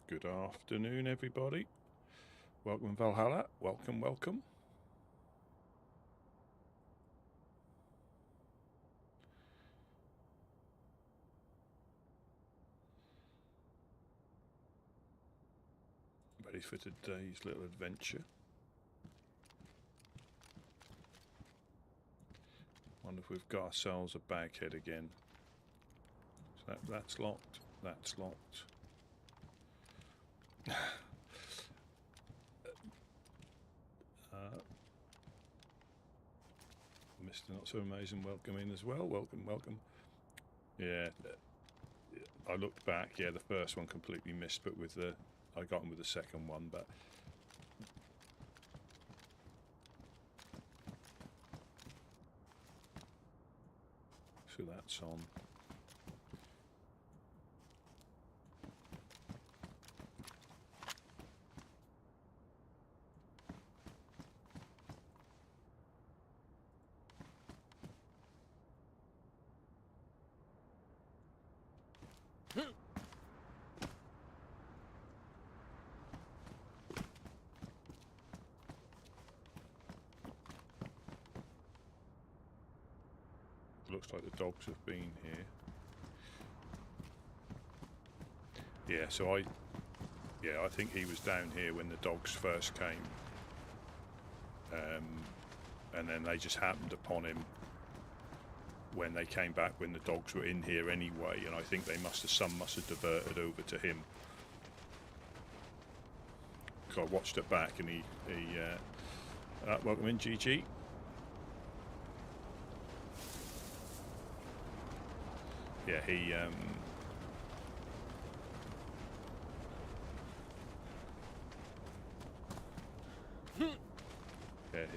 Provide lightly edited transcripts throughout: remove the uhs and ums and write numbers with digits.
Good afternoon, everybody. Welcome, Valhalla. Welcome, welcome. Ready for today's little adventure. Wonder if we've got ourselves a baghead again. So that's locked. That's locked. Mr. Not So Amazing, welcome in as well. Welcome, welcome. Yeah, I looked back. Yeah, the first one completely missed, but with the I got him with the second one, but so that's on. Looks like the dogs have been here. Yeah, so I think he was down here when the dogs first came. And then they just happened upon him when they came back when the dogs were in here anyway, and I think some must have diverted over to him. So I watched it back and he welcome in, GG. Yeah, he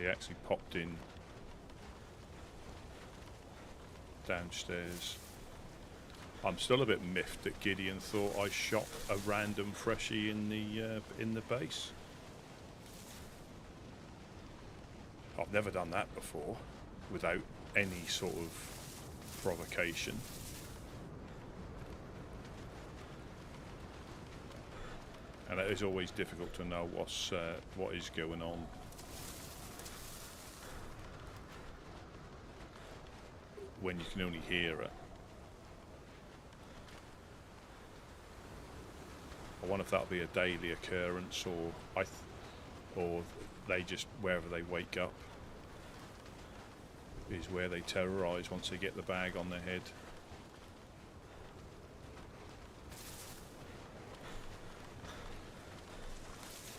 actually popped in downstairs. I'm still a bit miffed that Gideon thought I shot a random freshie in the base. I've never done that before without any sort of provocation. And it is always difficult to know what is going on. When you can only hear it. I wonder if that'll be a daily occurrence, or they just, wherever they wake up is where they terrorise once they get the bag on their head.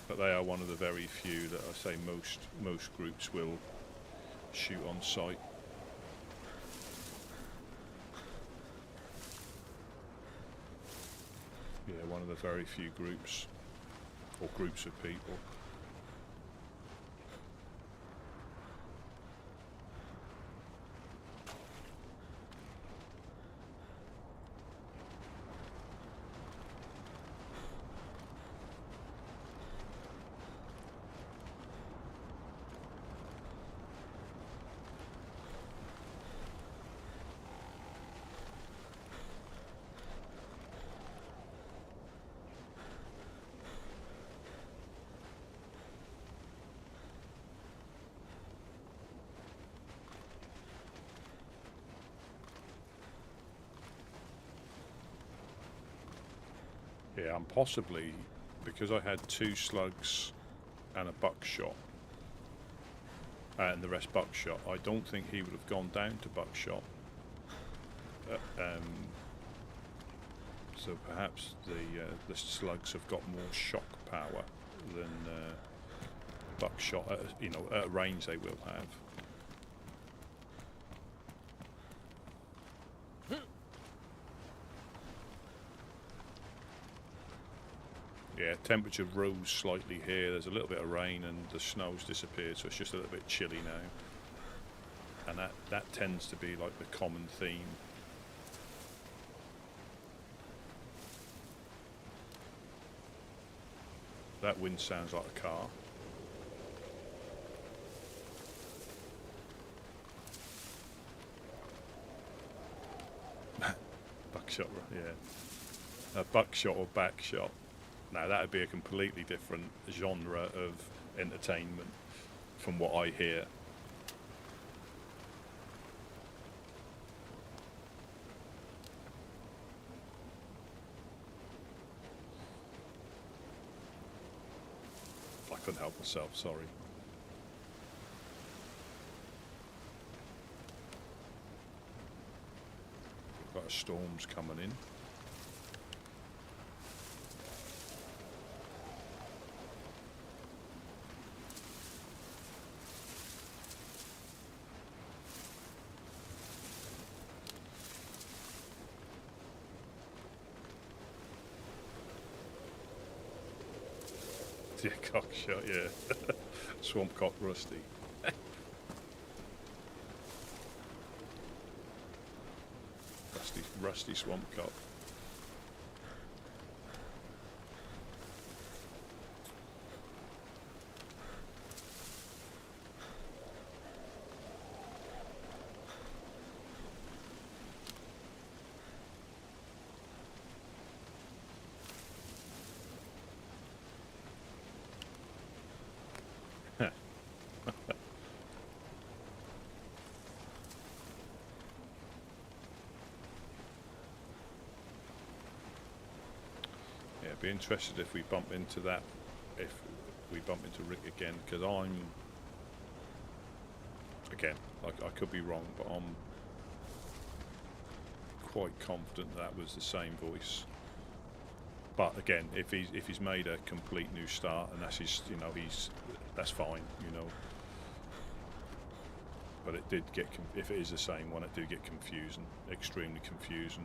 But they are one of the very few that I say most groups will shoot on sight. Yeah, one of the very few groups, or groups of people. Yeah, and possibly because I had 2 slugs and a buckshot, and the rest buckshot, I don't think he would have gone down to buckshot. So perhaps the slugs have got more shock power than buckshot. At range they will have. Yeah, temperature rose slightly here. There's a little bit of rain and the snow's disappeared, so it's just a little bit chilly now. And that tends to be like the common theme. That wind sounds like a car. Buckshot, yeah. A buckshot or backshot. Now that would be a completely different genre of entertainment from what I hear. I couldn't help myself, sorry. We've got storms coming in. Yeah, cockshot, yeah. Swamp cock Rusty. Rusty swamp cock. Be interested if we bump into that, if we bump into Rick again, because I'm, again, I could be wrong, but I'm quite confident that was the same voice. But again, if he's made a complete new start and that's his, you know, that's fine, you know. But it did get, if it is the same one, it did get confusing, extremely confusing.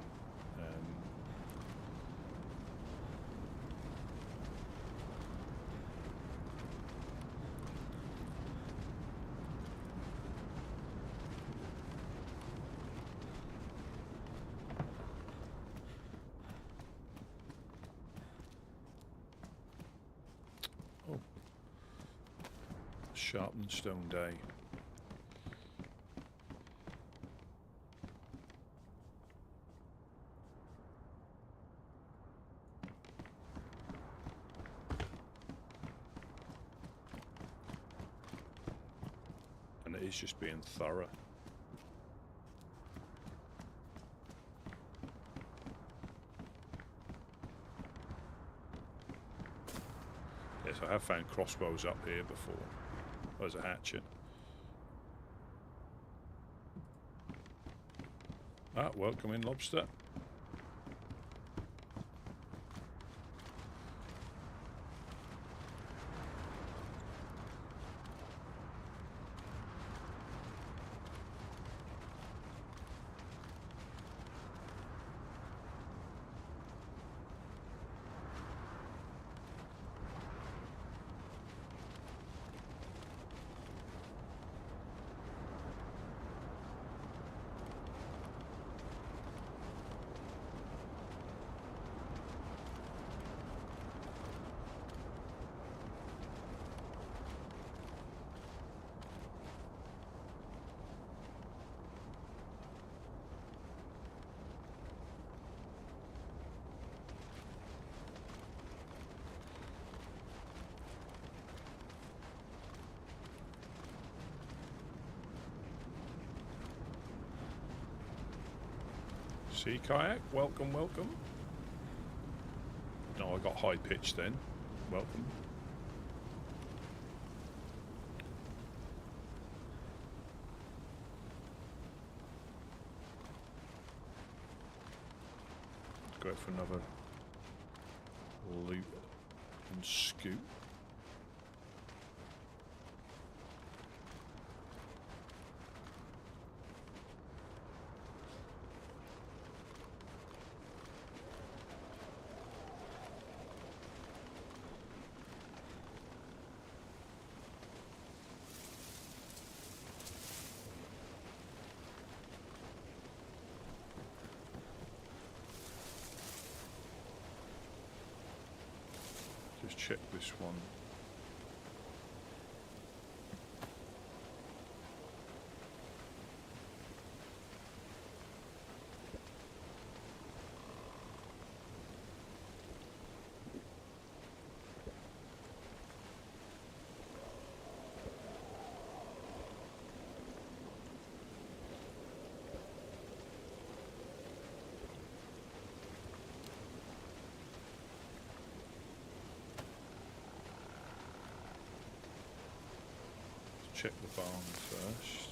Sharpened stone day. And it is just being thorough. Yes, I have found crossbows up here before. There's a hatchet. Ah, welcome in, lobster. Sea kayak, welcome, welcome. No, I got high pitched then. Welcome. Let's go for another loot and scoop. Check this one. check the barn first.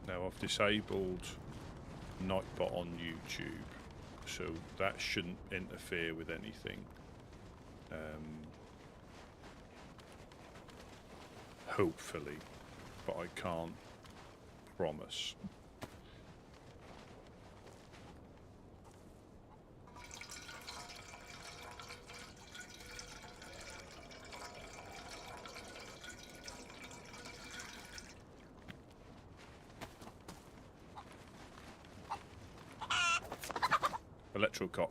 Now I've disabled Nightbot on YouTube, so that shouldn't interfere with anything. Hopefully, but I can't promise. Electrocock.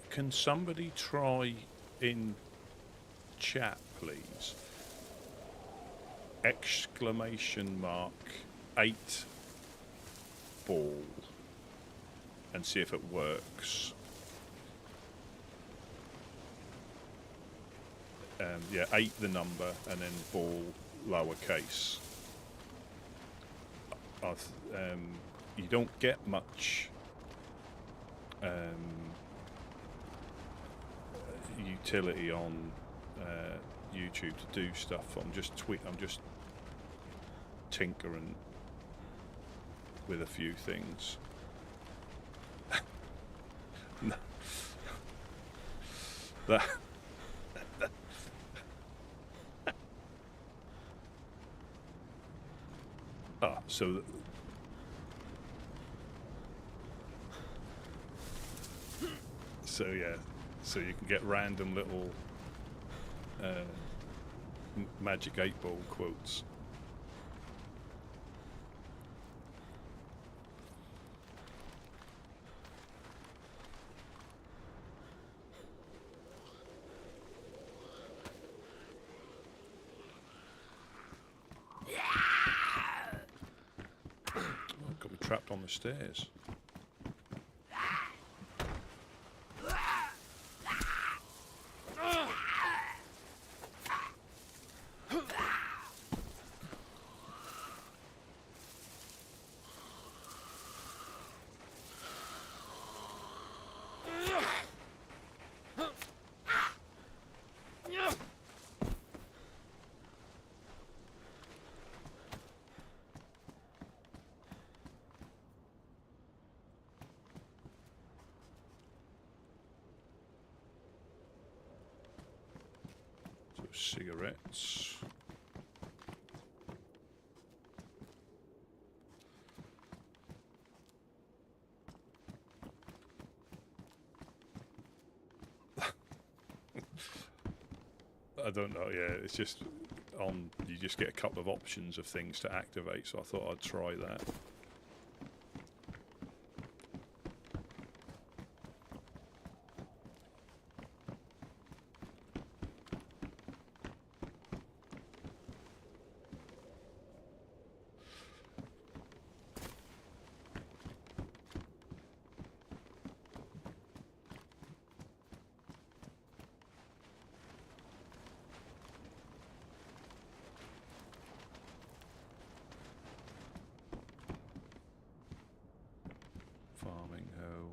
Can somebody try in chat, please? Exclamation mark 8 ball and see if it works. Yeah, 8 the number and then ball lowercase. You don't get much utility on YouTube to do stuff. I'm just tinkering with a few things. that so yeah, so you can get random little magic 8-ball quotes. Got me trapped on the stairs. Cigarettes. I don't know, yeah, it's just on, you just get a couple of options of things to activate, so I thought I'd try that. Farming hoe.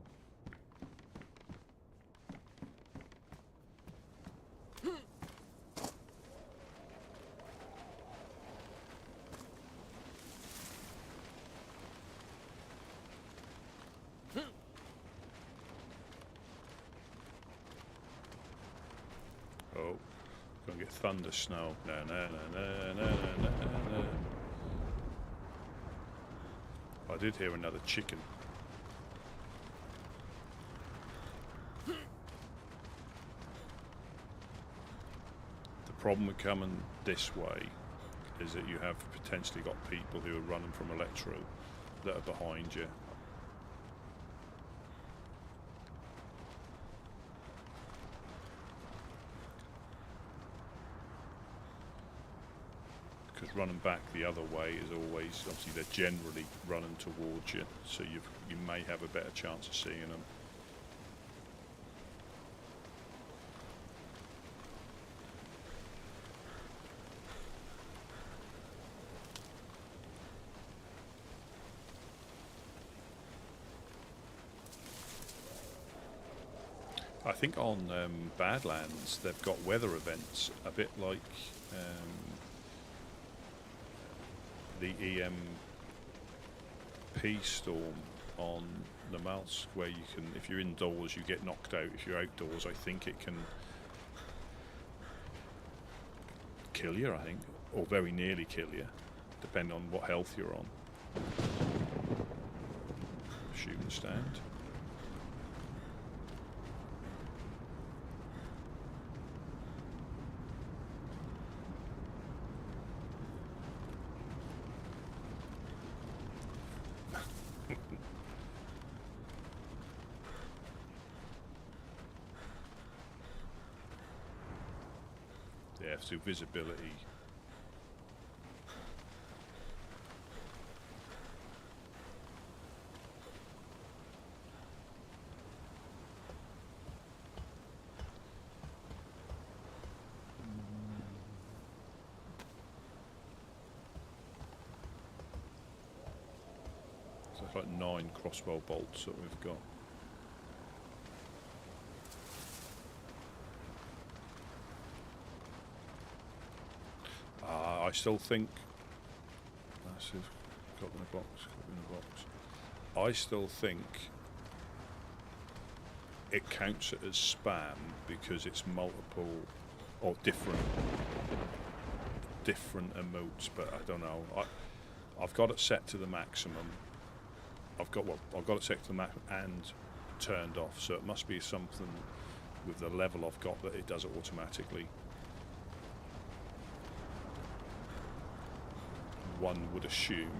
Oh, gonna get thunder snow. No, no, no, no, no, no, no, no. I did hear another chicken. problem with coming this way is that you have potentially got people who are running from Electro that are behind you. Because running back the other way is always, obviously they're generally running towards you, so you may have a better chance of seeing them. I think on Badlands they've got weather events, a bit like the EMP storm on the Malsk, where you can, if you're indoors, you get knocked out. If you're outdoors, I think it can kill you, I think, or very nearly kill you, depending on what health you're on. Shooting stand. Yeah, so visibility. So it's like 9 crossbow bolts that we've got. I still think that's it. Got in a box. Got in a box. I still think it counts it as spam because it's multiple or different emotes. But I don't know. I've got it set to the maximum. I've got it set to the max and turned off. So it must be something with the level I've got that it does it automatically. One would assume.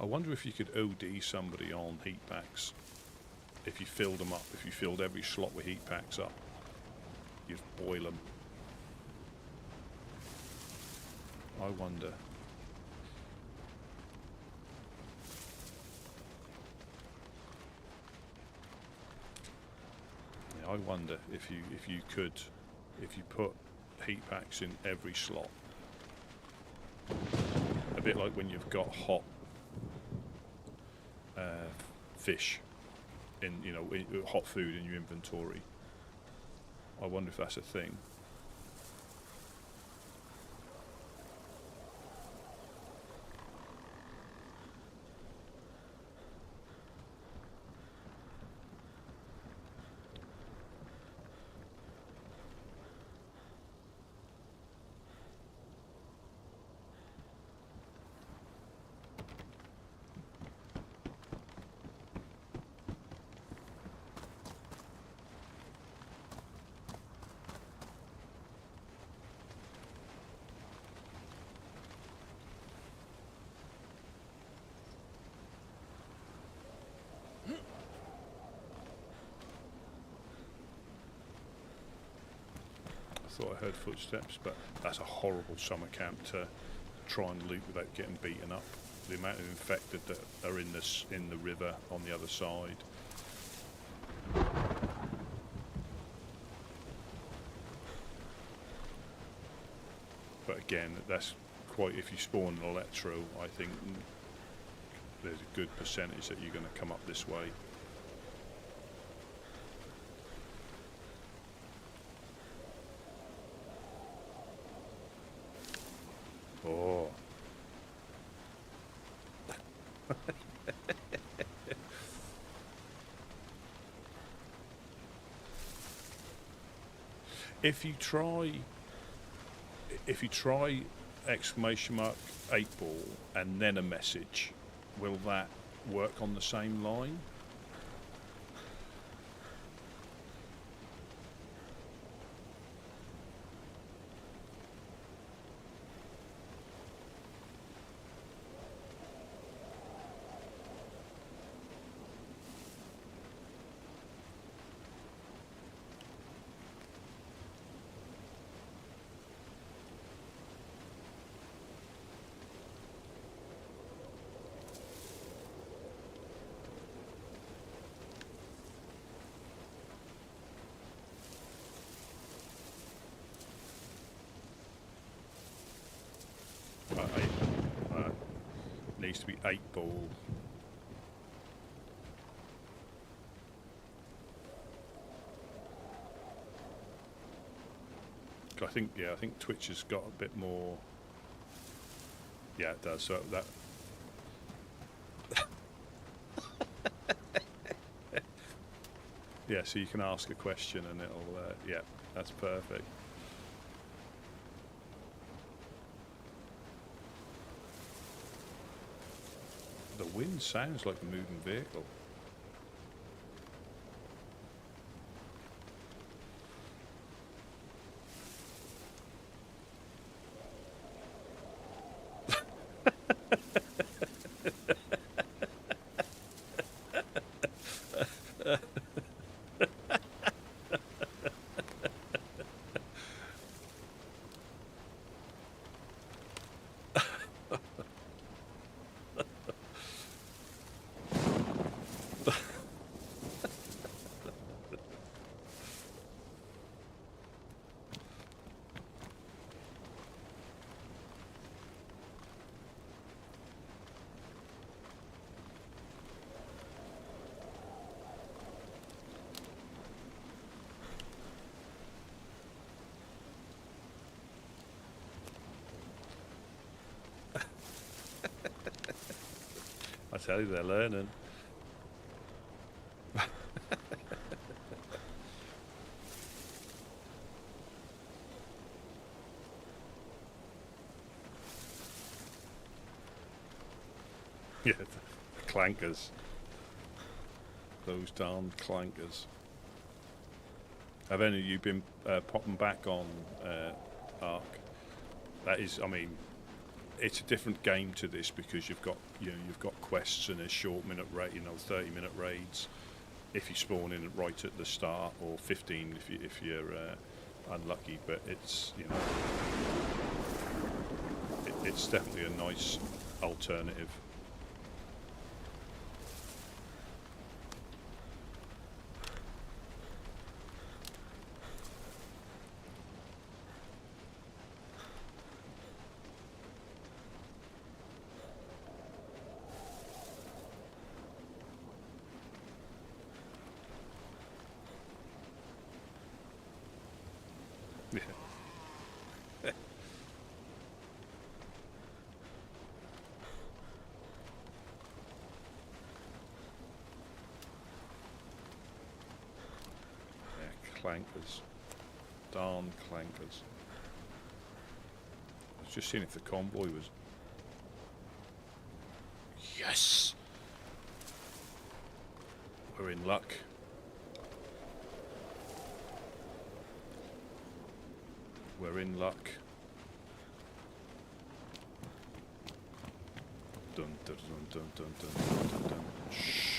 I wonder if you could OD somebody on heat packs. If you filled them up, if you filled every slot with heat packs up, you'd boil them. I wonder. Yeah, I wonder if you put heat packs in every slot. A bit like when you've got hot fish in, hot food in your inventory. I wonder if that's a thing. I thought I heard footsteps, but that's a horrible summer camp to try and loot without getting beaten up. The amount of infected that are in the river on the other side. But again, that's quite, if you spawn an Electro, I think there's a good percentage that you're going to come up this way. Oh, If you try, exclamation mark 8-ball and then a message, will that work on the same line? Needs to be 8-ball. I think Twitch has got a bit more. Yeah, it does. So that. Yeah, so you can ask a question and it'll. Yeah, that's perfect. The wind sounds like a moving vehicle. I tell you, they're learning. Yeah, the clankers. Those darn clankers. Have any of you been popping back on Ark? That is, I mean, it's a different game to this because you've got quests and a short minute rate, 30-minute raids if you spawn in right at the start, or 15 if you're unlucky. But it's it's definitely a nice alternative. Clankers. Darn clankers. I was just seeing if the convoy was... Yes! We're in luck. We're in luck. Dun dun dun dun dun dun dun dun. Shh.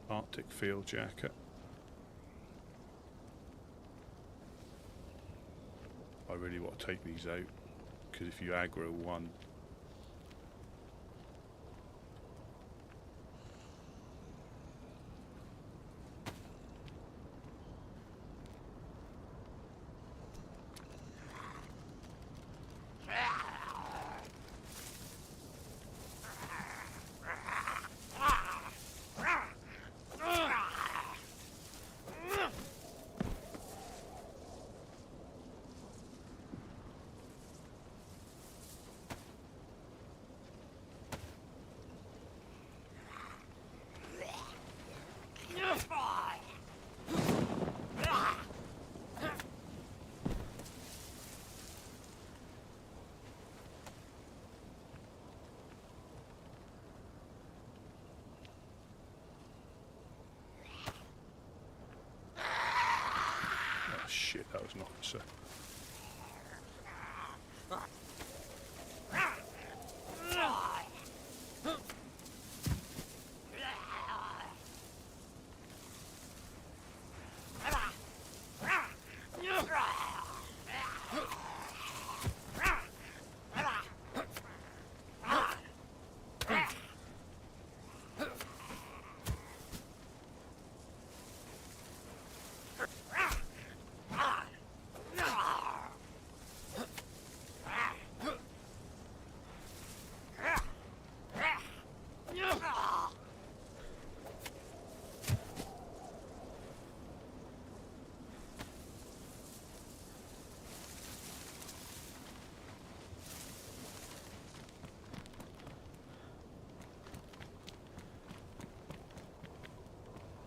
Arctic field jacket. I really want to take these out because if you aggro one, shit, that was an officer.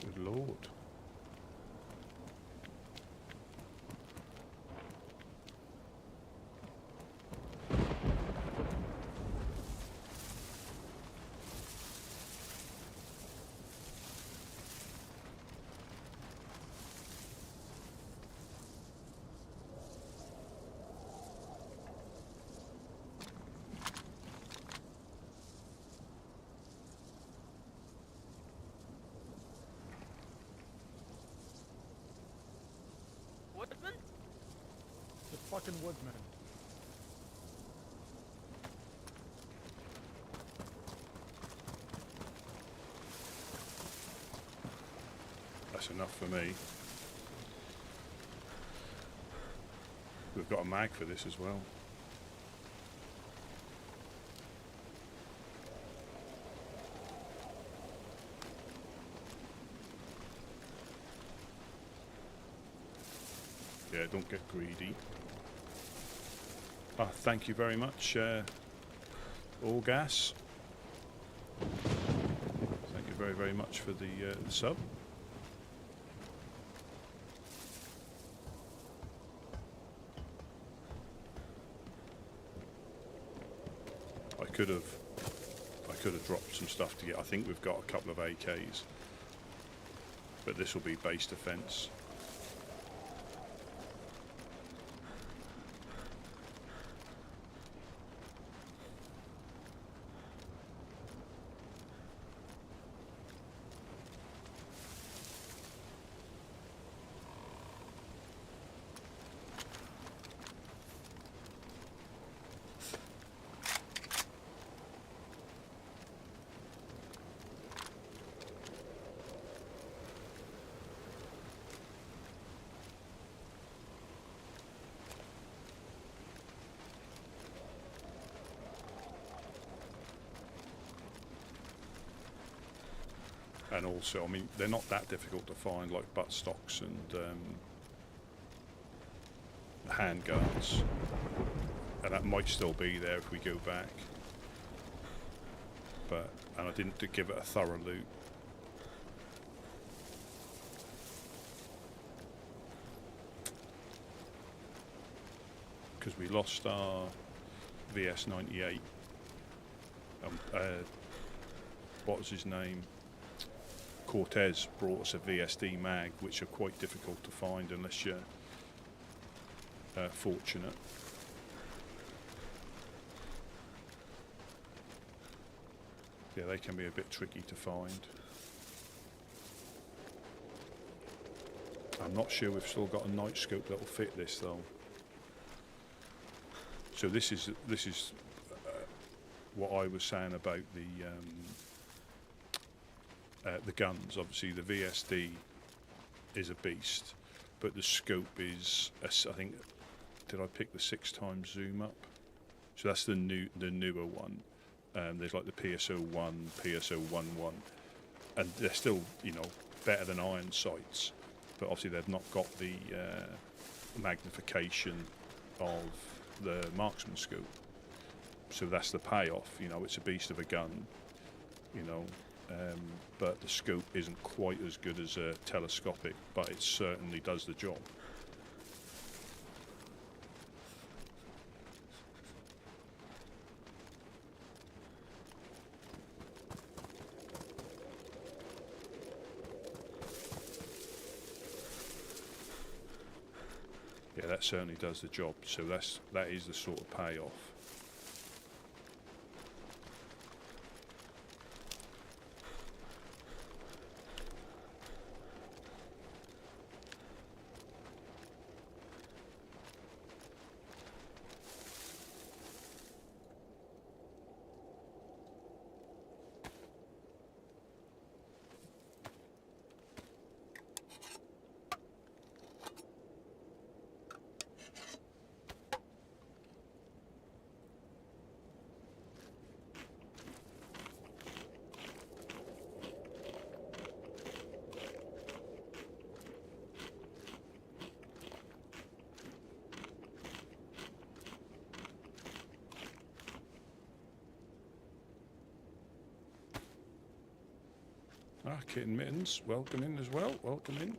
Good Lord. Woodsmen? The fucking Woodsmen. That's enough for me. We've got a mag for this as well. Yeah, don't get greedy. Ah, thank you very much, All Gas. Thank you very, very much for the sub. I could have dropped some stuff to get. I think we've got a couple of AKs, but this will be base defense. And also, I mean, they're not that difficult to find, like buttstocks and handguns. And that might still be there if we go back. And I didn't give it a thorough loot. Because we lost our VS98. What was his name? Cortez brought us a VSD mag, which are quite difficult to find unless you're fortunate. Yeah, they can be a bit tricky to find. I'm not sure we've still got a night scope that will fit this though. So this is what I was saying about the guns. Obviously the VSD is a beast, but the scope is, I think, did I pick the 6x zoom up? So that's the newer one. There's like the PSO1, PSO11, and they're still, you know, better than iron sights, but obviously they've not got the magnification of the marksman scope. So that's the payoff. You know, it's a beast of a gun, you know, but the scope isn't quite as good as a telescopic, but it certainly does the job. Yeah, that certainly does the job. So that is the sort of payoff. Ah, Kitten Mittens, welcome in as well. Welcome in.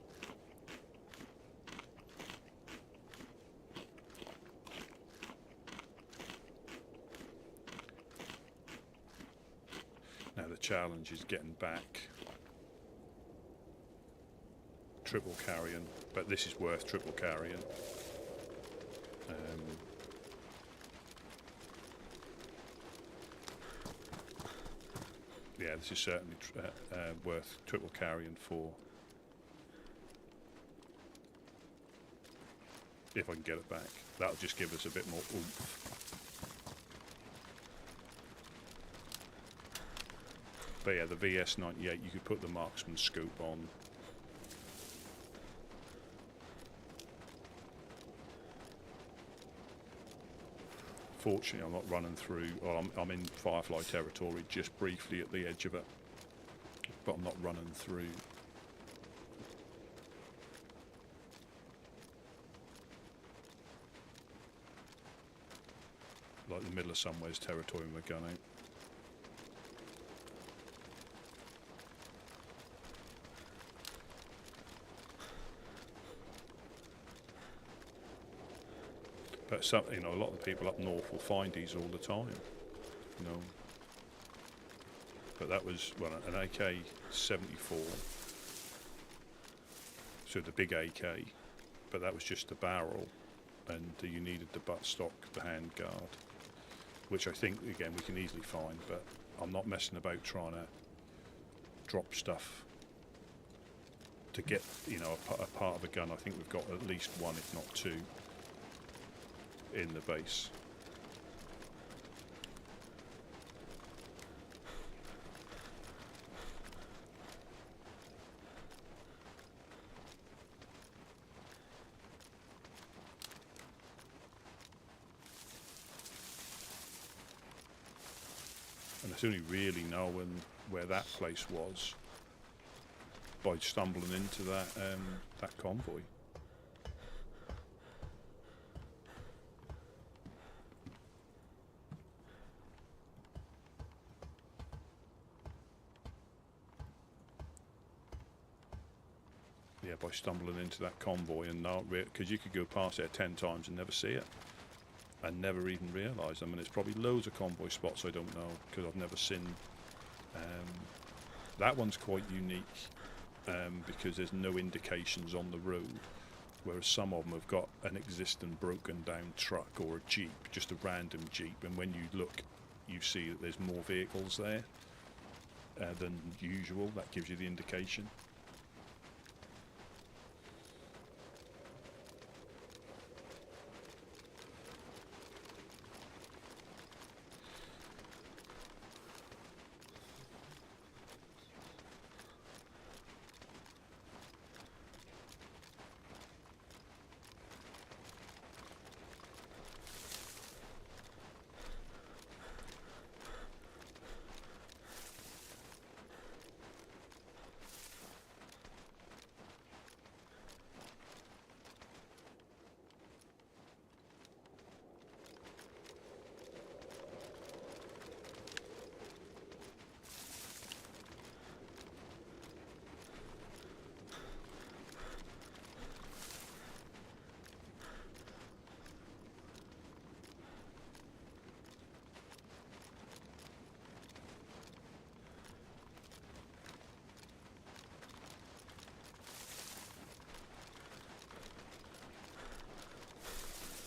Now the challenge is getting back triple carrying, but this is worth triple carrying. Yeah, this is certainly worth triple carrying for, if I can get it back. That'll just give us a bit more oomph. But yeah, the VS98, you could put the marksman scope on. Fortunately, I'm not running through. Well, I'm in Firefly territory, just briefly at the edge of it, but I'm not running through. Like the middle of somewhere's territory with my gun out. But some, a lot of the people up north will find these all the time, But that was, well, an AK-74, so the big AK, but that was just the barrel, and you needed the buttstock, the handguard, which I think, again, we can easily find, but I'm not messing about trying to drop stuff to get, a part of a gun. I think we've got at least one, if not two, in the base. And it's only really knowing where that place was by stumbling into that convoy. Yeah, by stumbling into that convoy and not because you could go past it 10 times and never see it, and never even realise. I mean, there's probably loads of convoy spots I don't know because I've never seen. That one's quite unique because there's no indications on the road, whereas some of them have got an existing broken down truck or a jeep, just a random jeep, and when you look, you see that there's more vehicles there than usual. That gives you the indication.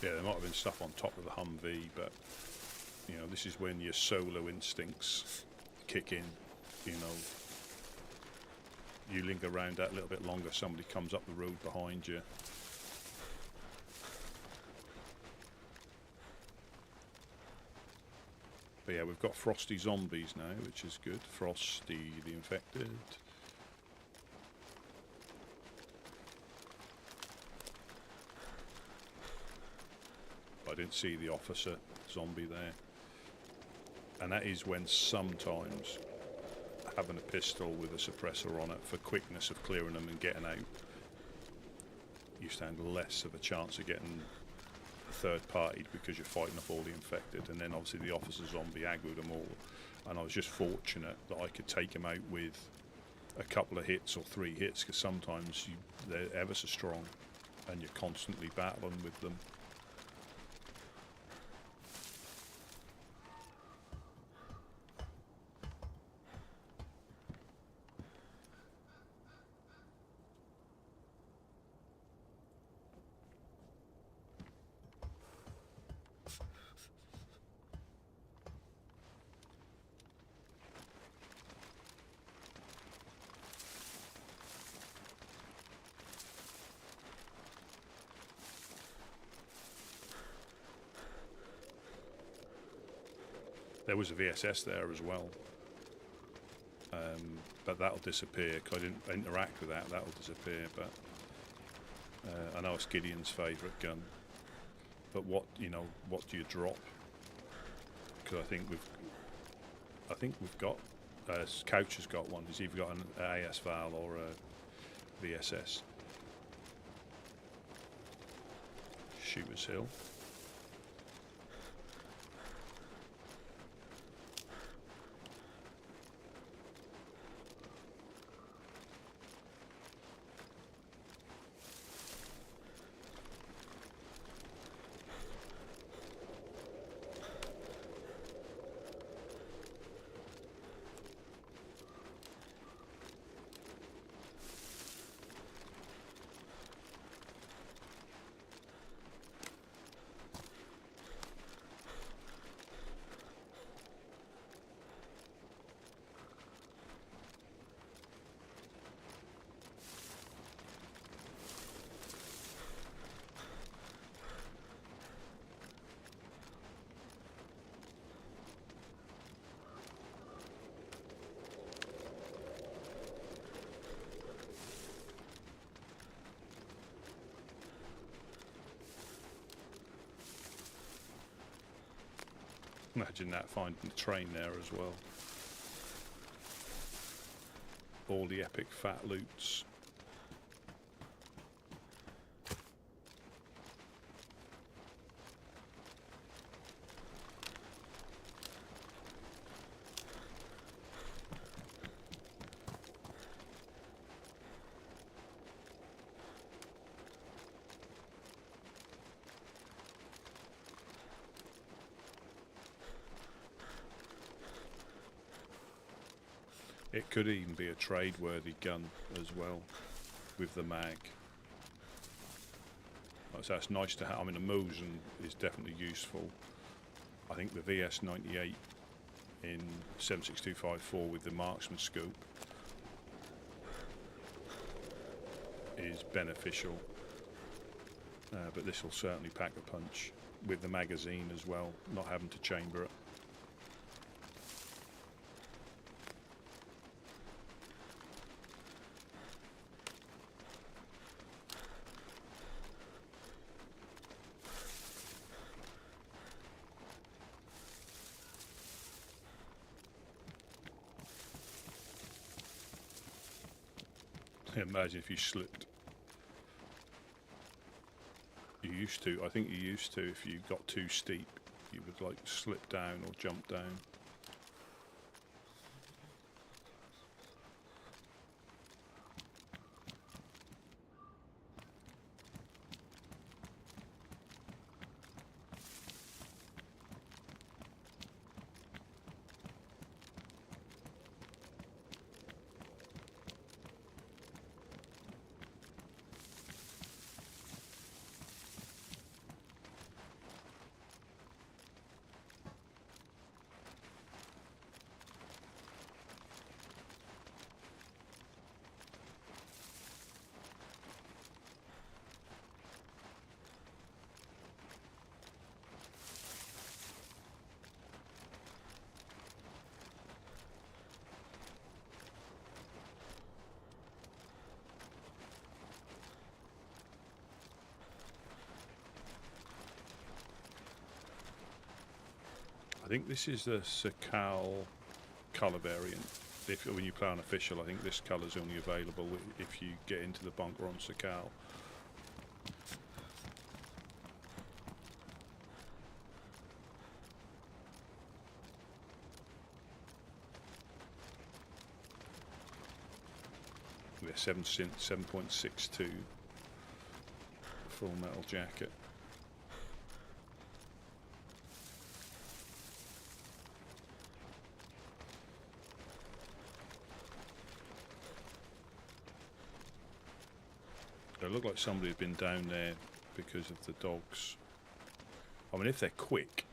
Yeah, there might have been stuff on top of the Humvee, but you know, this is when your solo instincts kick in. You know, you linger around that a little bit longer, somebody comes up the road behind you. But yeah, we've got Frosty zombies now, which is good. Frosty the infected. I didn't see the officer zombie there. And that is when sometimes having a pistol with a suppressor on it for quickness of clearing them and getting out, you stand less of a chance of getting third-partied because you're fighting off all the infected. And then obviously the officer zombie aggroed them all. And I was just fortunate that I could take him out with a couple of hits or 3 hits, because sometimes they're ever so strong and you're constantly battling with them. There was a VSS there as well, but that'll disappear because I didn't interact with that. That'll disappear. But I know it's Gideon's favourite gun. But what do you drop? Because I think we've got Couch has got one. He's either got an AS Val or a VSS. Shooter's Hill. Imagine that, finding the train there as well. All the epic fat loots. It could even be a trade-worthy gun as well, with the mag. So that's nice to have. I mean, the Mosin is definitely useful. I think the VS98 in 76254 with the marksman scope is beneficial. But this will certainly pack a punch with the magazine as well, not having to chamber it. Imagine if you slipped. I think you used to, if you got too steep, you would like slip down or jump down. I think this is the Sakal colour variant. When you play on official, I think this colour's only available if you get into the bunker on Sakal. Yeah, 7.62 full metal jacket. It looked like somebody had been down there because of the dogs. I mean, if they're quick,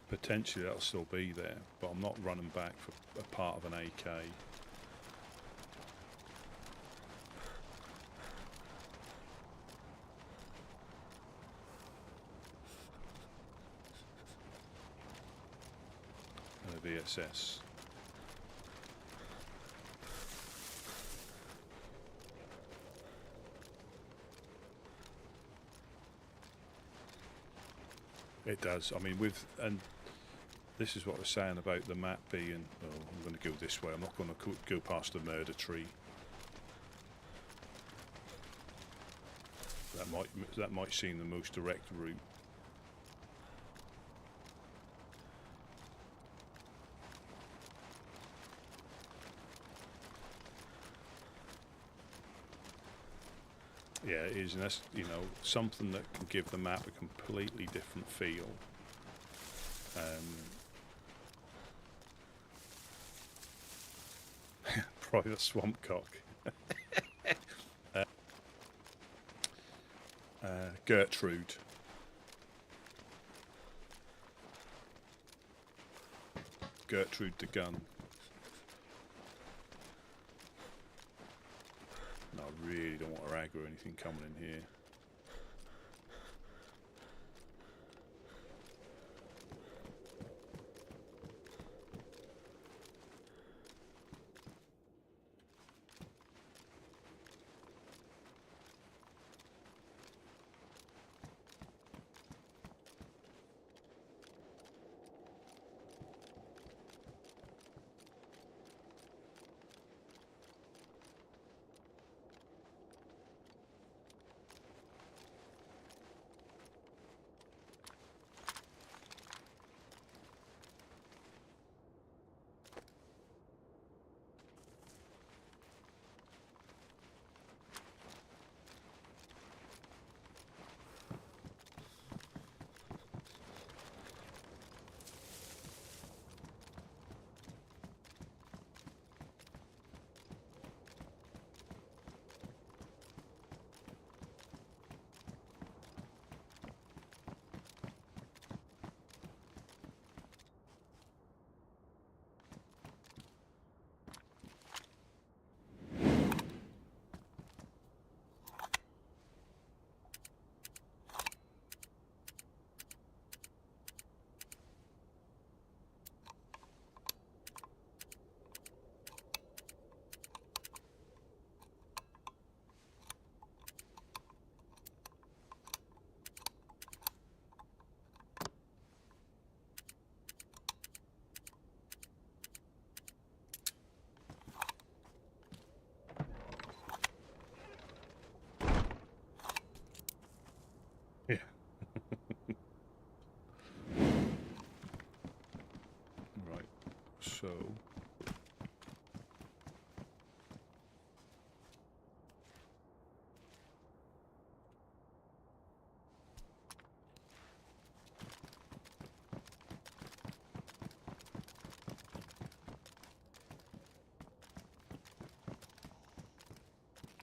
potentially that'll still be there, but I'm not running back for a part of an AK. And a VSS. It does. I mean, and this is what we're saying about the map being. Oh, I'm going to go this way. I'm not going to go past the murder tree. That might seem the most direct route. Yeah, it is, and that's, you know, something that can give the map a completely different feel. Private swamp cock. Gertrude. Gertrude the gun. No, I really don't want to aggro anything coming in here. Yeah. Right. So.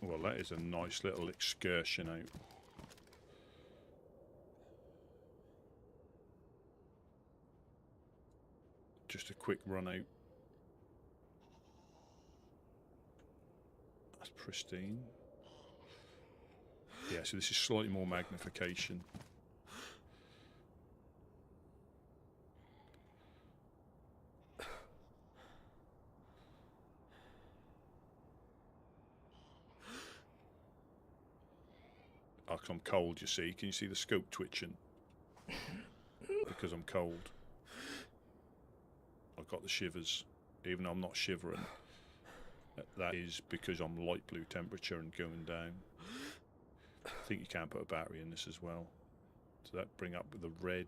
Well, that is a nice little excursion out. Just a quick run out. That's pristine. Yeah, so this is slightly more magnification. I'm cold, you see. Can you see the scope twitching? because I'm cold. I've got the shivers, even though I'm not shivering. That is because I'm light blue temperature and going down. I think you can put a battery in this as well. So that bring up the red.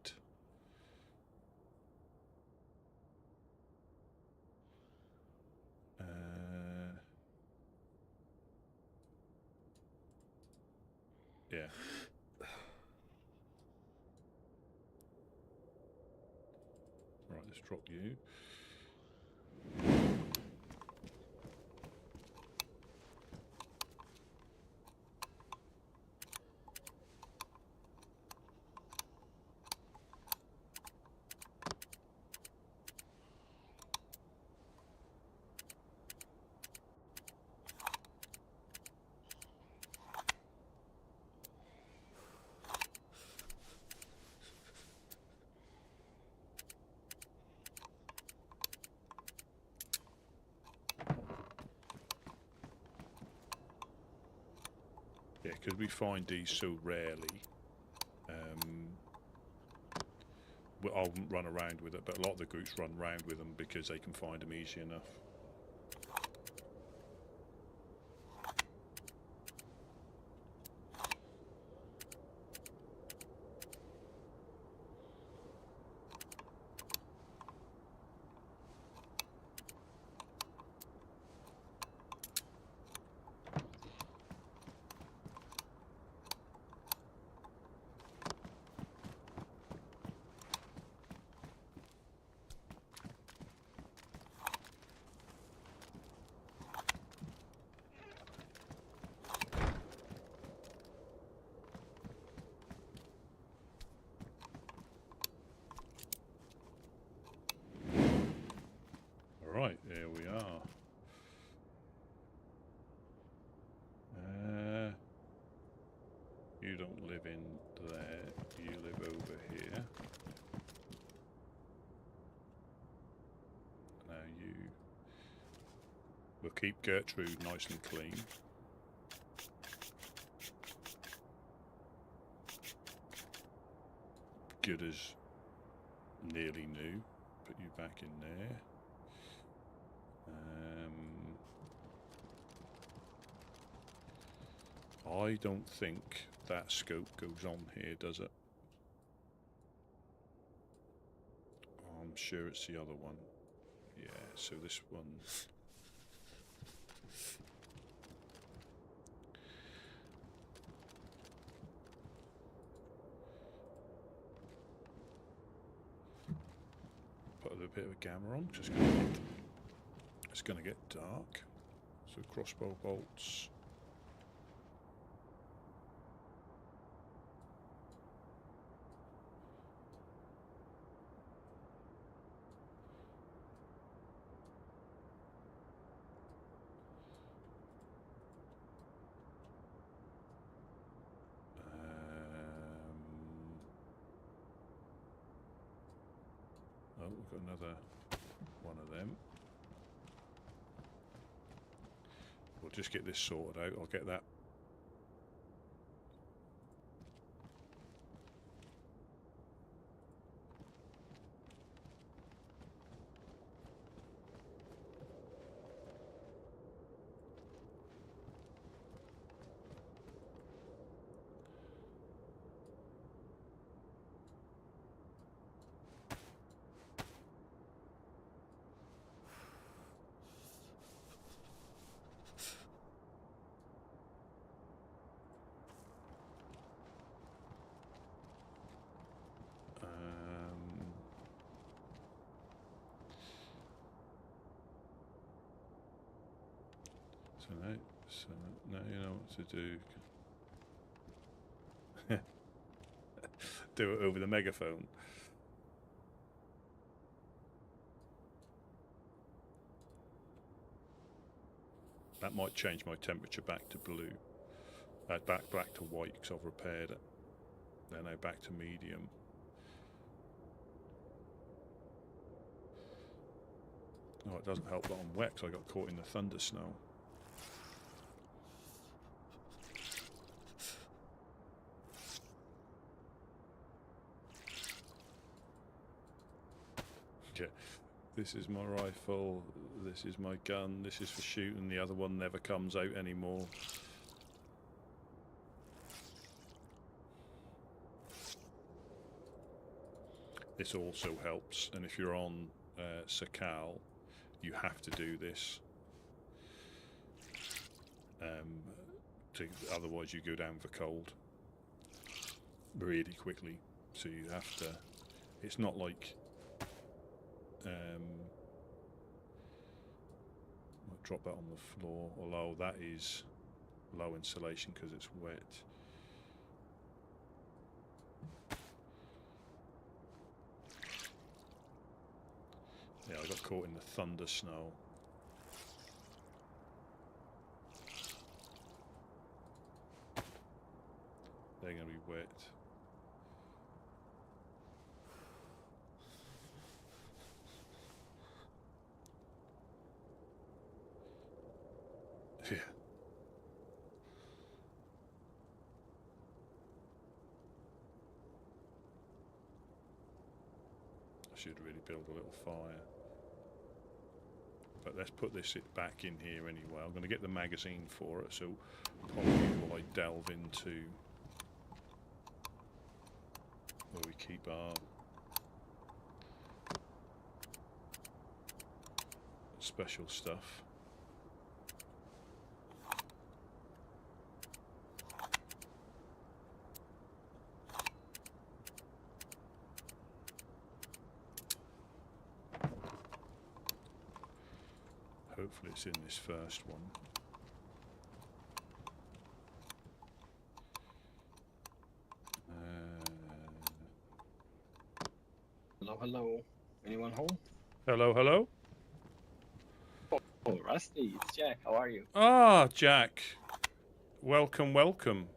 Yeah. Right, let's drop you. Yeah, because we find these so rarely. Well, I wouldn't run around with it, but a lot of the groups run around with them because they can find them easy enough. Right, there we are. You don't live in there, you live over here. Now you... We'll keep Gertrude nice and clean. Good as nearly new. Put you back in there. I don't think that scope goes on here, does it? I'm sure it's the other one. Yeah, so this one... Put a little bit of a gamma on, just it's going to get dark. So crossbow bolts. Oh, we've got another one of them. We'll just get this sorted out. I'll get that. So now you know what to do. Do it over the megaphone. That might change my temperature back to blue. Back to white because I've repaired it. Then now back to medium. Oh, it doesn't help that I'm wet because I got caught in the thunder snow. Yeah. This is my rifle, this is my gun, this is for shooting, the other one never comes out anymore. This also helps, and if you're on Sakal, you have to do this. Otherwise you go down for cold really quickly. So you have to, it's not like I'll drop that on the floor, although that is low insulation because it's wet. Yeah, I got caught in the thunder snow. They're going to be wet. Yeah. I should really build a little fire. But let's put this back in here anyway. I'm going to get the magazine for it, so probably while I delve into where we keep our special stuff. Hopefully it's in this first one. Hello, hello. Anyone home? Hello, hello. Oh, Rusty, it's Jack. How are you? Ah, Jack. Welcome, welcome.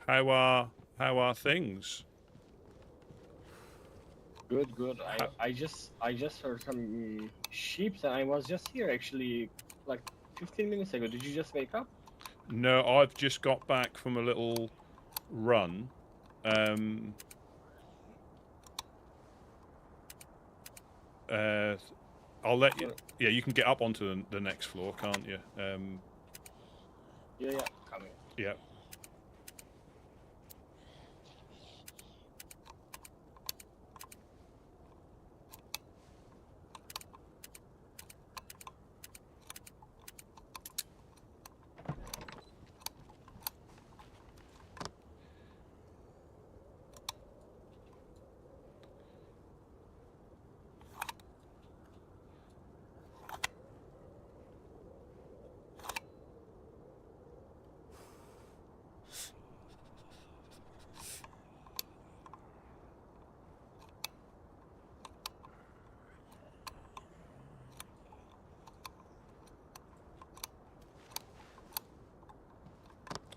How are things? Good, good. I just heard some sheep, and I was just here actually, like 15 minutes ago. Did you just wake up? No, I've just got back from a little run. I'll let you. Yeah, you can get up onto the next floor, can't you? Yeah, coming. Yeah.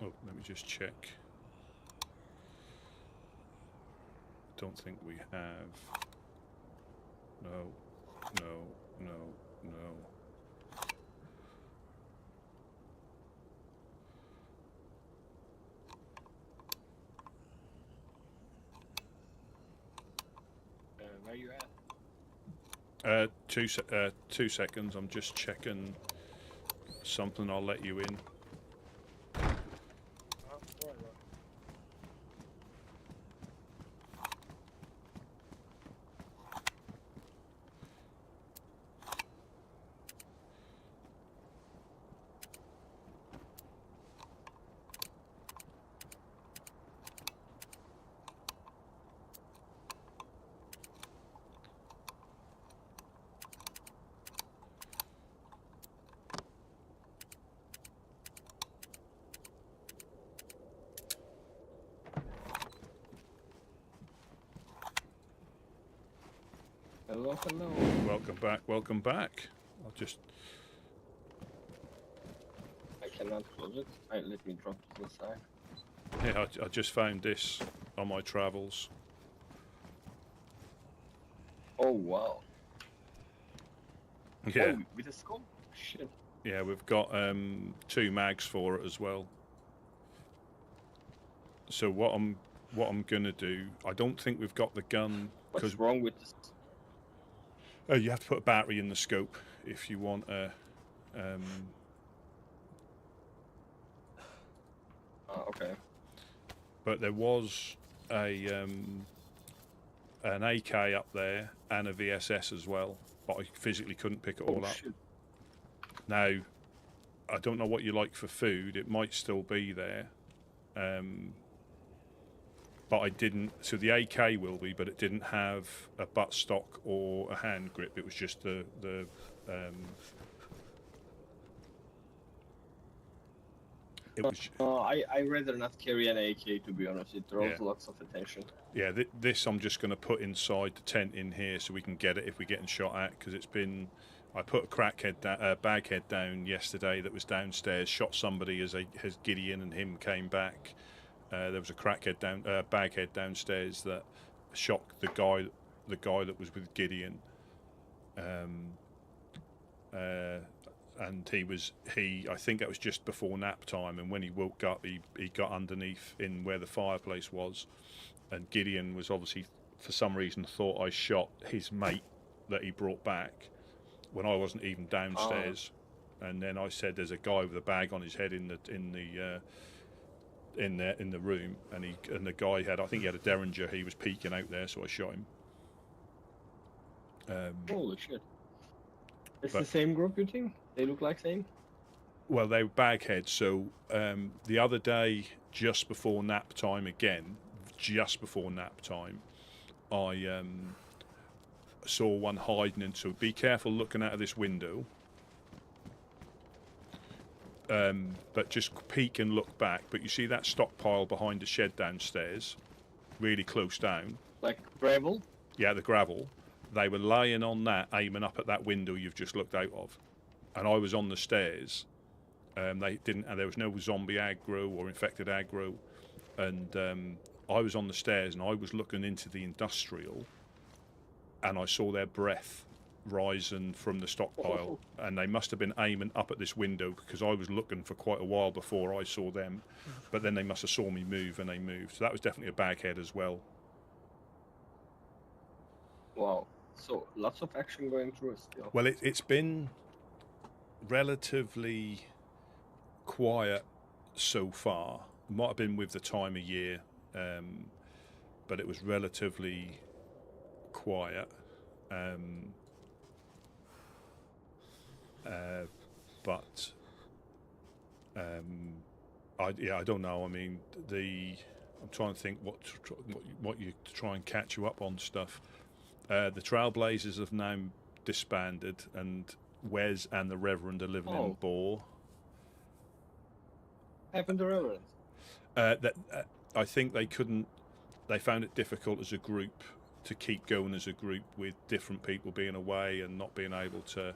Oh, let me just check. Don't think we have. No, no, no, no. Where you at? 2 seconds. I'm just checking something. I'll let you in. Hello, hello. Welcome back. Welcome back. I'll just. I cannot close it. Alright, let me drop it inside. Yeah, I just found this on my travels. Oh wow. Yeah. Oh, with a scope? Shit. Yeah, we've got 2 mags for it as well. So what I'm gonna do? I don't think we've got the gun What's because wrong with this? You have to put a battery in the scope if you want a. Okay. But there was a an AK up there and a VSS as well, but I physically couldn't pick it all up. Shit. Now, I don't know what you like for food. It might still be there, but I didn't. So the AK will be, but it didn't have a buttstock or a hand grip. It was just the it was. I rather not carry an AK, to be honest. It draws lots of attention. Yeah, this I'm just going to put inside the tent in here so we can get it if we're getting shot at, because it's been. I put a baghead down yesterday that was downstairs, shot somebody as Gideon and him came back. There was a baghead downstairs that shot the guy that was with Gideon. And I think that was just before nap time, and when he woke up he got underneath in where the fireplace was, and Gideon was obviously for some reason thought I shot his mate that he brought back when I wasn't even downstairs. And then I said there's a guy with a bag on his head in the room, and the guy I think he had a Derringer. He was peeking out there, so I shot him. Holy shit! It's the same group, you think? They look like same? Well, they were bagheads. So the other day, just before nap time, I saw one hiding in. So be careful looking out of this window. But just peek and look back. But you see that stockpile behind the shed downstairs, really close down. Like gravel? Yeah, the gravel. They were laying on that, aiming up at that window you've just looked out of. And I was on the stairs. They didn't, and there was no zombie aggro or infected aggro. And I was on the stairs and I was looking into the industrial, and I saw their breath rising from the stockpile, and they must have been aiming up at this window because I was looking for quite a while before I saw them. But then they must have saw me move and they moved. So that was definitely a baghead as well. Wow. So lots of action going through still. Well, it's been relatively quiet so far. Might have been with the time of year, but it was relatively quiet. I don't know. I mean, I'm trying to think what you try and catch you up on stuff. The Trailblazers have now disbanded, and Wes and the Reverend are living in Boar. Happened to Reverend? I think they couldn't. They found it difficult as a group to keep going as a group with different people being away and not being able to.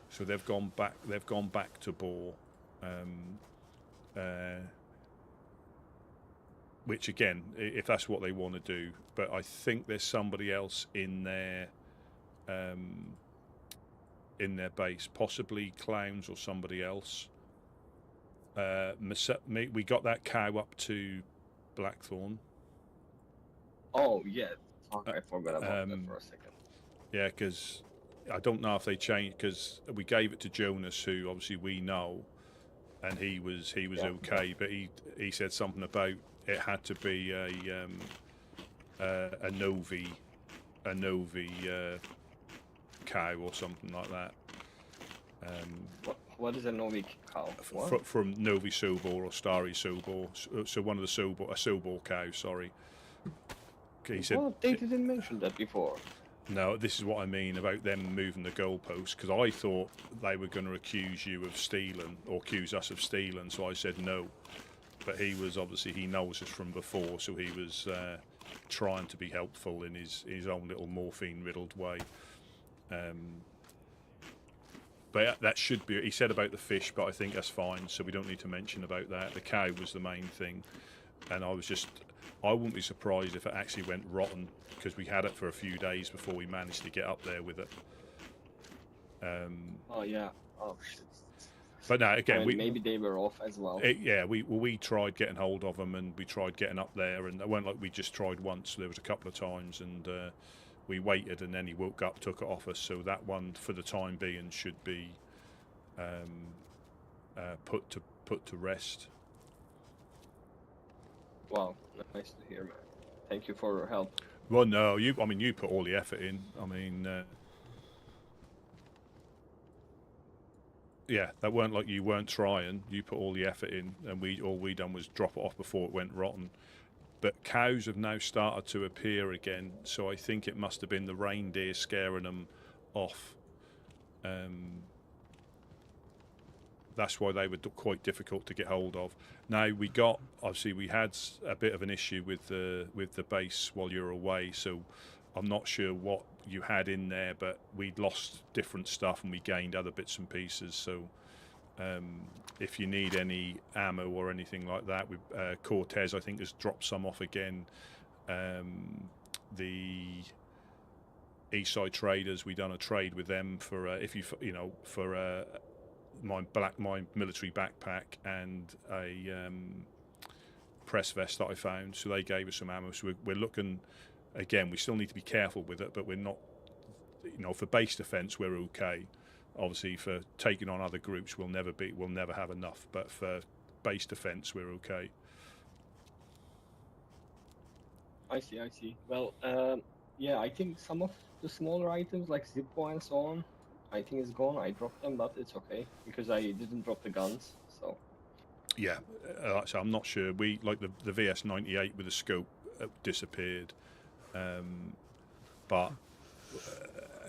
So they've gone back. They've gone back to Boar, which again, if that's what they want to do. But I think there's somebody else in their base, possibly Clowns or somebody else. We got that cow up to Blackthorn. Oh yeah, I forgot about that for a second. Yeah, because I don't know if they changed, because we gave it to Jonas, who obviously we know, and he was okay, but he said something about it had to be a Novi cow or something like that. What is a Novi cow? From Novi Sobor or Starry Sobor, so one of the Sobor, a Sobor cow. Sorry. He said, well, they didn't mention that before. No, this is what I mean about them moving the goalposts, because I thought they were going to accuse you of stealing or accuse us of stealing, so I said no. But he was obviously, he knows us from before, so he was trying to be helpful in his own little morphine-riddled way. But that should be, he said about the fish, but I think that's fine, so we don't need to mention about that. The cow was the main thing, and I wouldn't be surprised if it actually went rotten, because we had it for a few days before we managed to get up there with it. Oh yeah. Oh shit. But no, again, maybe they were off as well. We tried getting hold of them, and we tried getting up there, and it weren't like we just tried once. There was a couple of times, and we waited, and then he woke up, took it off us. So that one, for the time being, should be put to rest. Wow, nice to hear, man. Thank you for your help. Well, no, I mean, you put all the effort in. I mean, yeah, that weren't like you weren't trying. You put all the effort in, and all we done was drop it off before it went rotten. But cows have now started to appear again, so I think it must have been the reindeer scaring them off. That's why they were quite difficult to get hold of. Now we had a bit of an issue with the base while you were away, so I'm not sure what you had in there, but we'd lost different stuff and we gained other bits and pieces. So if you need any ammo or anything like that, Cortez I think has dropped some off again. The Eastside Traders, we done a trade with them for my military backpack and a press vest that I found. So they gave us some ammo. So we're looking again. We still need to be careful with it, but we're not. For base defense, we're okay. Obviously, for taking on other groups, we'll never have enough. But for base defense, we're okay. I see. Well, yeah, I think some of the smaller items like Zippo and so on, I think it's gone. I dropped them, but it's okay because I didn't drop the guns. So yeah, so I'm not sure. We like the VS-98 with the scope disappeared, but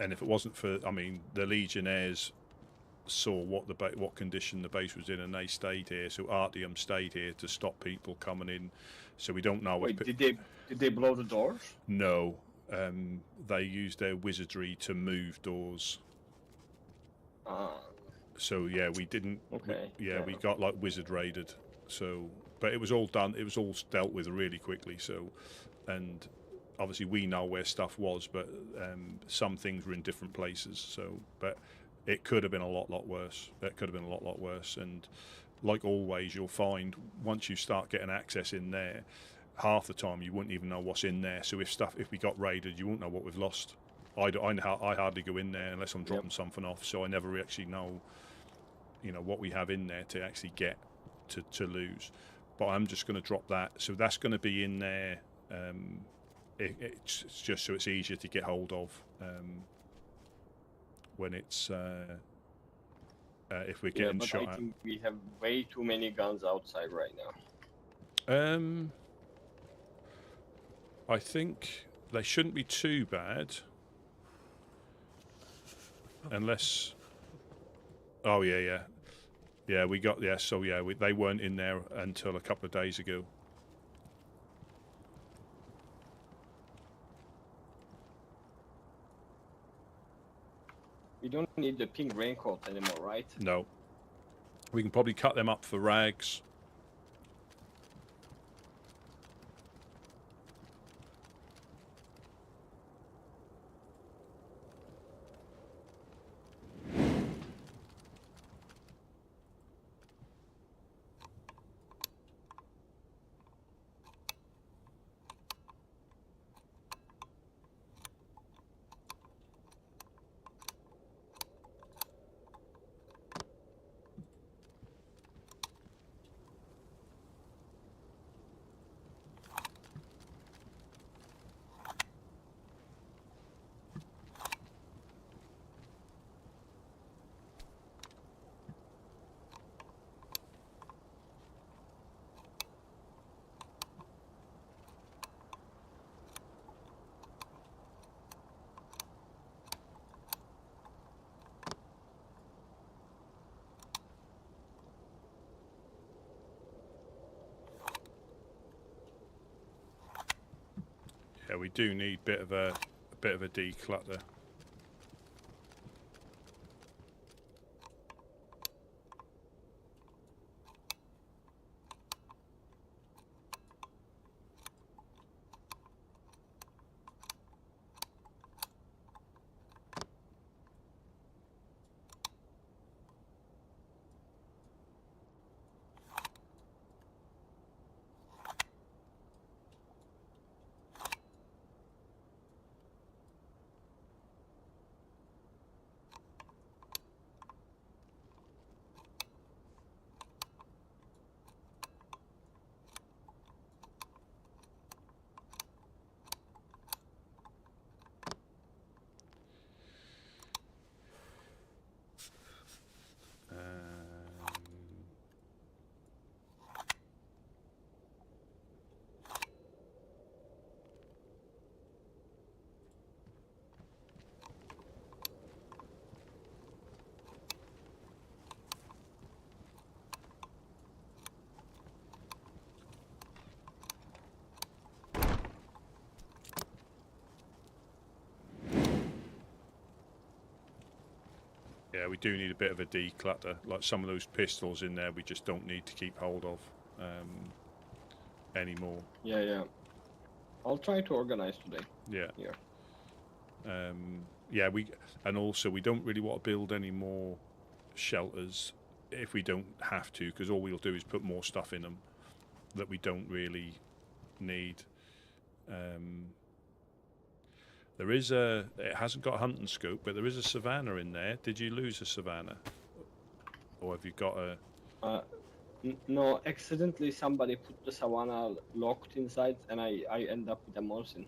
and if it wasn't for, the Legionnaires saw what condition the base was in, and they stayed here. So Artyom stayed here to stop people coming in. So we don't know. Wait, did they blow the doors? No, they used their wizardry to move doors. So yeah, we didn't. Okay. We got like wizard raided. So, but it was all done. It was all dealt with really quickly. So, and obviously we know where stuff was, but some things were in different places. So, but it could have been a lot worse. That could have been a lot worse. And like always, you'll find once you start getting access in there, half the time you wouldn't even know what's in there. So if we got raided, you won't know what we've lost. I hardly go in there unless I'm dropping something off, so I never actually know, what we have in there to actually get to lose. But I'm just going to drop that. So that's going to be in there. It's just so it's easier to get hold of when it's if we're getting shot at. I think we have way too many guns outside right now. I think they shouldn't be too bad. Unless, we got they weren't in there until a couple of days ago. We don't need the pink raincoat anymore, right? No, we can probably cut them up for rags. Yeah, we do need a bit of a declutter. Yeah, we do need a bit of a declutter. Like some of those pistols in there, we just don't need to keep hold of anymore. Yeah. I'll try to organize today. Yeah. Yeah. Yeah, and also we don't really want to build any more shelters if we don't have to, because all we'll do is put more stuff in them that we don't really need. There is it hasn't got a hunting scope, but there is a savannah in there. Did you lose a savannah, or have you got a? No, accidentally somebody put the savannah locked inside, and I end up with a Morrison.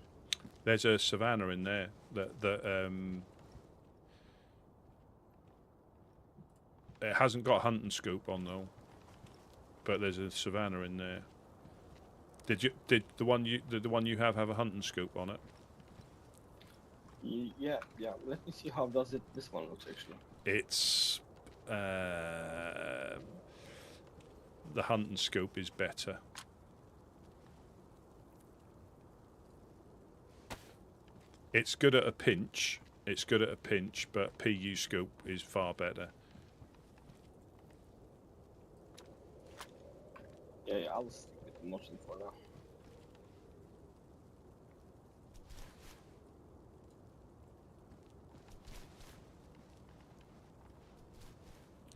There's a savannah in there that it hasn't got a hunting scope on though, but there's a savannah in there. Did the one you have a hunting scope on it? Yeah. Let me see how does it. This one looks actually. It's the hunting scope is better. It's good at a pinch. But PU scope is far better. Yeah, I'll stick with the Morrison for now.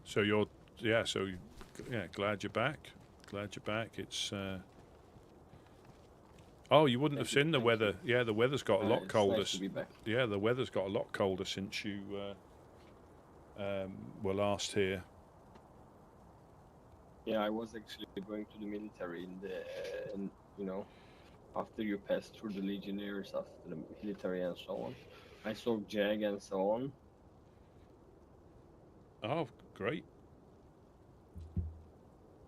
So glad you're back. It's oh, you wouldn't have seen the weather. Yeah, the weather's got a lot colder. Nice to be back. Yeah, the weather's got a lot colder since you were last here. Yeah, I was actually going to the military after you pass through the Legionnaires, after the military and so on. I saw Jag and so on. Oh, great.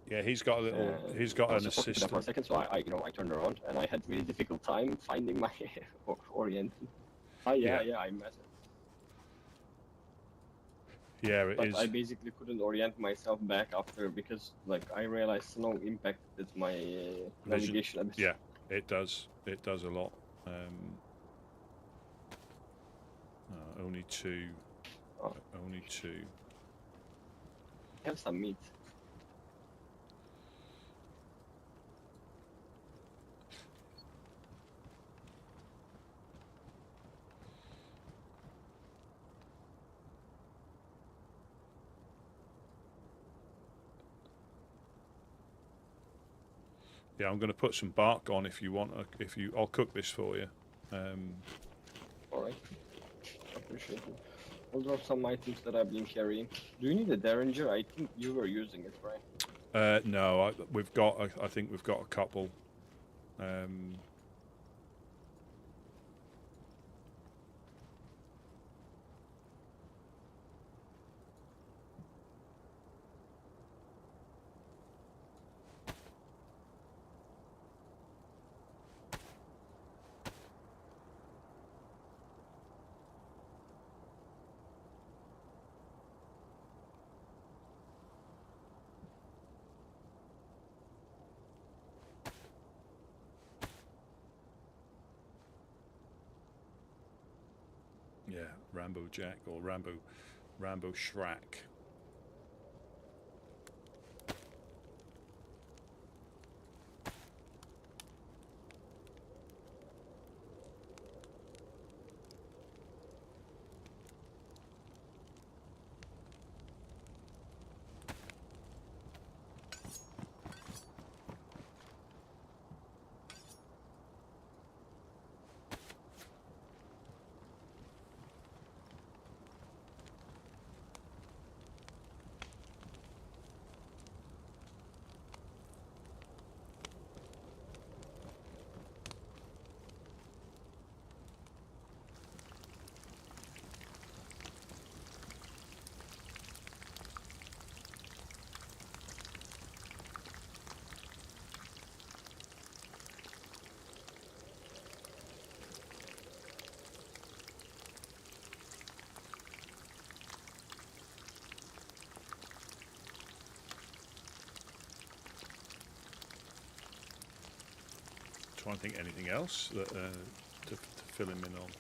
Yeah, he's got a little. He's got an assistant. For a second, so I turned around and I had really difficult time finding my orienting. Yeah, I met it. Yeah, it is. But I basically couldn't orient myself back after because I realized snow impacted my navigation a bit. Yeah, it does. It does a lot. Only two. Oh. Only two. Have some meat. Yeah, I'm going to put some bark on if you want. I'll cook this for you. All right. Appreciate it. I'll drop some items that I've been carrying. Do you need a derringer? I think you were using it, right? No, I think we've got a couple. Yeah, Rambo Jack or Rambo Shrek. Trying to think anything else that to fill him in on.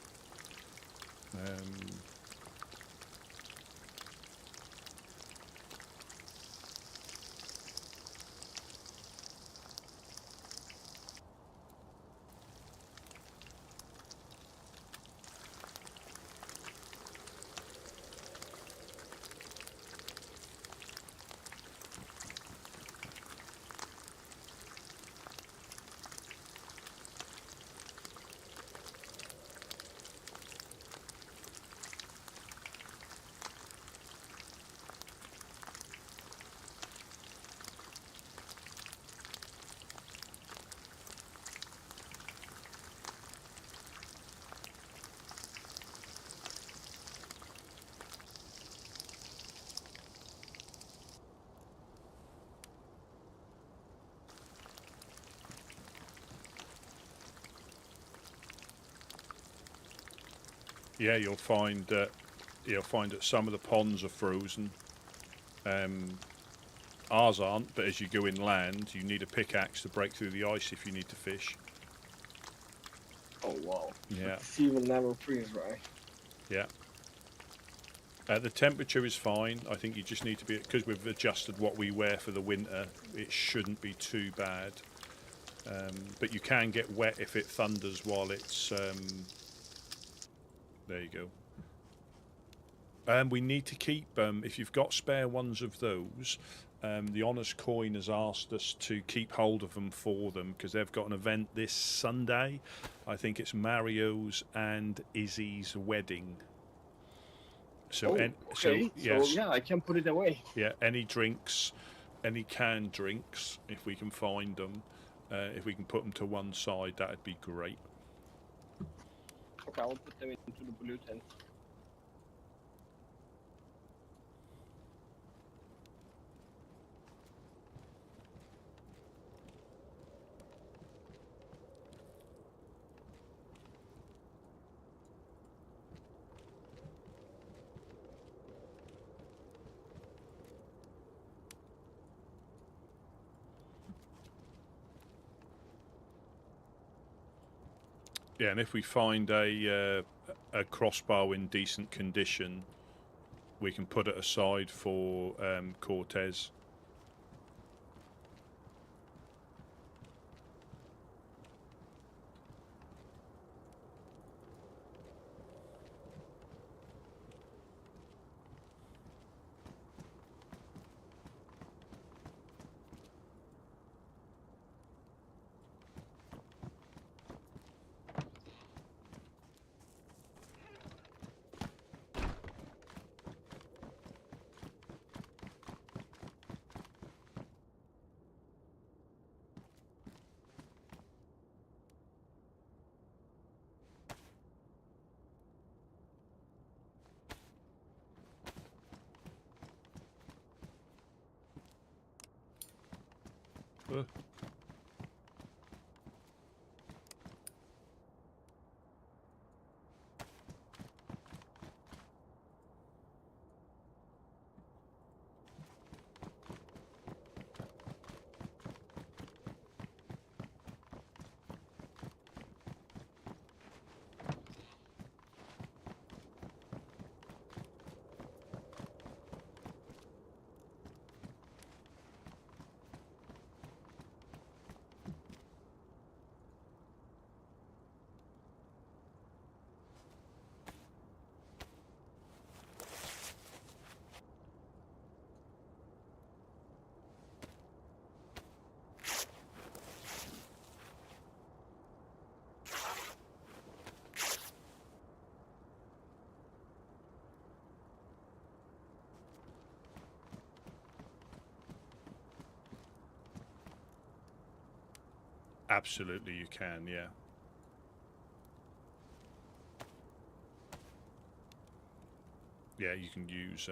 Yeah, you'll find that some of the ponds are frozen. Ours aren't, but as you go inland, you need a pickaxe to break through the ice if you need to fish. Oh wow. Yeah, But the sea will never freeze, right? yeah. The temperature is fine. I think you just need to be, because we've adjusted what we wear for the winter, it shouldn't be too bad. But you can get wet if it thunders while it's... there you go. We need to keep, if you've got spare ones of those, the Honest Coin has asked us to keep hold of them for them because they've got an event this Sunday. I think it's Mario's and Izzy's wedding. So, Okay. So yes, yeah, I can put it away. yeah. Any drinks, any canned drinks, if we can find them, if we can put them to one side, that'd be great. Okay, I'll put them into the blue tent. Yeah, and if we find a crossbow in decent condition, we can put it aside for Cortez. Uh. Absolutely, you can, yeah. Yeah, you can use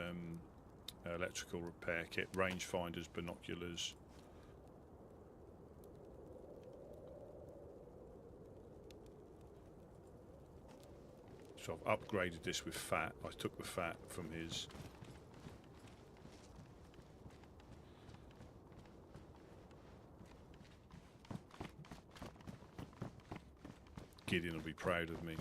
electrical repair kit, rangefinders, binoculars. So I've upgraded this with fat. I took the fat from his. Gideon will be proud of me.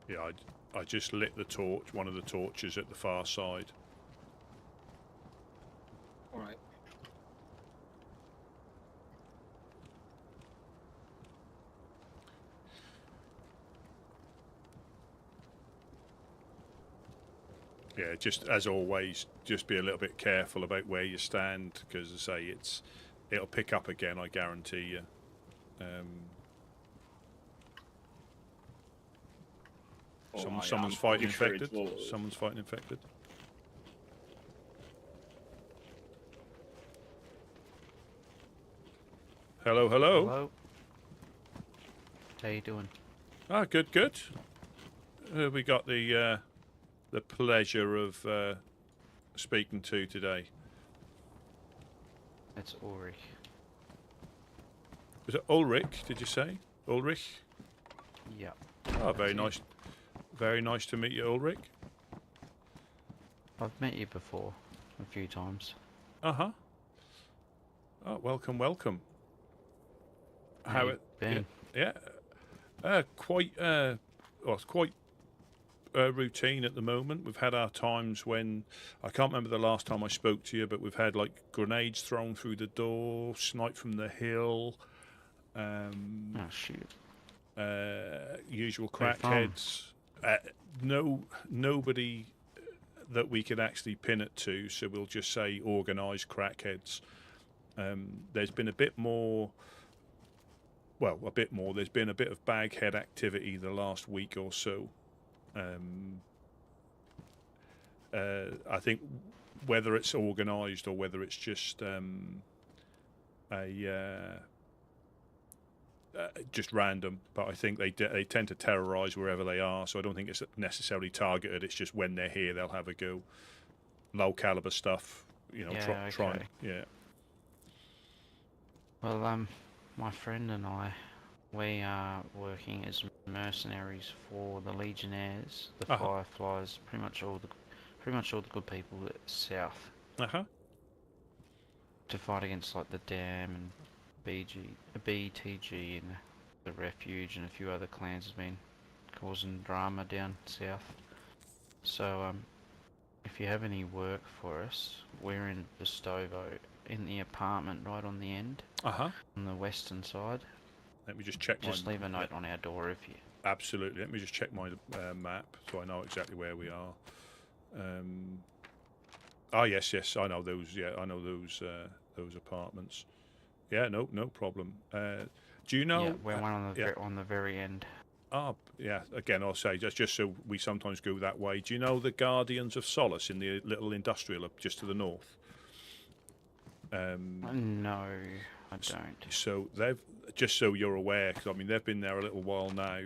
Yeah, I just lit the torch, one of the torches at the far side. Alright. Yeah, just as always, just be a little bit careful about where you stand, because I say it'll pick up again. I guarantee you. Someone's fighting infected. Someone's fighting infected. Hello, hello. Hello. How you doing? Ah, good, good. We got the pleasure of speaking to today. It's Ulrich. Was it Ulrich? Did you say Ulrich? Yeah. Oh, very nice. Very nice to meet you, Ulrich. I've met you before a few times. Uh-huh. Oh, welcome, welcome. How it been? Yeah. Quite. Well, it's quite routine at the moment. We've had our times when I can't remember the last time I spoke to you, but we've had like grenades thrown through the door, snipe from the hill. Oh shoot. Usual crackheads. Nobody that we could actually pin it to, so we'll just say organised crackheads. There's been a bit more. Well, a bit more. There's been a bit of baghead activity the last week or so. I think whether it's organised or whether it's just just random, but I think they tend to terrorise wherever they are. So I don't think it's necessarily targeted. It's just when they're here, they'll have a go. Low caliber stuff, you know. Yeah, try. okay. Yeah. Well, my friend and I, we are working as mercenaries for the Legionnaires, the Fireflies, pretty much all the good people south. To fight against like the Dam and BTG and the Refuge and a few other clans has been causing drama down south. So if you have any work for us, we're in Bestovo, in the apartment right on the end, on the western side. Let me just check. Just leave a note on our door if you. Absolutely. Let me just check my map so I know exactly where we are. Yes, I know those. Yeah, I know those apartments. Yeah, no problem. Do you know? Yeah, we're one on the very end. Yeah. Again, I'll say just so we sometimes go that way. Do you know the Guardians of Solace in the little industrial up just to the north? No, I don't. So they've, just so you're aware, because I mean they've been there a little while now.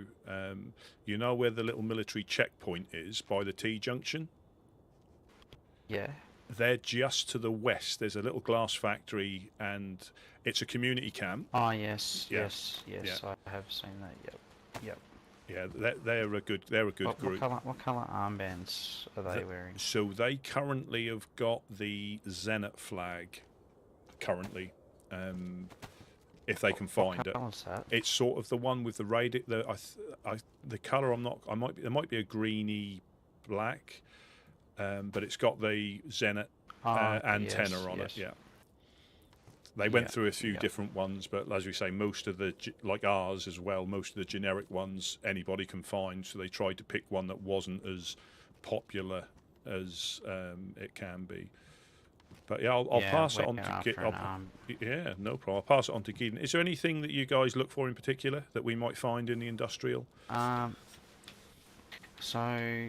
You know where the little military checkpoint is by the T junction? Yeah. They're just to the west. There's a little glass factory, and it's a community camp. Oh yes, Yeah. yes. I have seen that. Yep. Yeah, they're a good group. What colour armbands are they wearing? So they currently have got the Zenit flag. Currently, if they can find it, that? It's sort of the one with the radio. The colour there might be a greeny black, but it's got the Zenit antenna on it. Yeah. They went through a few different ones, but as we say, most of the, like ours as well, most of the generic ones anybody can find. So they tried to pick one that wasn't as popular as it can be. But yeah, I'll pass it on to Gideon. Yeah, no problem. I'll pass it on to Gideon. Is there anything that you guys look for in particular that we might find in the industrial? So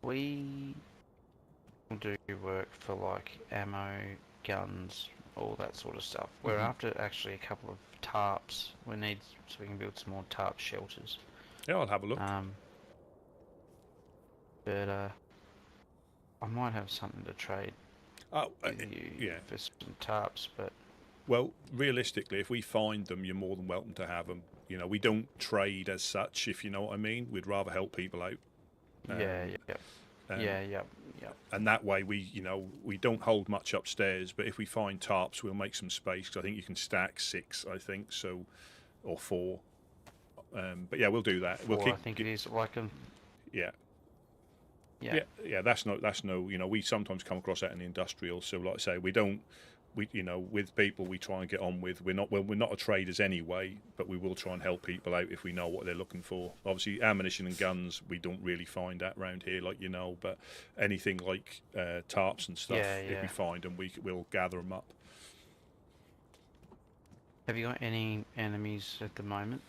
we do work for like ammo, guns, all that sort of stuff. We're after actually a couple of tarps. We need so we can build some more tarp shelters. Yeah, I'll have a look. But I might have something to trade. For some tarps, but well, realistically, if we find them, you're more than welcome to have them. You know, we don't trade as such, if you know what I mean. We'd rather help people out. Yeah. And that way, we don't hold much upstairs. But if we find tarps, we'll make some space. Cause I think you can stack 6, I think so, or 4. But yeah, we'll do that. 4, I think it is like a. Yeah. Yeah, that's no. You know, we sometimes come across that in the industrial. So, like I say, we don't we, you know, with people we try and get on with. We're not a traders anyway, but we will try and help people out if we know what they're looking for. Obviously, ammunition and guns we don't really find that around here, like you know. But anything like tarps and stuff, if we find them, we'll gather them up. Have you got any enemies at the moment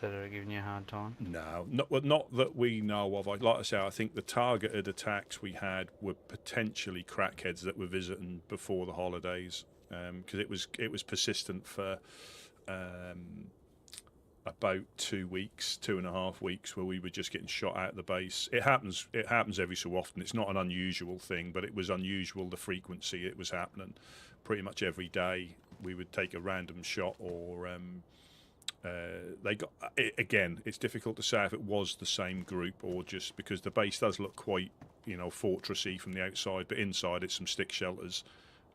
that are giving you a hard time? No, not that we know of. Like I say, I think the targeted attacks we had were potentially crackheads that were visiting before the holidays, because it was persistent for about 2 weeks, 2.5 weeks, where we were just getting shot out of the base. It happens every so often. It's not an unusual thing, but it was unusual the frequency it was happening. Pretty much every day we would take a random shot, or they got again. It's difficult to say if it was the same group or just because the base does look quite, you know, fortressy from the outside, but inside it's some stick shelters,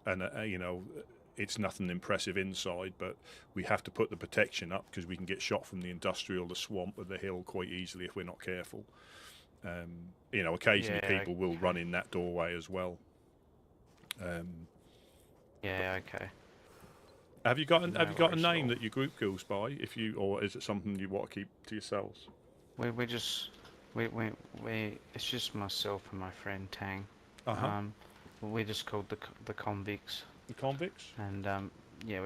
and you know, it's nothing impressive inside. But we have to put the protection up because we can get shot from the industrial, the swamp, or the hill quite easily if we're not careful. You know, occasionally people will run in that doorway as well. Yeah, okay. Have you got a name that your group goes by? Or is it something you want to keep to yourselves? We it's just myself and my friend Tang. We're just called the convicts. The convicts. And yeah,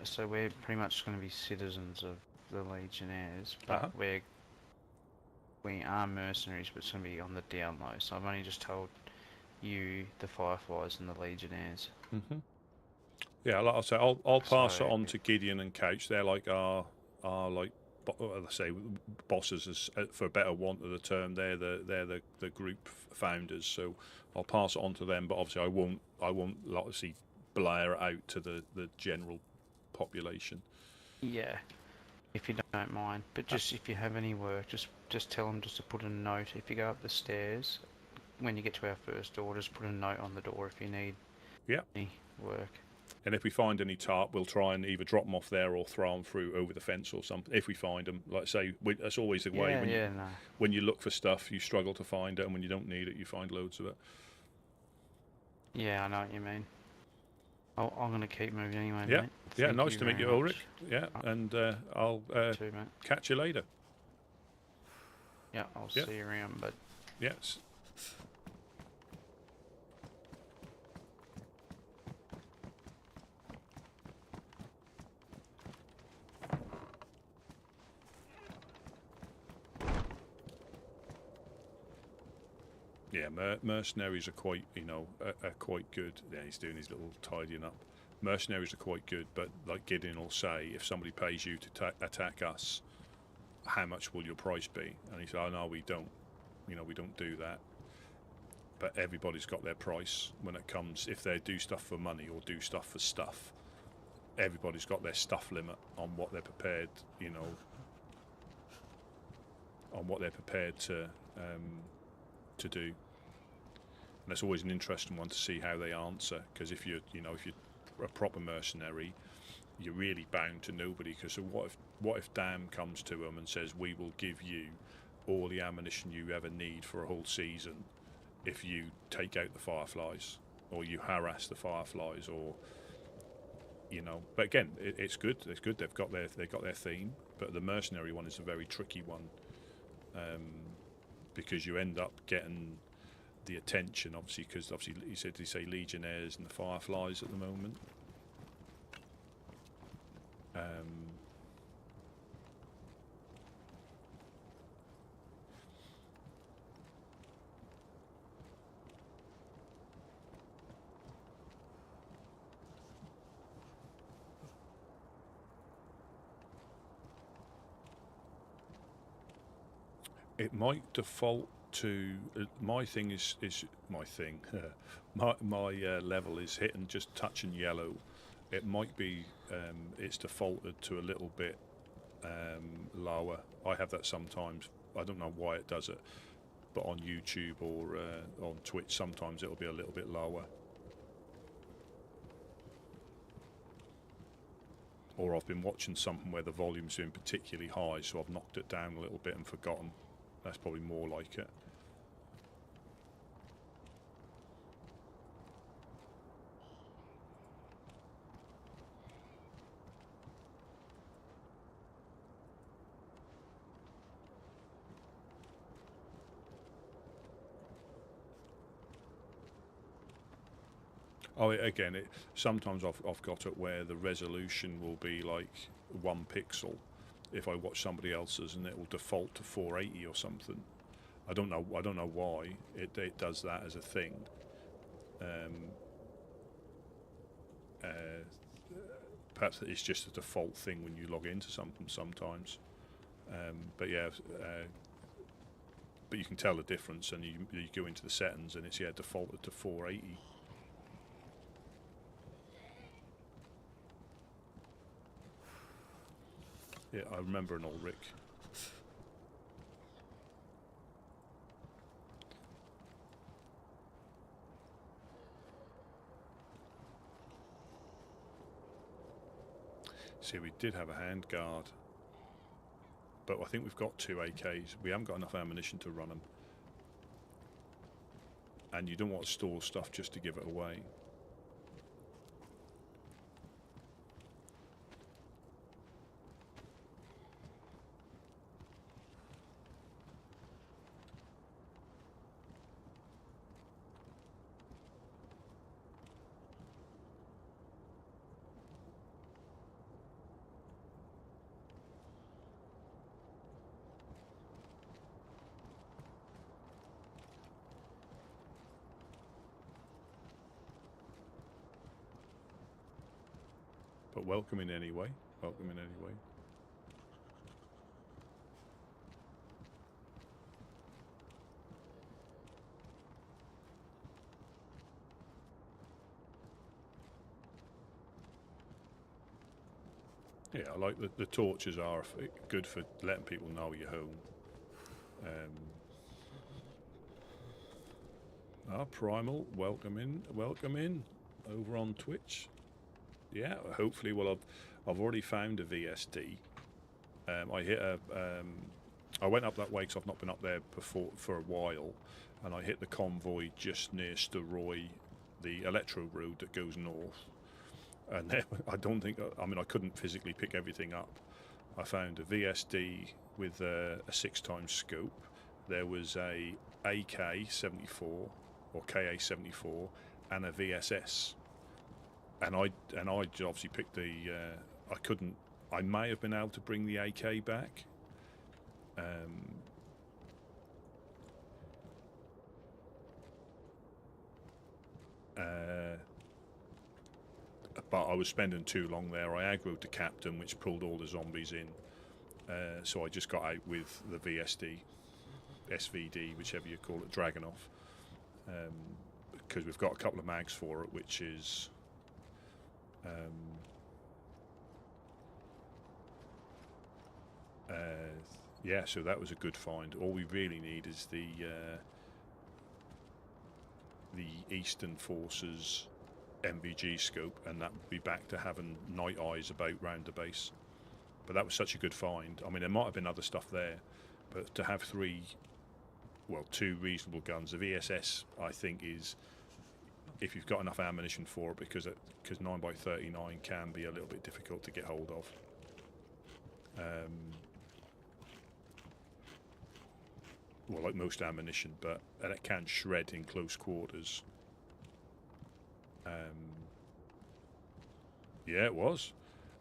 so we're pretty much going to be citizens of the Legionnaires, but we are mercenaries, but it's going to be on the down low. So I've only just told you, the Fireflies, and the Legionnaires. Yeah, like I say, I'll pass it on to Gideon and Couch. They're like our like, let's say, bosses, as for a better want of the term. They're the group founders. So I'll pass it on to them. But obviously, I won't obviously blare it out to the general population. Yeah, if you don't mind. But just if you have any work, just tell them just to put a note. If you go up the stairs, when you get to our first door, just put a note on the door if you need any work. And if we find any tarp, we'll try and either drop them off there or throw them through over the fence or something. If we find them, like I say, that's always the way. When you look for stuff, you struggle to find it, and when you don't need it, you find loads of it. Yeah, I know what you mean. I'm going to keep moving anyway, yeah. mate. Yeah, nice to meet you, Ulrich. Yeah, and I'll too, mate. Catch you later. Yeah, I'll see you around, bud. Yes. Yeah, mercenaries are quite, you know, are quite good. Yeah, he's doing his little tidying up. Mercenaries are quite good, but like Gideon will say, if somebody pays you to attack us, how much will your price be? And he said, oh no, we don't. You know, we don't do that. But everybody's got their price when it comes, if they do stuff for money or do stuff for stuff. Everybody's got their stuff limit on what they're prepared, you know, on what they're prepared to do. And that's always an interesting one to see how they answer, because if you're a proper mercenary, you're really bound to nobody. Because what if Dan comes to them and says, we will give you all the ammunition you ever need for a whole season if you take out the Fireflies, or you harass the Fireflies, or you know. But again, it's good. It's good. They've got their theme, but the mercenary one is a very tricky one, because you end up getting the attention, obviously, because obviously you say Legionnaires and the Fireflies at the moment. It might default to my thing is my thing. my level is hitting just touching yellow. It might be it's defaulted to a little bit lower. I have that sometimes. I don't know why it does it, but on YouTube or on Twitch sometimes it'll be a little bit lower. Or I've been watching something where the volume's been particularly high, so I've knocked it down a little bit and forgotten. That's probably more like it. Oh, again, sometimes I've got it where the resolution will be like 1 pixel if I watch somebody else's, and it will default to 480 or something. I don't know why it does that as a thing. Perhaps it's just a default thing when you log into something sometimes. But yeah, but you can tell the difference, and you go into the settings, and it's defaulted to 480. Yeah, I remember an Ulrich. See, we did have a handguard, but I think we've got 2 AKs. We haven't got enough ammunition to run them. And you don't want to store stuff just to give it away. But welcome in anyway. Welcome in anyway. Yeah, I like the torches are good for letting people know you're home. Primal, welcome in over on Twitch. Yeah, hopefully. Well, I've already found a VSD. I went up that way because I've not been up there before for a while, and I hit the convoy just near Steroy, the electro road that goes north. And then I I couldn't physically pick everything up. I found a VSD with a 6x scope. There was a AK-74 or KA-74 and a VSS. And I obviously picked the. I may have been able to bring the AK back. But I was spending too long there. I aggroed the captain, which pulled all the zombies in. So I just got out with the VSD, SVD, whichever you call it, Dragunov. Because we've got a couple of mags for it, which is. Yeah, so that was a good find. All we really need is the Eastern Forces MVG scope, and that would be back to having night eyes about round the base. But that was such a good find. I mean, there might have been other stuff there, but to have two reasonable guns. The VSS, I think, is if you've got enough ammunition for it, because 9x39 can be a little bit difficult to get hold of. Well, like most ammunition, and it can shred in close quarters. Yeah, it was.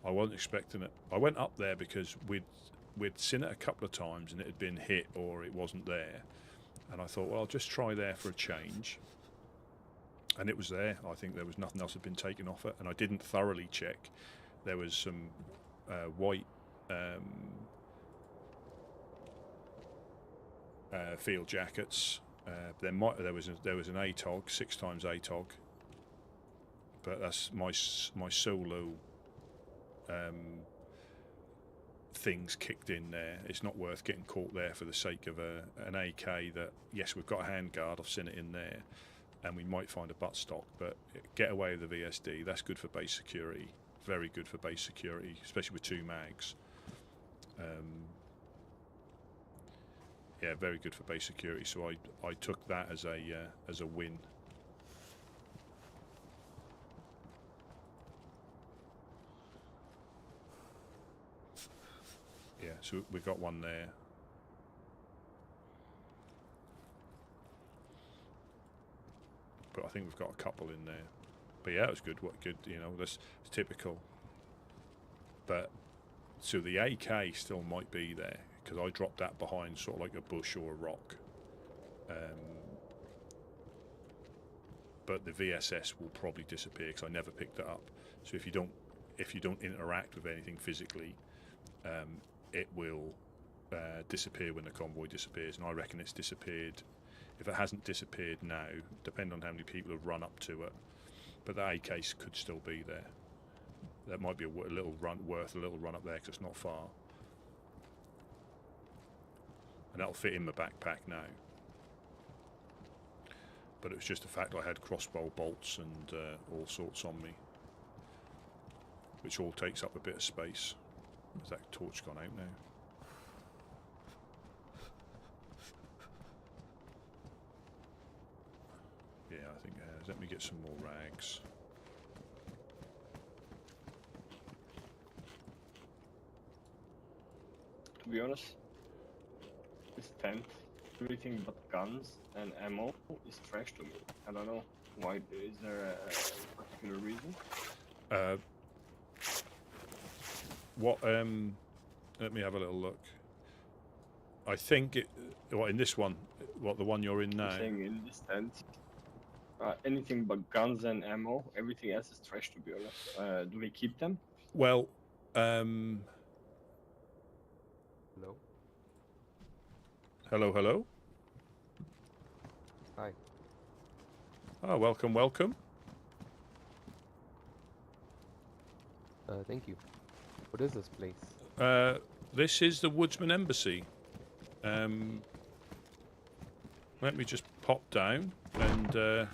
I wasn't expecting it. I went up there because we'd seen it a couple of times and it had been hit or it wasn't there, and I thought, well, I'll just try there for a change. And it was there. I think there was nothing else had been taken off it, and I didn't thoroughly check. There was some white field jackets. There was an ATOG, 6x ATOG, but that's my solo things kicked in there. It's not worth getting caught there for the sake of an AK that, yes, we've got a handguard, I've seen it in there, and we might find a buttstock, but get away with the VSD. That's good for base security, very good for base security, especially with 2 mags. Yeah, very good for base security. So I took that as a win. Yeah, so we've got one there. But I think we've got a couple in there. But yeah, it was good. What good, you know, that's typical. But so the AK still might be there because I dropped that behind sort of like a bush or a rock. But the VSS will probably disappear because I never picked it up. So if you don't interact with anything physically, it will disappear when the convoy disappears. And I reckon it's disappeared. If it hasn't disappeared now, depending on how many people have run up to it, but the AK could still be there. That might be worth a little run up there because it's not far, and that'll fit in my backpack now. But it was just the fact I had crossbow bolts and all sorts on me, which all takes up a bit of space. Has that torch gone out now? Yeah, I think it has. Let me get some more rags. To be honest, this tent, everything but guns and ammo is trash to me. I don't know why. Is there a particular reason? What? Let me have a little look. I think it. What in this one? What, the one you're in now? I'm saying in this tent, anything but guns and ammo. Everything else is trash. To be honest, do we keep them? Well, Hello. hello, hello. Hi. Oh, welcome, welcome. Thank you. What is this place? This is the Woodsman Embassy. Let me just pop down and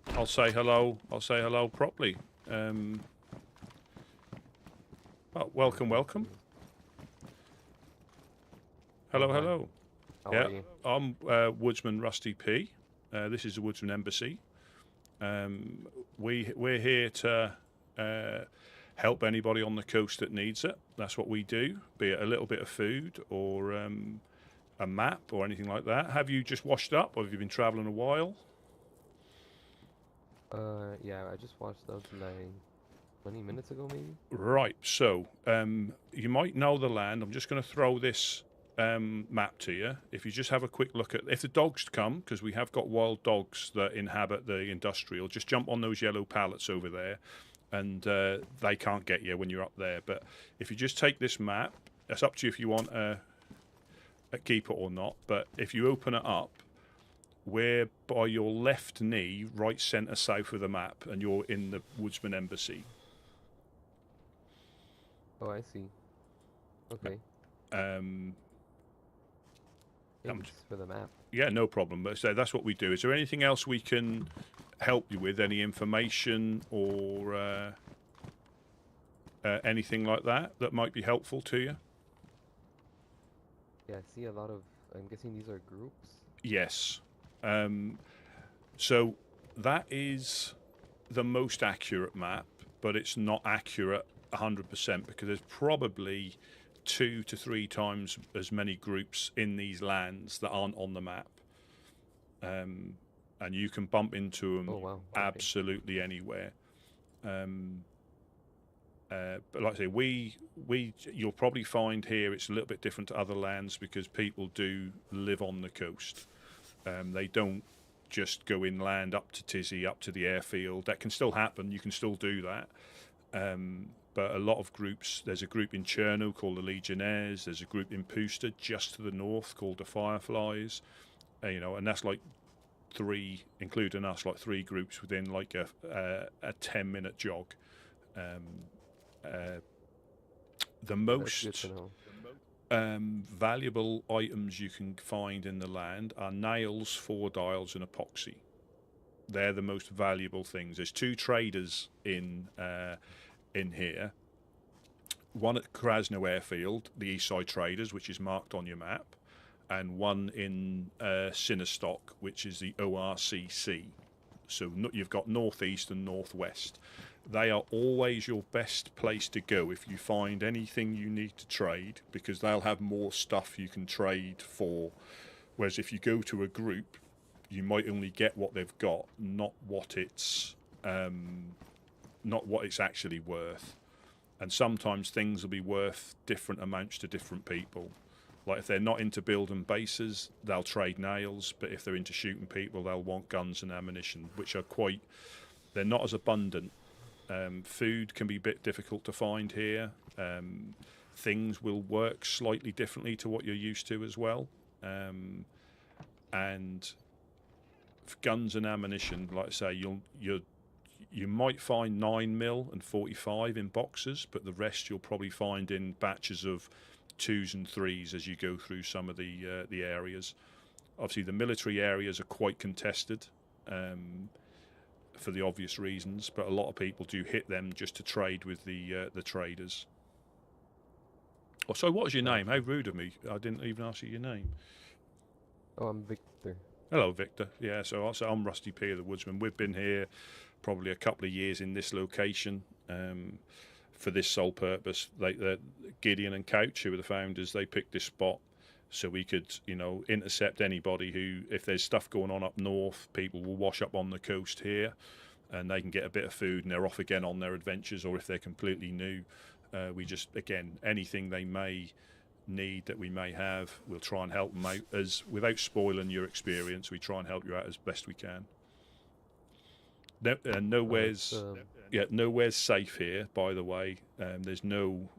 I'll say hello. I'll say hello properly. Oh, welcome, welcome. Hello, Oh, hi. hello. How Yeah, are you? I'm Woodsman Rusty P. This is the Woodsman Embassy. We're here to help anybody on the coast that needs it. That's what we do, be it a little bit of food or a map or anything like that. Have you just washed up, or have you been travelling a while? Yeah, I just watched those like 20 minutes ago, maybe. Right, so you might know the land. I'm just going to throw this map to you. If you just have a quick look at, if the dogs come, because we have got wild dogs that inhabit the industrial, just jump on those yellow pallets over there, and they can't get you when you're up there. But if you just take this map, it's up to you if you want a keep it or not. But if you open it up, we're by your left knee, right centre south of the map, and you're in the Woodsman Embassy. Oh, I see. Okay. Thanks for the map. Yeah, no problem. But so that's what we do. Is there anything else we can help you with? Any information or anything like that that might be helpful to you? Yeah, I see a lot of. I'm guessing these are groups. Yes. So that is the most accurate map, but it's not accurate 100% because there's probably 2 to 3 times as many groups in these lands that aren't on the map. And you can bump into them Oh, wow. Okay. absolutely anywhere. But like I say, you'll probably find here it's a little bit different to other lands because people do live on the coast. They don't just go inland up to Tizzy, up to the airfield. That can still happen. You can still do that. But a lot of groups, there's a group in Chernarus called the Legionnaires. There's a group in Pusta just to the north called the Fireflies. And that's like 3, including us, like 3 groups within like a 10-minute jog. The That's most good to know. valuable items you can find in the land are nails, 4 dials, and epoxy. They're the most valuable things. There's 2 traders in here. One at Krasno Airfield, the Eastside Traders, which is marked on your map, and one in Sinistock, which is the ORCC. So you've got northeast and northwest. They are always your best place to go if you find anything you need to trade, because they'll have more stuff you can trade for. Whereas if you go to a group, you might only get what they've got, not what it's actually worth. And sometimes things will be worth different amounts to different people. Like if they're not into building bases, they'll trade nails, but if they're into shooting people, they'll want guns and ammunition, which are they're not as abundant. Food can be a bit difficult to find here. Things will work slightly differently to what you're used to as well. And for guns and ammunition, like I say, you might find 9mm and 45 in boxes, but the rest you'll probably find in batches of 2s and 3s as you go through some of the areas. Obviously, the military areas are quite contested for the obvious reasons, but a lot of people do hit them just to trade with the traders. Oh, so what was your name? How rude of me! I didn't even ask you your name. Oh, I'm Victor. Hello, Victor. Yeah, so I'm Rusty P of the Woodsmen. We've been here probably a couple of years in this location for this sole purpose. Gideon and Couch, who were the founders, they picked this spot so we could, intercept anybody who, if there's stuff going on up north, people will wash up on the coast here and they can get a bit of food and they're off again on their adventures. Or if they're completely new, we just, again, anything they may need that we may have, we'll try and help them out without spoiling your experience. We try and help you out as best we can. Nowhere's safe here, by the way. There's no,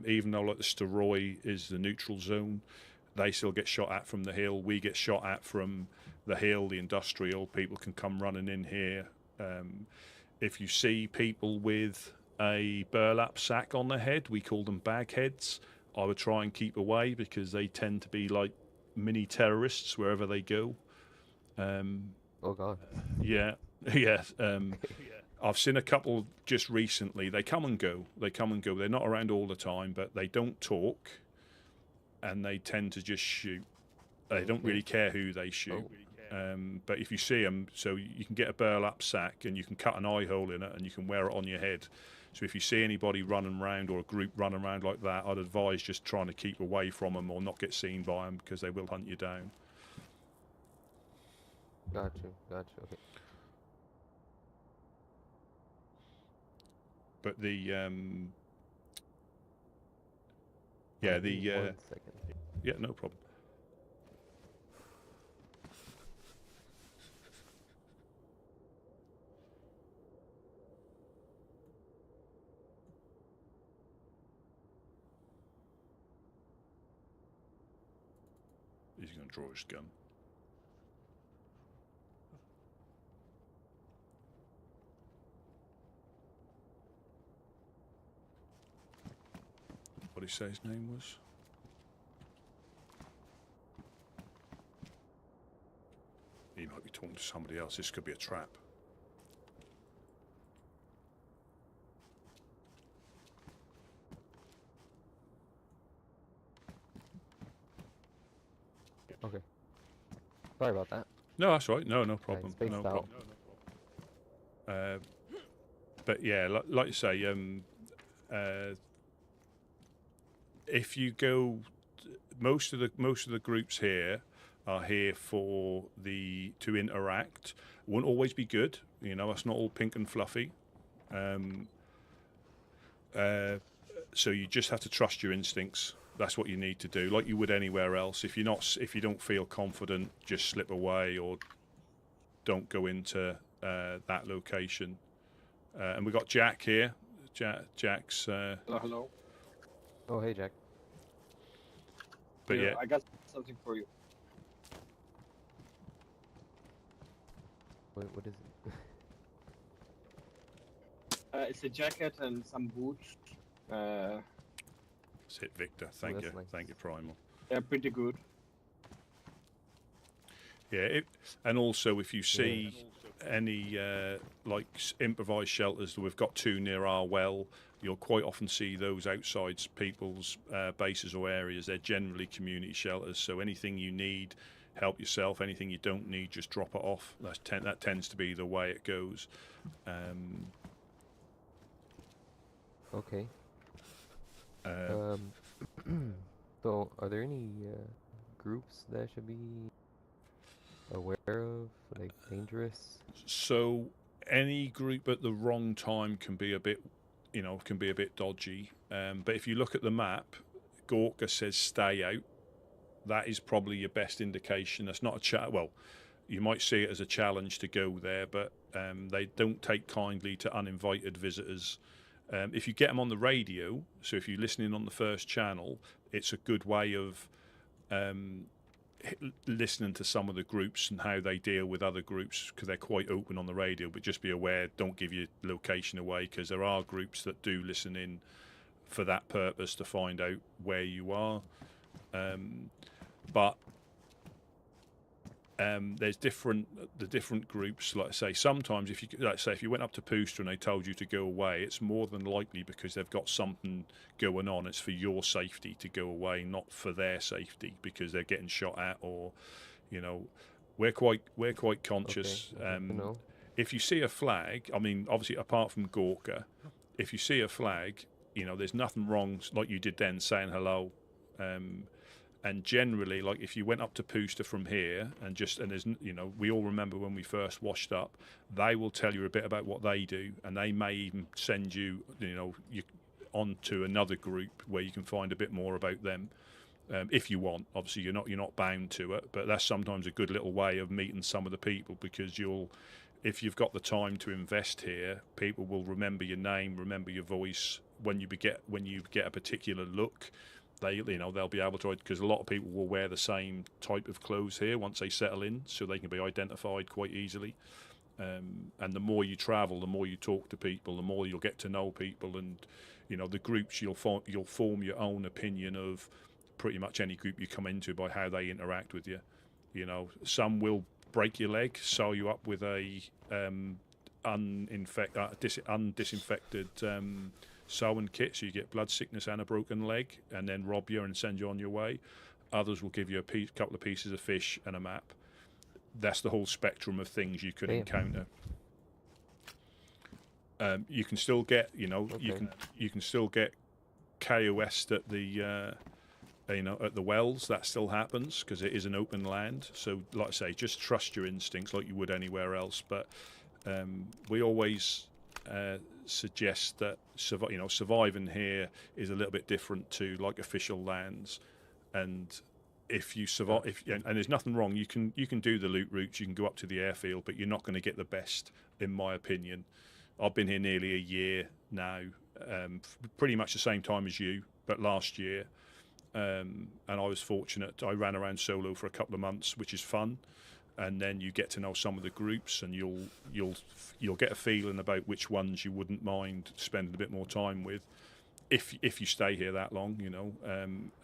even though like the Staroi is the neutral zone, they still get shot at from the hill. We get shot at from the hill, the industrial. People can come running in here. If you see people with a burlap sack on their head, we call them bagheads. I would try and keep away because they tend to be like mini terrorists wherever they go. Oh God. Yeah, yeah. I've seen a couple just recently. They come and go. They're not around all the time, but they don't talk, and they tend to just shoot. They don't really care who they shoot. But if you see them, so you can get a burlap sack and you can cut an eye hole in it and you can wear it on your head. So if you see anybody running around or a group running around like that, I'd advise just trying to keep away from them or not get seen by them because they will hunt you down. Gotcha. Okay. But the One second. yeah, no problem. He's going to draw his gun. What did he say his name was? He might be talking to somebody else. This could be a trap. Okay. Sorry about that. No, that's right. No problem. spaced No out. problem. But yeah, like you say, if you go, most of the groups here are here to interact. Won't always be good, it's not all pink and fluffy. So you just have to trust your instincts. That's what you need to do, like you would anywhere else. If you don't feel confident, just slip away or don't go into that location. And we got Jack here. Jack's. Hello. Oh, hey, Jack. But Here, yeah, I got something for you. What is it? It's a jacket and some boots. that's it, Victor. Thank you, that's nice. Thank you, Primal. They're pretty good. Yeah, and also if you see any improvised shelters, we've got 2 near our well. You'll quite often see those outside people's bases or areas. They're generally community shelters, so anything you need, help yourself. Anything you don't need, just drop it off. That tends to be the way it goes. Okay. So, are there any groups that should be aware of, like dangerous? So any group at the wrong time can be a bit, can be a bit dodgy. But if you look at the map, Gorka says stay out. That is probably your best indication. That's not a well, you might see it as a challenge to go there, but they don't take kindly to uninvited visitors. If you get them on the radio, so if you're listening on the first channel, it's a good way of listening to some of the groups and how they deal with other groups, because they're quite open on the radio. But just be aware, don't give your location away, because there are groups that do listen in for that purpose, to find out where you are. But there's the different groups. Like I say, sometimes if you went up to Pooster and they told you to go away, it's more than likely because they've got something going on. It's for your safety to go away, not for their safety because they're getting shot at, or we're quite conscious. Okay, good to know. If you see a flag, I mean, obviously apart from Gorka, if you see a flag, there's nothing wrong, like you did then, saying hello. And generally, like if you went up to Pooster from here and there's, we all remember when we first washed up, they will tell you a bit about what they do, and they may even send you, onto another group where you can find a bit more about them, if you want. Obviously, you're not bound to it, but that's sometimes a good little way of meeting some of the people, because if you've got the time to invest here, people will remember your name, remember your voice when you get a particular look. They'll be able to, because a lot of people will wear the same type of clothes here once they settle in, so they can be identified quite easily. And the more you travel, the more you talk to people, the more you'll get to know people, and the groups you'll form your own opinion of pretty much any group you come into by how they interact with you. Some will break your leg, sew you up with a undisinfected sewing kit, so you get blood sickness and a broken leg, and then rob you and send you on your way. Others will give you a couple of pieces of fish and a map. That's the whole spectrum of things you could encounter. You can still get, you can still get KOS at the at the wells. That still happens because it is an open land. So, like I say, just trust your instincts like you would anywhere else. But we always suggest that surviving here is a little bit different to like official lands. And if you survive, and there's nothing wrong, you can do the loot routes, you can go up to the airfield, but you're not going to get the best, in my opinion. I've been here nearly a year now, pretty much the same time as you, but last year, and I was fortunate. I ran around solo for a couple of months, which is fun, and then you get to know some of the groups, and you'll get a feeling about which ones you wouldn't mind spending a bit more time with, if you stay here that long,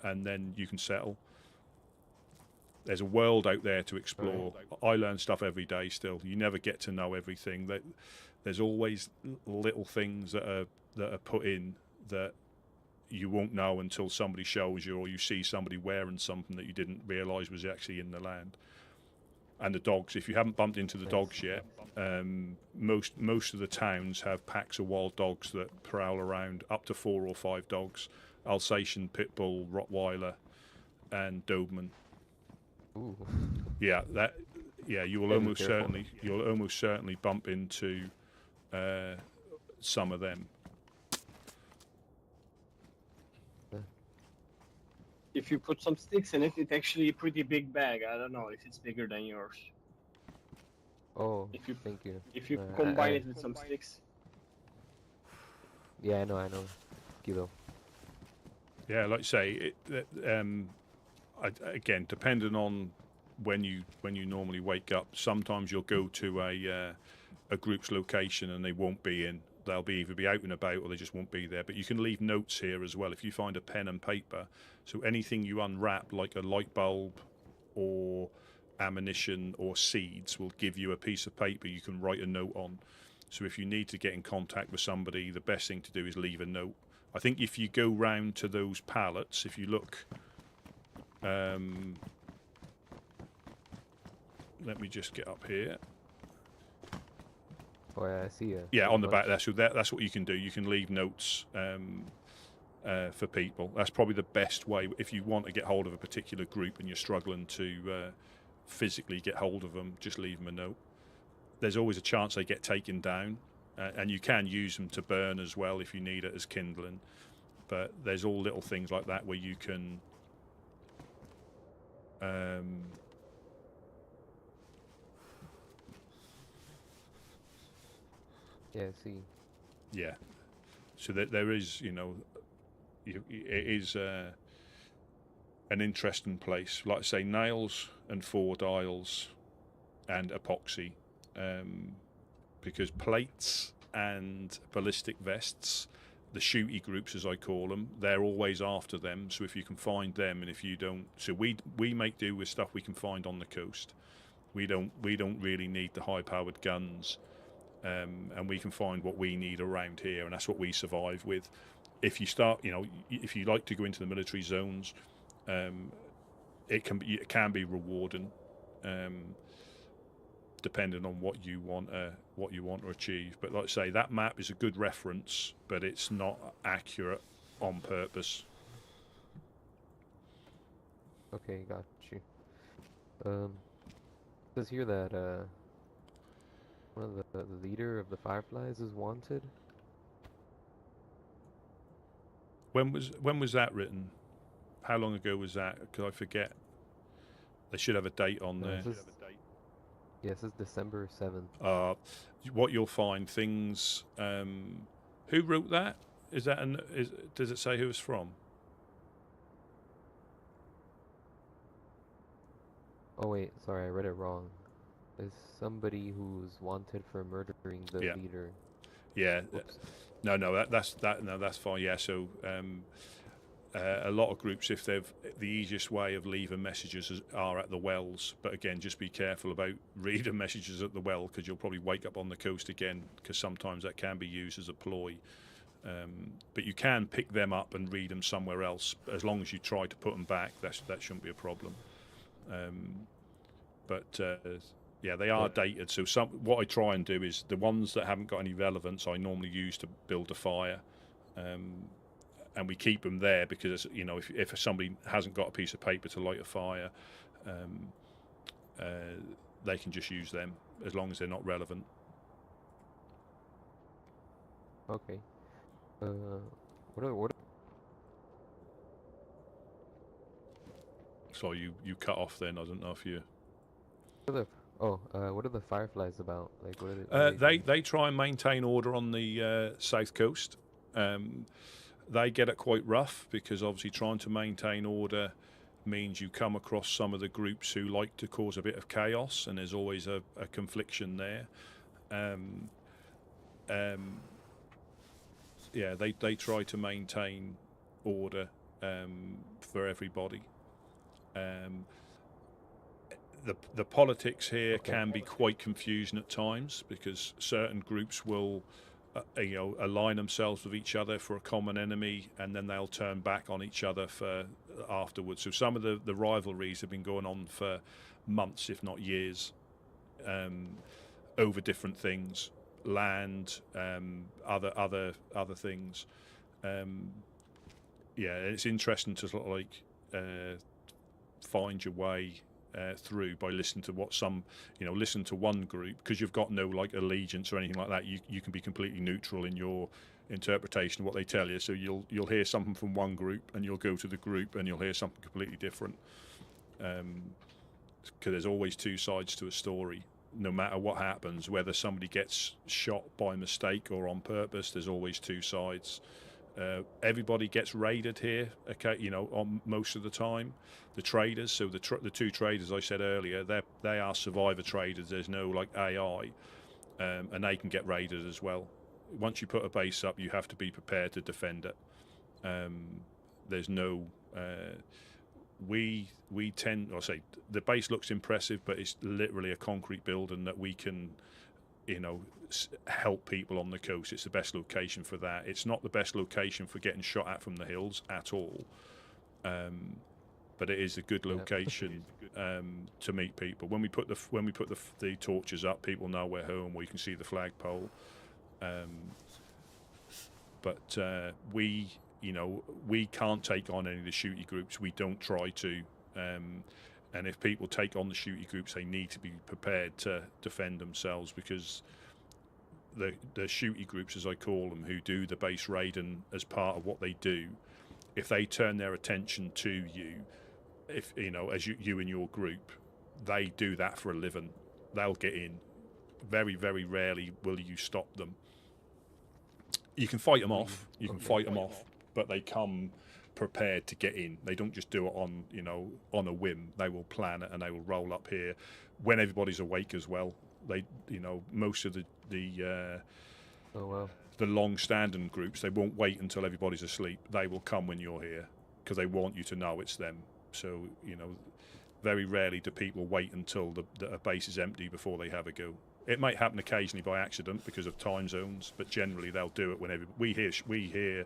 and then you can settle. There's a world out there to explore. I learn stuff every day still. You never get to know everything. There's always little things that are put in that you won't know until somebody shows you, or you see somebody wearing something that you didn't realise was actually in the land. And the dogs, if you haven't bumped into the dogs yet, most of the towns have packs of wild dogs that prowl around, up to 4 or 5 dogs: Alsatian, Pitbull, Rottweiler, and Doberman. Ooh. Yeah, you'll almost certainly bump into some of them. If you put some sticks in it, it's actually a pretty big bag. I don't know if it's bigger than yours. Oh, If you thank you. If you combine it with some sticks. Yeah, I know. Kilo. Yeah, like I say, again, depending on when you normally wake up, sometimes you'll go to a group's location and they won't be in. They'll either be out and about, or they just won't be there. But you can leave notes here as well if you find a pen and paper. So anything you unwrap, like a light bulb or ammunition or seeds, will give you a piece of paper you can write a note on. So if you need to get in contact with somebody, the best thing to do is leave a note. I think if you go round to those pallets, if you look, let me just get up here. Oh yeah, I see it. Yeah, on the back there. So that's what you can do. You can leave notes for people. That's probably the best way if you want to get hold of a particular group and you're struggling to physically get hold of them, just leave them a note. There's always a chance they get taken down, and you can use them to burn as well if you need it as kindling. But there's all little things like that where you can Yeah, I see. yeah. So that there is, you know, it is an interesting place. Like I say, nails and 4 dials and epoxy, because plates and ballistic vests, the shooty groups as I call them, they're always after them. So if you can find them, and if you don't, so we make do with stuff we can find on the coast. We don't really need the high-powered guns, and we can find what we need around here, and that's what we survive with. If you start, you know, if you like to go into the military zones, it can be rewarding, depending on what you want to achieve. But like I say, that map is a good reference, but it's not accurate on purpose. Okay, got you. It says here that one of the leader of the Fireflies is wanted. When was that written? How long ago was that? Because I forget. They should have a date on there. Yeah, it says December 7th. What you'll find things. Who wrote that? Is that does it say who it's from? Oh wait, sorry, I read it wrong. There's somebody who's wanted for murdering the leader. Yeah. Oops. No, that's fine. Yeah, so a lot of groups, if they've the easiest way of leaving messages are at the wells, but again, just be careful about reading messages at the well, because you'll probably wake up on the coast again, because sometimes that can be used as a ploy. But you can pick them up and read them somewhere else, as long as you try to put them back. That shouldn't be a problem. Yeah, they are dated. So what I try and do is the ones that haven't got any relevance, I normally use to build a fire, and we keep them there because, you know, if somebody hasn't got a piece of paper to light a fire, they can just use them as long as they're not relevant. Okay. What So you cut off then. I don't know if you. are the Fireflies about? Like, what are They try and maintain order on the south coast. They get it quite rough, because obviously trying to maintain order means you come across some of the groups who like to cause a bit of chaos, and there's always a confliction there. Yeah, they try to maintain order for everybody. The politics here can be quite confusing at times, because certain groups will align themselves with each other for a common enemy, and then they'll turn back on each other for afterwards. So some of the rivalries have been going on for months, if not years, over different things, land, other things. Yeah, it's interesting to sort of like find your way through by listening to what listen to one group, because you've got no like allegiance or anything like that. You can be completely neutral in your interpretation of what they tell you. So you'll hear something from one group, and you'll go to the group and you'll hear something completely different. Because there's always two sides to a story, no matter what happens. Whether somebody gets shot by mistake or on purpose, there's always two sides. Everybody gets raided here, okay, on most of the time. The traders, so the two traders I said earlier, they are survivor traders. There's no like AI, and they can get raided as well. Once you put a base up, you have to be prepared to defend it. There's no. We tend, I'll say, the base looks impressive, but it's literally a concrete building that we can, help people on the coast. It's the best location for that. It's not the best location for getting shot at from the hills at all, but it is a good location to meet people. When we put the torches up, people know we're home. We can see the flagpole, but we can't take on any of the shooty groups. We don't try to. And if people take on the shooty groups, they need to be prepared to defend themselves, because the shooty groups, as I call them, who do the base raiding as part of what they do, if they turn their attention to you, if you know, as you and your group, they do that for a living. They'll get in. Very, very rarely will you stop them. You can fight them off. You can fight them off, but they come prepared to get in. They don't just do it on, you know, on a whim. They will plan it and they will roll up here when everybody's awake as well. They, you know, most of the long-standing groups, they won't wait until everybody's asleep. They will come when you're here because they want you to know it's them. So, you know, very rarely do people wait until the base is empty before they have a go. It might happen occasionally by accident because of time zones, but generally they'll do it whenever we hear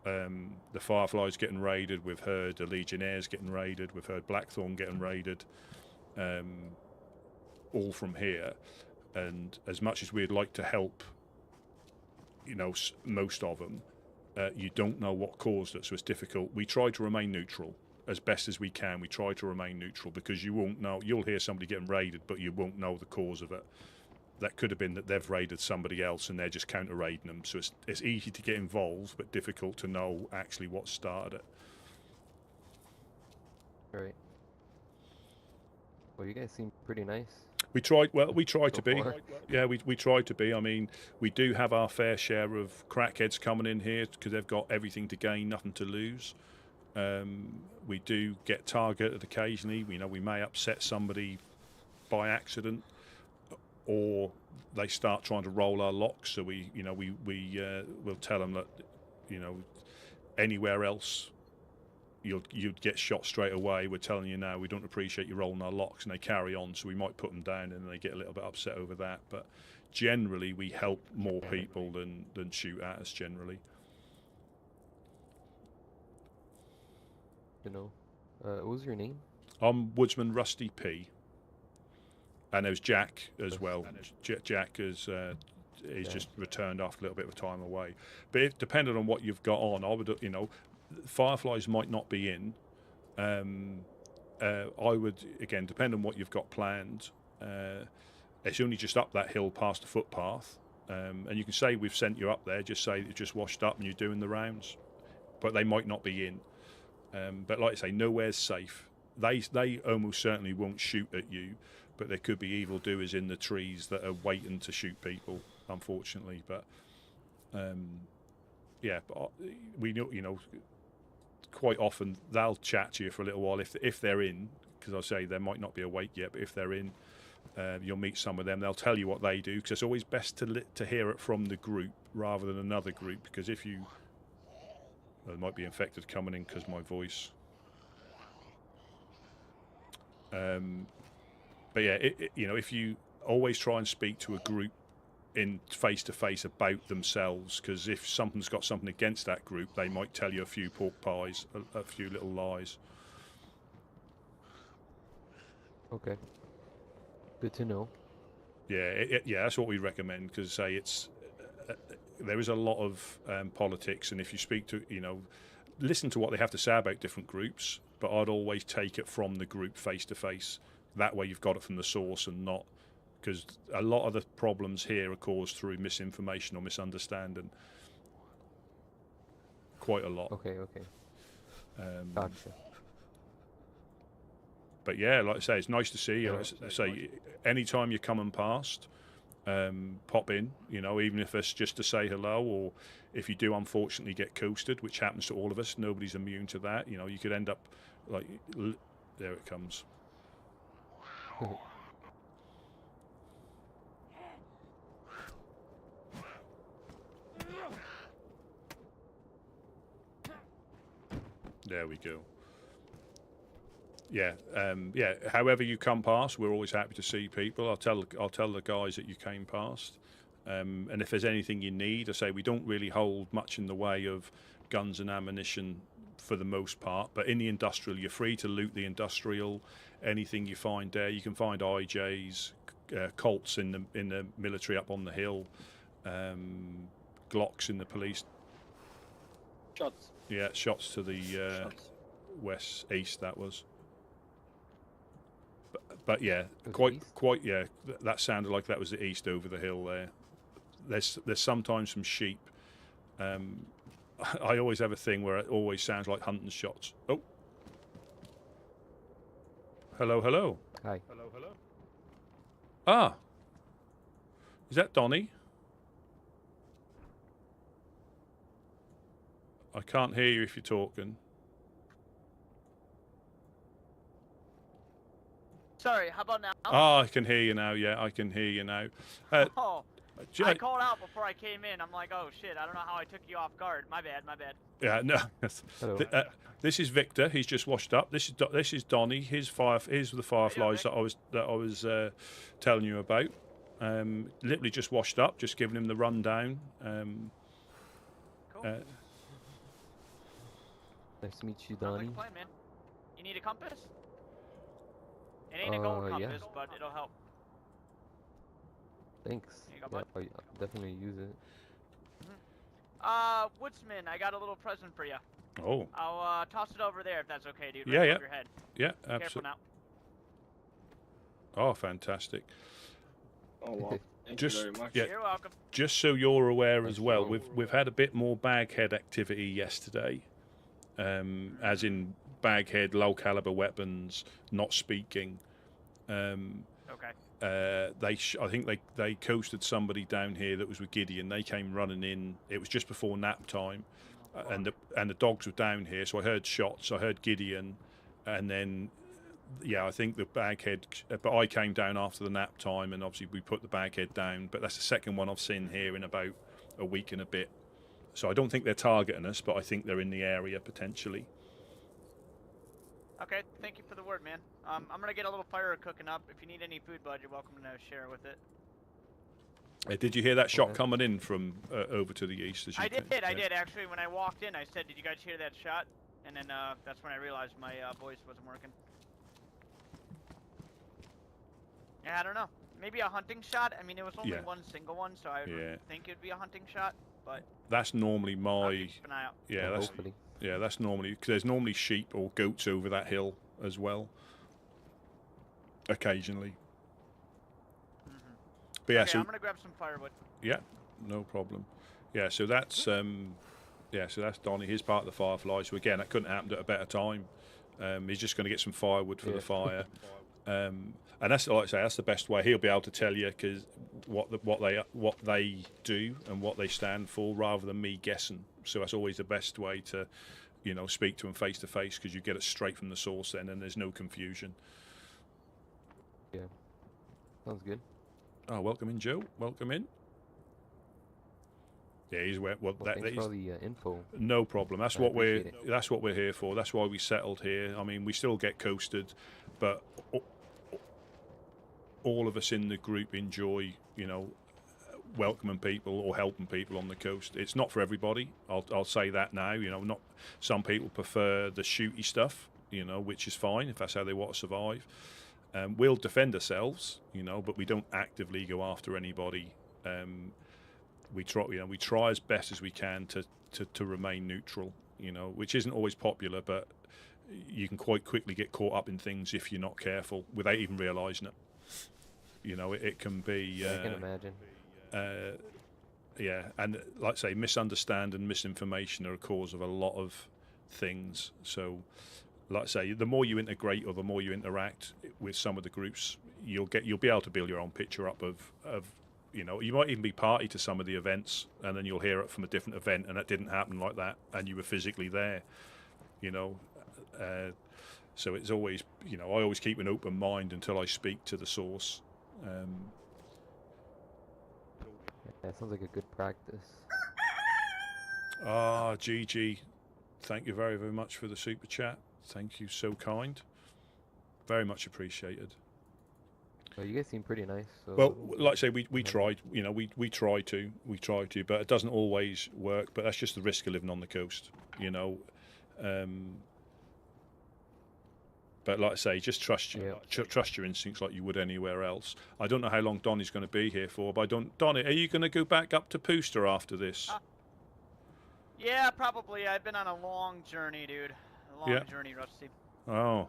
the Fireflies getting raided. We've heard the Legionnaires getting raided. We've heard Blackthorn getting raided. All from here. And as much as we'd like to help, you know, most of them, you don't know what caused it, so it's difficult. We try to remain neutral as best as we can. We try to remain neutral because you won't know. You'll hear somebody getting raided, but you won't know the cause of it. That could have been that they've raided somebody else and they're just counter-raiding them. So it's easy to get involved, but difficult to know actually what started it. Right. Well, you guys seem pretty nice. We try to be. far. Yeah, we try to be. I mean, we do have our fair share of crackheads coming in here because they've got everything to gain, nothing to lose. We do get targeted occasionally. You know, we may upset somebody by accident, or they start trying to roll our locks. So we'll tell them that, you know, anywhere else you'd get shot straight away. We're telling you now, we don't appreciate you rolling our locks, and they carry on. So we might put them down, and they get a little bit upset over that. But generally, we help more people than shoot at us. Generally. You know, what was your name? I'm Woodsman Rusty P. And there's Jack as well. Jack is he's just returned after a little bit of time away. But depending on what you've got on, I would, you know, Fireflies might not be in. I would, again, depend on what you've got planned. It's only just up that hill past the footpath, and you can say we've sent you up there. Just say you just washed up and you're doing the rounds, but they might not be in. But like I say, nowhere's safe. They almost certainly won't shoot at you, but there could be evildoers in the trees that are waiting to shoot people, unfortunately. But yeah, but we know, you know, quite often they'll chat to you for a little while if they're in, because I say they might not be awake yet, but if they're in, you'll meet some of them. They'll tell you what they do, because it's always best to hear it from the group rather than another group, because if you... There might be infected coming in because my voice. But yeah, you know, if you always try and speak to a group in face-to-face about themselves, because if something's got something against that group, they might tell you a few pork pies, a few little lies. Okay. Good to know. Yeah, yeah, that's what we recommend, because say it's... there is a lot of politics, and if you speak to, you know, listen to what they have to say about different groups, but I'd always take it from the group face to face. That way you've got it from the source, and not, because a lot of the problems here are caused through misinformation or misunderstanding. Quite a lot. Okay. Gotcha. But yeah, like I say, it's nice to see you. Like I say, anytime you're coming past, pop in, you know, even if it's just to say hello, or if you do unfortunately get coasted, which happens to all of us, nobody's immune to that. You know, you could end up like, there it comes. There we go. Yeah, yeah. However you come past, we're always happy to see people. I'll tell the guys that you came past, and if there's anything you need, I say we don't really hold much in the way of guns and ammunition for the most part. But in the industrial, you're free to loot the industrial. Anything you find there, you can find IJs, Colts in the military up on the hill, Glocks in the police. Shots. Yeah, shots to the Shots. east. That was. But yeah, was quite yeah. That sounded like that was the east over the hill there. There's sometimes some sheep. I always have a thing where it always sounds like hunting shots. Oh, hello, hello. Hi. Hello, hello. Ah, is that Donny? I can't hear you if you're talking. Sorry, how about now? Ah, I can hear you now. Yeah, I can hear you now. Oh, I called out before I came in. I'm like, oh shit, I don't know how I took you off guard. My bad, my bad. Yeah, no. Hello. This is Victor. He's just washed up. This is Donny. Here's the fireflies that I was telling you about. Literally just washed up. Just giving him the rundown. Cool. Nice to meet you, Sounds like Donnie. a plan, man. You need a compass? It ain't a gold Yeah. compass, but it'll help. Thanks. Here you go, Yeah, bud. I'll definitely use it. Woodsman, I got a little present for you. Oh. I'll toss it over there if that's okay, dude. Yeah, Right yeah. above your head. Yeah, Careful absolutely. now. Oh, fantastic. Oh wow. Thank Just- you very much. yeah. You're welcome. Just so you're aware as Thanks, well, Joe. we've had a bit more baghead activity yesterday, as in baghead, low caliber weapons, not speaking. Okay. I think they coasted somebody down here that was with Gideon. They came running in. It was just before nap time, and the dogs were down here. So I heard shots. I heard Gideon, and then yeah, I think the baghead. But I came down after the nap time, and obviously we put the baghead down. But that's the second one I've seen here in about a week and a bit. So I don't think they're targeting us, but I think they're in the area potentially. Okay, thank you for the word, man. I'm gonna get a little fire cooking up. If you need any food, bud, you're welcome to share with it. Did you hear that shot Okay. coming in from over to the east? As you I came? did, I Yeah. did. Actually, when I walked in, I said, did you guys hear that shot? And then that's when I realized my voice wasn't working. Yeah, I don't know. Maybe a hunting shot? I mean, it was only Yeah. one single one, so I Yeah. would think it'd be a hunting shot, but That's normally I'll my keep an eye out. yeah. That's Hopefully. yeah. That's normally because there's normally sheep or goats over that hill as well. Occasionally, Mhm. but yeah. Okay, So I'm gonna grab some firewood. yeah, no problem. Yeah. So that's yeah. So that's Donny. He's part of the Firefly. So again, that couldn't happen at a better time. He's just going to get some firewood for Yeah. the fire. And that's like I say, that's the best way. He'll be able to tell you because what they do and what they stand for, rather than me guessing. So that's always the best way to, speak to them face to face because you get it straight from the source then, and there's no confusion. Yeah. Sounds good. Oh, welcome in, Joe. Welcome in. Yeah, he's well. Well, That thanks is for all the info. no problem. That's I what we're appreciate it. that's what we're here for. That's why we settled here. I mean, we still get coasted, but all of us in the group enjoy, welcoming people or helping people on the coast. It's not for everybody. I'll say that now. Not some people prefer the shooty stuff, which is fine if that's how they want to survive. We'll defend ourselves, but we don't actively go after anybody. We try as best as we can to remain neutral, which isn't always popular, but you can quite quickly get caught up in things if you're not careful without even realising it. It can be. I can imagine. Yeah, and like I say, misunderstand and misinformation are a cause of a lot of things. So, like I say, the more you integrate or the more you interact with some of the groups, you'll be able to build your own picture up of you might even be party to some of the events, and then you'll hear it from a different event, and it didn't happen like that, and you were physically there. So it's always, I always keep an open mind until I speak to the source. Yeah, sounds like a good practice. GG, thank you very, very much for the super chat. Thank you, so kind. Very much appreciated. Well, you guys seem pretty nice. So Well, like I say, we tried, we try to, but it doesn't always work. But that's just the risk of living on the coast, But like I say, just trust trust your instincts like you would anywhere else. I don't know how long Donny's going to be here for, but Donny, are you going to go back up to Pooster after this? Yeah, probably. I've been on a long journey, dude. A long journey, Rusty. Oh.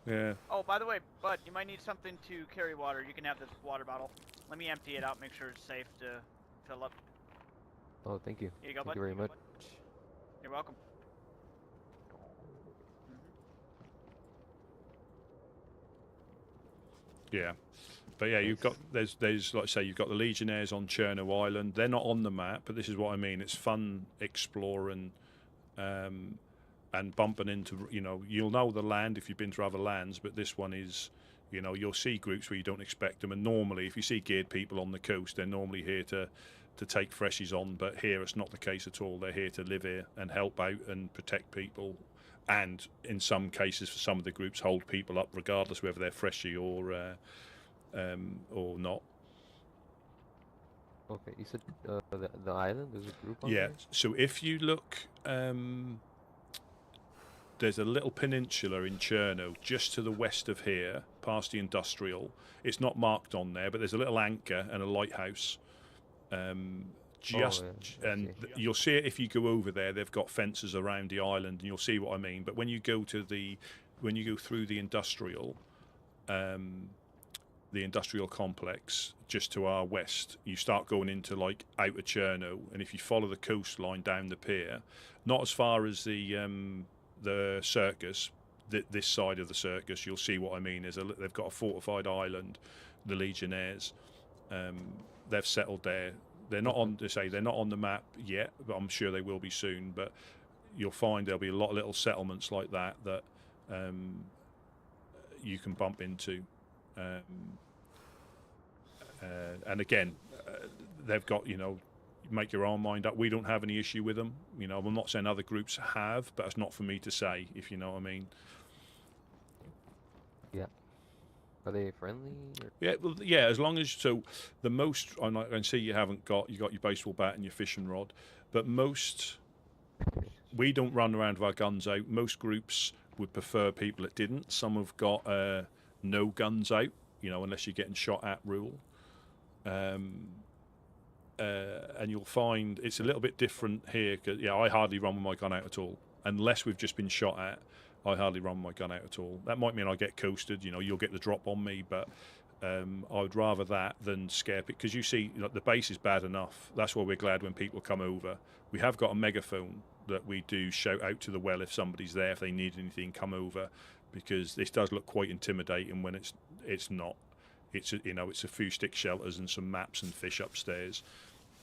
Yeah. Oh, by the way, Bud, you might need something to carry water. You can have this water bottle. Let me empty it out, make sure it's safe to fill up. Oh, thank you. Here you go, Thank bud. you very much. You're welcome. Yeah. But yeah, you've got there's like I say, you've got the Legionnaires on Cherno Island. They're not on the map, but this is what I mean. It's fun exploring, and bumping into, you'll know the land if you've been to other lands, but this one is, you'll see groups where you don't expect them. And normally, if you see geared people on the coast, they're normally here to take freshies on. But here, it's not the case at all. They're here to live here and help out and protect people. And in some cases, for some of the groups, hold people up regardless whether they're freshie or not. Okay, you said the island. There's a group on Yeah. there? So if you look, there's a little peninsula in Cherno just to the west of here, past the industrial. It's not marked on there, but there's a little anchor and a lighthouse. You'll see it if you go over there. They've got fences around the island, and you'll see what I mean. But when you go through the industrial complex just to our west, you start going into like outer Cherno, and if you follow the coastline down the pier, not as far as the circus, this side of the circus, you'll see what I mean. They've got a fortified island, the Legionnaires. They've settled there. They're not on the map yet, but I'm sure they will be soon. But you'll find there'll be a lot of little settlements like that you can bump into. And again, they've got, make your own mind up. We don't have any issue with them. I'm not saying other groups have, but it's not for me to say, if you know what I mean. Yeah. Are they friendly? Or? Yeah, well, yeah. As long as the most, I can see you got your baseball bat and your fishing rod, but we don't run around with our guns out. Most groups would prefer people that didn't. Some have got no guns out, unless you're getting shot at rule. And you'll find it's a little bit different here. Cause, I hardly run with my gun out at all, unless we've just been shot at. I hardly run my gun out at all. That might mean I get coasted. You'll get the drop on me, but I would rather that than scare people. Because you see, the base is bad enough. That's why we're glad when people come over. We have got a megaphone that we do shout out to the well if somebody's there. If they need anything, come over, because this does look quite intimidating when it's not. It's a few stick shelters and some maps and fish upstairs,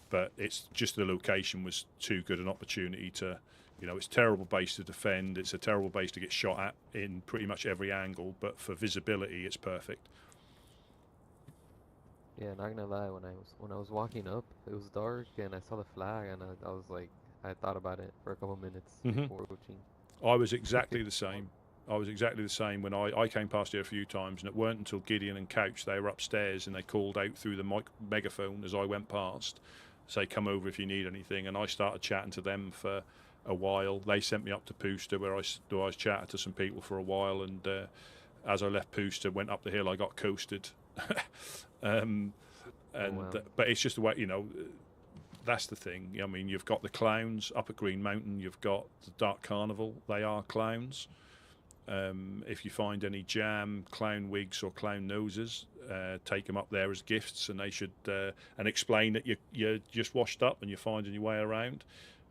but it's just the location was too good an opportunity to. It's a terrible base to defend. It's a terrible base to get shot at in pretty much every angle. But for visibility, it's perfect. Yeah, not gonna lie. When I was walking up, it was dark and I saw the flag, and I was like, I thought about it for a couple minutes before approaching. I was exactly the same. When I came past here a few times, and it weren't until Gideon and Couch, they were upstairs and they called out through the megaphone as I went past, say, come over if you need anything. And I started chatting to them for a while. They sent me up to Pooster where I chatted to some people for a while, and as I left Pooster, went up the hill, I got coasted. But it's just the way, that's the thing. I mean, you've got the clowns up at Green Mountain, you've got the Dark Carnival, they are clowns. If you find any jam, clown wigs or clown noses, take them up there as gifts, and they should and explain that you're just washed up and you're finding your way around.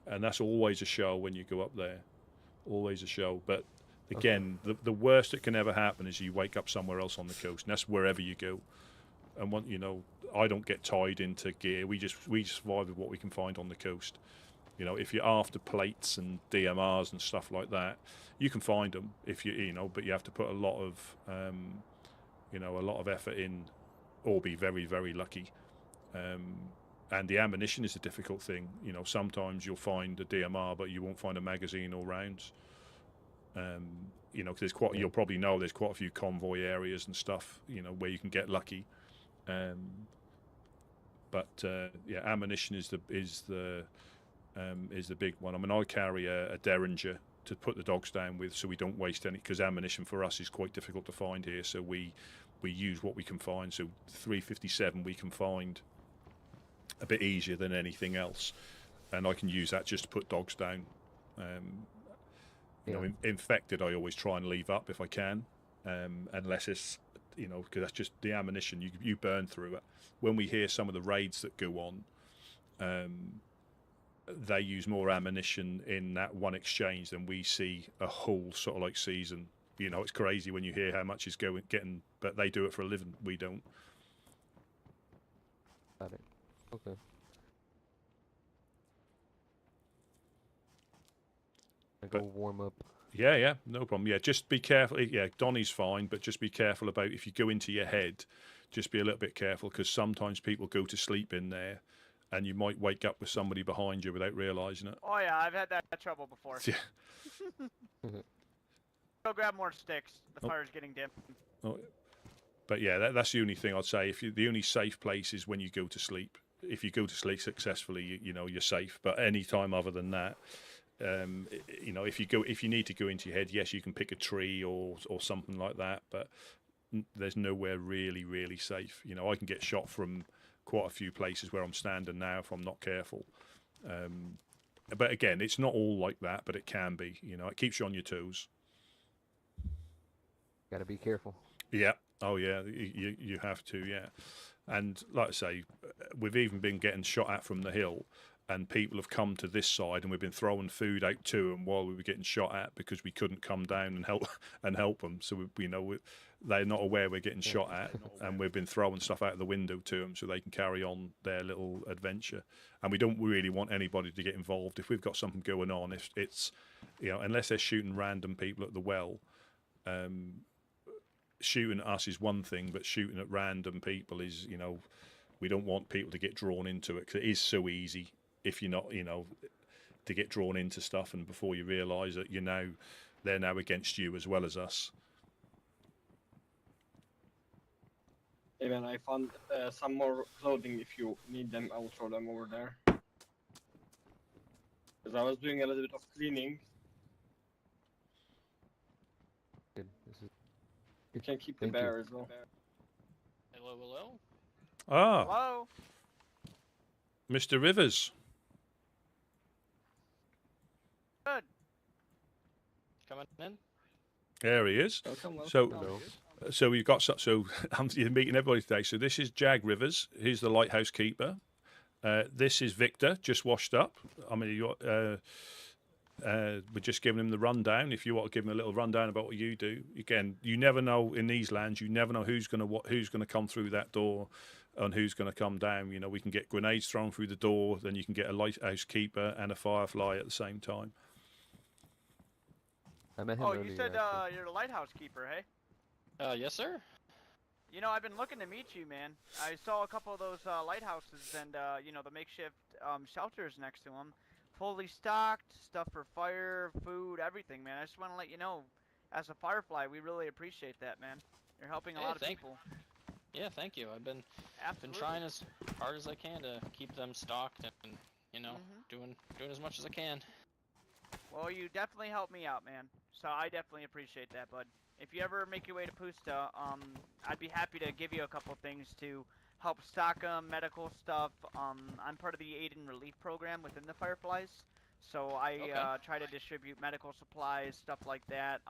And that's always a show when you go up there, always a show. But again, the worst that can ever happen is you wake up somewhere else on the coast, and that's wherever you go. And I don't get tied into gear. We just survive with what we can find on the coast. If you're after plates and DMRs and stuff like that, you can find them but you have to put a lot of effort in, or be very, very lucky. And the ammunition is a difficult thing. Sometimes you'll find a DMR, but you won't find a magazine or rounds. Because you'll probably know there's quite a few convoy areas and stuff, where you can get lucky. Ammunition is the big one. I mean, I carry a Derringer to put the dogs down with, so we don't waste any, because ammunition for us is quite difficult to find here. So we use what we can find. So 357 we can find a bit easier than anything else, and I can use that just to put dogs down. Infected I always try and leave up if I can, unless it's, you know, because that's just the ammunition you burn through it. When we hear some of the raids that go on, they use more ammunition in that one exchange than we see a whole sort of like season. You know, it's crazy when you hear how much is getting, but they do it for a living. We don't. Got it. Okay. I go warm up. Yeah, no problem. Yeah, just be careful. Yeah, Donnie's fine, but just be careful about if you go into your head, just be a little bit careful because sometimes people go to sleep in there and you might wake up with somebody behind you without realising it. Oh yeah, I've had that trouble before. Yeah. Go grab more sticks. The fire's getting dim. Oh, but yeah, that's the only thing I'd say. The only safe place is when you go to sleep. If you go to sleep successfully, you know you're safe. But any time other than that, you know, if you need to go into your head, yes, you can pick a tree or something like that. But there's nowhere really safe. You know, I can get shot from quite a few places where I'm standing now if I'm not careful. But again, it's not all like that, but it can be. You know, it keeps you on your toes. Gotta be careful. Yeah. Oh yeah. You have to. Yeah. And like I say, we've even been getting shot at from the hill, and people have come to this side, and we've been throwing food out to them while we were getting shot at because we couldn't come down and help them. So they're not aware we're getting shot at, and we've been throwing stuff out of the window to them so they can carry on their little adventure. And we don't really want anybody to get involved if we've got something going on. If it's, you know, unless they're shooting random people at the well. Shooting at us is one thing, but shooting at random people is, you know, we don't want people to get drawn into it because it is so easy if you're not, you know, to get drawn into stuff, and before you realise that they're now against you as well as us. Hey man, I found some more clothing. If you need them, I will throw them over there. Because I was doing a little bit of cleaning. Good. This is You can keep the Thank you. bear as well. Hello. Ah, Hello. Mr. Rivers. Good. Coming in? There he is. Welcome. So, Hello. so we've got so you're meeting everybody today. So this is Jag Rivers. He's the lighthouse keeper. This is Victor, just washed up. I mean, we're just giving him the rundown. If you want to give him a little rundown about what you do, again, you never know in these lands. You never know who's gonna come through that door, and who's gonna come down. You know, we can get grenades thrown through the door. Then you can get a lighthouse keeper and a firefly at the same time. I met him Oh, earlier. you said actually. you're a lighthouse keeper, hey? Yes, sir. You know, I've been looking to meet you, man. I saw a couple of those lighthouses and, you know, the makeshift shelters next to them. Fully stocked, stuff for fire, food, everything, man. I just want to let you know, as a Firefly, we really appreciate that, man. You're helping a Hey, lot of people. Yeah, thank you. I've been Absolutely. trying as hard as I can to keep them stocked and, you know, doing as much as I can. Well, you definitely helped me out, man. So I definitely appreciate that, bud. If you ever make your way to Pusta, I'd be happy to give you a couple things to help stock them, medical stuff. I'm part of the Aid and Relief program within the Fireflies, so I try to distribute medical supplies, stuff like that.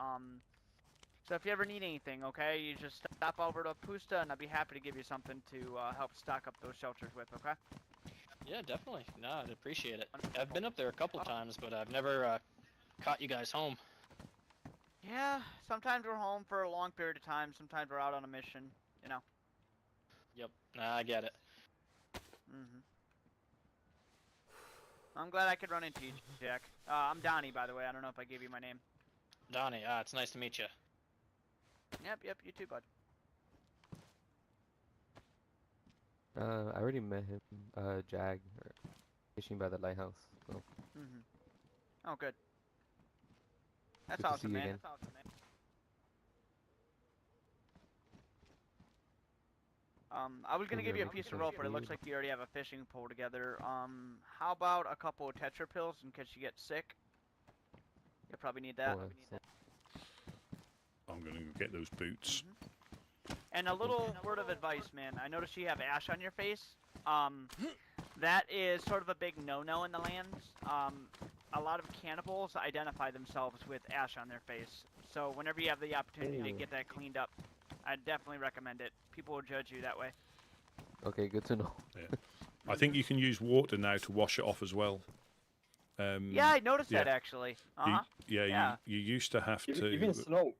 So if you ever need anything, okay, you just stop over to Pusta, and I'd be happy to give you something to help stock up those shelters with, okay? Yeah, definitely. No, I'd appreciate it. I've been up there a couple times, but I've never caught you guys home. Yeah, sometimes we're home for a long period of time, sometimes we're out on a mission, you know. Yep. Nah, I get it. I'm glad I could run into you, Jack. I'm Donnie, by the way. I don't know if I gave you my name. Donnie, it's nice to meet you. Yep, you too, bud. I already met him, Jag, fishing by the lighthouse. So. Oh, good. That's Good to see awesome, you man. again. That's awesome, man. I was gonna give you a piece of rope, but it looks like you already have a fishing pole together. How about a couple of tetra pills in case you get sick? You'll probably need that. I'm going to get those boots. And a little word of advice, man. I noticed you have ash on your face. That is sort of a big no-no in the lands. a lot of cannibals identify themselves with ash on their face. So whenever you have the opportunity to get that cleaned up, I definitely recommend it. People will judge you that way. Okay, good to know. Yeah. I think you can use water now to wash it off as well. Yeah, I noticed that actually. Yeah. You used to have to. Even snow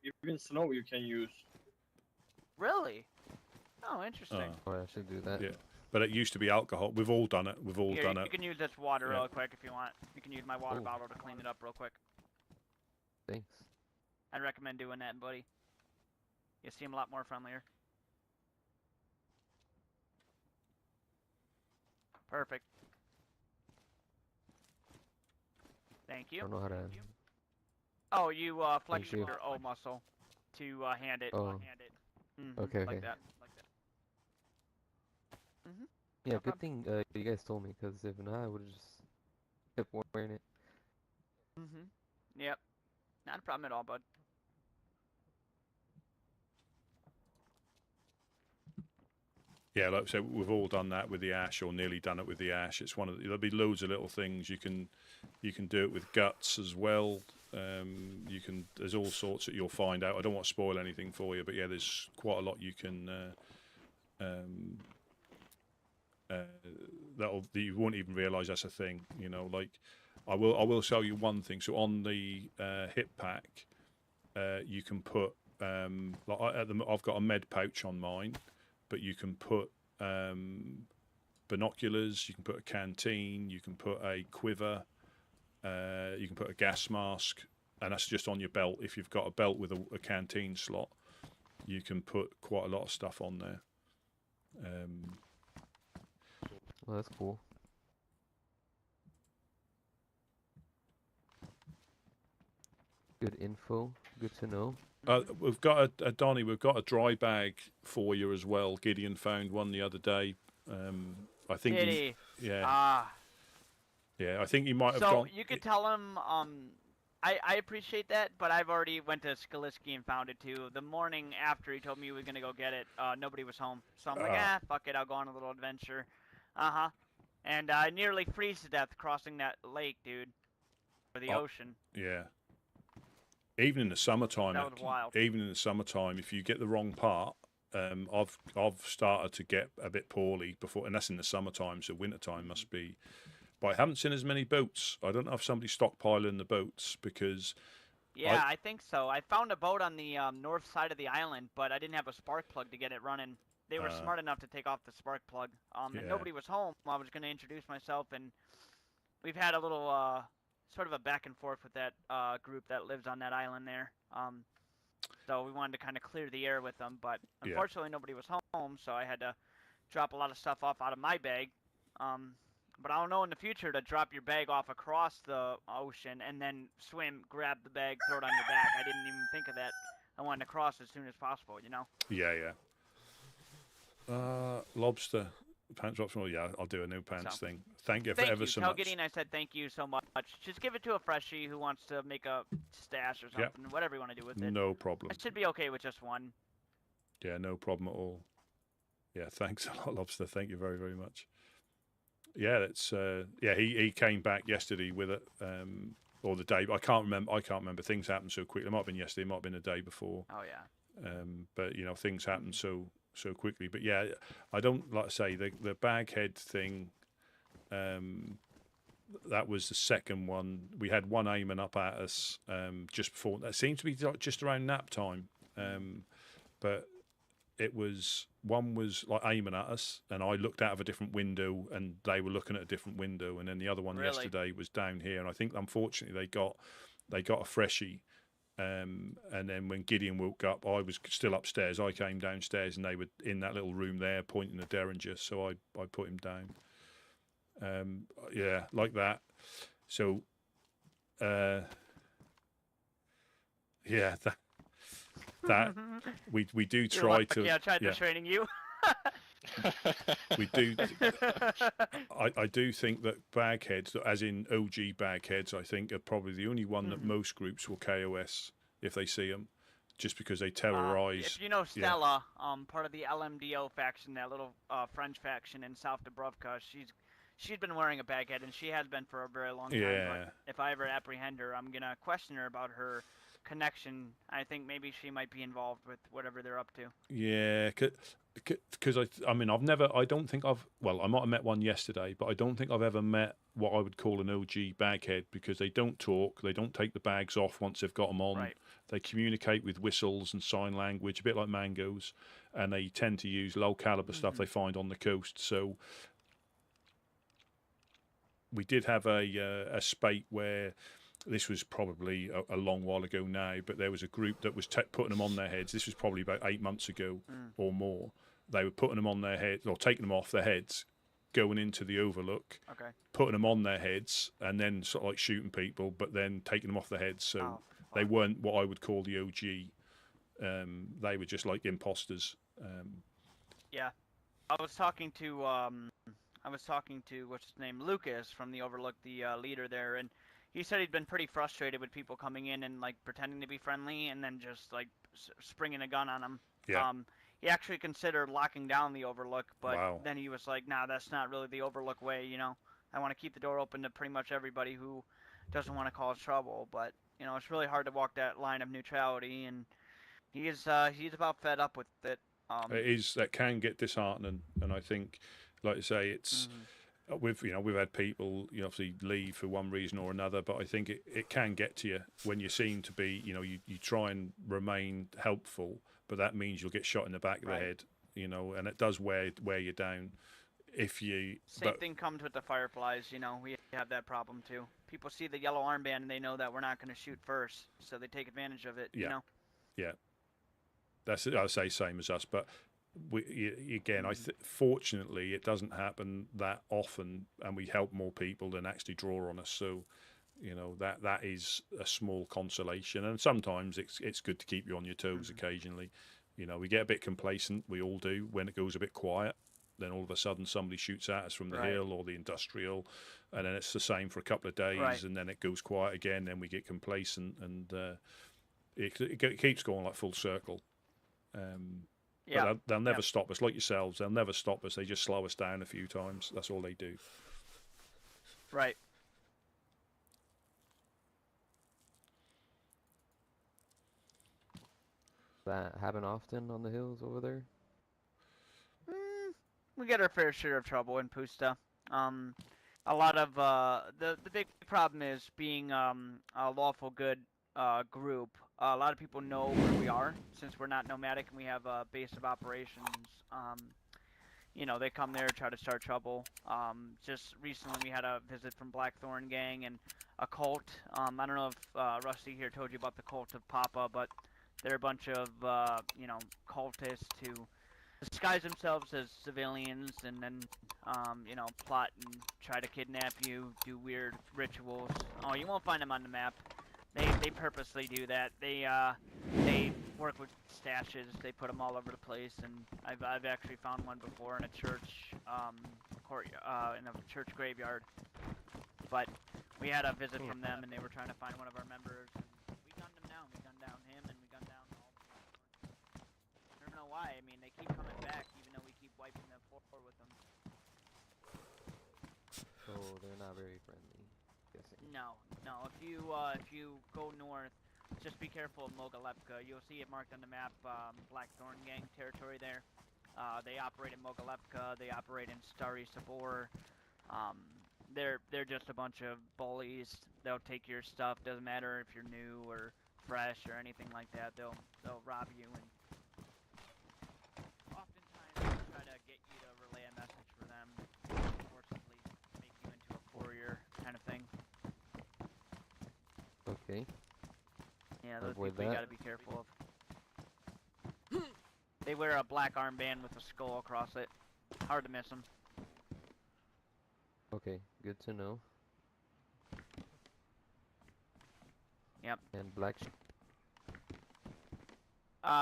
you can use. Really? Oh, interesting. Oh, I should do that. Yeah, but it used to be alcohol. We've all done it. We've all done You it. can use this water Yeah. real quick if you want. You can use my water bottle to clean it up real quick. Thanks. I'd recommend doing that, buddy. You seem a lot more friendlier. Perfect. Thank you. I don't know how to. Oh, you flex Thank you. your O muscle to hand it. Oh. Hand it. Okay, Like okay. that. Like that. Yeah, No good thing you guys told me, because if not, I would have just kept wearing it. Yep. Not a problem at all, bud. Yeah, like I said, we've all done that with the ash, or nearly done it with the ash. It's one of there'll be loads of little things you can do it with guts as well. There's all sorts that you'll find out. I don't want to spoil anything for you, but yeah, there's quite a lot you can that you won't even realise that's a thing. You know, like I will show you one thing. So on the hip pack, you can put I've got a med pouch on mine, but you can put binoculars, you can put a canteen, you can put a quiver, you can put a gas mask, and that's just on your belt. If you've got a belt with a canteen slot, you can put quite a lot of stuff on there. Well, that's cool. Good info. Good to know. We've got a Donnie. We've got a dry bag for you as well. Gideon found one the other day. I think. Did he? Yeah. Yeah, I think he might have gone. So you could tell him. I appreciate that, but I've already went to Skaliski and found it too. The morning after he told me he was gonna go get it, nobody was home. So I'm like, fuck it, I'll go on a little adventure. And I nearly freeze to death crossing that lake, dude, or the ocean. Yeah. Even in the summertime, That was wild. even in the summertime, if you get the wrong part, I've started to get a bit poorly before, and that's in the summertime. So wintertime must be. But I haven't seen as many boats. I don't know if somebody's stockpiling the boats because. Yeah, I think so. I found a boat on the north side of the island, but I didn't have a spark plug to get it running. They were smart enough to take off the spark plug. And nobody was home. I was going to introduce myself, and we've had a little sort of a back and forth with that group that lives on that island there. So we wanted to kind of clear the air with them, but unfortunately nobody was home, so I had to drop a lot of stuff off out of my bag. But I don't know in the future to drop your bag off across the ocean and then swim, grab the bag, throw it on your back. I didn't even think of that. I wanted to cross as soon as possible, you know? Yeah. Lobster. Pants optional. Yeah, I'll do a new pants thing. Thank you ever so much. Tell Gideon I said thank you so much. Just give it to a freshie who wants to make a stash or something. Whatever you want to do with it. No problem. I should be okay with just one. Yeah, no problem at all. Yeah, thanks a lot, Lobster. Thank you very, very much. Yeah, that's he came back yesterday with it, or the day. I can't remember. Things happen so quickly. It might have been yesterday. It might have been the day before. Oh yeah. But you know, things happen so quickly. But yeah, I don't like to say the bag head thing. That was the second one. We had one aiming up at us just before. That seemed to be just around nap time, but it was one was like aiming at us, and I looked out of a different window, and they were looking at a different window, and then the other one yesterday was down here, and I think unfortunately they got a freshie. And then when Gideon woke up, I was still upstairs. I came downstairs, and they were in that little room there, pointing the derringer. So I put him down. Yeah, like that. So, yeah, that we do try to. Yeah, tried to training you. We do. I do think that bagheads, as in OG bagheads, I think are probably the only one that most groups will KOS if they see them, just because they terrorize. If you know Stella, part of the LMDO faction, that little French faction in South Dubrovka, she'd been wearing a baghead, and she has been for a very long time. Yeah. But if I ever apprehend her, I'm gonna question her about her connection. I think maybe she might be involved with whatever they're up to. Yeah, because I mean, I don't think well, I might have met one yesterday, but I don't think I've ever met what I would call an OG baghead, because they don't talk, they don't take the bags off once they've got them on. Right. They communicate with whistles and sign language, a bit like mangoes, and they tend to use low caliber stuff they find on the coast. So we did have a spate where, this was probably a long while ago now, but there was a group that was putting them on their heads. This was probably about 8 months ago or more. They were putting them on their heads, or taking them off their heads, going into the overlook, Okay. putting them on their heads, and then sort of like shooting people, but then taking them off their heads. So they weren't what I would call the OG. They were just like imposters. Yeah, I was talking to what's his name, Lucas from the Overlook, the leader there, and he said he'd been pretty frustrated with people coming in and like pretending to be friendly and then just like springing a gun on them. Yeah. He actually considered locking down the Overlook, but Wow. then he was like, "Nah, that's not really the Overlook way. You know, I want to keep the door open to pretty much everybody who doesn't want to cause trouble. But you know, it's really hard to walk that line of neutrality, and he's about fed up with it." That can get disheartening, and I think, like I say, it's we've had people obviously leave for one reason or another, but I think it can get to you when you seem to be you try and remain helpful, but that means you'll get shot in the back of the head, and it does wear you down. If you Same thing comes with the Fireflies. We have that problem too. People see the yellow armband and they know that we're not going to shoot first, so they take advantage of it. Yeah. That's, I say, same as us, but again, fortunately, it doesn't happen that often, and we help more people than actually draw on us. So, that is a small consolation. And sometimes it's good to keep you on your toes. Occasionally, we get a bit complacent. We all do when it goes a bit quiet. Then all of a sudden, somebody shoots at us from the hill or the industrial, and then it's the same for a couple of days, and then it goes quiet again. Then we get complacent, and it keeps going like full circle. But they'll never stop us, like yourselves. They'll never stop us. They just slow us down a few times. That's all they do. Right. That happen often on the hills over there? We get our fair share of trouble in Pusta. A lot of the big problem is being a lawful good group. A lot of people know where we are since we're not nomadic and we have a base of operations. They come there, try to start trouble. Just recently we had a visit from Blackthorn Gang and a cult. I don't know if Rusty here told you about the cult of Papa, but they're a bunch of cultists who disguise themselves as civilians and then plot and try to kidnap you, do weird rituals. Oh, you won't find them on the map. They purposely do that. They work with stashes. They put them all over the place, and I've actually found one before in a church in a church graveyard. But we had a visit from them, and they were trying to find one of our members. And we gunned them down. We gunned down him, and we gunned down all. I don't know why. I mean, they keep coming back, even though we keep wiping them floor with them. So they're not very friendly. No. If you go north, just be careful of Mogalepka. You'll see it marked on the map, Blackthorn Gang territory there. They operate in Mogalepka. They operate in Stari Sabor. They're just a bunch of bullies. They'll take your stuff. Doesn't matter if you're new or fresh or anything like that. They'll rob you, and oftentimes they'll try to get you to relay a message for them, forcibly make you into a courier kind of thing. Okay. Yeah, those Avoid people you that. gotta be careful of. They wear a black armband with a skull across it. Hard to miss them. Okay, good to know. Yep. And black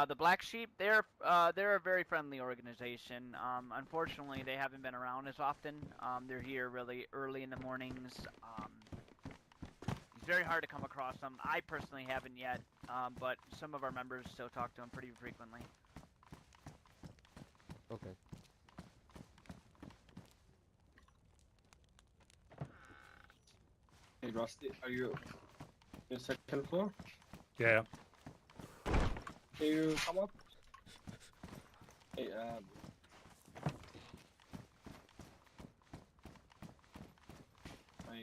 The Black Sheep, they're a very friendly organization. Unfortunately, they haven't been around as often. They're here really early in the mornings. It's very hard to come across them. I personally haven't yet, but some of our members still talk to them pretty frequently. Okay. Hey Rusty, are you in the second floor? Yeah. Can you come up? Hey, I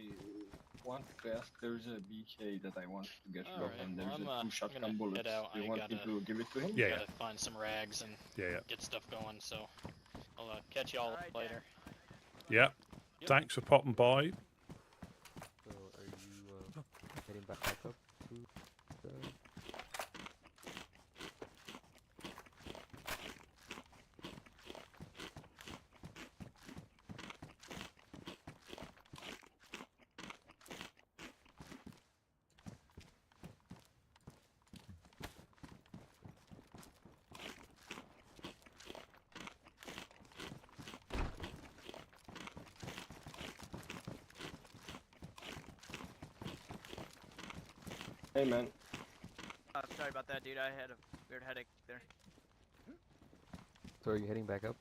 want to ask, there's a BK that I want to get rid of, Alright, and well, there's I'm, a two I'm shotgun gonna bullets. head out. Do you I want me gotta, to give it to him? Yeah, yeah. gotta find some rags and Yeah. get stuff going, so I'll catch y'all Alright, later. Yeah. Yep. Thanks for popping by. So are you heading back up to the? Hey man, Sorry about that, dude. I had a weird headache there. So are you heading back up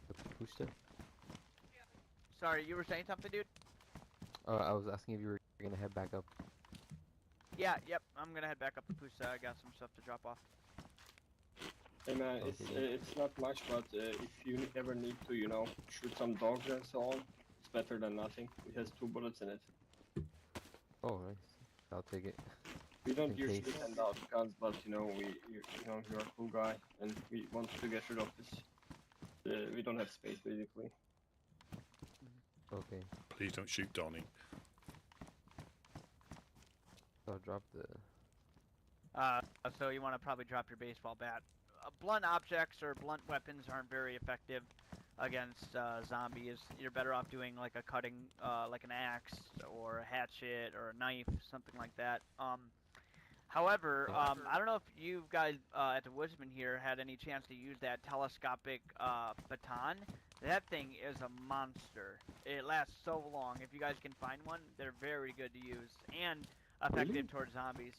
to Pushta? Sorry, you were saying something, dude? I was asking if you were gonna head back up. Yeah, yep. I'm gonna head back up to Pusa. I got some stuff to drop off. hey man, Okay, it's not much, but if you ever need to, you know, shoot some dogs and so on, it's better than nothing. It has 2 bullets in it. Oh, nice. I'll take it. We don't In usually case. hand out guns, but you know, you know, you're a cool guy, and we want to get rid of this. We don't have space, basically. Okay. Please don't shoot Donnie. So I'll drop the. So you want to probably drop your baseball bat. Blunt objects or blunt weapons aren't very effective against zombies. You're better off doing like a cutting, like an axe or a hatchet or a knife, something like that. However, I don't know if you guys at the Woodsmen here had any chance to use that telescopic baton. That thing is a monster. It lasts so long. If you guys can find one, they're very good to use and effective Really? towards zombies.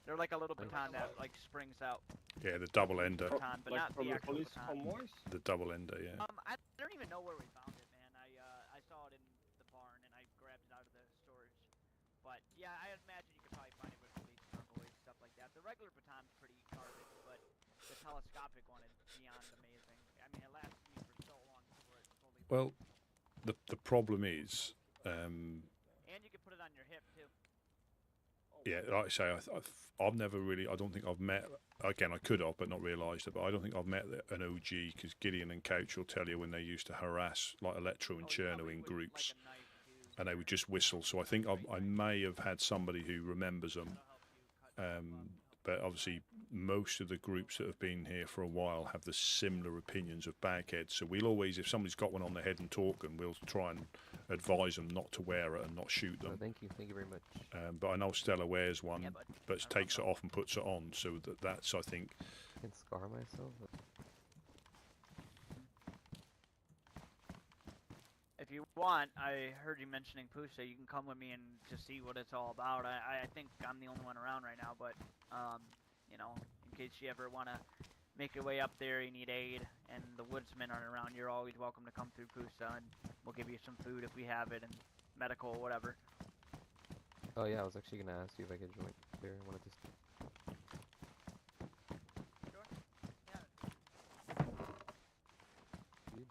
They're like a little Nice. baton that like springs out. Yeah, the double ender. Baton, but Like not from the the actual police baton. convoys? The double ender, yeah. I don't even know where we found it, man. I saw it in the barn and I grabbed it out of the storage. But yeah, I imagine you could probably find it with police convoys, stuff like that. The regular baton's pretty garbage, but the telescopic one is beyond amazing. I mean, it lasted me for so long before it fully. Well, the problem is, And you can put it on your hip too. yeah, like I say, I've never really, I don't think I've met, again, I could have, but not realised it, but I don't think I've met an OG, because Gideon and Couch will tell you when they used to harass, like Electro and Oh, you Cherno probably in would, groups, like a knife too. and they would just whistle, so I think I may have had somebody who remembers them. That'll help you cut stuff up. But obviously, most of the groups that have been here for a while have the similar opinions of bagheads. So we'll always, if somebody's got one on their head and talking, we'll try and advise them not to wear it and not shoot Oh, them. thank you very much. But I know Stella wears one, Yeah, bud. but No takes it problem. off and puts it on. So that's, I think, I can scar myself. If you want, I heard you mentioning Pusa. You can come with me and just see what it's all about. I think I'm the only one around right now, but you know, in case you ever want to make your way up there, you need aid, and the Woodsmen aren't around, you're always welcome to come through Pusa, and we'll give you some food if we have it, and medical, whatever. Oh yeah, I was actually gonna ask you if I could join there. I wanted to. Sure. Yeah. Dude.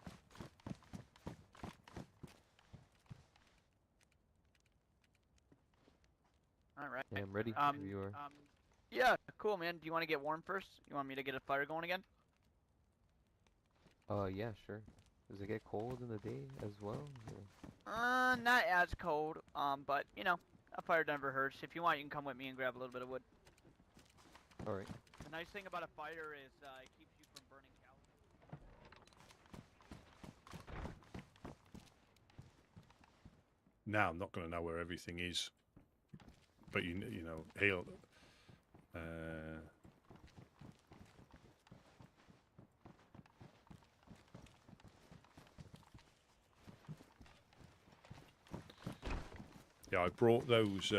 All right. Yeah, I'm ready. Um, if you are. Yeah, cool, man. Do you want to get warm first? You want me to get a fire going again? Yeah, sure. Does it get cold in the day as well? Not as cold. But you know, a fire never hurts. If you want, you can come with me and grab a little bit of wood. All right. The nice thing about a fire is it keeps you from burning calories. now I'm not going to know where everything is. But you know, he'll. Yeah, I brought those.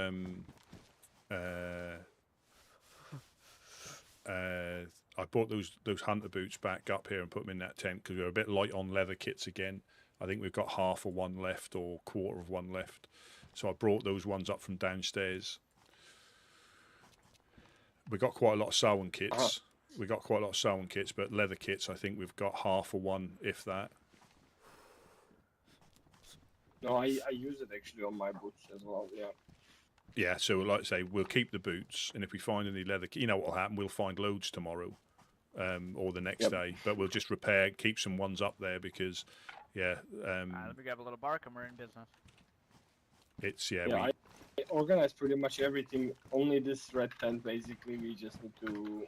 I brought those hunter boots back up here and put them in that tent because we were a bit light on leather kits again. I think we've got half of one left or quarter of one left. So I brought those ones up from downstairs. We got quite a lot of Samhain kits. We got quite a lot of Samhain kits, but leather kits, I think we've got half of one, if that. No, I use it actually on my boots as well. Yeah. Yeah, so like I say, we'll keep the boots, and if we find any leather, you know what will happen? We'll find loads tomorrow, or the next day. But we'll just repair, keep some ones up there because, yeah. Let me grab a little bark and we're in business. It's I organized pretty much everything. Only this red tent, basically. We just need to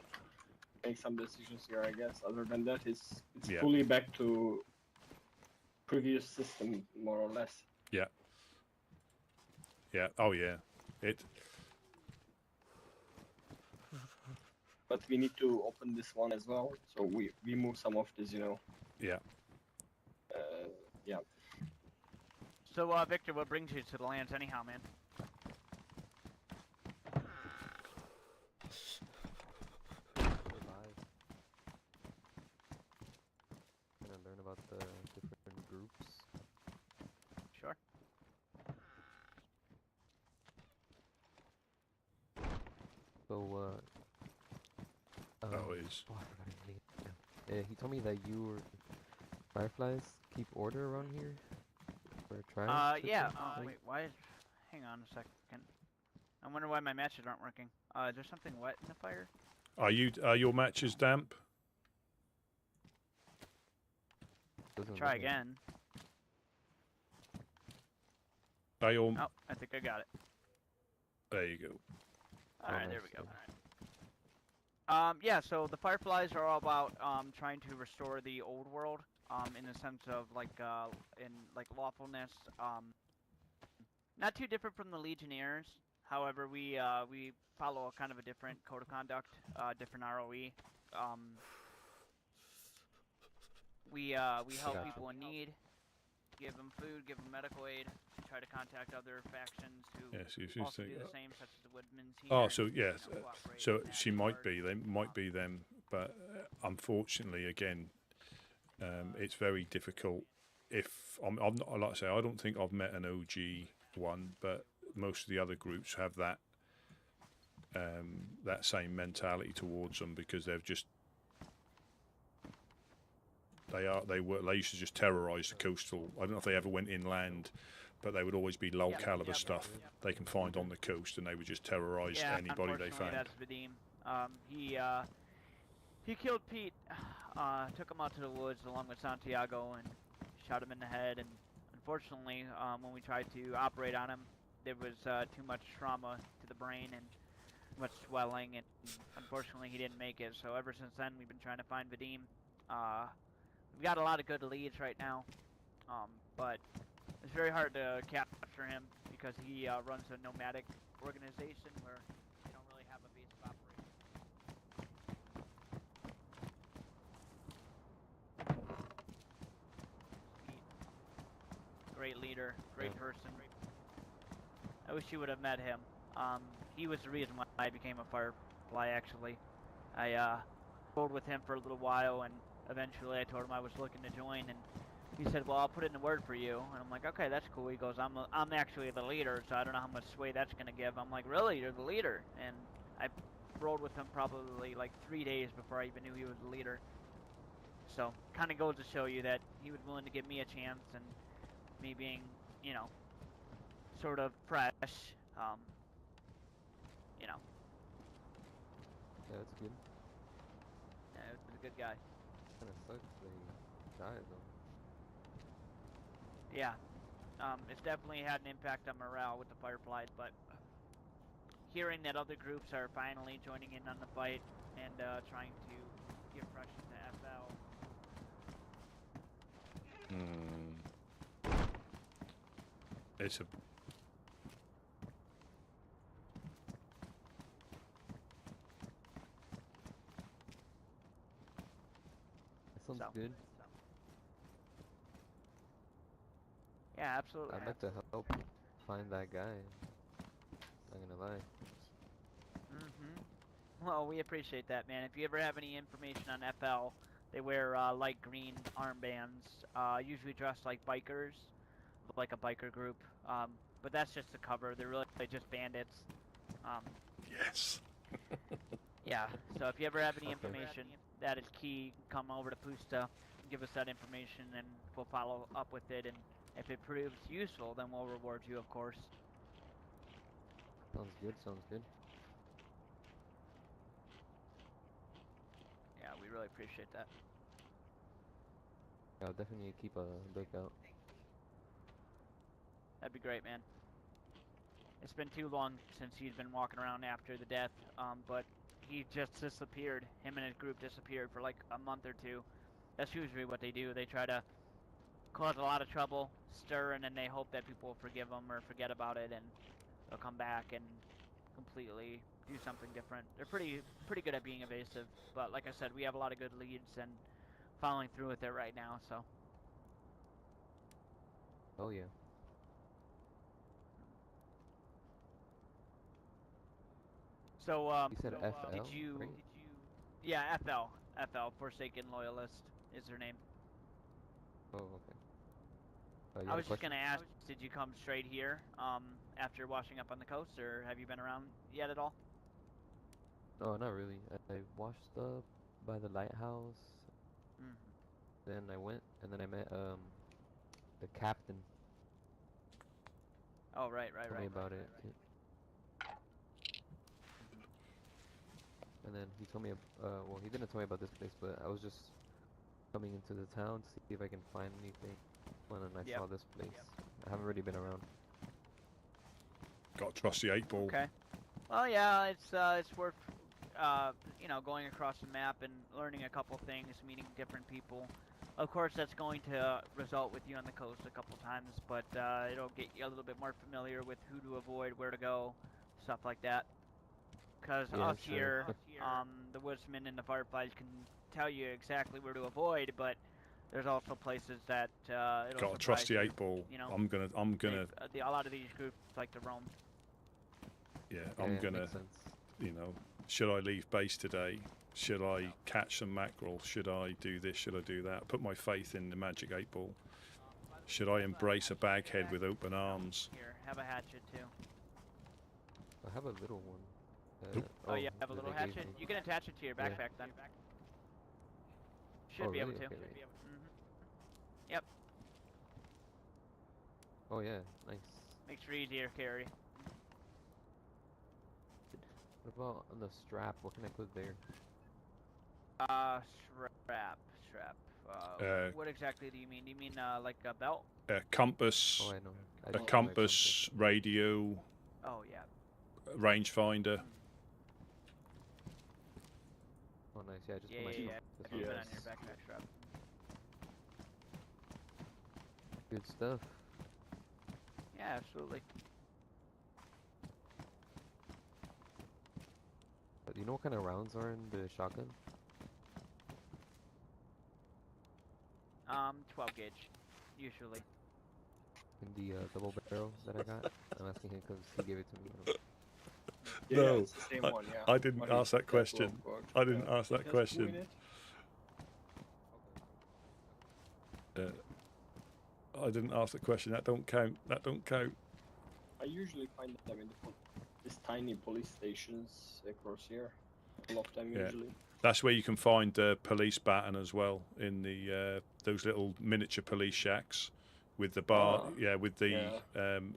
make some decisions here, I guess. Other than that, it's fully back to previous system, more or less. Yeah. Yeah. Oh yeah. But we need to open this one as well, so we move some of this, you know. Yeah. Yeah. So, Victor, what brings you to the lands anyhow, man? Survive. Gonna learn about the different groups. Sure. So, Oh, it is. oh, I forgot his name now. He told me that you were Fireflies keep order around here for trials. Yeah. Wait, why is... Hang on a second. I wonder why my matches aren't working. Is there something wet in the fire? Are your matches damp? Try again. Are your... Oh, I think I got it. There you go. Alright, there we go. Yeah, so the Fireflies are all about trying to restore the old world, in the sense of like lawfulness. Not too different from the Legionnaires. However, we follow a kind of a different code of conduct, different ROE. We help people in need, give them food, give them medical aid, try to contact other factions who also do the same, such as the Woodsmen here. Oh, so yes, so in she that might regard. be. They might be them, but unfortunately, again, it's very difficult. If I'm not, like I say, I don't think I've met an OG one, but most of the other groups have that that same mentality towards them because they've just they used to just terrorise the coastal. I don't know if they ever went inland, but they would always be low caliber stuff they can find on the coast, and they would just terrorise anybody they found. That's Vadim. He killed Pete, took him out to the woods along with Santiago, and shot him in the head. And unfortunately, when we tried to operate on him, there was too much trauma to the brain and much swelling, and unfortunately he didn't make it. So ever since then, we've been trying to find Vadim. We've got a lot of good leads right now, but it's very hard to capture him because he runs a nomadic organization where they don't really have a base of operations. Great leader, great person. I wish you would have met him. He was the reason why I became a Firefly, actually. I rolled with him for a little while, and eventually I told him I was looking to join, and he said, well, I'll put in the word for you. And I'm like, okay, that's cool. He goes, I'm actually the leader, so I don't know how much sway that's going to give. I'm like, really? You're the leader? And I rolled with him probably like 3 days before I even knew he was the leader. So, kind of goes to show you that he was willing to give me a chance, and me being, you know, sort of fresh, you know. Yeah, that's good. Yeah, he was a good guy. Kinda sucks they died though. Yeah, it's definitely had an impact on morale with the Fireflies, but hearing that other groups are finally joining in on the fight and trying to get fresh into FL. It's a That sounds So. good. Yeah, absolutely. I'd like to help find that guy. Not gonna lie. Well, we appreciate that, man. If you ever have any information on FL, they wear light green armbands, usually dressed like bikers. like a biker group, but that's just a cover. They're really just bandits. Yes. Yeah. So if you ever have any Okay. information that is key, come over to Pusta, give us that information, and we'll follow up with it. And if it proves useful, then we'll reward you, of course. Sounds good. Sounds good. Yeah, we really appreciate that. I'll definitely keep a lookout. That'd be great, man. It's been too long since he's been walking around after the death, but he just disappeared. Him and his group disappeared for like a month or two. That's usually what they do. They try to cause a lot of trouble, stir, and then they hope that people will forgive them or forget about it, and they'll come back and completely do something different. They're pretty good at being evasive, but like I said, we have a lot of good leads and following through with it right now, so. Oh yeah. So, You said FL, did you, right? yeah, FL, Forsaken Loyalist is her name. Oh, okay. You I had a was just question? gonna ask, did you come straight here, after washing up on the coast, or have you been around yet at all? No, not really. I washed up by the lighthouse. Mm. Then I went, and then I met the captain. Oh, right. Told me about it. Too. And then he told me, well, he didn't tell me about this place, but I was just coming into the town to see if I can find anything. And then I saw this place. I haven't really been around. Got a trusty 8-ball. Okay. Well, yeah, it's worth, you know, going across the map and learning a couple things, meeting different people. Of course, that's going to result with you on the coast a couple times, but it'll get you a little bit more familiar with who to avoid, where to go, stuff like that. Because us here, the Woodsmen and the Fireflies can tell you exactly where to avoid, but there's also places that it'll Got a trusty surprise you, 8-ball. you know. I'm gonna. A lot of these groups like to roam. Yeah, Yeah, I'm it gonna. makes sense. You know, should I leave base today? Should I catch some mackerel? Should I do this? Should I do that? Put my faith in the magic 8-ball. Should I embrace a baghead with open arms? Here, have a hatchet too. I have a little one. Oh, you have a that little they gave hatchet? me. You can attach it to your Yeah. backpack then. Should Oh, be able really? to. Okay, right. Yep. Oh yeah, nice. Makes it easier to carry. What about on the strap? What can I put there? Strap. What exactly do you mean? Do you mean like a belt? A compass. Oh, I know. I A just know, like, compass, radio, Oh yeah. rangefinder. Oh nice, yeah. Just Yeah, put my yeah. this Keep one. it on Yes. your backpack strap. Good stuff. Yeah, absolutely. Do you know what kind of rounds are in the shotgun? 12 gauge, usually. In the double barrel that I got? I'm asking him because he gave it to me. I don't- Yeah, No, it's the same one, yeah. I didn't What ask is that question. Log? I didn't ask that Just question. doing it. I didn't ask the question. That don't count. That don't count. I usually find them in these tiny police stations across here. A lot of them Yeah. usually. That's where you can find the police baton as well, in the those little miniature police shacks with the bar. Ah, Yeah, with the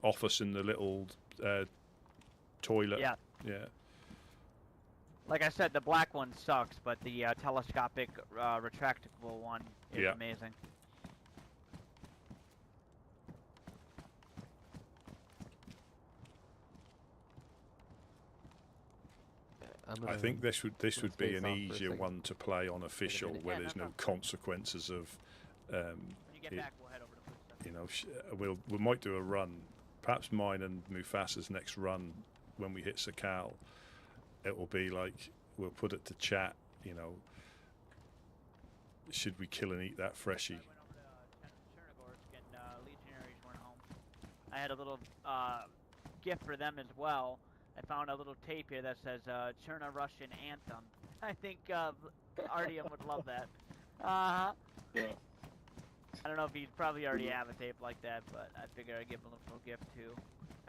office and the little toilet. Yeah. Yeah. Like I said, the black one sucks, but the telescopic retractable one is Yeah. amazing. I think this would let's be face an off for a easier second. one to play on official, minute. where Yeah, there's no no consequences of. When you get it- back, we'll head over to Pusta. You know, we might do a run, perhaps mine and Mufasa's next run when we hit Sakal. It will be like we'll put it to chat. You know, should we kill and eat that freshie? I went over to Chernarus and Legionaries weren't home. I had a little gift for them as well. I found a little tape here that says Chernarus anthem. I think Artyom would love that. Yeah. I don't know if he'd probably already have a tape like that, but I figured I'd give him a little gift too.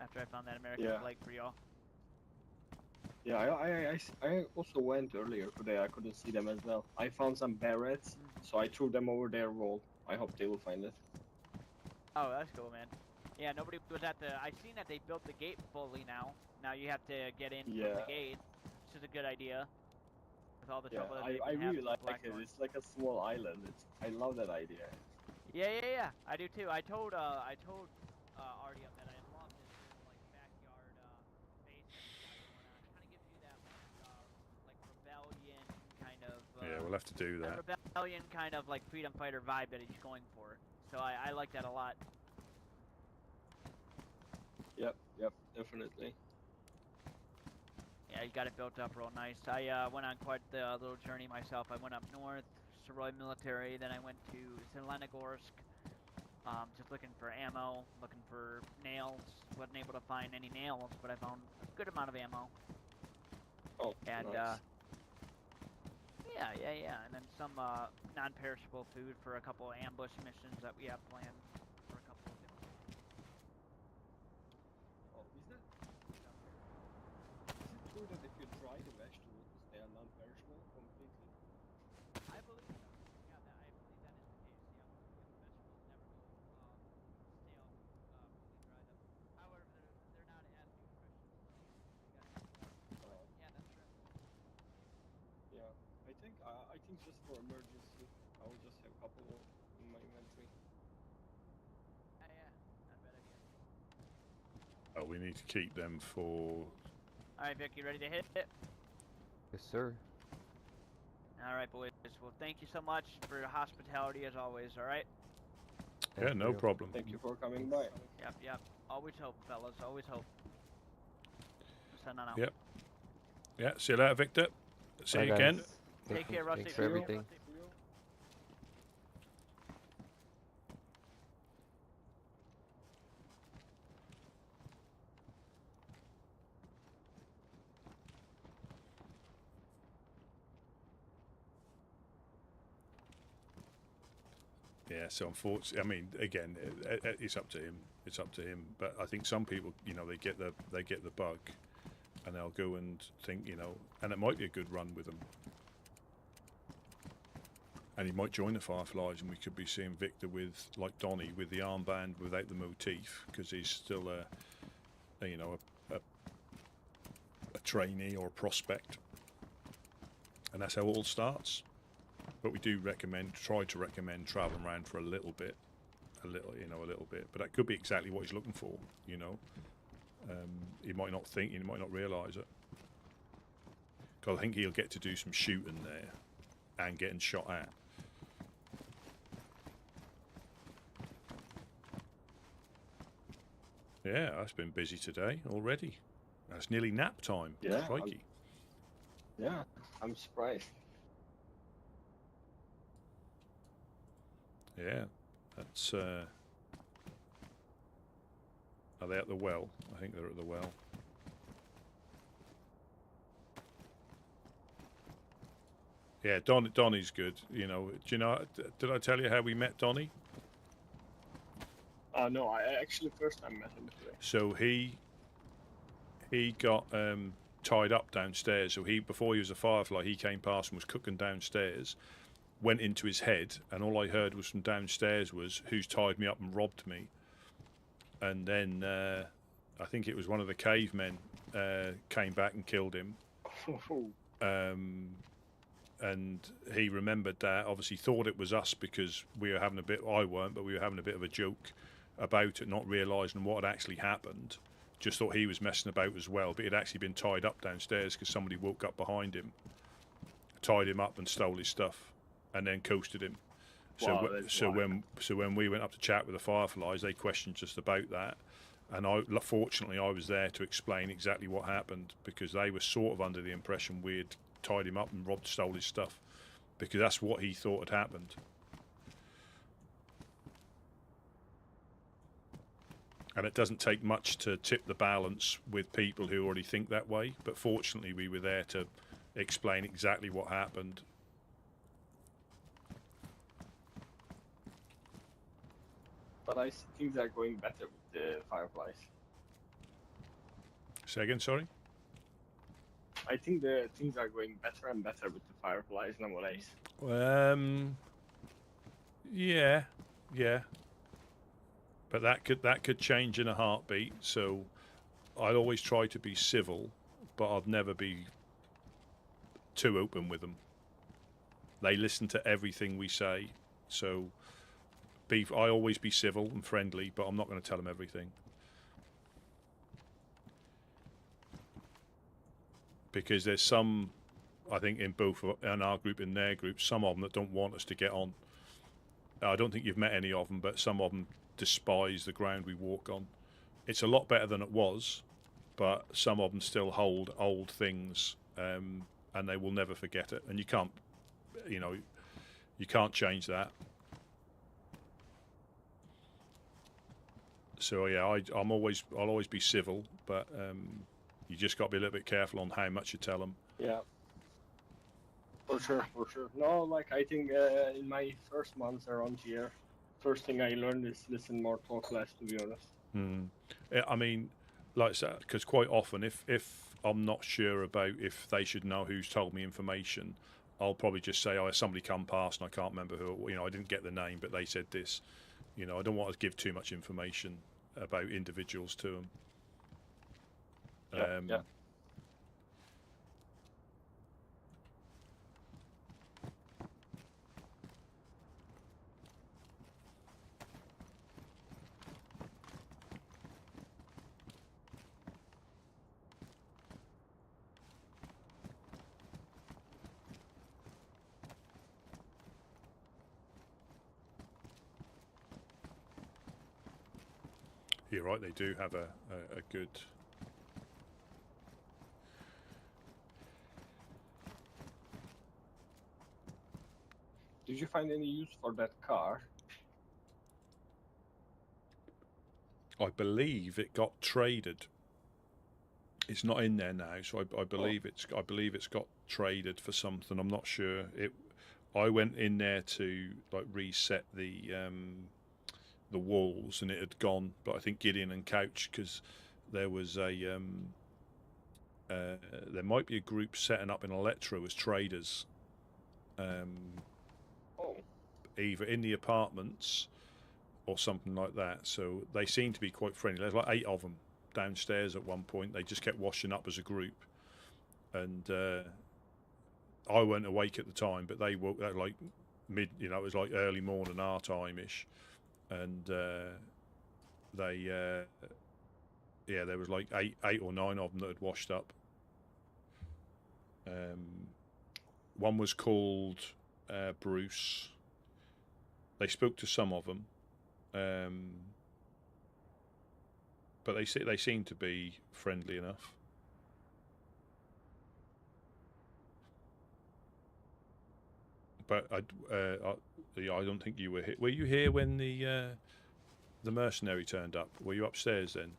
After I found that American flag for y'all. Yeah, I also went earlier today. I couldn't see them as well. I found some barrettes, so I threw them over their wall. I hope they will find it. Oh, that's cool, man. Yeah, nobody was at the. I seen that they built the gate fully now. Now you have to get in from the gate, which is a good idea. With all the trouble that I really like it. It's like a small island. I love that idea. Yeah. I do too. I told Artyom that I love this little like backyard base that we got going on. It kind of gives you that like rebellion kind of. Yeah, we'll have to do that. Rebellion kind of like freedom fighter vibe that he's going for. So I like that a lot. Yep, definitely. Yeah, he got it built up real nice. I went on quite the little journey myself. I went up north, Soroy Military, then I went to Zelenogorsk, just looking for ammo, looking for nails. Wasn't able to find any nails, but I found a good amount of ammo. Oh, and nice. Yeah, and then some non-perishable food for a couple of ambush missions that we have planned for a couple of different. Oh, is it true that if you dry the vegetables, they are non-perishable completely? I believe so. Yeah, I believe that is the case. Yeah, the vegetables never go stale when we dry them. However, they're not as nutritious. So yeah, that's true. Yeah, I think just for emergency, I will just have a couple in my inventory. Yeah, not a bad idea. Oh, we need to keep them for. All right, Vic, you ready to hit it? Yes, sir. All right, boys. Well, thank you so much for your hospitality as always. All right. Yeah, no problem. Thank you for coming by. Yep. Always hope, fellas. Always hope. Send on out. Yep. Yeah. See you later, Victor. See Bye, you guys. again. Take care, Rusty. Thanks for everything. Yeah, so unfortunately, I mean, again, it's up to him. It's up to him. But I think some people, they get the bug, and they'll go and think, and it might be a good run with them, and he might join the Fireflies, and we could be seeing Victor with like Donny with the armband without the motif, because he's still a trainee or a prospect, and that's how it all starts. But we do try to recommend traveling around for a little bit. But that could be exactly what he's looking for, He might not think, he might not realise it. Because I think he'll get to do some shooting there and getting shot at. Yeah, that's been busy today already. That's nearly nap time. Yeah. Crikey. I'm surprised. Yeah, that's. Are they at the well? I think they're at the well. Yeah, Donny's good. Do you know? Did I tell you how we met Donny? No, I actually first time met him today. So he got tied up downstairs. So before he was a Firefly, he came past and was cooking downstairs. Went into his head, and all I heard was from downstairs was, "Who's tied me up and robbed me?" And then I think it was one of the cavemen came back and killed him. And he remembered that. Obviously, thought it was us because we were having I weren't, but we were having a bit of a joke about it, not realising what had actually happened. Just thought he was messing about as well, but he'd actually been tied up downstairs because somebody woke up behind him, tied him up, and stole his stuff. And then coasted him. Wow, So when we went up to chat with the Fireflies, they questioned just about that, and fortunately I was there to explain exactly what happened, because they were sort of under the impression we had tied him up and stole his stuff, because that's what he thought had happened. And it doesn't take much to tip the balance with people who already think that way, but fortunately we were there to explain exactly what happened. but I see things are going better with the fireflies. Say again, sorry? I think the things are going better and better with the fireflies nowadays. Yeah, yeah. But that could change in a heartbeat. So I'd always try to be civil, but I'd never be too open with them. They listen to everything we say, so I always be civil and friendly, but I'm not going to tell them everything. Because there's some, I think, in our group, in their group, some of them that don't want us to get on. I don't think you've met any of them, but some of them despise the ground we walk on. It's a lot better than it was, but some of them still hold old things, and they will never forget it. And you can't change that. So yeah, I'll always be civil, but you just got to be a little bit careful on how much you tell them. Yeah. For sure. No, like I think in my first months around here, first thing I learned is listen more, talk less. To be honest. I mean, like I said, because quite often, if I'm not sure about if they should know who's told me information, I'll probably just say, "Oh, somebody come past and I can't remember who. I didn't get the name, but they said this." I don't want to give too much information about individuals to them. Yeah. You're right, they do have a good... Did you find any use for that car? I believe it got traded. It's not in there now, so I believe it's got traded for something. I'm not sure. I went in there to like reset the walls, and it had gone. But I think Gideon and Couch, because there was a there might be a group setting up in Electro as traders. Either in the apartments or something like that. So they seem to be quite friendly. There's like 8 of them downstairs at one point. They just kept washing up as a group, and I weren't awake at the time, but they woke at like mid. It was like early morning our time ish, and there was like eight or 9 of them that had washed up. One was called Bruce. They spoke to some of them, but they seem to be friendly enough. But I don't think you were here. Were you here when the mercenary turned up? Were you upstairs then?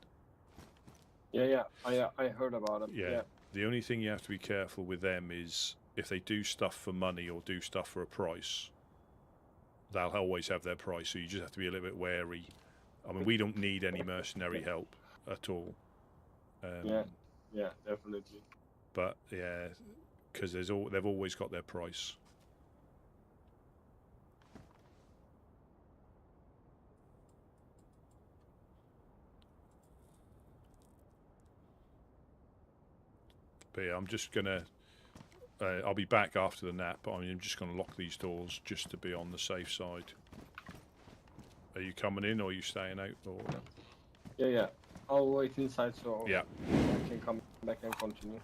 Yeah. I heard about it. Yeah. The only thing you have to be careful with them is if they do stuff for money or do stuff for a price, they'll always have their price. So you just have to be a little bit wary. I mean, we don't need any mercenary help at all. Yeah, definitely. But yeah, because they've always got their price. But yeah, I'm just gonna. I'll be back after the nap, but I'm just gonna lock these doors just to be on the safe side. Are you coming in, or are you staying out? Or Yeah. I'll wait inside so yeah, I can come back and continue.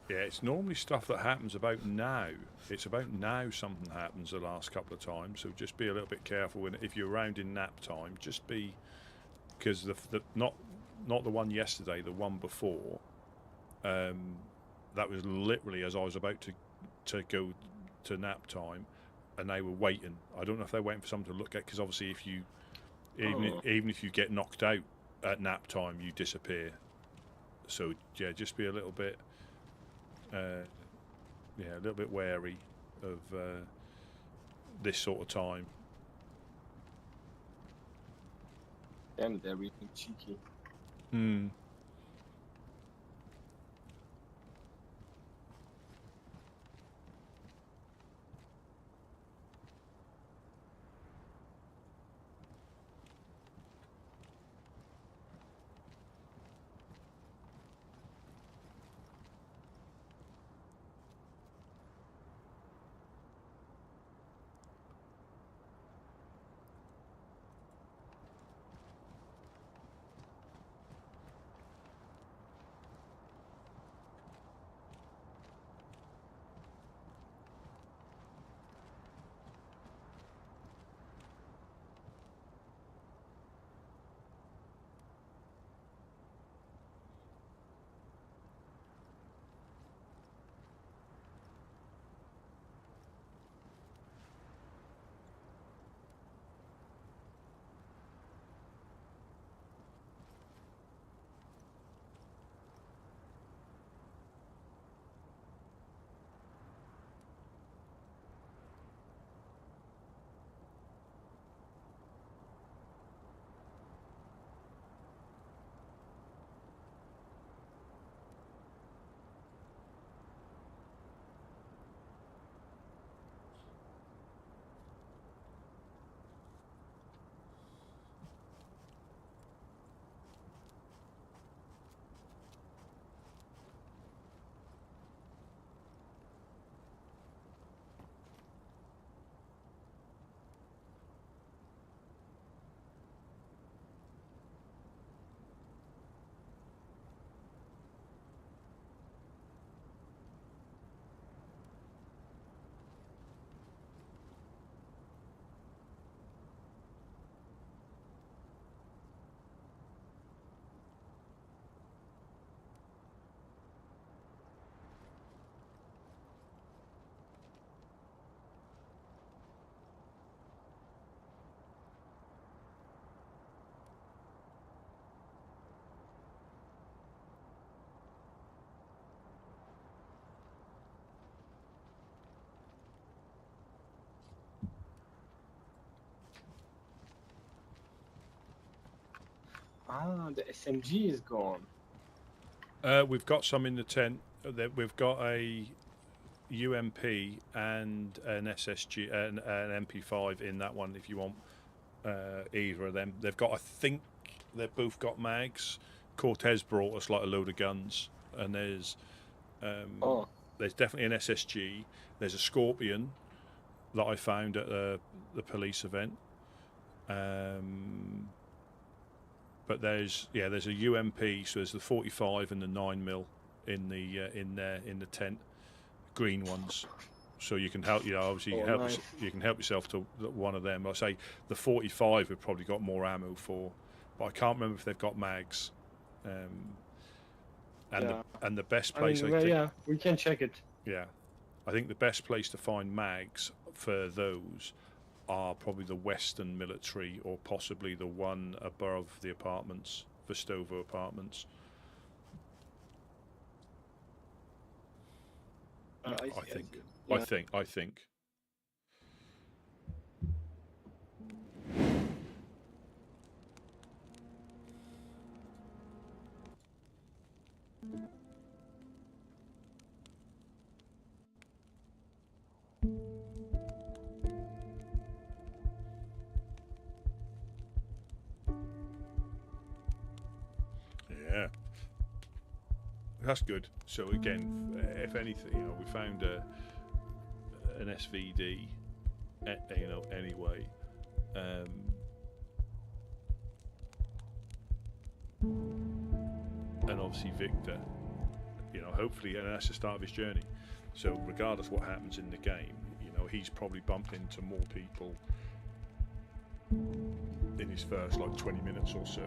Yeah, it's normally stuff that happens about now. It's about now something happens the last couple of times. So just be a little bit careful when if you're around in nap time. Just be because the not the one yesterday, the one before. That was literally as I was about to go to nap time, and they were waiting. I don't know if they're waiting for someone to look at because obviously if you even if you get knocked out at nap time, you disappear. So yeah, just be a little bit. A little bit wary of this sort of time. Damn, they're really cheeky. Hmm. Ah, the SMG is gone. We've got some in the tent. We've got a UMP and an SSG and an MP5 in that one. If you want either of them, they've got. I think they've both got mags. Cortez brought us like a load of guns, and there's definitely an SSG. There's a Scorpion that I found at the police event. But there's a UMP, so there's the 45 and the 9mm in the tent, green ones. So you can help, obviously you can help yourself to one of them. I say the 45 we've probably got more ammo for, but I can't remember if they've got mags. And the best place we can check it. Yeah, I think the best place to find mags for those are probably the Western Military or possibly the one above the apartments, Vestovo Apartments. I think. Yeah, that's good. So again, if anything, we found an SVD, anyway. And obviously Victor. You know, hopefully, and that's the start of his journey. So regardless what happens in the game, you know, he's probably bumped into more people in his first like 20 minutes or so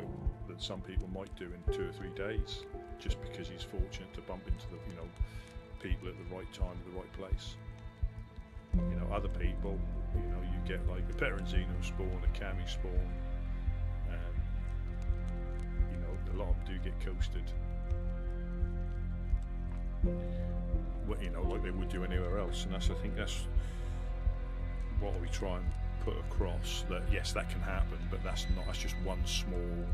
than some people might do in 2 or 3 days, just because he's fortunate to bump into the, you know, people at the right time at the right place. You know, other people, you know, you get like a Perenzino spawn, a Cami spawn, and you know, a lot of them do get coasted. You know, like they would do anywhere else, and that's, I think that's what we try and put across, that yes, that can happen, but that's just one small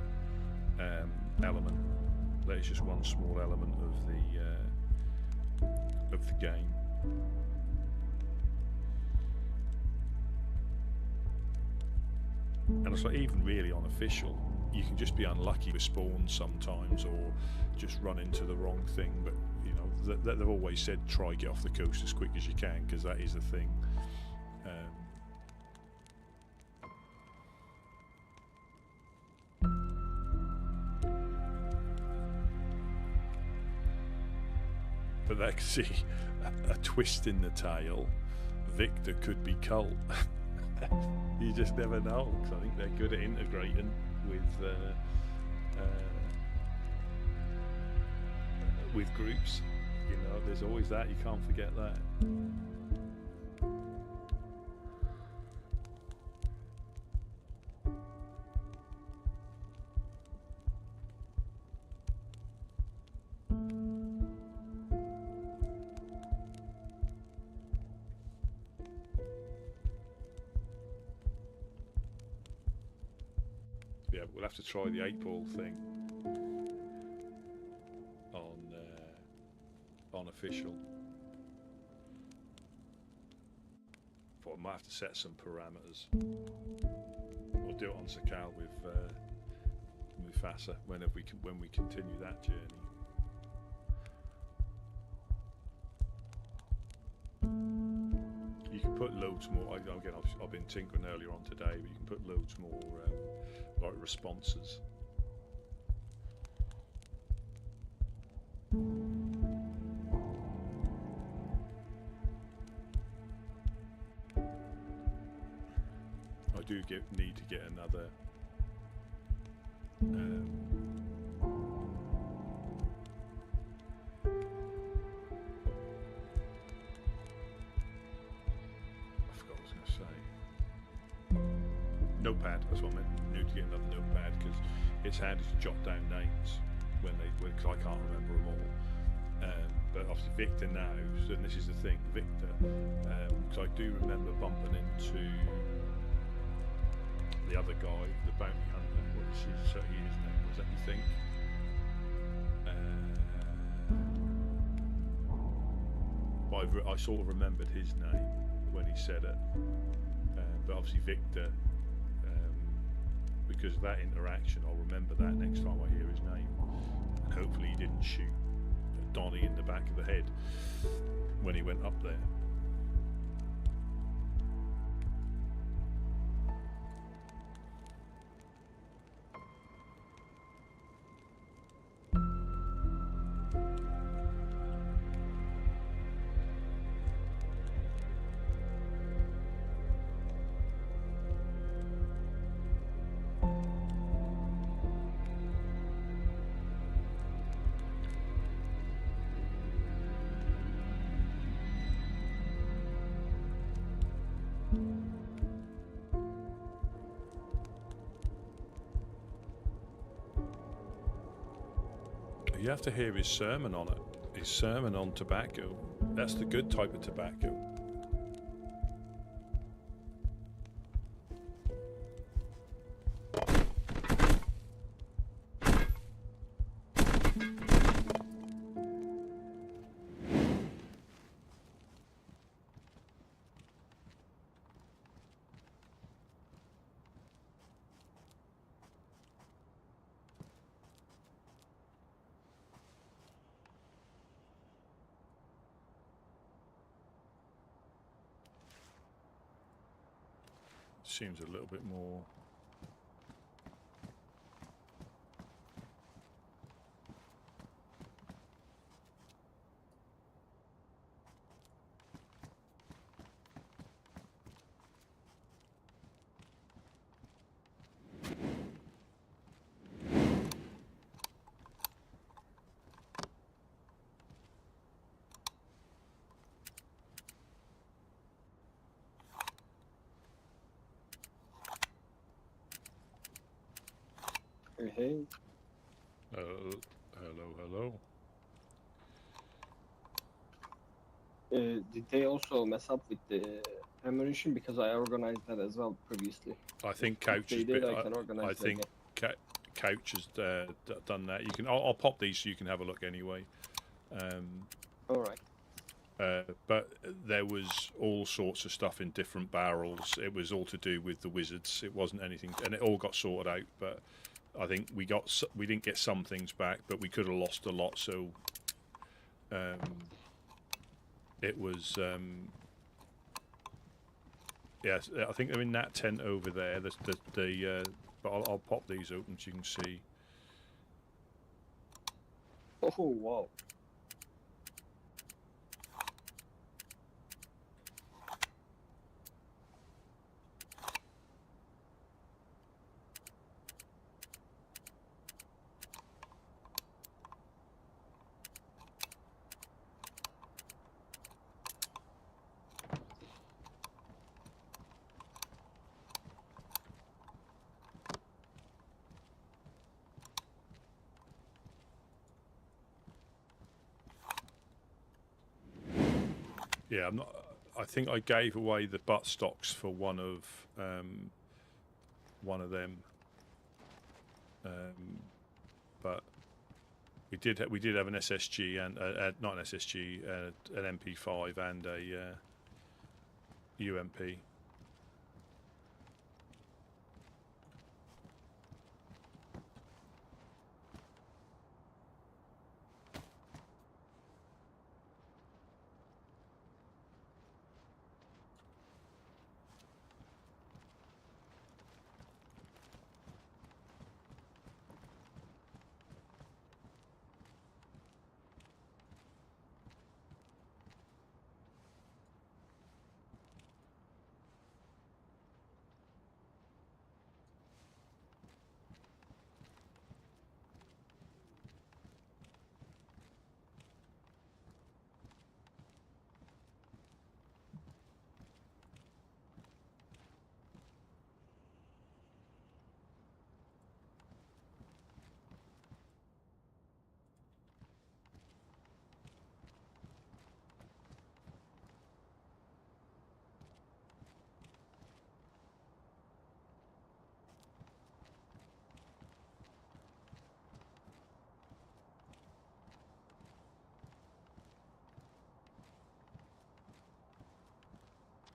element. That is just one small element of the game. And it's like, even really on official, you can just be unlucky with spawns sometimes, or just run into the wrong thing. But you know, they've always said try get off the coast as quick as you can, because that is the thing. But that could see a twist in the tale. Victor could be Cult. You just never know, because I think they're good at integrating with groups. You know, there's always that. You can't forget that. Yeah, we'll have to try the 8-ball thing on official. But I might have to set some parameters. We'll do it on Sakal with Mufasa when we continue that journey. You can put loads more. Again, I've been tinkering earlier on today, but you can put loads more like responses. I do need to get another notepad. That's what I meant. Need to get another notepad, because it's handy to jot down names because I can't remember them all. But obviously Victor now, and this is the thing, Victor, because I do remember bumping into the other guy, the bounty hunter. What is his name? Was that, you think? But I sort of remembered his name when he said it. But obviously Victor, because of that interaction, I'll remember that next time I hear his name. And hopefully he didn't shoot Donnie in the back of the head when he went up there. You have to hear his sermon on it. His sermon on tobacco. That's the good type of tobacco. Seems a little bit more. Okay. Hello. Did they also mess up with the ammunition? Because I organized that as well previously. I think If Couch they has did, been. I can organize I that think again. Couch has done that. You can. I'll pop these so you can have a look anyway. All right. But there was all sorts of stuff in different barrels. It was all to do with the wizards. It wasn't anything, and it all got sorted out. But I think we didn't get some things back, but we could have lost a lot. So it was. Yes, I think they're in that tent over there. But I'll pop these open so you can see. Oh wow. Yeah, I'm not. I think I gave away the butt stocks for one of them, but we did have an SSG and not an SSG, an MP5 and a UMP.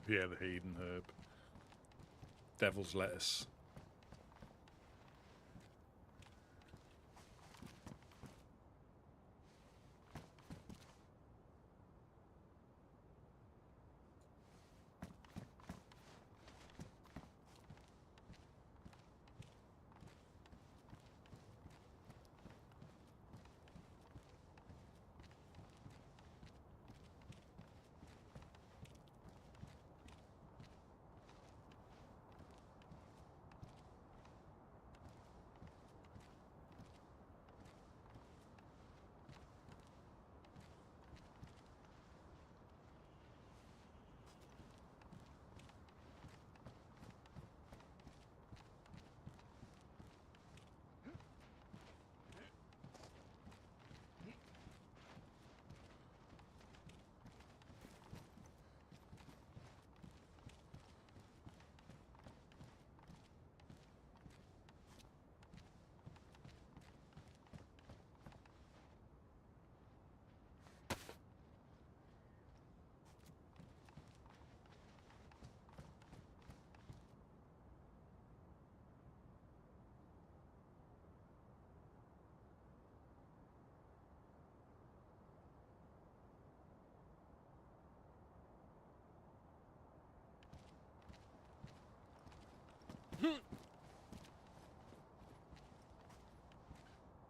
Yeah, the heathen herb, devil's lettuce.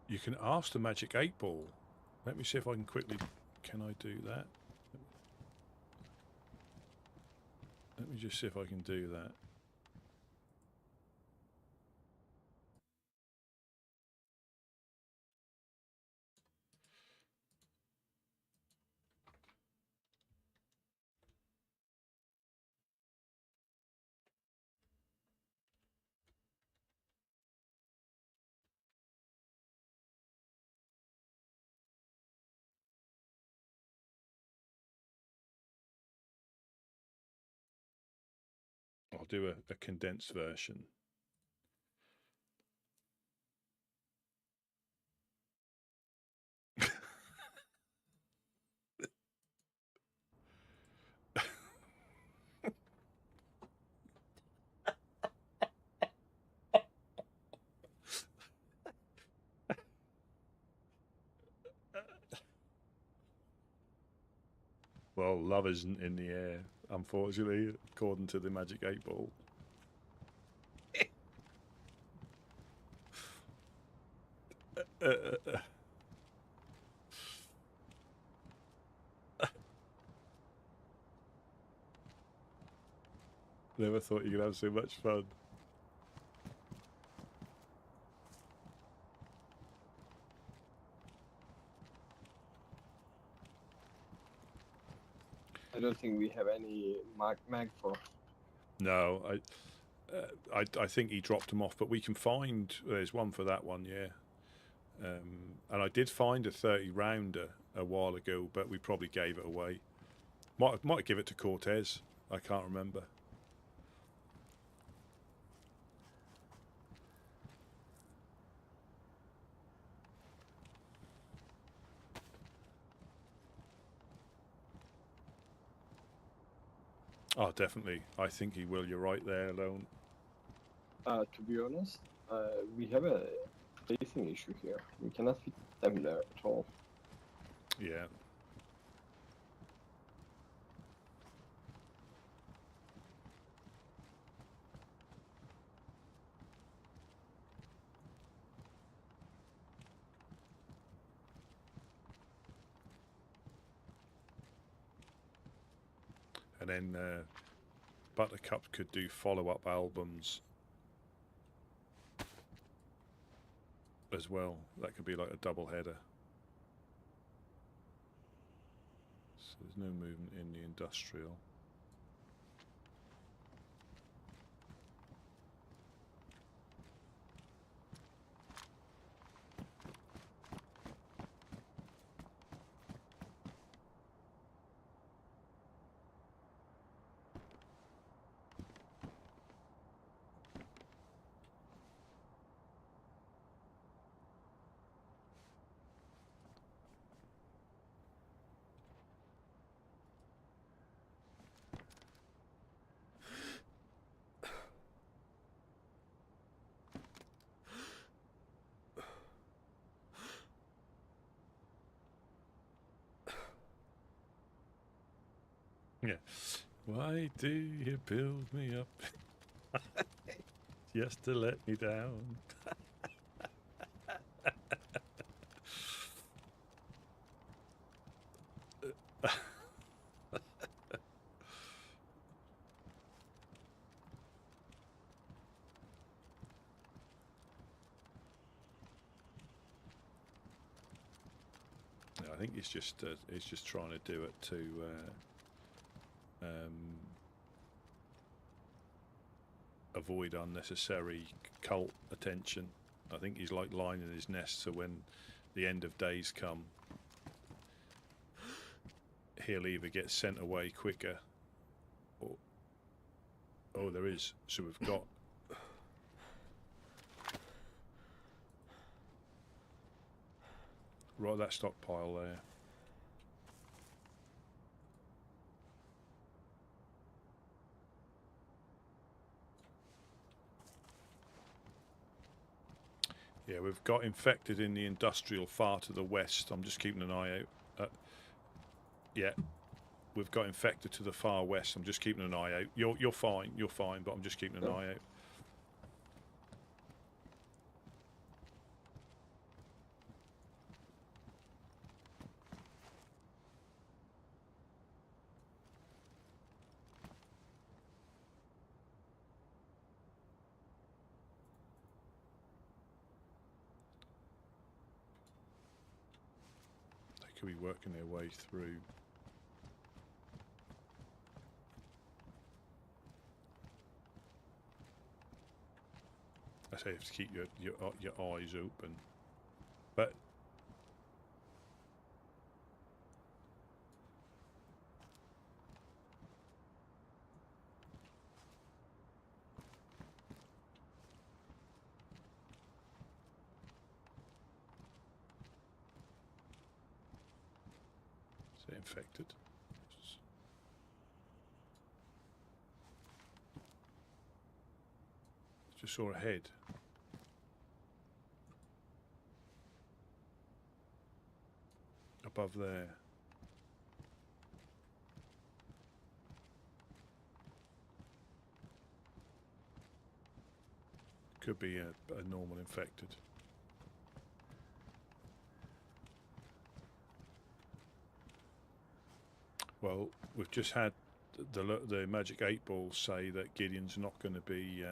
You can ask the magic 8-ball. Let me see if I can quickly. Can I do that? Let me just see if I can do that. do a condensed version. Well, love isn't in the air, unfortunately, according to the Magic 8 Ball. Never thought you could have so much fun. I don't think we have any mag for. No, I think he dropped them off, but we can find. There's one for that one, yeah. And I did find a 30 rounder a while ago, but we probably gave it away. Might give it to Cortez. I can't remember. Oh, definitely. I think he will. You're right there, Alone. To be honest, we have a spacing issue here. We cannot fit them there at all. Yeah. And then Buttercup could do follow-up albums as well. That could be like a double header. So there's no movement in the industrial. Yeah. Why do you build me up just to let me down? I think he's just trying to do it to avoid unnecessary cult attention. I think he's like lining his nest so when the end of days come, he'll either get sent away quicker or... Oh, there is. So we've got... Right, that stockpile there. Yeah, we've got infected in the industrial far to the west. I'm just keeping an eye out. Yeah, we've got infected to the far west. I'm just keeping an eye out. You're fine. You're fine, but I'm just keeping an eye out. They could be working their way through. I say you have to keep your eyes open, but Is it infected? Just saw a head. Above there. Could be a normal infected. Well, we've just had the Magic 8 Ball say that Gideon's not going to be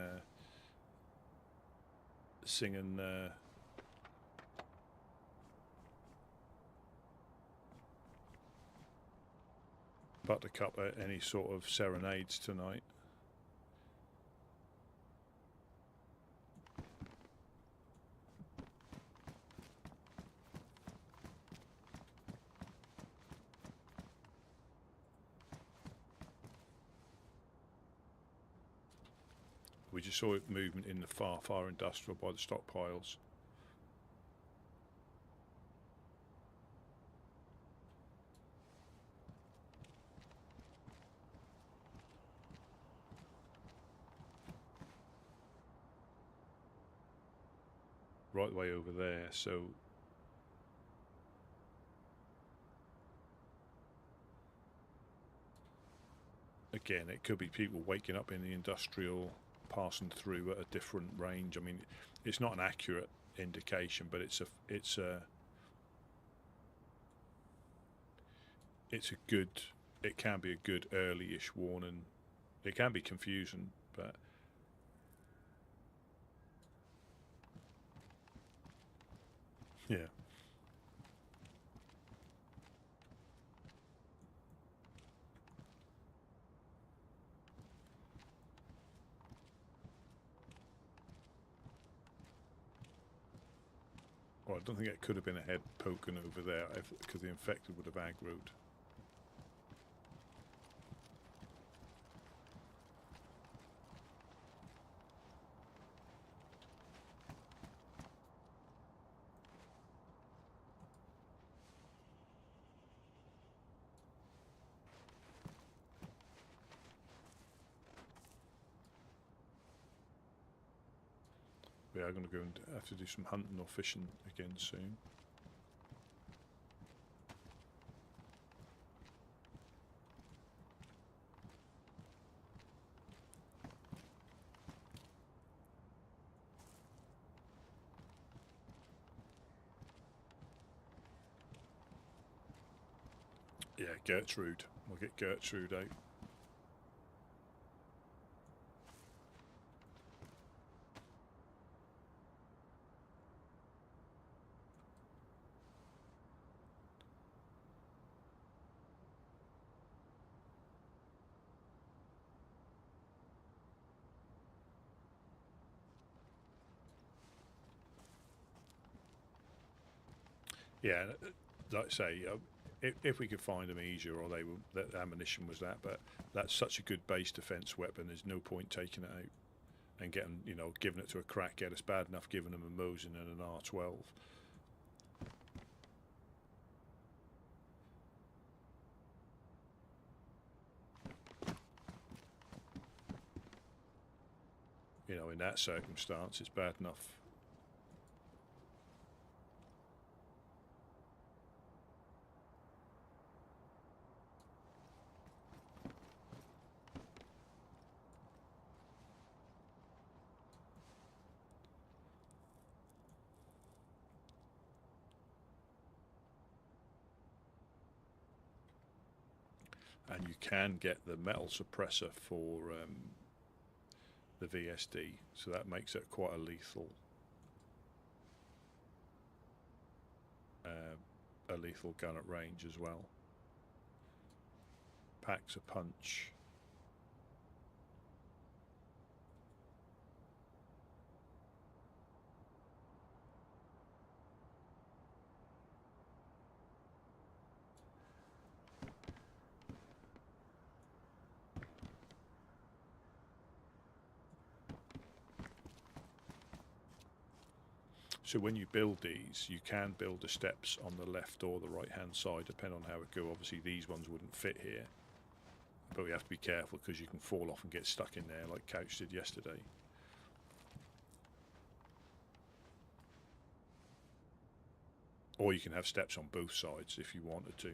singing Buttercup at any sort of serenades tonight. We just saw movement in the far industrial by the stockpiles. Right way over there, so again, it could be people waking up in the industrial, passing through at a different range. I mean, it's not an accurate indication, but it's a good, it can be a good early-ish warning. It can be confusing, but yeah. Well, I don't think it could have been a head poking over there because the infected would have aggroed. We are going to go and have to do some hunting or fishing again soon. Yeah, Gertrude. We'll get Gertrude out. Yeah, like I say, if we could find them easier, or that ammunition was that, but that's such a good base defense weapon. There's no point taking it out and getting, giving it to a crackhead. It's bad enough giving them a Mosin and an R12. In that circumstance, it's bad enough. And you can get the metal suppressor for the VSD, so that makes it quite a lethal gun at range as well. Packs a punch. So when you build these, you can build the steps on the left or the right hand side, depending on how it go. Obviously these ones wouldn't fit here, but we have to be careful because you can fall off and get stuck in there like Couch did yesterday. Or you can have steps on both sides if you wanted to.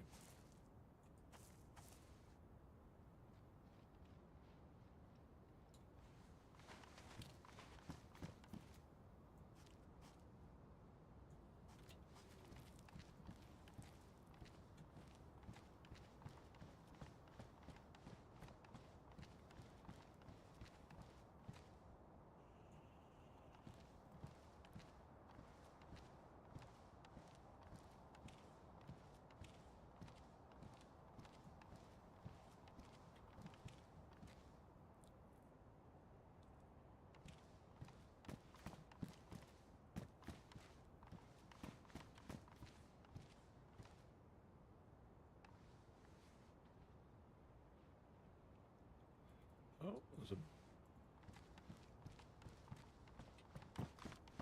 Oh, there's a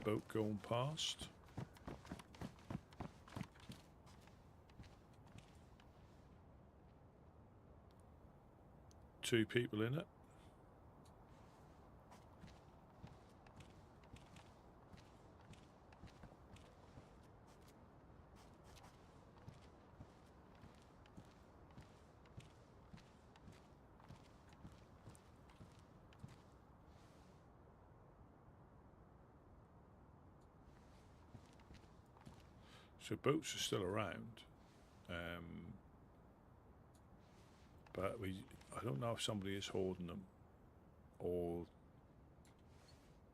boat going past. Two people in it. So boats are still around, but I don't know if somebody is hoarding them, or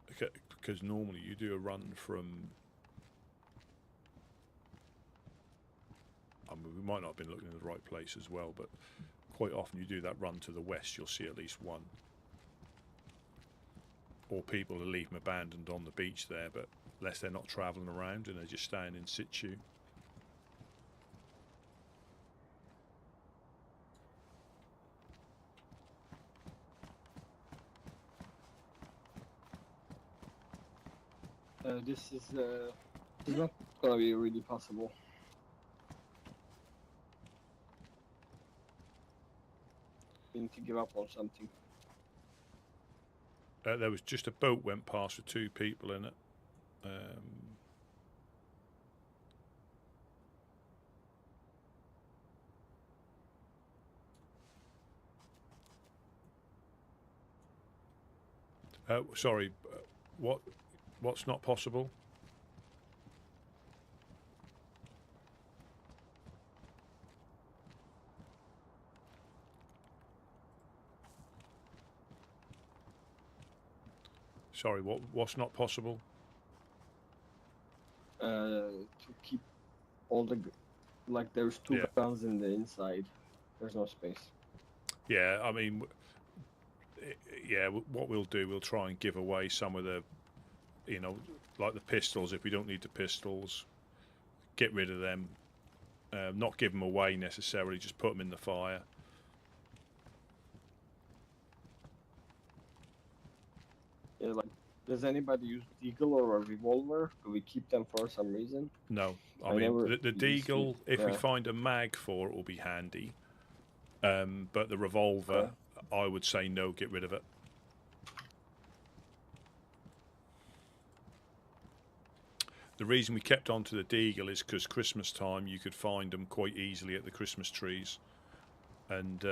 because normally you do a run from. I mean, we might not have been looking in the right place as well, but quite often you do that run to the west, you'll see at least one. Or people will leave them abandoned on the beach there, but unless they're not travelling around and they're just staying in situ. This is not gonna be really possible. We need to give up on something. There was just a boat went past with two people in it. Sorry, what's not possible? Sorry, what's not possible? To keep all the like there's two guns in the inside. There's no space. Yeah, I mean, yeah. What we'll do, we'll try and give away some of the, you know, like the pistols. If we don't need the pistols, get rid of them. Not give them away necessarily. Just put them in the fire. Yeah, like, does anybody use Deagle or a revolver? Do we keep them for some reason? No, I mean the Deagle. If we find a mag for it, will be handy. But the revolver, I would say no. Get rid of it. The reason we kept on to the Deagle is because Christmas time you could find them quite easily at the Christmas trees, and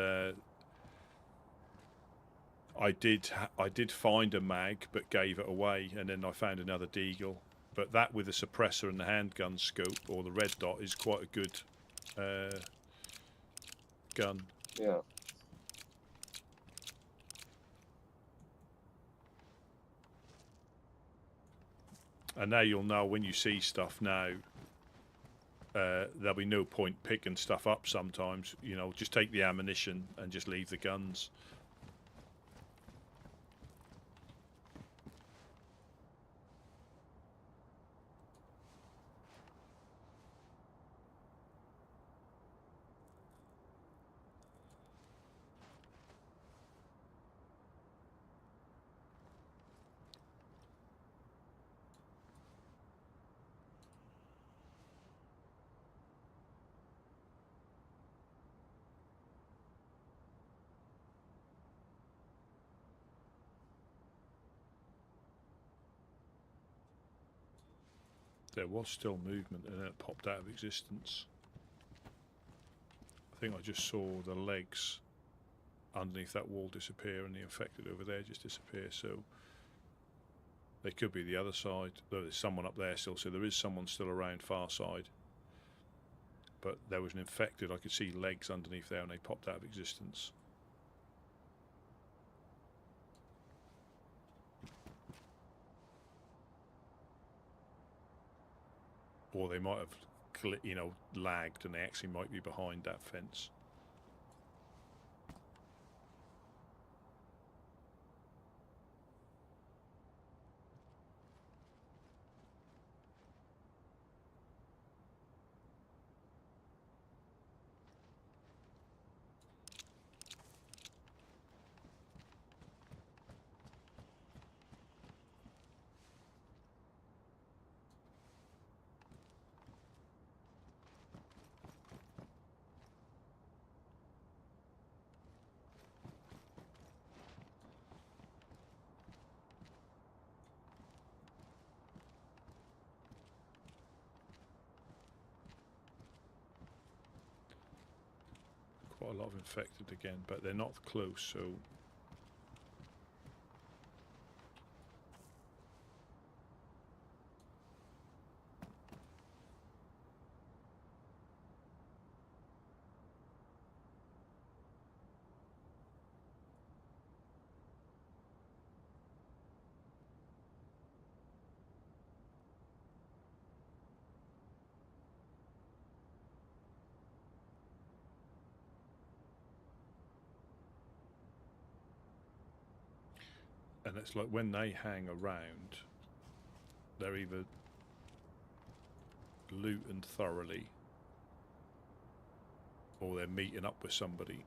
I did find a mag but gave it away, and then I found another Deagle. But that with the suppressor and the handgun scope or the red dot is quite a good gun. Yeah. And now you'll know when you see stuff now, there'll be no point picking stuff up sometimes. You know, just take the ammunition and just leave the guns. There was still movement and then it popped out of existence. I think I just saw the legs underneath that wall disappear and the infected over there just disappear, so they could be the other side. Though there's someone up there still, so there is someone still around far side. But there was an infected, I could see legs underneath there and they popped out of existence. Or they might have, you know, lagged and they actually might be behind that fence. Quite a lot of infected again, but they're not close, so and it's like when they hang around, they're either looting thoroughly or they're meeting up with somebody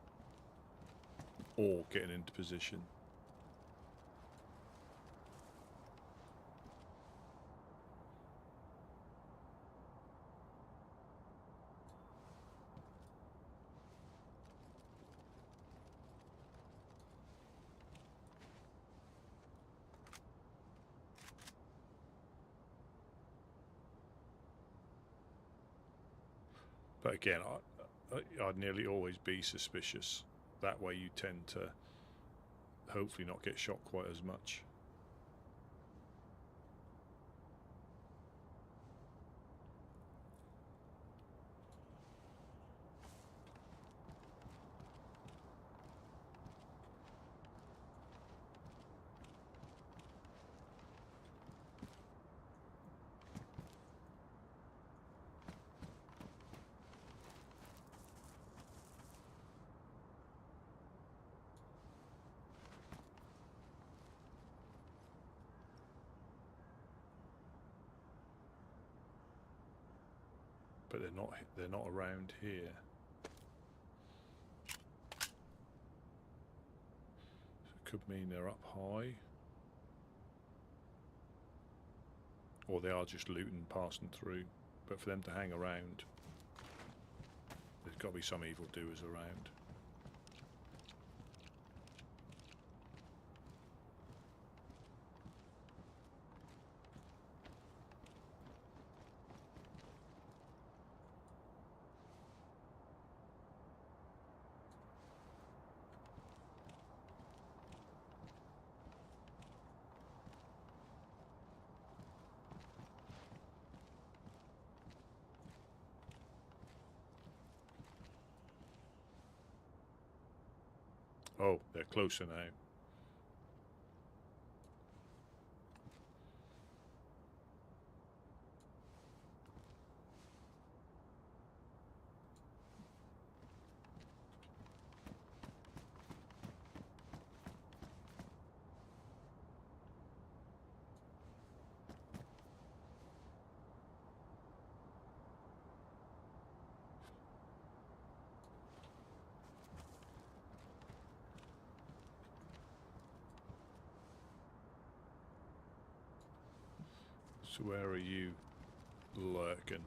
or getting into position. But again, I'd nearly always be suspicious. That way you tend to hopefully not get shot quite as much. But they're not around here. So it could mean they're up high. Or they are just looting, passing through. But for them to hang around, there's got to be some evildoers around. Oh, they're closer now. So where are you lurking?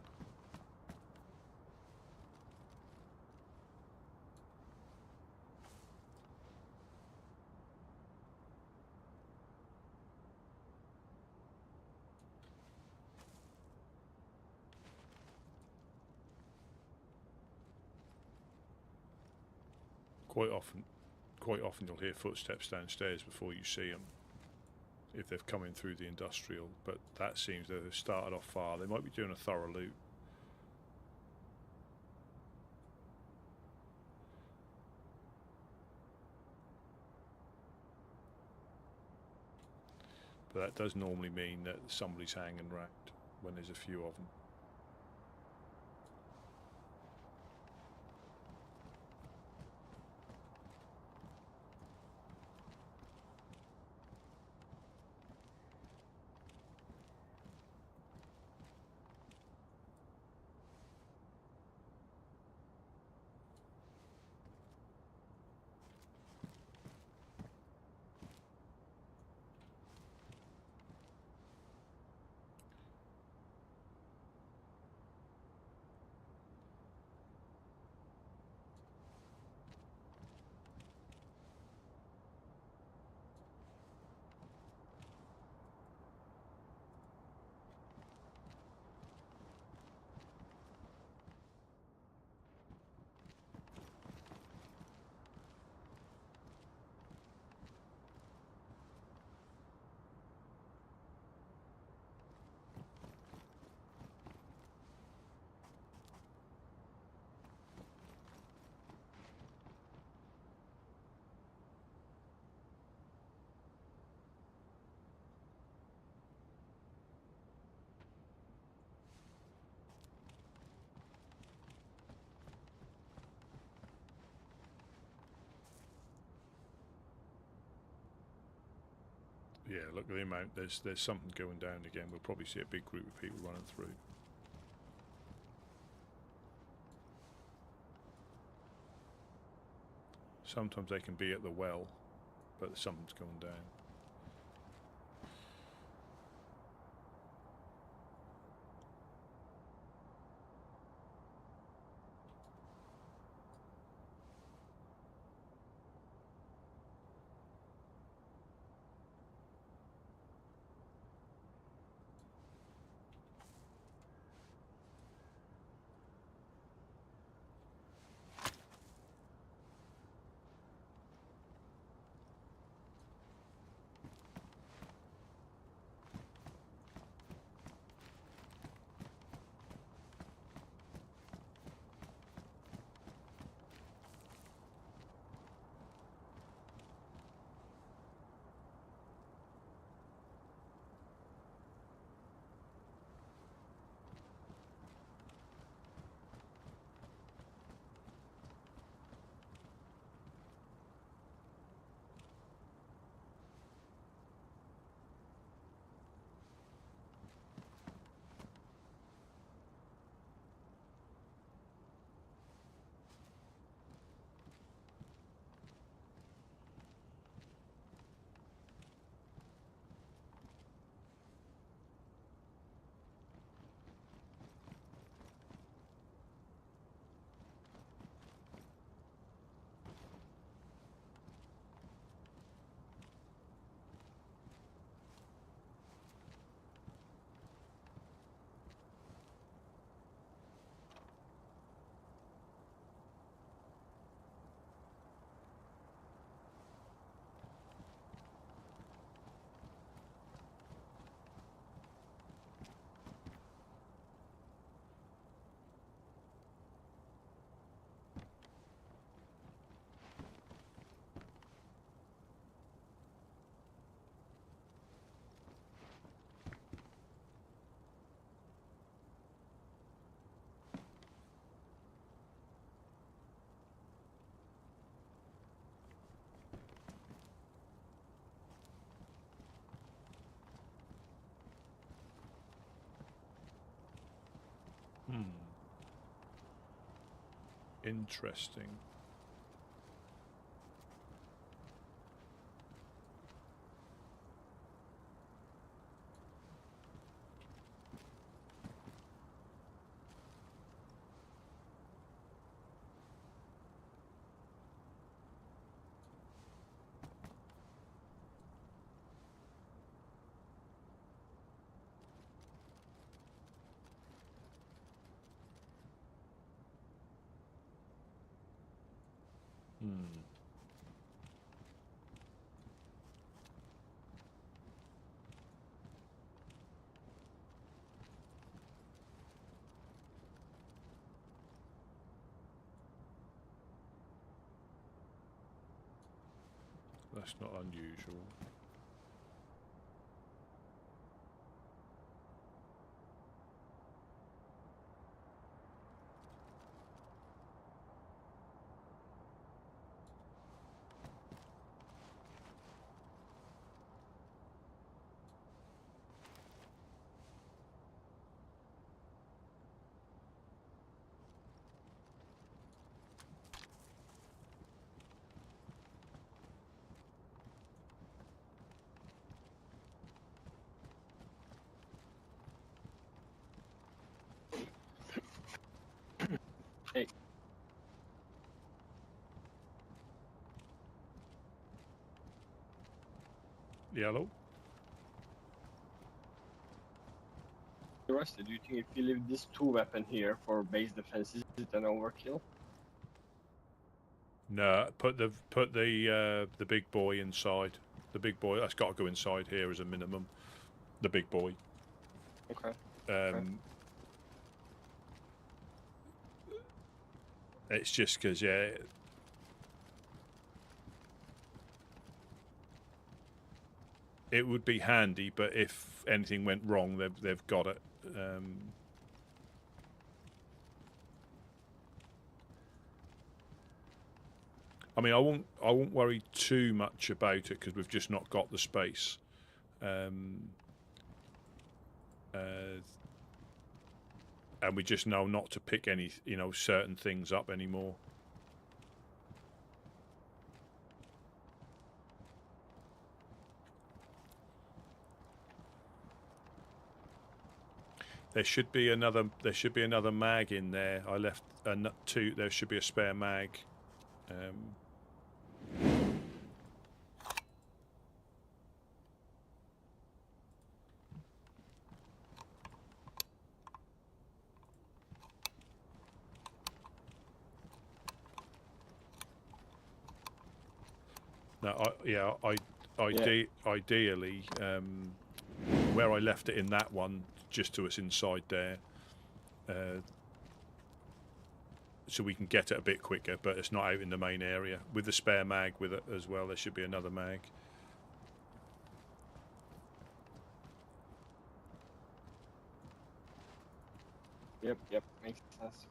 quite often you'll hear footsteps downstairs before you see them, if they've come in through the industrial, but that seems that they've started off far. They might be doing a thorough loot. But that does normally mean that somebody's hanging around when there's a few of them. Yeah, look at the amount. There's something going down again. We'll probably see a big group of people running through. Sometimes they can be at the well, but something's going down. Interesting. Hmm. That's not unusual. Hey. Yellow? Rusty, do you think if you leave this 2-weapon here for base defense, is it an overkill? No, put the big boy inside. The big boy that's got to go inside here as a minimum. The big boy. Okay. It's just because yeah. It would be handy, but if anything went wrong, they've got it. I mean, I won't worry too much about it because we've just not got the space. And we just know not to pick any, certain things up anymore. There should be another mag in there. I left two. There should be a spare mag. No, ideally, where I left it in that one, just to us inside there, so we can get it a bit quicker, but it's not out in the main area. With the spare mag with it as well, there should be another mag. Yep, makes sense.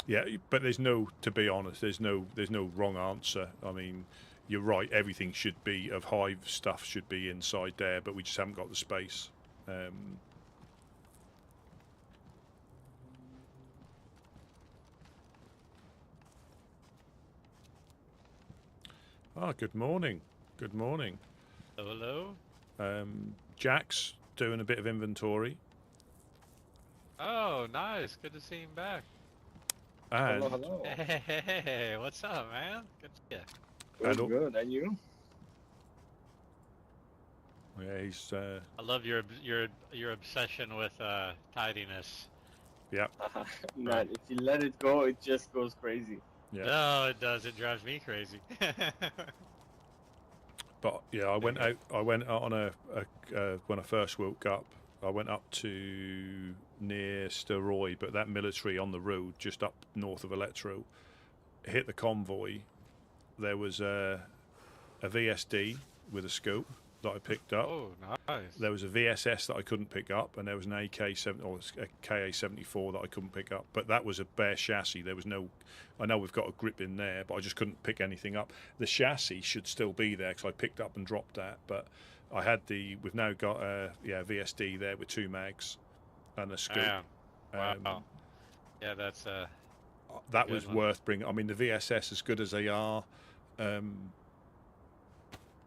Yeah, but to be honest, there's no wrong answer. I mean, you're right. Everything should be of Hive stuff should be inside there, but we just haven't got the space. Good morning. Good morning. Hello. Jack's doing a bit of inventory. Oh, nice. Good to see him back. And hello. Hey, what's up, man? Good to see you. Good. And you? Yeah, he's. I love your obsession with tidiness. Yeah. Man, if you let it go, it just goes crazy. Yeah. No, it does. It drives me crazy. But yeah, I went out on a when I first woke up. I went up to near Steroid, but that military on the road just up north of Electro hit the convoy. There was a VSD with a scope that I picked up. Oh, nice. There was a VSS that I couldn't pick up, and there was an AK-7 or a KA-74 that I couldn't pick up. But that was a bare chassis. There was no. I know we've got a grip in there, but I just couldn't pick anything up. The chassis should still be there because I picked up and dropped that. But I had we've now got a VSD there with 2 mags and a scope. Wow. Yeah, that's that was worth bringing. I mean, the VSS, as good as they are, I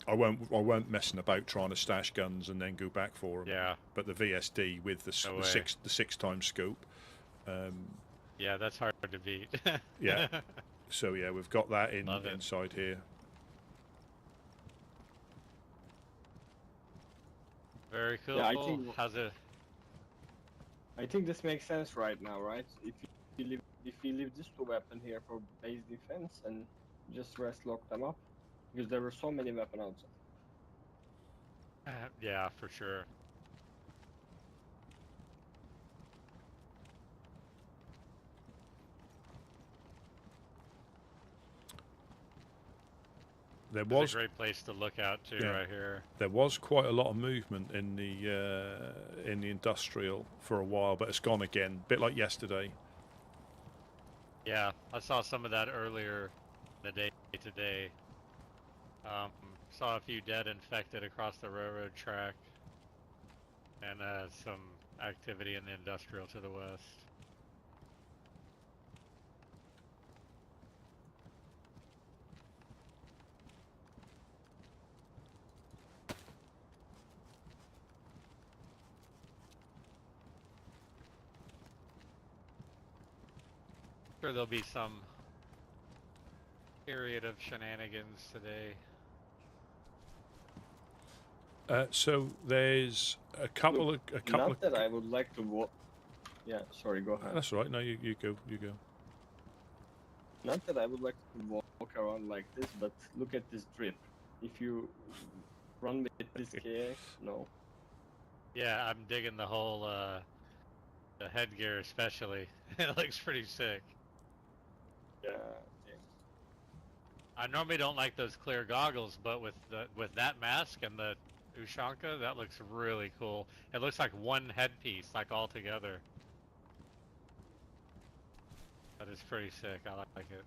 won't messing about trying to stash guns and then go back for them. Yeah. But the VSD with the 6x scope. Yeah, that's hard to beat. Yeah. So yeah, we've got that inside here. Very cool. Yeah, How's it? I think this makes sense right now, right? If you leave if we leave these two weapons here for base defense and just rest lock them up, because there were so many weapons outside. Yeah, for sure. There It's was a great place to look out too, Yeah. right here. there was quite a lot of movement in the industrial for a while, but it's gone again, a bit like yesterday. Yeah, I saw some of that earlier in the day today. Saw a few dead infected across the railroad track, and some activity in the industrial to the west. Sure, there'll be some period of shenanigans today. So there's a couple Look, of Not that I would like to walk. Yeah, sorry, go ahead. That's all right. No, you go. Not that I would like to walk around like this, but look at this drip. If you run with this KX, no. Yeah, I'm digging the whole the headgear especially. It looks pretty sick. Yeah. I normally don't like those clear goggles, but with that mask and the Ushanka, that looks really cool. It looks like one headpiece, like all together. That is pretty sick. I like it.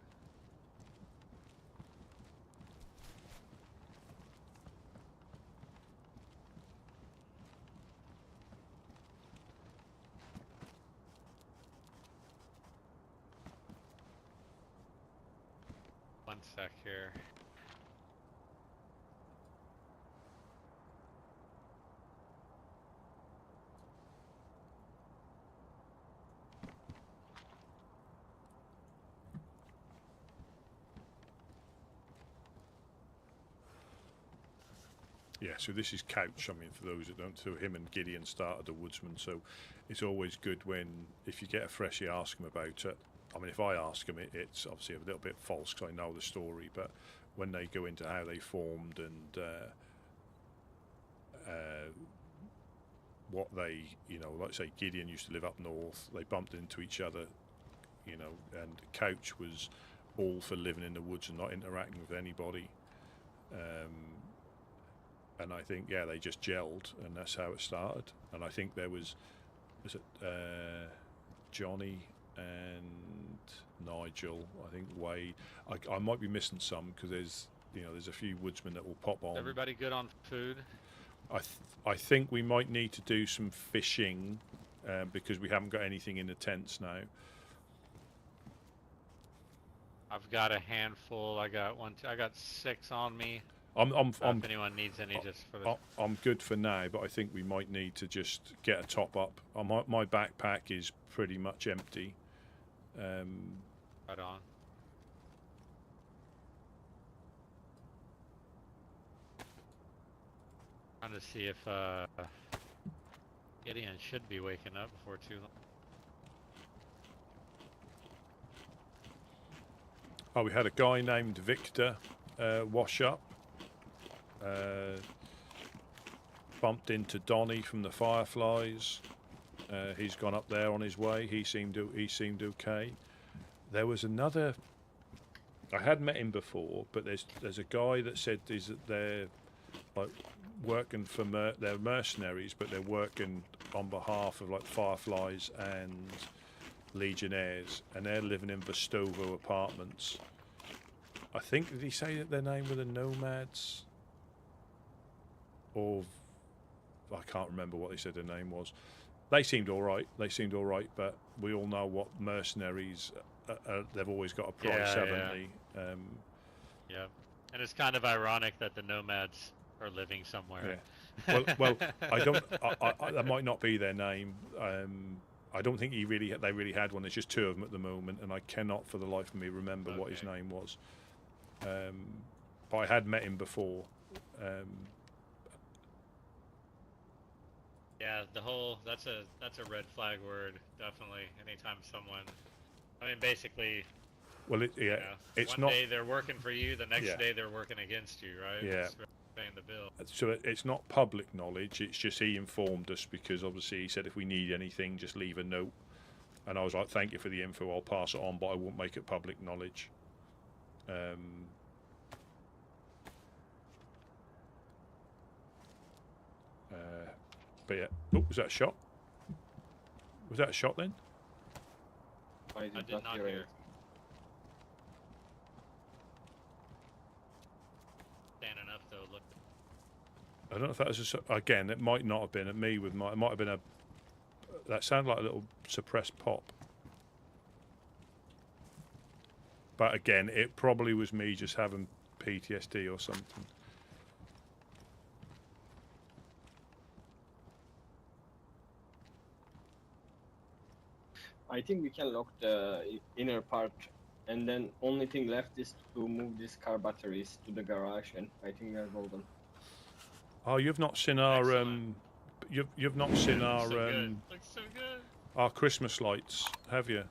One sec here. Yeah, so this is Couch. I mean, for those that don't, so him and Gideon started the Woodsman. So it's always good when, if you get a freshie, ask him about it. I mean, if I ask him, it's obviously a little bit false because I know the story. But when they go into how they formed and what they, like say Gideon used to live up north, they bumped into each other, and Couch was all for living in the woods and not interacting with anybody. And I think, yeah, they just gelled, and that's how it started. And I think there was it Johnny and Nigel, I think Wade. I might be missing some because there's a few woodsmen that will pop on. Everybody good on food? I think we might need to do some fishing because we haven't got anything in the tents now. I've got a handful. I got 6 on me. If anyone needs any, just for the... I'm good for now, but I think we might need to just get a top up. My backpack is pretty much empty. Right on. Trying to see if Gideon should be waking up before too long. Oh, we had a guy named Victor wash up. Bumped into Donny from the Fireflies. He's gone up there on his way. He seemed okay. There was another. I had met him before, but there's a guy that said they're like working for they're mercenaries, but they're working on behalf of like Fireflies and Legionnaires, and they're living in Vestovo apartments. I think, did he say that their name were the Nomads? Or I can't remember what they said their name was. They seemed all right. But we all know what mercenaries. They've always got a price, haven't they? Yeah, and it's kind of ironic that the Nomads are living somewhere. Yeah. Well, I don't. That might not be their name. I don't think they really had one. There's just 2 of them at the moment, and I cannot for the life of me remember what his name was. But I had met him before. Yeah, that's a red flag word, definitely. Anytime someone I mean, basically, Well, you know, it's one not. day they're working for you, the next Yeah. day they're working against you, right? Yeah. It's paying the bill. So it's not public knowledge. It's just he informed us because obviously he said if we need anything, just leave a note. And I was like, thank you for the info. I'll pass it on, but I won't make it public knowledge. But yeah. Oh, was that a shot? Was that a shot then? I did not hear it. Standing up though, look. I don't know if that was again. It might not have been at me with my. It might have been a. That sounded like a little suppressed pop. But again, it probably was me just having PTSD or something. I think we can lock the inner part, and then only thing left is to move these car batteries to the garage, and I think we are golden. Oh, you've not seen our Excellent. you've not seen our Looks so good. Looks so good. our Christmas lights, have you?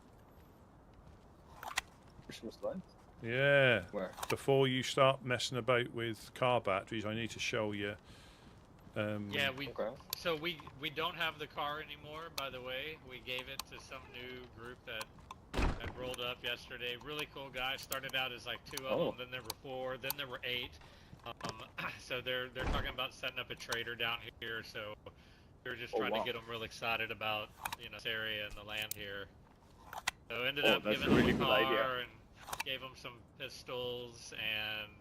Christmas lights? Yeah. Where? Before you start messing about with car batteries, I need to show you. Yeah, we. Okay. So we don't have the car anymore. By the way, we gave it to some new group that had rolled up yesterday. Really cool guys. Started out as like 2 of them, then there were 4, then there were 8. So they're talking about setting up a trader down here. So we're just trying to get them real excited about this area and the land here. So ended up that's giving a really them a good idea. car and gave them some pistols and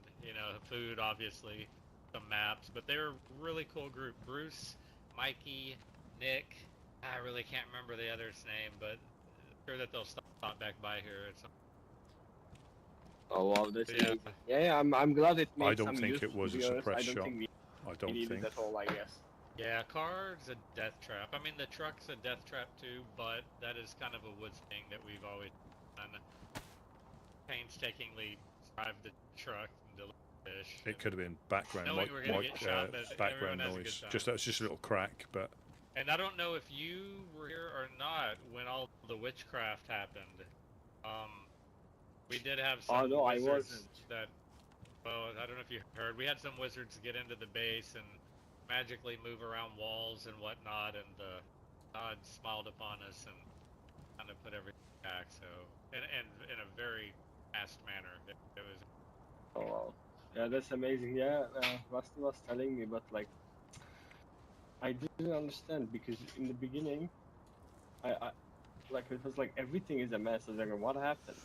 food, obviously, some maps. But they're a really cool group. Bruce, Mikey, Nick. I really can't remember the other's name, but I'm sure that they'll stop back by here at some. Oh wow, that's Yeah. yeah. I'm glad it made I don't some think use, it was to a be honest. suppressed I don't shot. think we I don't needed think. it at all. I guess. Yeah, car's a death trap. I mean, the truck's a death trap too, but that is kind of a Woods thing that we've always done. Painstakingly drive the truck and deliver fish. It could have been background Knowing we're gonna get shot, but background everyone has a noise. good time. Just that was just a little crack, but And I don't know if you were here or not when all the witchcraft happened. We did have some no, I wizards wasn't. that. Well, I don't know if you heard. We had some wizards get into the base and magically move around walls and whatnot, and God smiled upon us and kind of put everything back. So, and in a very fast manner. It was. Oh wow. Yeah, that's amazing. Yeah, Rusty was telling me, but like, I didn't understand because in the beginning, I like it was like everything is a mess. I was like, what happened?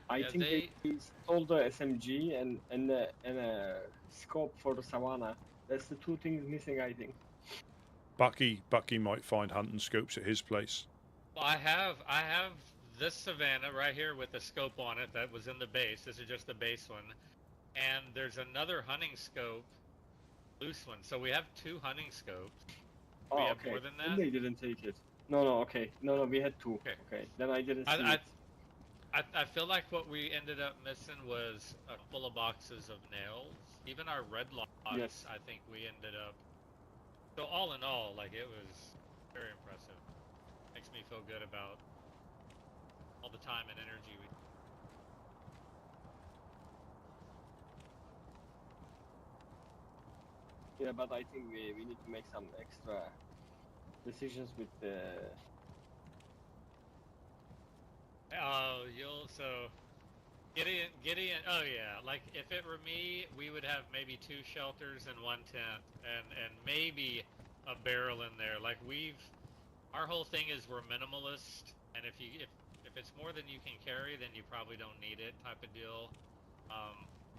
I Yeah, think they stole the SMG and a scope for the Savannah. That's the 2 things missing, I think. Bucky might find hunting scopes at his place. Well, I have this Savannah right here with the scope on it that was in the base. This is just the base one, and there's another hunting scope, loose one. So we have 2 hunting scopes. Oh, we have okay. more than that. Then they didn't take it. No, okay. No, we had 2. Okay. Then I didn't see it. I feel like what we ended up missing was a couple of boxes of nails. Even our red locks, Yes. I think we ended up. So all in all, like it was very impressive. Makes me feel good about all the time and energy we. Yeah, but I think we need to make some extra decisions with the. Oh, Gideon. Oh yeah, like if it were me, we would have maybe 2 shelters and 1 tent, and maybe a barrel in there. Like our whole thing is we're minimalist, and if it's more than you can carry, then you probably don't need it, type of deal.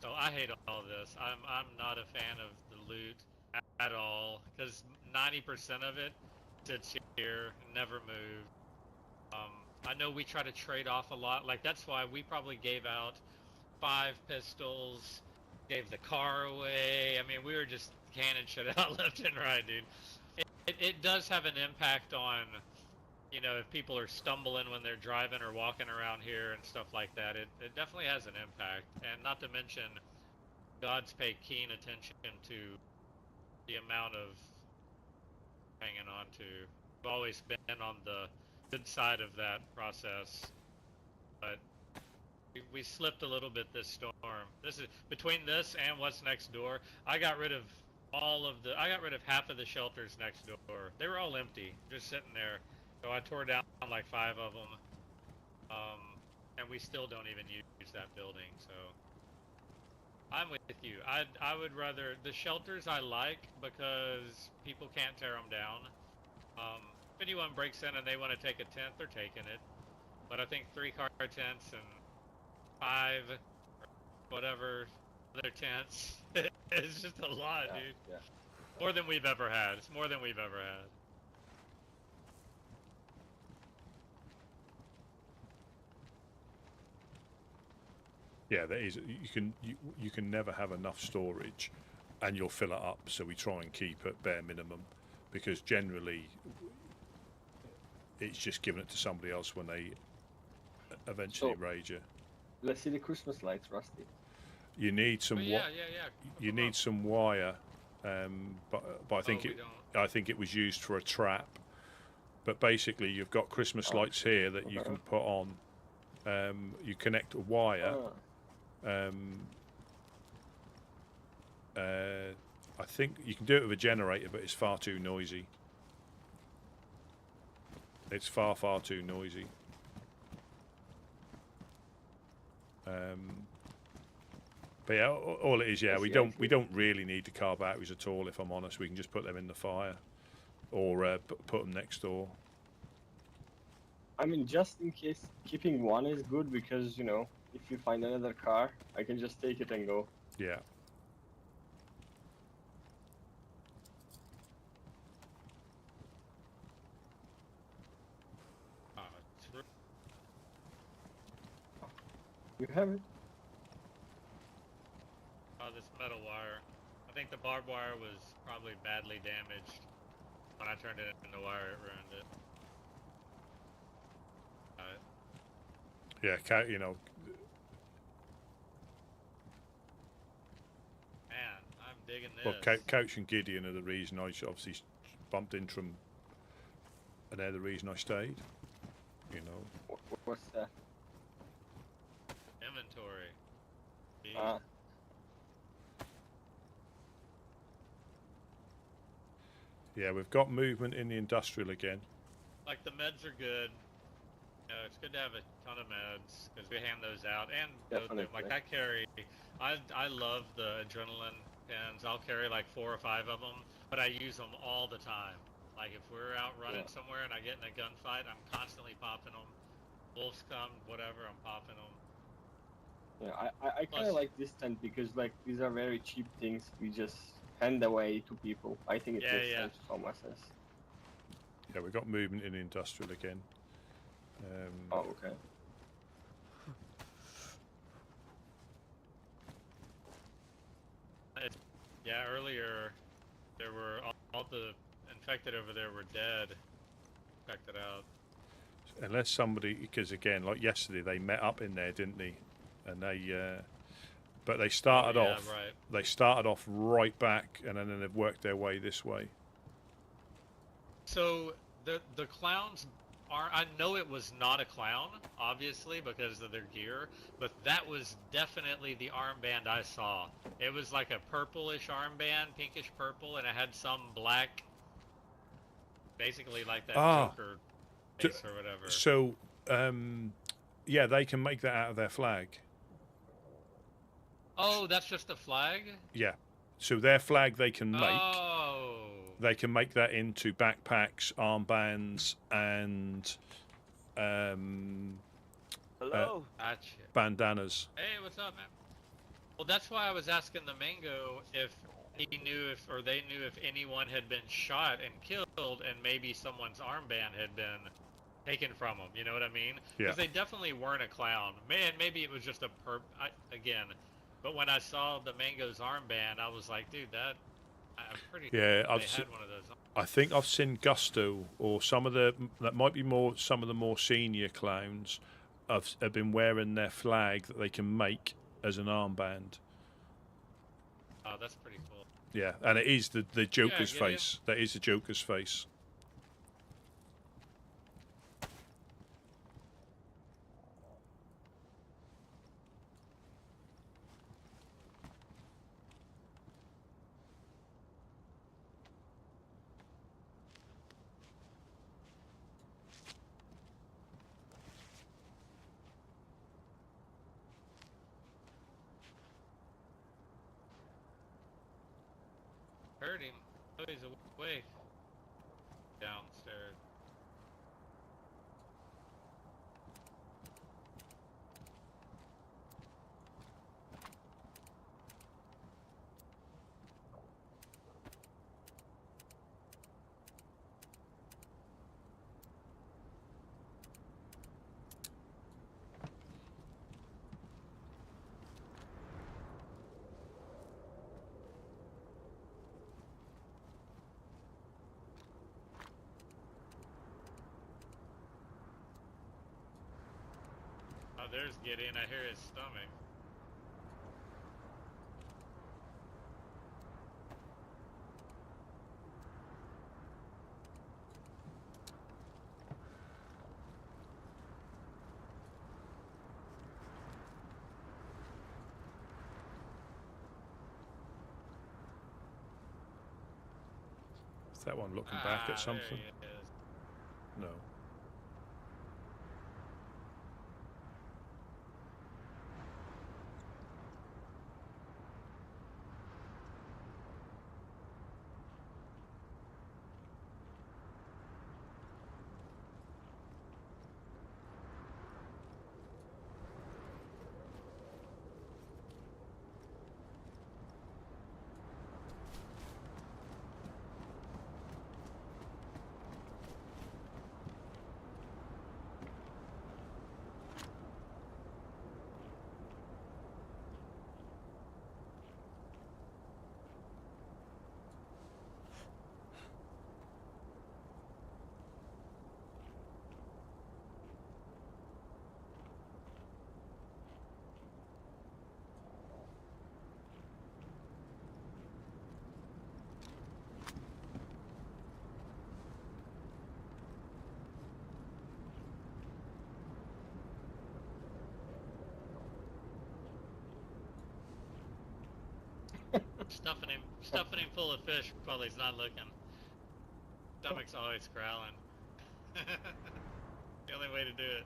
So I hate all this. I'm not a fan of the loot at all, because 90% of it sits here, never moved. I know we try to trade off a lot. Like that's why we probably gave out 5 pistols, gave the car away. I mean, we were just canning shit out left and right, dude. It does have an impact on, if people are stumbling when they're driving or walking around here and stuff like that. It definitely has an impact, and not to mention, gods pay keen attention to the amount of hanging on to. always been on the good side of that process, but we slipped a little bit this storm. This is between this and what's next door. I got rid of half of the shelters next door. They were all empty, just sitting there. So I tore down like 5 of them, and we still don't even use that building. So I'm with you. I would rather the shelters I like because people can't tear them down. If anyone breaks in and they want to take a tent, they're taking it. But I think 3-car tents and 5 or whatever other tents, it's just a lot, Yeah, dude. yeah. More than we've ever had. It's more than we've ever had. Yeah, there is. You can never have enough storage, and you'll fill it up. So we try and keep it bare minimum, because generally it's just giving it to somebody else when they eventually So- raid you. Let's see the Christmas lights, Rusty. You need some. But You Hook 'em need up. some wire, but I think we it. don't. I think it was used for a trap. But basically, you've got Christmas lights here that you can put on. You connect a wire. Ah, I think you can do it with a generator, but it's far too noisy. It's far too noisy. But yeah, all it is, yeah, I we see, I don't see. really need the car batteries at all. If I'm honest, we can just put them in the fire, or put them next door. I mean, just in case, keeping one is good because, you know, if you find another car, I can just take it and go. Yeah. True. You have it. This metal wire. I think the barbed wire was probably badly damaged. When I turned it into wire, it ruined it. Yeah, you know, Man, I'm digging this. well, Couch and Gideon are the reason I obviously bumped into them, and they're the reason I stayed. You know. What's that? Inventory. Jeez. Ah, Yeah, we've got movement in the industrial again. Like the meds are good. You know, it's good to have a ton of meds because we hand those out. And like I carry, I love the adrenaline pens. I'll carry like 4 or 5 of them, but I use them all the time. Like if we're out running somewhere and I get in a gunfight, I'm constantly popping them. Wolves come, whatever, I'm popping them. yeah. I kind of like this tent because, like, these are very cheap things. We just hand away to people. I think it makes sense so much sense. Yeah, we've got movement in the industrial again. Oh, okay. Yeah, earlier there were all the infected over there were dead. Checked it out. Unless somebody, because again, like yesterday, they met up in there, didn't they? And but they started off. Right. They started off right back, and then they've worked their way this way. So the clowns are. I know it was not a clown, obviously, because of their gear, but that was definitely the armband I saw. It was like a purplish armband, pinkish purple, and it had some black, basically like that Joker face or whatever. So, yeah, they can make that out of their flag. Oh, that's just a flag? Yeah. So their flag they can make. Oh. They can make that into backpacks, armbands, and Hello. Gotcha. bandanas. Hey, what's up, man? Well, that's why I was asking the Mango if he knew or they knew if anyone had been shot and killed, and maybe someone's armband had been taken from them. You know what I mean? Yeah. Because they definitely weren't a clown. Man, maybe it was just a again. But when I saw the Mango's armband, I was like, dude, I'm pretty sure they had one of those. I think I've seen Gusto or some of some of the more senior clowns have been wearing their flag that they can make as an armband. Oh, that's pretty cool. Yeah, and it is the Joker's get in. face. That is the Joker's face. heard him. Oh, he's awake. Downstairs. Oh, there's Gideon. I hear his stomach. Is that one looking back at something? There he is. No. Stuffing him full of fish while he's not looking. Stomach's always growling. The only way to do it.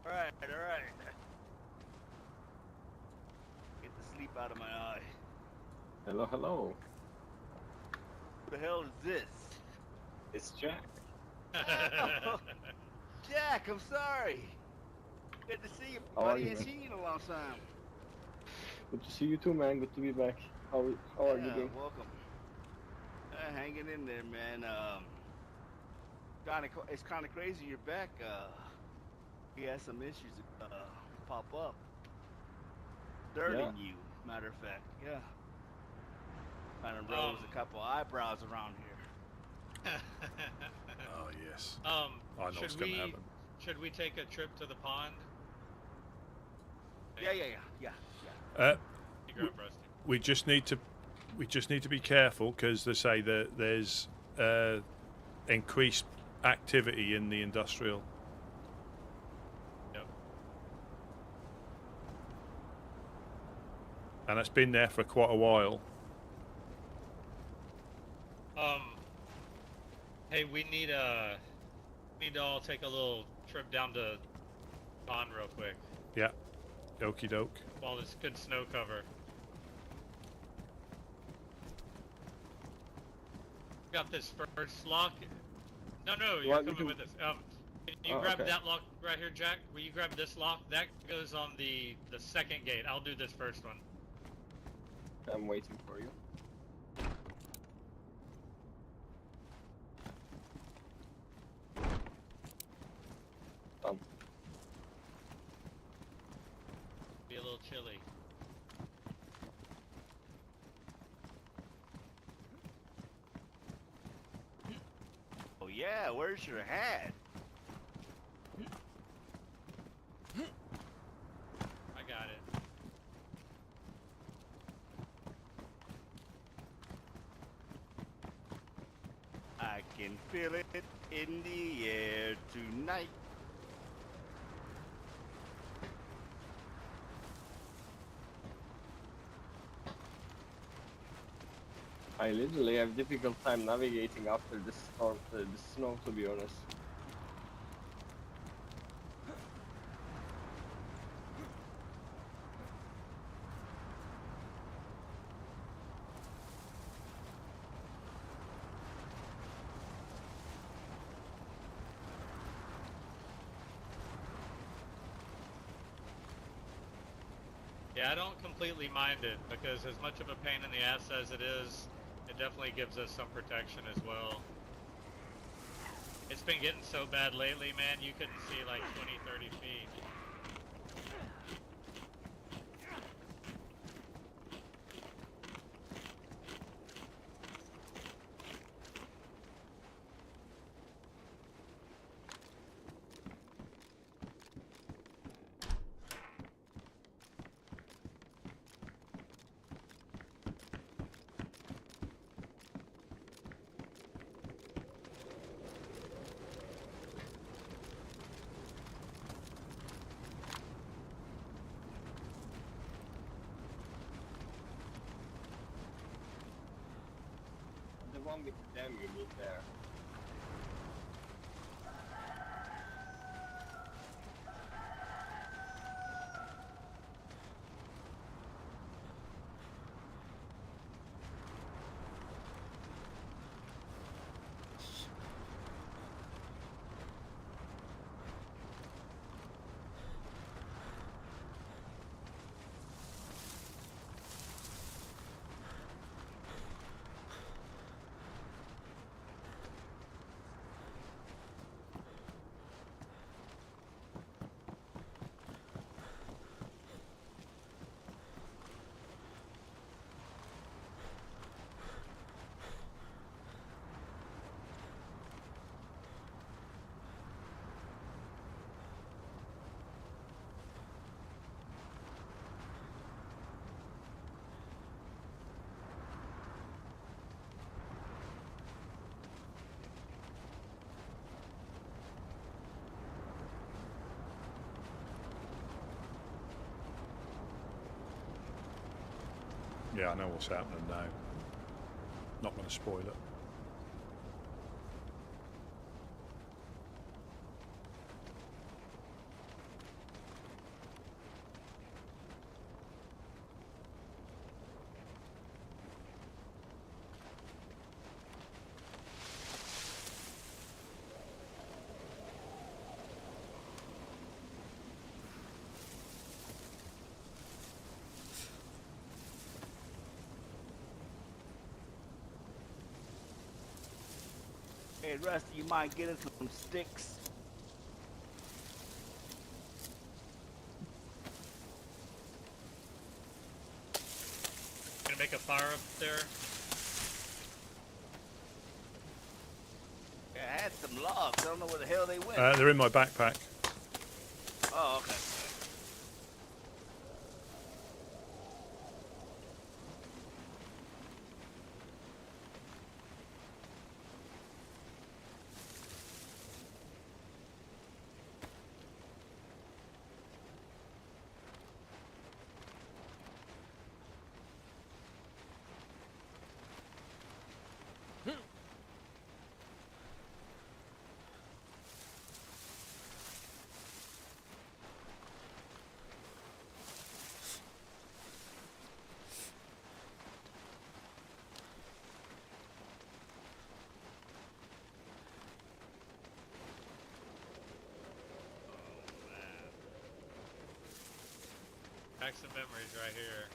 Alright. Get the sleep out of my eye. Hello, hello. Who the hell is this? It's Jack. Oh, Jack, I'm sorry. Good to see you, How are buddy. you, Ain't man? seen you in a long time. Good to see you too, man. Good to be back. How are you doing? Welcome. Hanging in there, man. It's kind of crazy you're back. We had some issues pop up. Dirting you, matter of fact. Yeah. Kind of rose a couple eyebrows around here. Oh, yes. I I know what's going to happen. Should we take a trip to the pond? Yeah. You grab Rusty. We just need to be careful because they say that there's increased activity in the industrial. Yep. And it's been there for quite a while. Hey, we need to all take a little trip down to pond real quick Yeah. Okie doke. while there's good snow cover. Got this first lock. No, you're want me coming to- with us. Can you Oh, grab okay. that lock right here, Jack? Will you grab this lock? That goes on the second gate. I'll do this first one. I'm waiting for you. Done. Be a little chilly. Oh yeah, where's your hat? I got it. I can feel it in the air tonight. I literally have difficult time navigating after this storm, the snow, to be honest. Yeah, I don't completely mind it, because as much of a pain in the ass as it is, it definitely gives us some protection as well. It's been getting so bad lately, man, you couldn't see like 20, 30 feet. The one with the dam you need there. Yeah, I know what's happening now. Not going to spoil it. Hey, Rusty, you mind getting some sticks? Gonna make a fire up there. Yeah, I had some logs. I don't know where the hell they went. They're in my backpack. Oh, okay. Back some memories right here.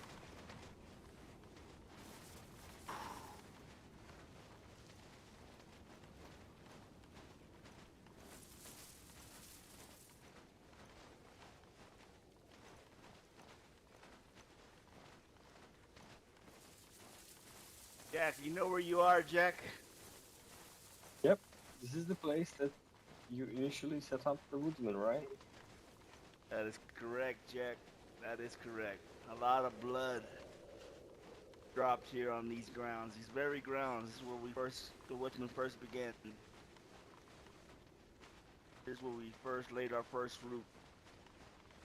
Jack, you know where you are, Jack? Yep, this is the place that you initially set up the Woodsman, right? That is correct, Jack. That is correct. A lot of blood dropped here on these grounds. These very grounds. This is where the Woodsmen first began. This is where we first laid our first root.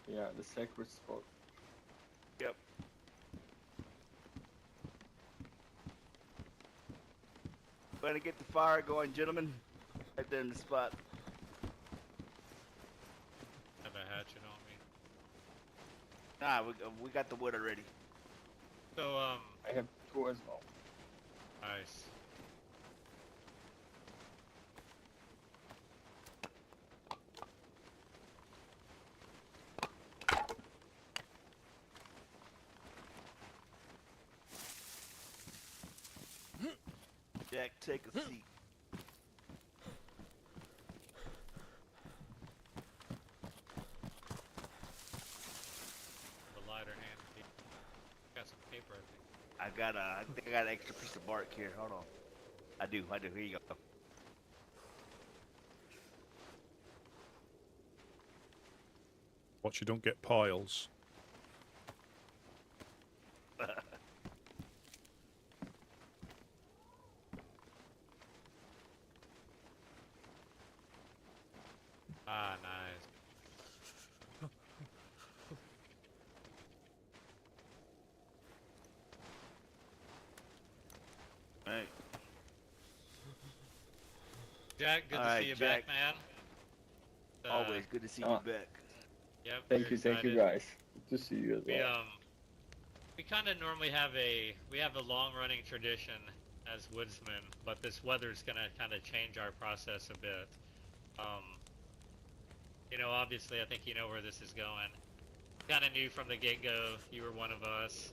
Yeah, the sacred spot. Yep. Gonna get the fire going, gentlemen. Right there in the spot. Have a hatchet on me. Nah, we got the wood already. So, I have two as well. nice. Jack, take a seat. The lighter hand. Got some paper, I think. I think I got an extra piece of bark here. Hold on. I do. Here you go. Watch you don't get piles. Ah, nice. Right. Jack, good to Alright, see you Jack. back, man. Always good to see you back. Yep. Thank we're you, excited. guys. Good to see you as We well. we kind of normally have a long-running tradition as woodsmen, but this weather's gonna kind of change our process a bit. You know, obviously, I think you know where this is going. Kind of knew from the get-go you were one of us.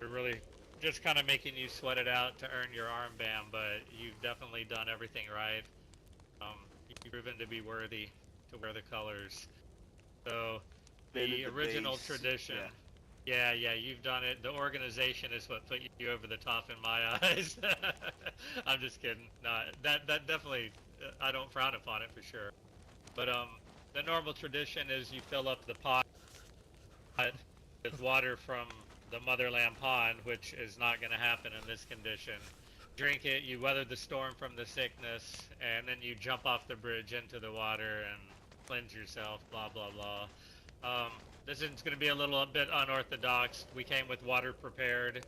We're really just kind of making you sweat it out to earn your armband, but you've definitely done everything right. You've proven to be worthy to wear the colors. So, the original base. tradition. Yeah, you've done it. The organization is what put you over the top in my eyes. I'm just kidding. No, that definitely, I don't frown upon it for sure. But the normal tradition is you fill up the pot with water from the motherland pond, which is not going to happen in this condition. Drink it, you weather the storm from the sickness, and then you jump off the bridge into the water and cleanse yourself, blah, blah, blah. This is going to be a little bit unorthodox. We came with water prepared.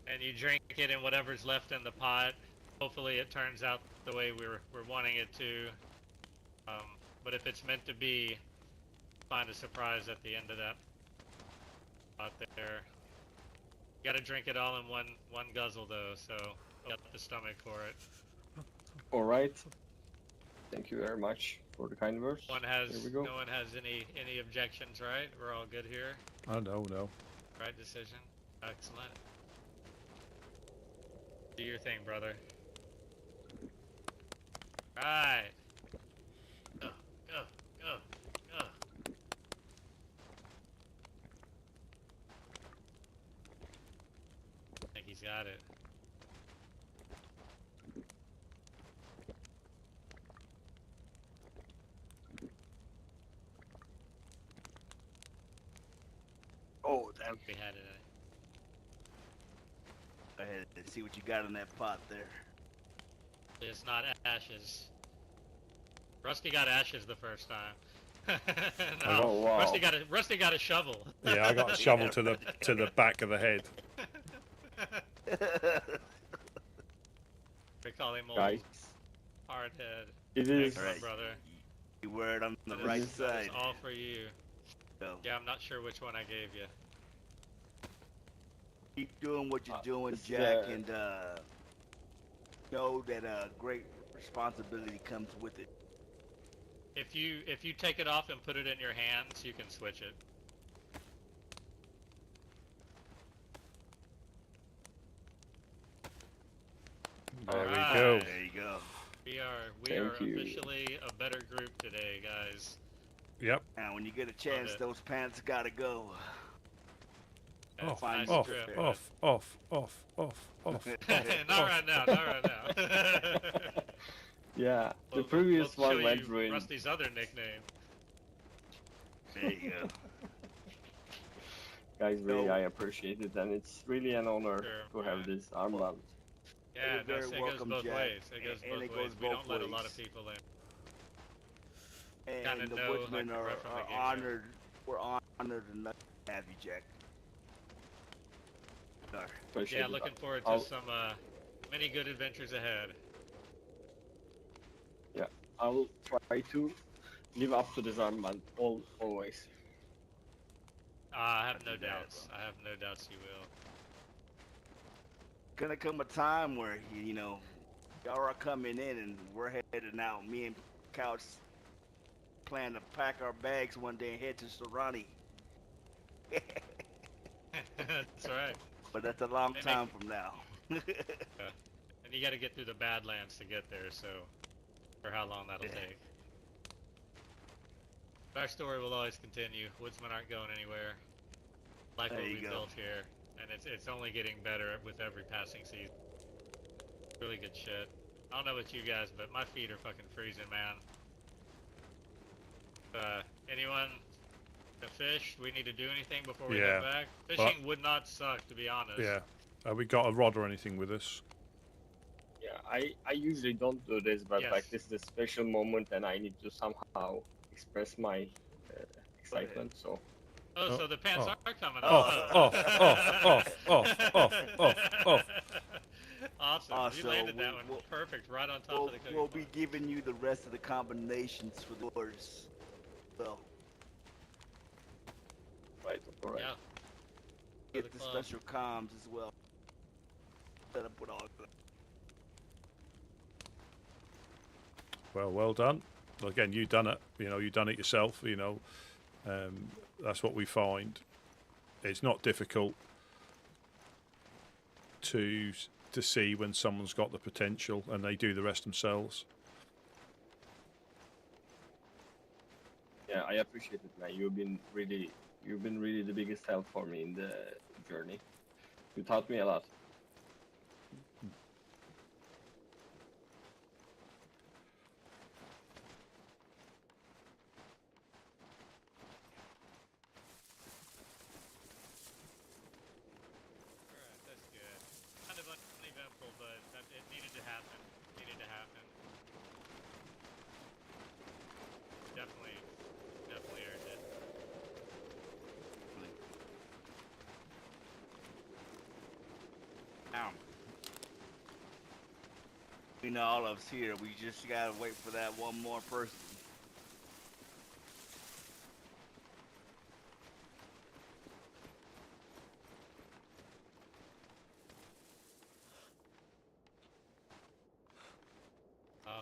And you drink it in whatever's left in the pot. Hopefully it turns out the way we're wanting it to. But if it's meant to be, find a surprise at the end of that pot there. You gotta drink it all in one guzzle though, so you got the stomach for it. Alright. Thank you very much for the kind words. No Here we go. one has any objections, right? We're all good here? Oh, no. Right decision? Excellent. Do your thing, brother. Right. Go. I think he's got it. Oh, damn. We had it. Go ahead and see what you got in that pot there. It's not ashes. Rusty got ashes the first time. No, Oh, wow. Rusty got a shovel. Yeah, I got a shovel to the back of the head. We call him old Guys, hard head. it is. Thanks, my brother. You wear it on the That right is- that is side. all for you. So Yeah, I'm not sure which one I gave you. keep doing what you're doing, it's, Jack, and know that great responsibility comes with it. If you take it off and put it in your hands, you can switch it. There we Alright. go. There you go. We are Thank you. officially a better group today, guys. Yep. Now, when you get a chance, it. those pants gotta go. That's Fine. nice Off, trip. off. Not right now, not right now. Yeah, the We'll previous show one went you ruined. Rusty's other nickname. There you go. Guys, really, No. I appreciate it, and it's really an honor Sure, to have man. this armband. Yeah, You're no, very it goes welcome, both Jack. ways. It goes And both it ways. goes We both don't let a lot ways. of people in. And Kinda the know, like, Woodsmen are, right from the are get-go. honored. We're honored enough to have you, Jack. Sorry. Appreciate Yeah, it. looking forward to I'll- some many good adventures ahead. I'll try to live up to this armband, always. I have no That's bad, doubts. I have no doubts you will. Gonna come a time where you know y'all are coming in and we're heading out. Me and Couch plan to pack our bags one day and head to Serrani. That's right. But that's a long They time from now. And you got to get through the Badlands to get there, so for how long that'll take. But our story will always continue. Woodsmen aren't going anywhere. Like There what you we go. built here, and it's only getting better with every passing season. Really good shit. I don't know about you guys, but my feet are fucking freezing, man. Anyone to fish? We need to do anything before we head back? Fishing would not suck, to be honest. Yeah. Have we got a rod or anything with us? Yeah, I usually don't do this, but like this is a special moment, and I need to somehow express my excitement. So. Oh, so the pants are coming off. Awesome. You landed that one perfect, right on top of the cookie. We'll be giving you the rest of the combinations for the orders. So. Right. All right. Yeah. Get the special comms as well. Set up with all of them. Well done. Again, you done it. You know, you done it yourself. You know, that's what we find. It's not difficult to see when someone's got the potential, and they do the rest themselves. Yeah, I appreciate it, man. You've been really the biggest help for me in the journey. You taught me a lot. Definitely earned it. You know, all of us here, we just gotta wait for that one more person.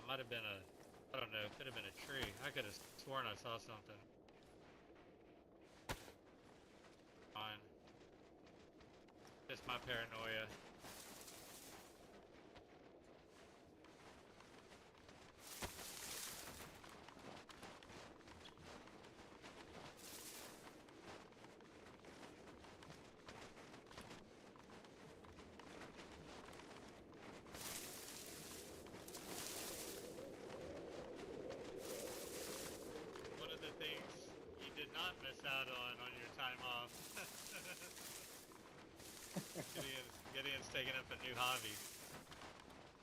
Might have been I don't know, could have been a tree. I could have sworn I saw something. Fine. Just my paranoia. Not miss out on your time off. Gideon's taking up a new hobby.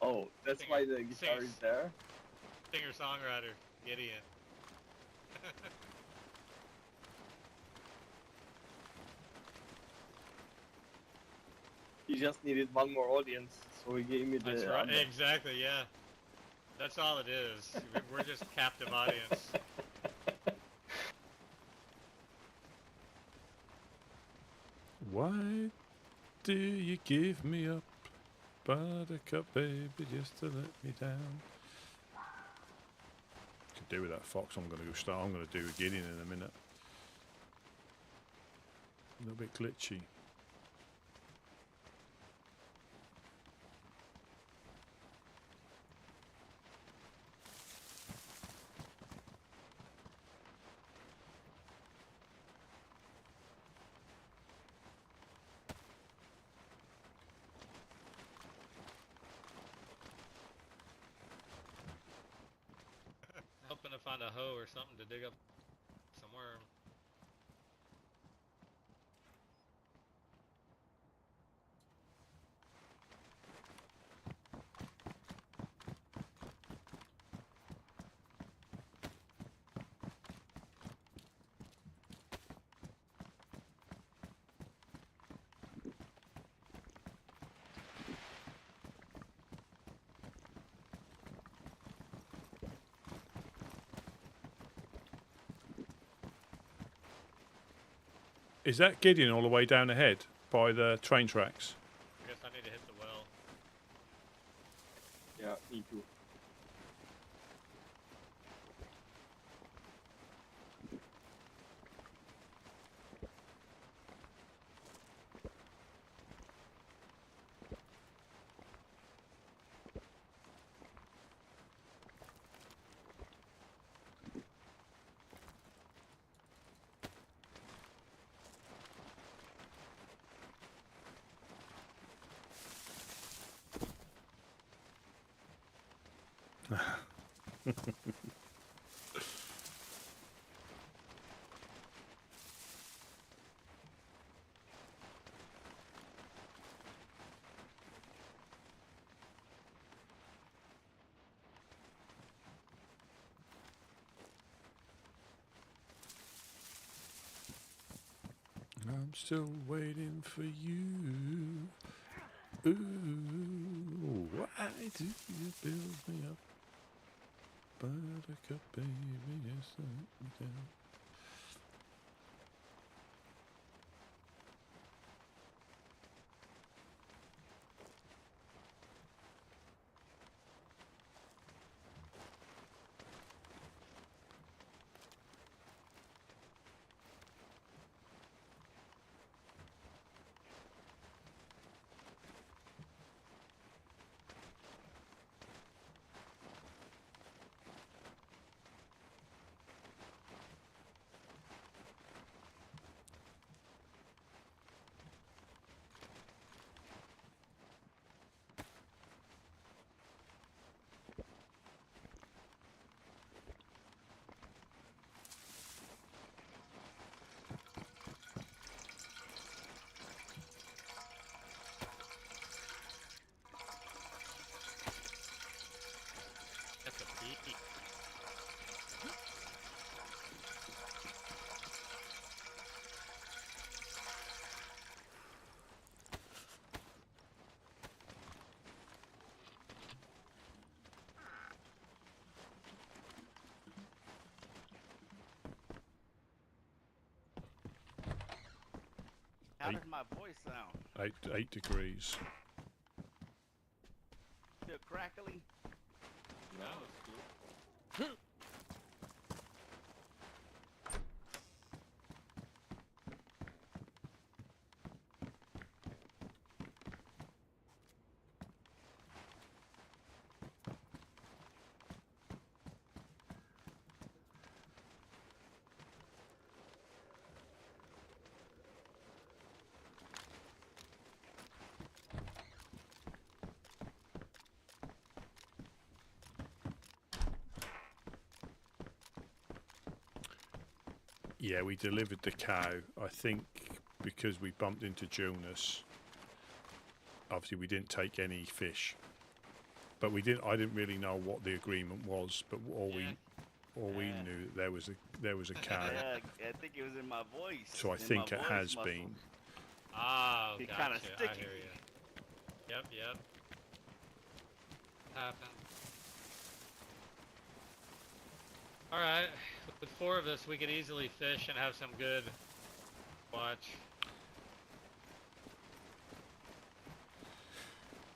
Oh, that's why the guitar is there? Singer-songwriter, Gideon. He just needed one more audience, so he gave me the... That's right, exactly, yeah. That's all it is. We're just captive audience. Why do you give me up, buttercup baby, just to let me down? Could do with that fox. I'm going to do a Gideon in a minute. A little bit glitchy. Hoping to find a hoe or something to dig up some worm. Is that Gideon all the way down ahead by the train tracks? I guess I need to hit the well. Yeah, me too. I'm still waiting for you. Ooh, why do you build me up? Buttercup, baby, yes, I can. That's a beat. How does my voice sound? 8 degrees. Still crackly? No, it's cool. Yeah, we delivered the cow. I think because we bumped into Jonas. Obviously, we didn't take any fish, but we didn't. I didn't really know what the agreement was. But all we knew there was a cow. Yeah, I think it was in my voice. So I In think my it voice has muscles. been. Oh, Be gotcha. kinda I sticky. hear you. Yep, yep. Happen. Alright, with 4 of us, we could easily fish and have some good watch.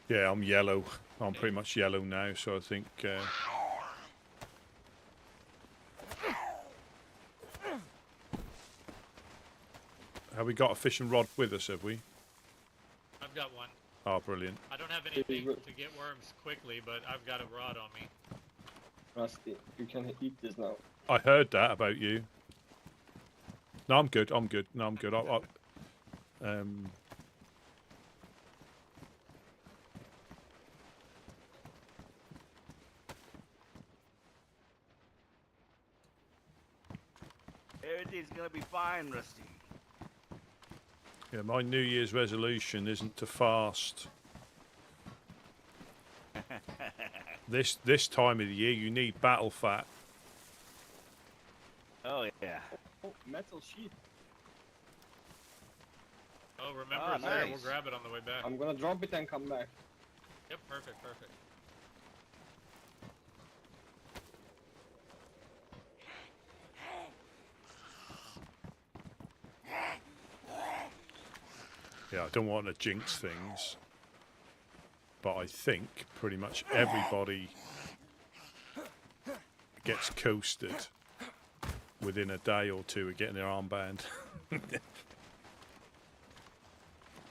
Yeah, I'm yellow. I'm pretty much yellow now. So I think. Have we got a fishing rod with us? Have we? I've got one. Oh, brilliant. I don't have anything to get worms quickly, but I've got a rod on me. Rusty, you can eat this now. I heard that about you. No, I'm good. I'm good. No, I'm good. Everything's gonna be fine, Rusty. Yeah, my New Year's resolution isn't to fast. This time of the year, you need battle fat. Oh yeah. Oh, metal sheet. Oh, remember Ah, it's there. nice. We'll grab it on the way back. I'm gonna drop it and come back. Yep, perfect, perfect. Yeah, I don't want to jinx things, but I think pretty much everybody gets coasted within a day or two of getting their armband.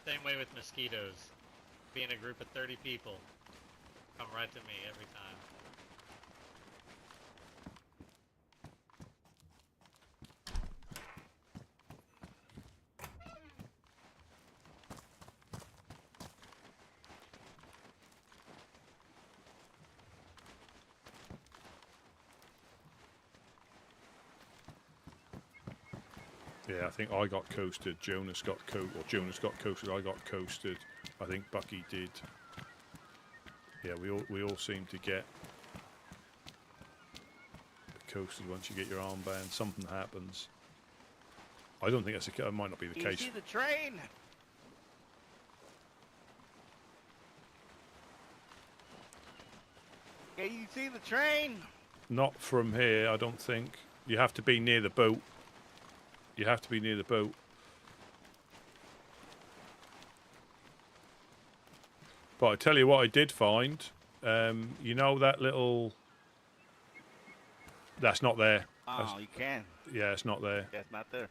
Same way with mosquitoes. Being a group of 30 people, come right to me every time. Yeah, I think I got coasted. Jonas got Jonas got coasted. I got coasted. I think Bucky did. Yeah, we all seem to get coasted once you get your armband. Something happens. I don't think that might not be the Can case. you see the train? Can you see the train? Not from here, I don't think. You have to be near the boat. You have to be near the boat. But I tell you what I did find. You know that little... That's not there. Oh, you can. Yeah, it's not there. Yeah, it's not there.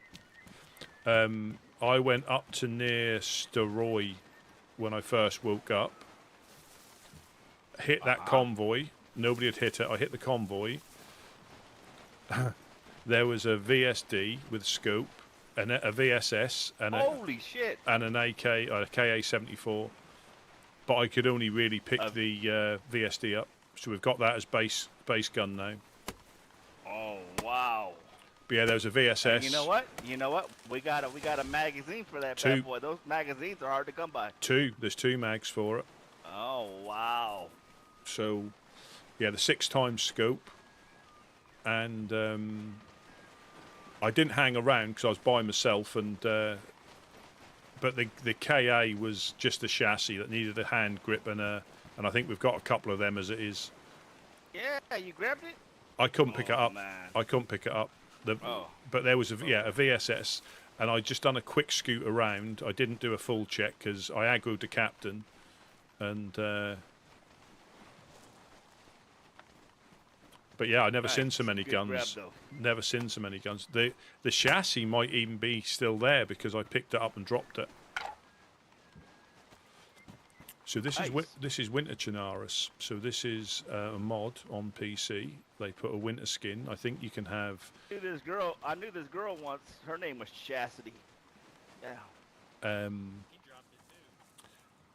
I went up to near Steroy when I first woke up. Hit that convoy. Nobody had hit it. I hit the convoy. There was a VSD with scope, and a VSS, and Holy shit! And an AK, a KA-74. But I could only really pick the VSD up. So we've got that as base gun now. Oh wow! But yeah, there was a VSS. And you know what? You know what? We got a magazine for that bad boy. Those magazines are hard to come by. There's 2 mags for it. Oh wow! So, yeah, the 6x scope, and I didn't hang around because I was by myself, and but the KA was just a chassis that needed a hand grip, and I think we've got a couple of them as it is. Yeah, you grabbed it. I couldn't pick it up. Man. I couldn't pick it up. But there was a VSS, and I just done a quick scoot around. I didn't do a full check because I aggroed the captain, and. But yeah, I never seen so many guns. Never seen so many guns. The chassis might even be still there because I picked it up and dropped it. So this is Winter Chernarus. So this is a mod on PC. They put a winter skin. I think you can have. I knew this girl once. Her name was Chastity. Yeah.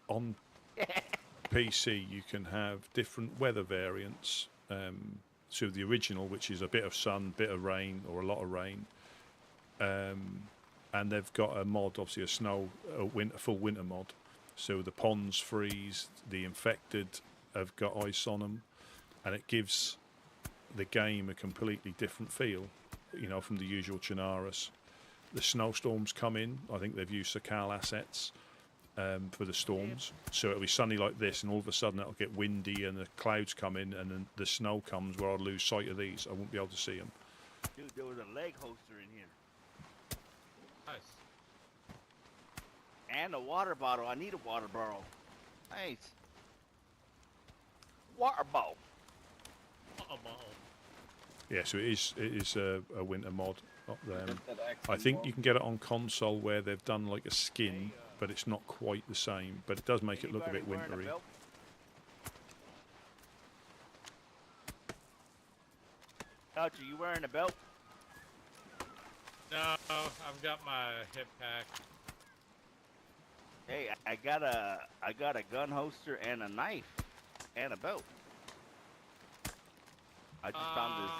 On PC, you can have different weather variants. So the original, which is a bit of sun, bit of rain, or a lot of rain, and they've got a mod, obviously a full winter mod. So the ponds freeze, the infected have got ice on them, and it gives the game a completely different feel, you know, from the usual Chernarus. The snowstorms come in. I think they've used Sakal assets for the storms. So it'll be sunny like this, and all of a sudden it'll get windy, and the clouds come in, and then the snow comes where I'll lose sight of these. I won't be able to see them. Dude, there was a leg holster in here. Nice. And a water bottle. I need a water bottle. Nice. Water bottle. Yeah, so it is a winter mod up there. I think you can get it on console where they've done like a skin, but it's not quite the same. But it does make it look a bit wintry. Archie, you wearing a belt? No, I've got my hip pack. Hey, I got a gun holster and a knife and a belt. I just found this.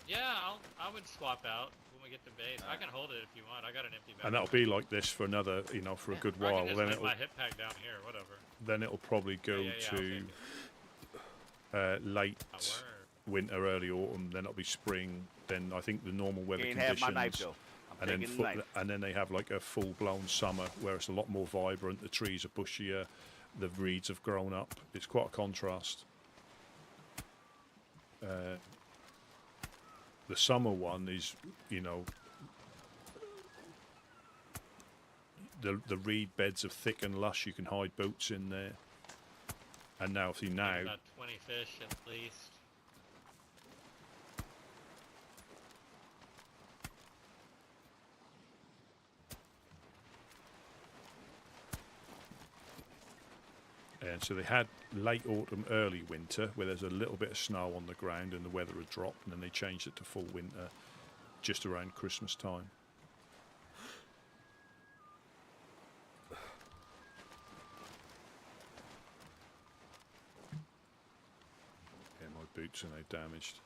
Yeah, I would swap out when we get to base. I can hold it if you want. I got an empty bag. And that'll be like this for another, you know, for a good while. I can just then leave it'll my hip pack down here, whatever. Then it'll probably go to late winter, early autumn. Then it'll be spring. Then I think the normal weather conditions. Have my knife, though. And then they have like a full-blown summer where it's a lot more vibrant. The trees are bushier, the reeds have grown up. It's quite a contrast. The summer one is, you know, the reed beds are thick and lush. You can hide boats in there. And now, see now, about 20 fish at least. And so they had late autumn, early winter, where there's a little bit of snow on the ground and the weather had dropped, and then they changed it to full winter just around Christmas time. Yeah, my boots are now damaged.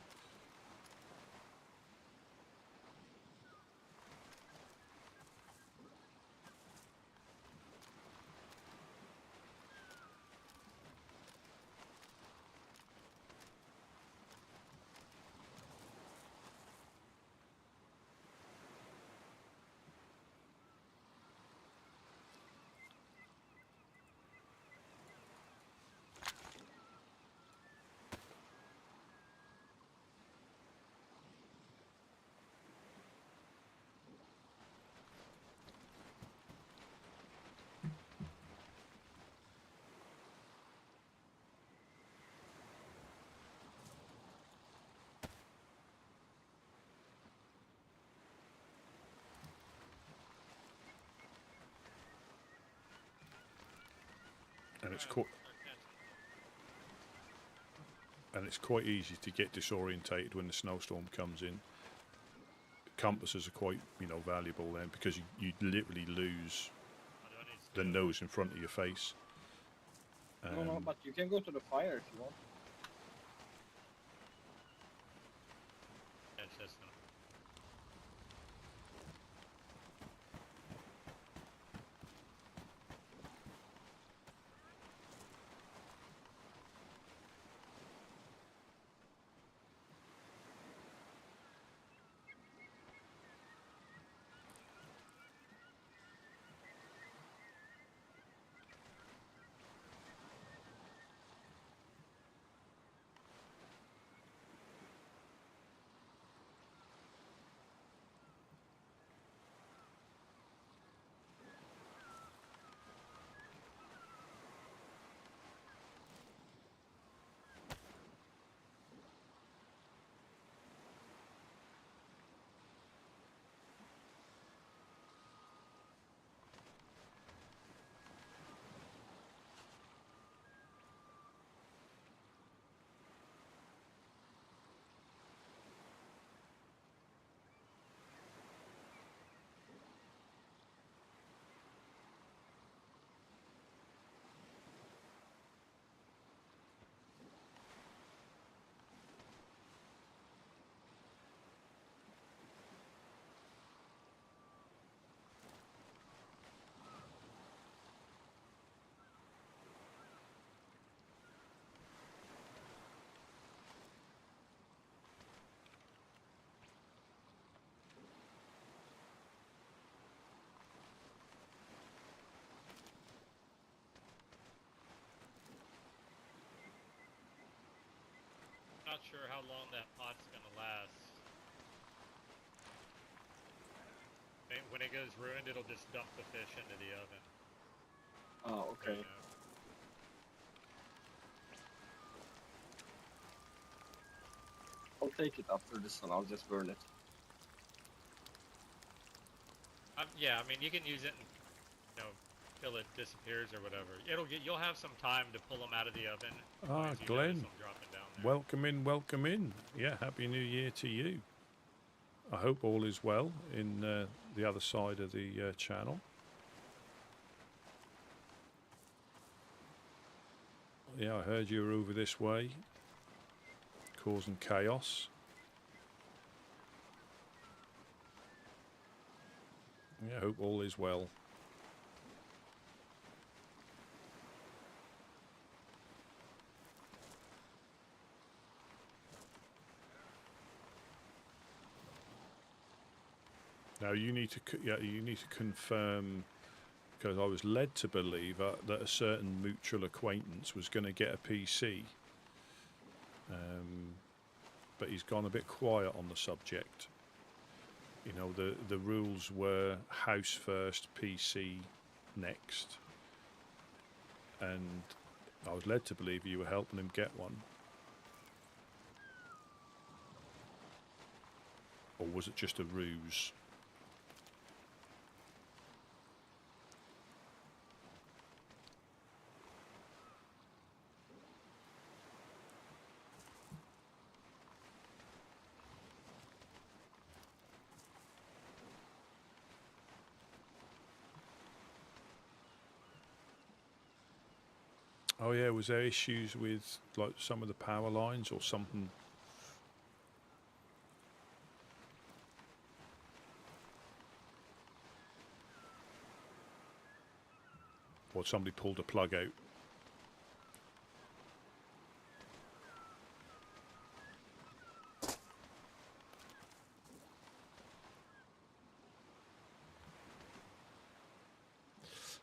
it's quite easy to get disorientated when the snowstorm comes in. Compasses are quite, valuable then, because you literally lose the nose in front of your face. No, but you can go to the fire if you want. That's just not sure how long that pot's gonna last. When it goes ruined, it'll just dump the fish into the oven. Oh, okay. I'll take it after this one. I'll just burn it. Yeah, I mean, you can use it and, till it disappears or whatever. You'll have some time to pull them out of the oven. Ah, as you Glenn. notice them dropping down there. Welcome in, welcome in. Yeah, Happy New Year to you. I hope all is well in the other side of the channel. Yeah, I heard you were over this way, causing chaos. Yeah, I hope all is well. Now you need to confirm, because I was led to believe that a certain mutual acquaintance was going to get a PC, but he's gone a bit quiet on the subject. The rules were house first, PC next, and I was led to believe you were helping him get one. Or was it just a ruse? Oh yeah, was there issues with like some of the power lines or something? Or somebody pulled a plug out?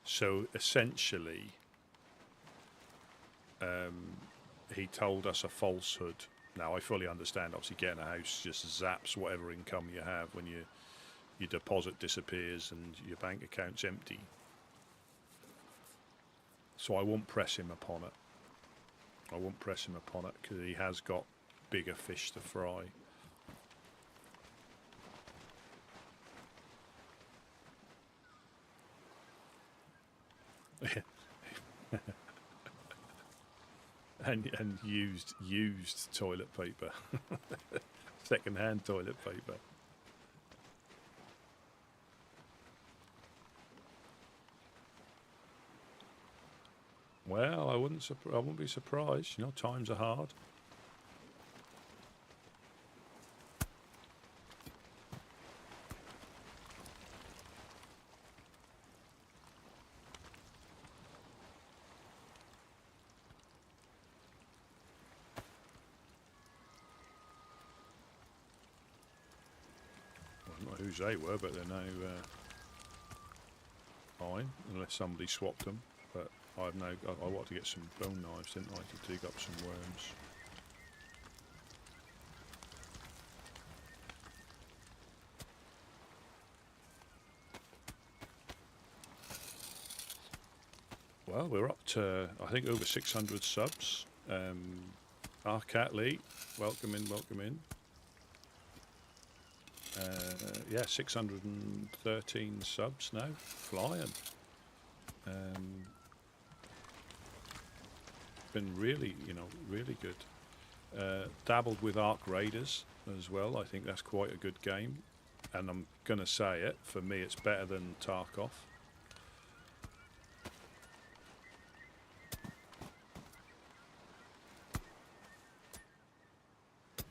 So essentially, he told us a falsehood. Now I fully understand. Obviously, getting a house just zaps whatever income you have when your deposit disappears and your bank account's empty. So I won't press him upon it. I won't press him upon it because he has got bigger fish to fry. and used toilet paper, second-hand toilet paper. Well, I wouldn't be surprised. You know, times are hard. I don't know whose they were, but they're now fine, unless somebody swapped them. But I've now I wanted to get some bone knives, didn't I, to dig up some worms. Well, we're up to, I think, over 600 subs. Cat Lee, welcome in, welcome in. Yeah, 613 subs now, flying. Been really, you know, really good. Dabbled with Ark Raiders as well. I think that's quite a good game, and I'm gonna say it, for me it's better than Tarkov.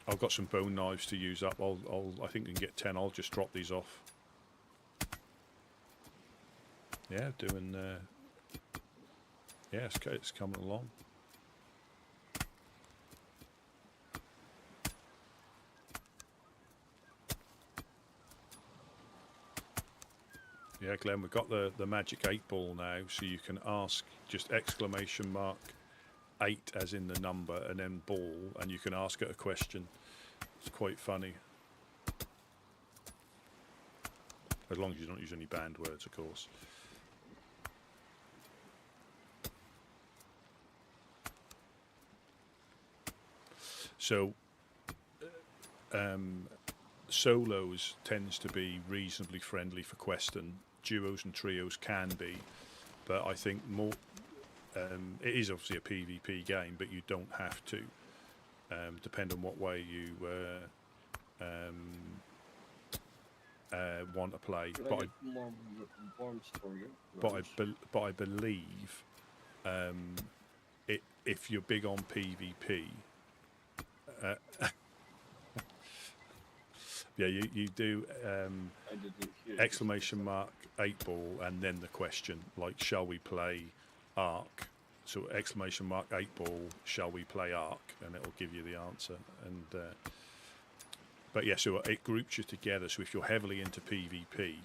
I've got some bone knives to use up. I think we can get 10. I'll just drop these off. Yeah, doing. Yeah, it's coming along. Yeah, Glenn, we've got the magic 8 ball now, so you can ask just exclamation mark 8 as in the number and then ball, and you can ask it a question. It's quite funny. As long as you don't use any banned words, of course. So, solos tends to be reasonably friendly for questing. Duos and trios can be, but I think more. It is obviously a PvP game, but you don't have to. Depend on what way you want to play. But I believe if you're big on PvP, yeah, you do exclamation mark 8 ball and then the question, like, shall we play Ark? So exclamation mark 8 ball, shall we play Ark? And it'll give you the answer. And but yeah, so it groups you together. So if you're heavily into PvP,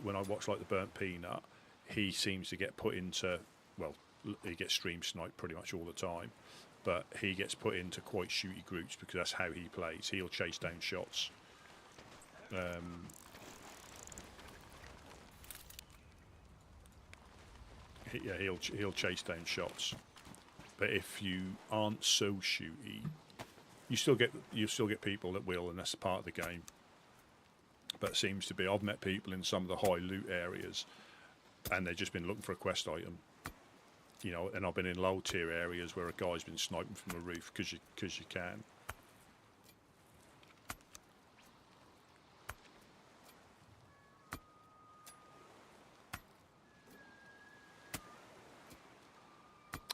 when I watch like the Burnt Peanut, he seems to get put into, well, he gets stream sniped pretty much all the time, but he gets put into quite shooty groups because that's how he plays. He'll chase down shots. Yeah, he'll chase down shots. But if you aren't so shooty, you still get people that will, and that's part of the game. But it seems to be, I've met people in some of the high loot areas, and they've just been looking for a quest item. You know, and I've been in low tier areas where a guy's been sniping from a roof because you can.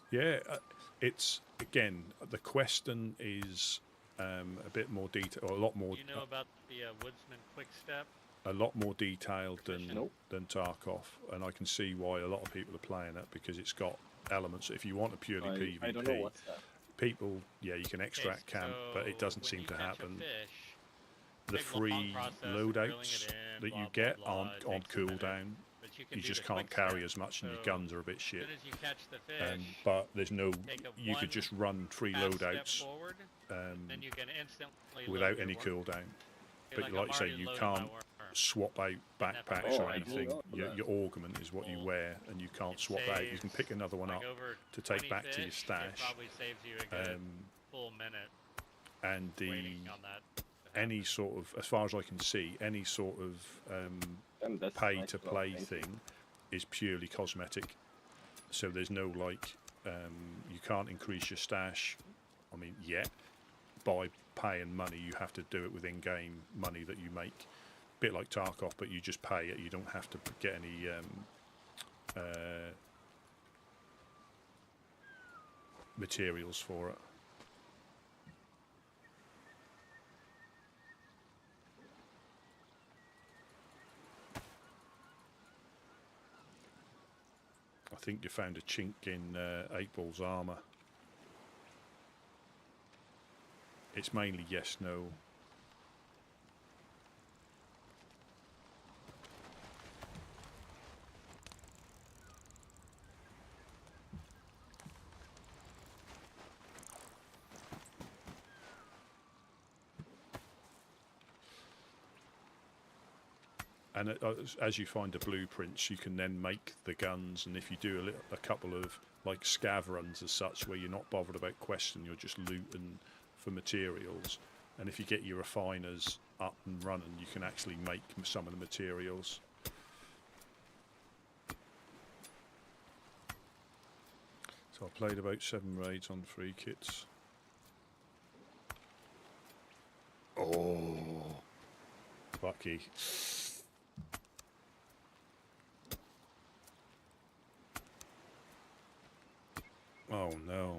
Yeah, it's, again, the question is a bit more detail, or a lot more. You know about the Woodsman quick step? A lot more detailed than Tarkov, and I can see why a lot of people are playing it, because it's got elements. If you want a purely PvP, I don't know what's that. People, yeah, you can extract camp, but it doesn't seem to happen. The free loadouts that you get aren't on cooldown. You just can't carry as much, and your guns are a bit shit. But there's no, you could just run free loadouts without any cooldown. But like you say, you can't swap out backpacks or anything. Your augment is what you wear, and you can't swap out. You can pick another one up to take back to your stash. And any sort of, as far as I can see, any sort of pay to play thing is purely cosmetic. So there's no like You can't increase your stash, I mean, yet, by paying money. You have to do it with in-game money that you make. Bit like Tarkov, but you just pay it. You don't have to get any materials for it. I think you found a chink in 8-Ball's armour. It's mainly yes, no. And as you find the blueprints, you can then make the guns. And if you do a couple of like scav runs as such, where you're not bothered about questing, you're just looting for materials. And if you get your refiners up and running, you can actually make some of the materials. So I played about 7 raids on 3 kits. Oh, Bucky. Oh no.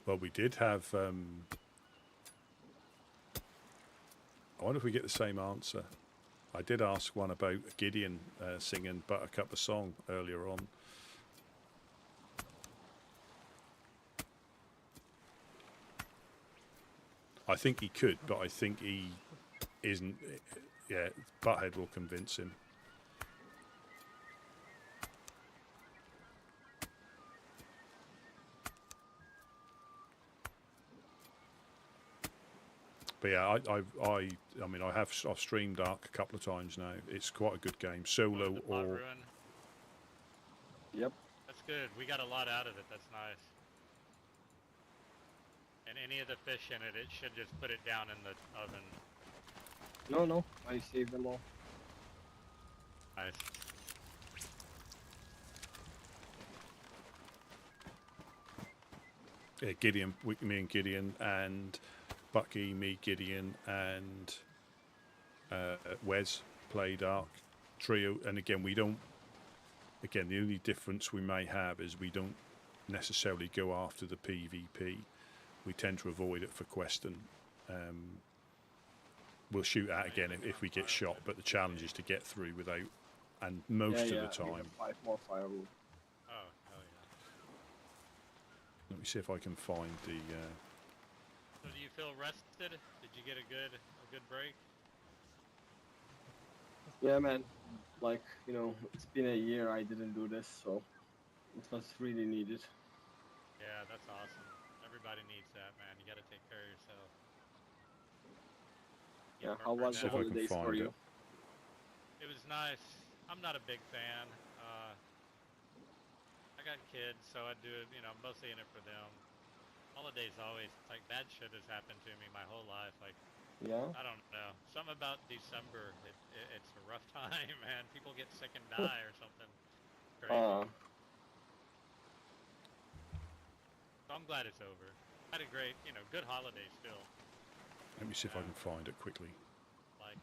Well, we did have I wonder if we get the same answer. I did ask one about Gideon singing Buttercup a song earlier on. I think he could, but I think he isn't. Yeah, Butthead will convince him. But yeah, I mean, I've streamed Ark a couple of times now. It's quite a good game, solo or. Ruin. Yep. That's good. We got a lot out of it. That's nice. And any of the fish in it, it should just put it down in the oven. No, I saved them all. Nice. Yeah, Gideon, me and Gideon and Bucky, me, Gideon, and Wes played Ark trio. And again, we don't. Again, the only difference we may have is we don't necessarily go after the PvP. We tend to avoid it for questing. We'll shoot at again if we get shot, but the challenge is to get through without. And most of the time. 5 more firewood. Oh, hell yeah. Let me see if I can find the. So do you feel rested? Did you get a good break? Yeah, man. Like, you know, it's been a year I didn't do this, so it was really needed. Yeah, that's awesome. Everybody needs that, man. You got to take care of yourself. Yeah, how was the holidays for you? It was nice. I'm not a big fan. I got kids, so I do it, you know, mostly in it for them. Holidays always, like, bad shit has happened to me my whole life. Like, yeah? I don't know. Something about December, it's a rough time, man. People get sick and die or something crazy. So I'm glad it's over. I had a great, you know, good holiday still. Let me see if I can find it quickly. Like,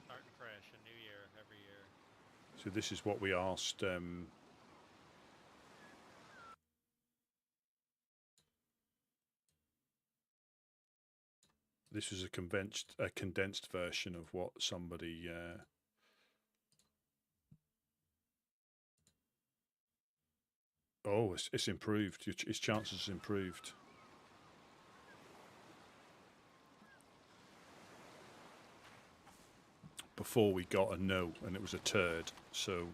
starting fresh, a new year every year. So this is what we asked. This was a condensed version of what somebody. Oh, it's improved. His chances improved. Before we got a no, and it was a turd. So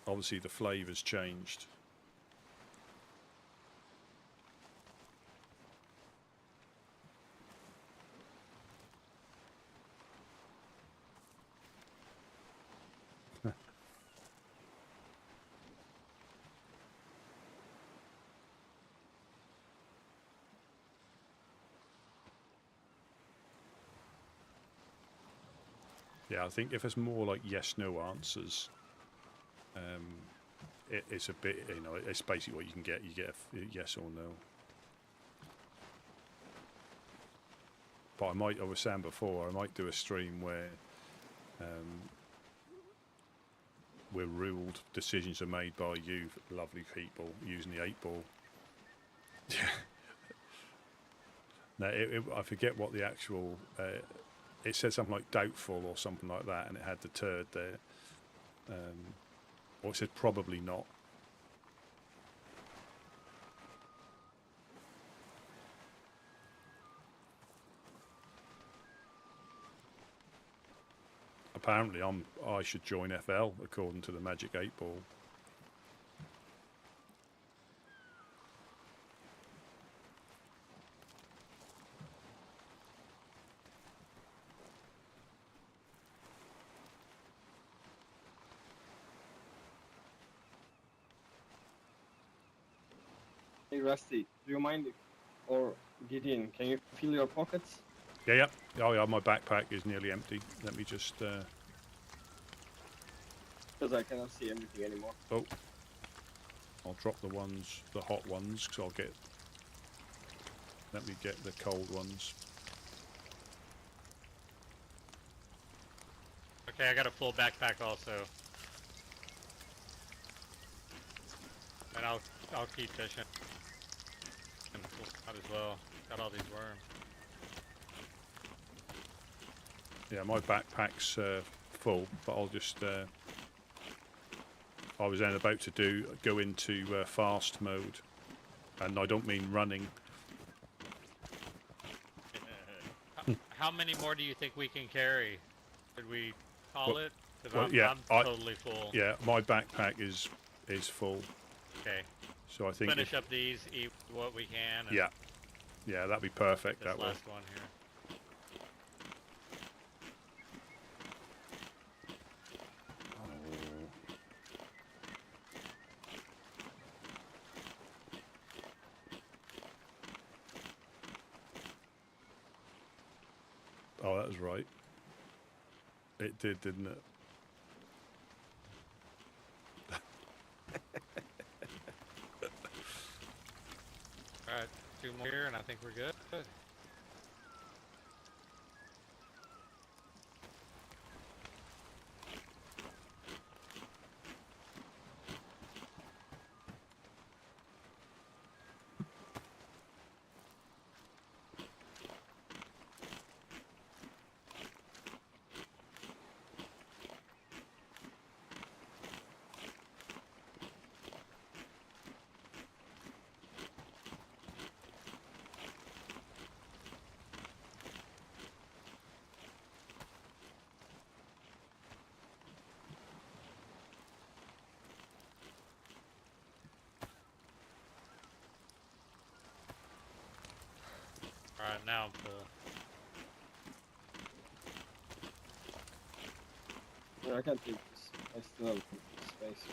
obviously the flavour's changed. Yeah, I think if it's more like yes/no answers, it's a bit, you know, it's basically what you can get. You get a yes or no. But I was saying before, I might do a stream where ruled decisions are made by you lovely people using the 8-ball. No, I forget what the actual, it said something like doubtful or something like that, and it had the turd there. Or it said probably not. Apparently I should join FL according to the Magic 8-ball. Hey Rusty, do you mind or Gideon, can you feel your pockets? Yeah. Oh yeah, my backpack is nearly empty. Let me just Because I cannot see anything anymore. oh, I'll drop the hot ones, because I'll get, let me get the cold ones. Okay, I got a full backpack also. And I'll keep fishing. And might as well. Got all these worms. Yeah, my backpack's full, but I'll just I was then about to go into fast mode, and I don't mean running. How many more do you think we can carry? Should we call it? Because I'm totally full. Yeah, my backpack is full. Okay. So I think finish up these, eat what we can. And yeah, that'd be perfect. This that last way. one here. Oh, that was right. It did, didn't it? Alright, 2 more here and I think we're good. Alright, now I'm full. Yeah, I can't take this. I still have space.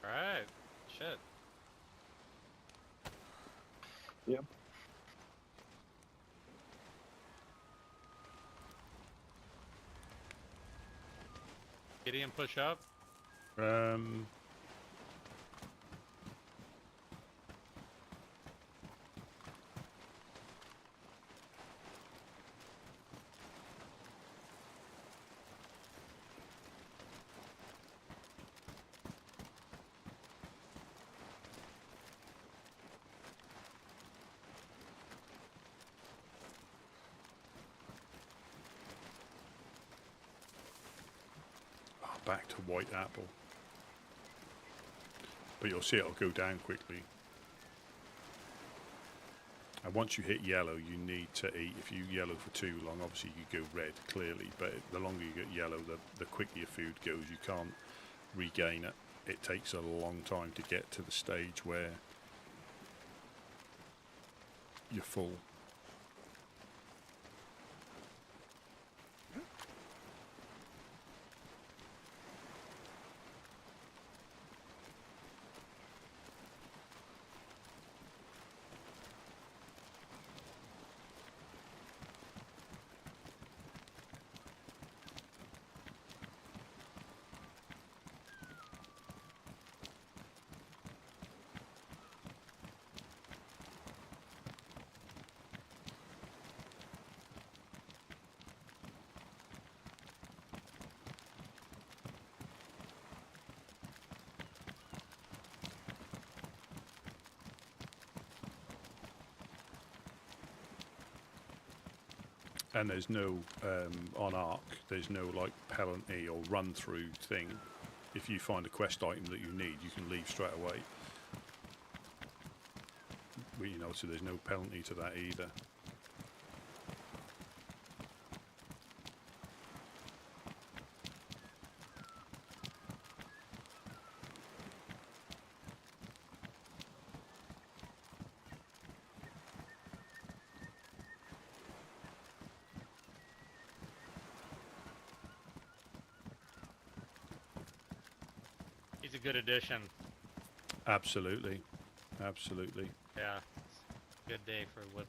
Alright, shit. Yep. Gideon, push up. Back to white apple. But you'll see it'll go down quickly. And once you hit yellow, you need to eat. If you yellow for too long, obviously you go red, clearly. But the longer you get yellow, the quicker your food goes. You can't regain it. It takes a long time to get to the stage where you're full. and there's no on Ark. There's no like penalty or run through thing. If you find a quest item that you need, you can leave straight away. You know, so there's no penalty to that either. He's a good addition. Absolutely, absolutely. Yeah, good day for Wood.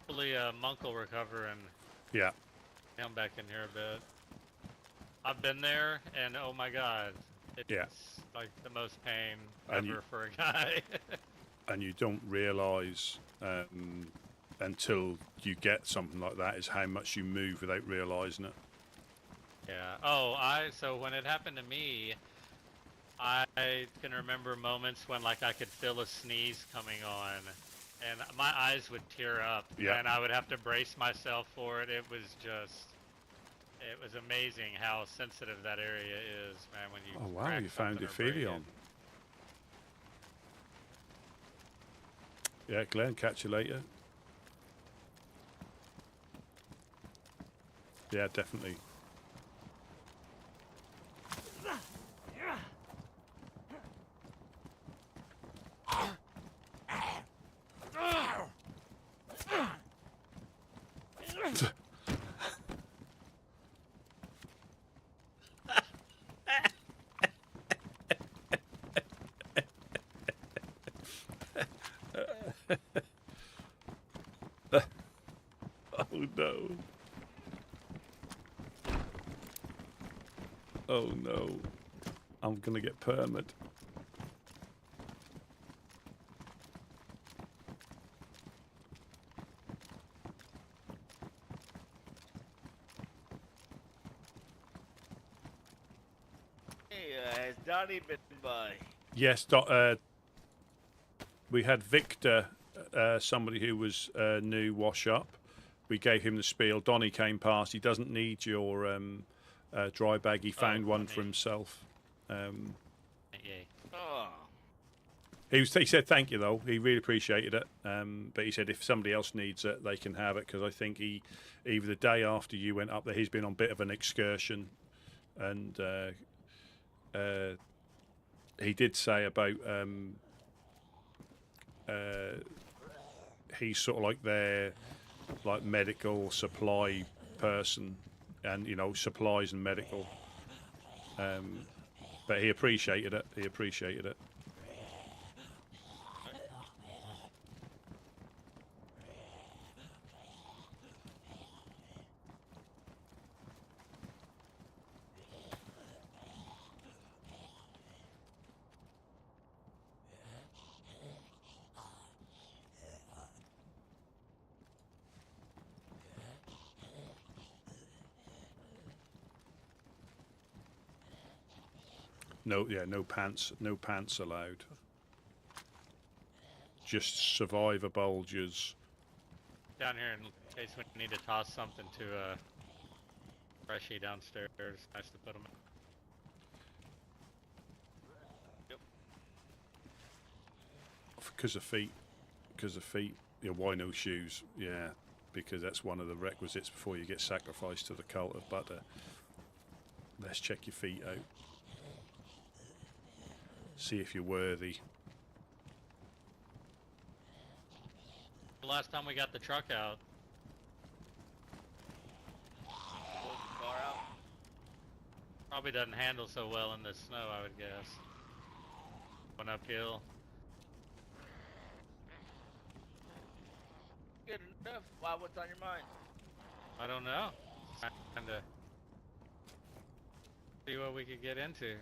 Hopefully, Monk will recover and Yeah. come back in here a bit. I've been there, and oh my god, it's like the most pain ever for a guy. And you don't realise until you get something like that is how much you move without realising it. Yeah. Oh, so when it happened to me, I can remember moments when like I could feel a sneeze coming on, and my eyes would tear up, and I would have to brace myself for it. It was amazing how sensitive that area is, man. When you wow, you found your Philion. Yeah, Glenn, catch you later. Yeah, definitely. Oh no. Oh no. I'm gonna get permit. Hey, has Donnie been by? Yes, we had Victor, somebody who was new wash up. We gave him the spiel. Donnie came past. He doesn't need your dry bag. He found one for himself. He said thank you though. He really appreciated it. But he said if somebody else needs it, they can have it, because I think either the day after you went up there, he's been on a bit of an excursion, and he did say about he's sort of like their medical supply person, and supplies and medical. But he appreciated it. He appreciated it. No pants allowed. Just survivor bulges. Down here in case we need to toss something to Freshie downstairs. Nice to put them in. Yep. Because of feet. Yeah, why no shoes? Yeah, because that's one of the requisites before you get sacrificed to the cult of butter. Let's check your feet out. See if you're worthy. The last time we got the truck out. Pulled the car out. Probably doesn't handle so well in the snow, I would guess. Went uphill. Good enough. Wow, what's on your mind? I don't know. Trying to see what we could get into.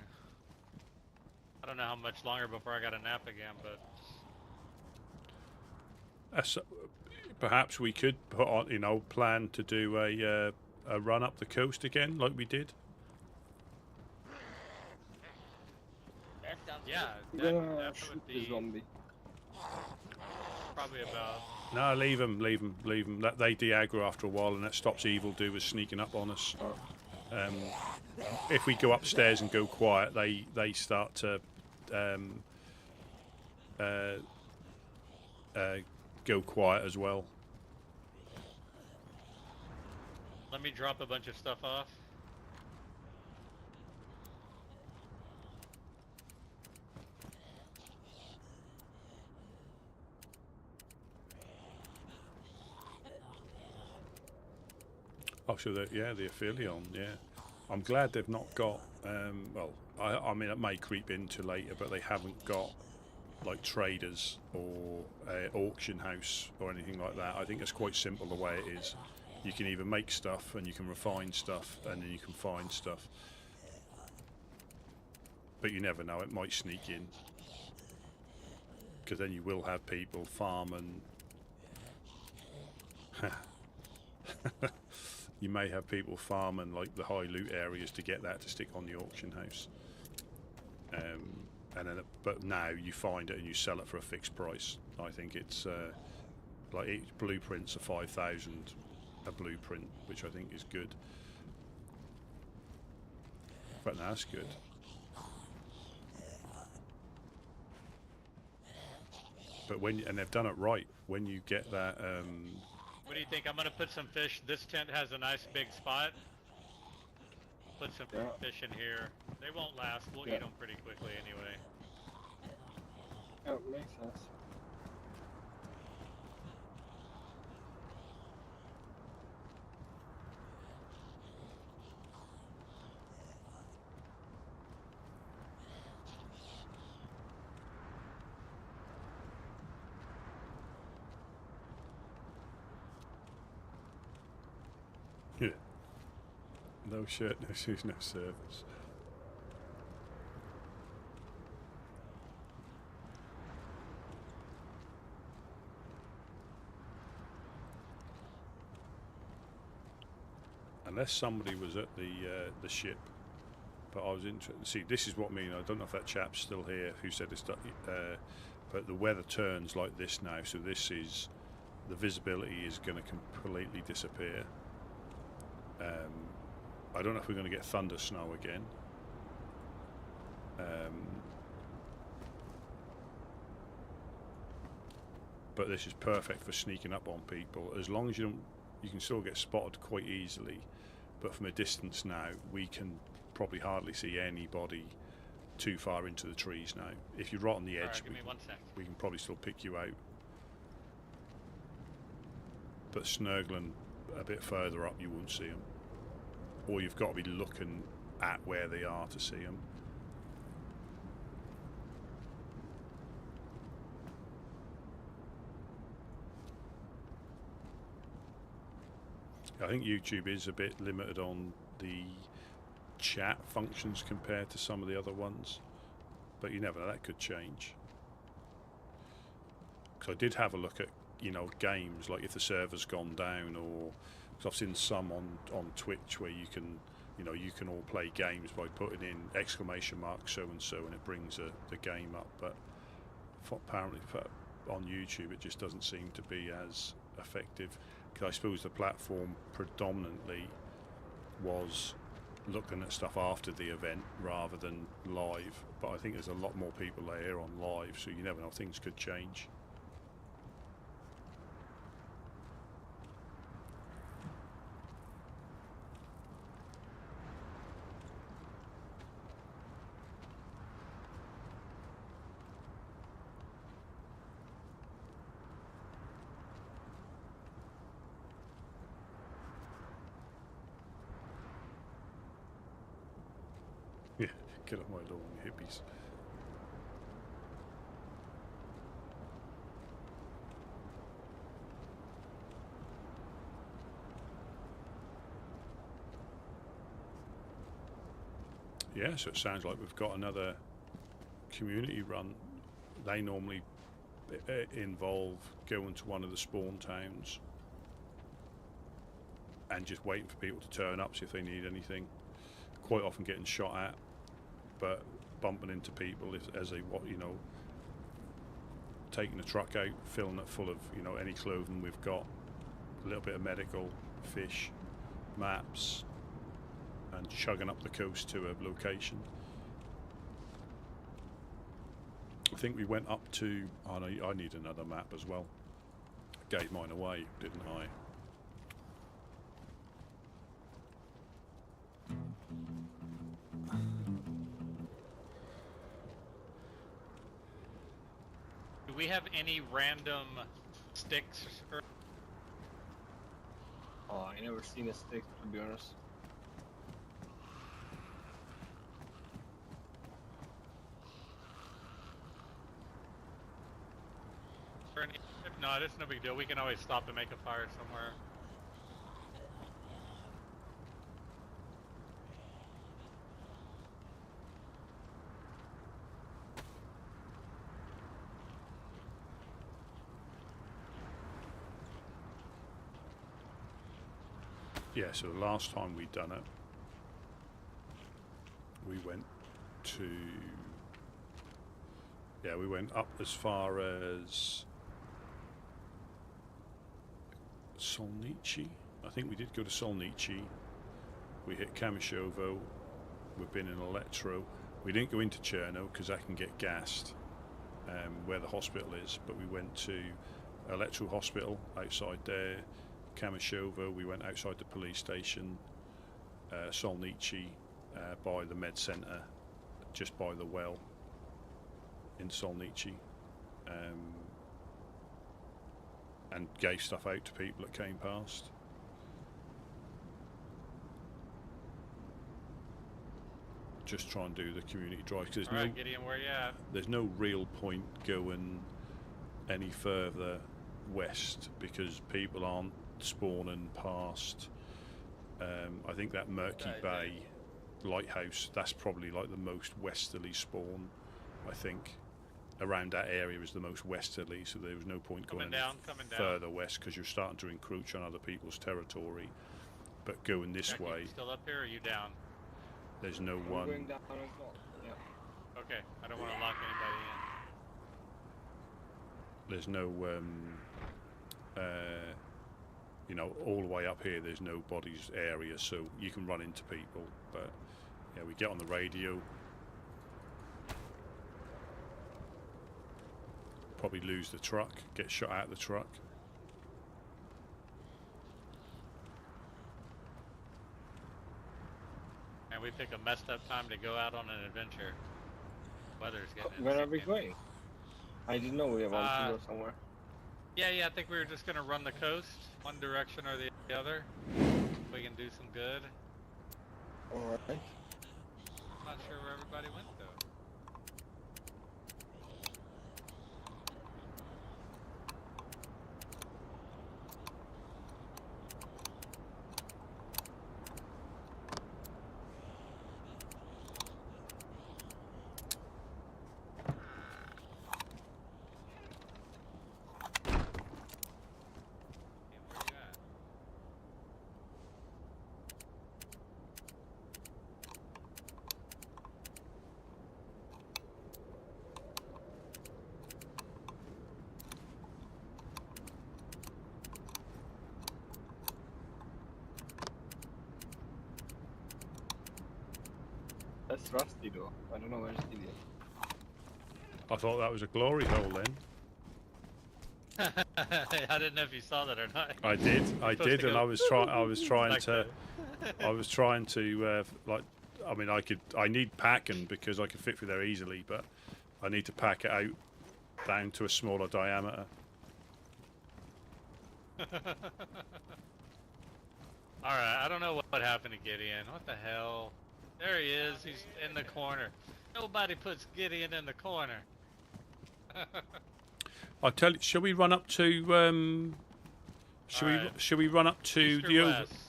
I don't know how much longer before I got a nap again, but perhaps we could put on, plan to do a run up the coast again, like we did. That sounds Yeah, I'm that gonna would shoot the be zombie. probably about. No, leave them. That they de-aggro after a while, and that stops evildoers sneaking up on us. If we go upstairs and go quiet, they start to go quiet as well. Let me drop a bunch of stuff off. Oh, so the Aphelion, yeah. I'm glad they've not got. Well, I mean, it may creep into later, but they haven't got like traders or auction house or anything like that. I think it's quite simple the way it is. You can either make stuff and you can refine stuff and then you can find stuff. But you never know, it might sneak in. Because then you will have people farming. You may have people farming like the high loot areas to get that to stick on the auction house. And then, but now you find it and you sell it for a fixed price. I think it's like each blueprints are 5,000 a blueprint, which I think is good. But no, that's good. But and they've done it right. When you get that. What do you think? I'm gonna put some fish. This tent has a nice big spot. Put some fish in here. They won't last. We'll eat them pretty quickly anyway. Oh, makes sense. Yeah. No shirt, no shoes, no service. Unless somebody was at the ship, but I was interested. See, this is what I mean. I don't know if that chap's still here who said this. But the weather turns like this now, so this is the visibility is going to completely disappear. I don't know if we're going to get thunder snow again. But this is perfect for sneaking up on people. As long as you don't, you can still get spotted quite easily. But from a distance now, we can probably hardly see anybody too far into the trees now. If you're right on the edge, Right, give me 1 sec. we can probably still pick you out. But snurgling a bit further up, you won't see them. Or you've got to be looking at where they are to see them. I think YouTube is a bit limited on the chat functions compared to some of the other ones, but you never know, that could change. Because I did have a look at, you know, games, like if the server's gone down, or because I've seen some on Twitch where you can, you know, you can all play games by putting in exclamation mark so and so, and it brings the game up. But apparently on YouTube it just doesn't seem to be as effective. Because I suppose the platform predominantly was looking at stuff after the event rather than live. But I think there's a lot more people there on live, so you never know, things could change. Yeah, get off my lawn, hippies. Yeah, so it sounds like we've got another community run. They normally involve going to one of the spawn towns and just waiting for people to turn up, see if they need anything. Quite often getting shot at, but bumping into people as they taking the truck out, filling it full of any clothing we've got, a little bit of medical, fish, maps, and chugging up the coast to a location. I think we went up to. Oh no, I need another map as well. I gave mine away, didn't I? Do we have any random sticks? Or... Oh, I never seen a stick, to be honest. No, that's no big deal. We can always stop and make a fire somewhere. Yeah, so the last time we'd done it, we went to... Yeah, we went up as far as Solnici. I think we did go to Solnici. We hit Kamishovo. We've been in Electro. We didn't go into Cherno because that can get gassed where the hospital is, but we went to Electro Hospital outside there. Kamishovo, we went outside the police station. Solnici by the med centre, just by the well in Solnici, and gave stuff out to people that came past. Just try and do the community drive, because Alright, Gideon, where you at? There's no real point going any further west because people aren't spawning past. I think that Murky Bay lighthouse, that's probably like the most westerly spawn. I think around that area is the most westerly, so there was no point going coming further west because you're starting to encroach on other people's territory. But going this Jack, way, you still up here or are you down? there's no I'm one. going down as well. Yeah. Okay, I don't want to lock anybody in. There's no all the way up here there's nobody's area, so you can run into people. But yeah, we get on the radio, probably lose the truck, get shot out of the truck. And we pick a messed up time to go out on an adventure. Weather's getting Where are we going? I didn't know we wanted to go somewhere. Yeah, I think we were just gonna run the coast, one direction or the other. We can do some good. Alright. I'm not sure where everybody went though. That's rusty though. I don't know where's Gideon. I thought that was a glory hole then. I didn't know if you saw that or not. I did, and I was trying to like, I mean, I need packing because I could fit through there easily, but I need to pack it out down to a smaller diameter. Alright, I don't know what happened to Gideon. What the hell? There he is, he's in the corner. Nobody puts Gideon in the corner. I tell you, shall we run up to shall we run up to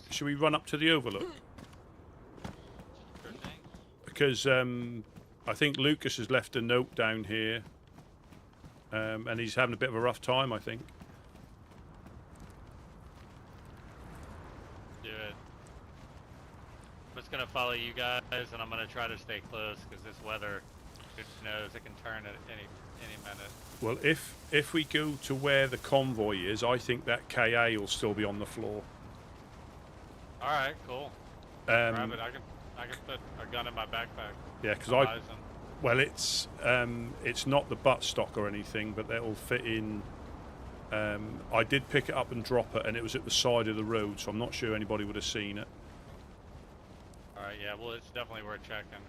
shall we run up to the overlook? Sure thing. Because I think Lucas has left a note down here, and he's having a bit of a rough time, I think. Do it. I'm just gonna follow you guys, and I'm gonna try to stay close because this weather Who knows? It can turn at any minute. Well, if we go to where the convoy is, I think that KA will still be on the floor. All right, cool. Grab it. I can put a gun in my backpack. Yeah, because Horizon. well, it's not the butt stock or anything, but that'll fit in. I did pick it up and drop it, and it was at the side of the road, so I'm not sure anybody would have seen it. All right, yeah. Well, it's definitely worth checking.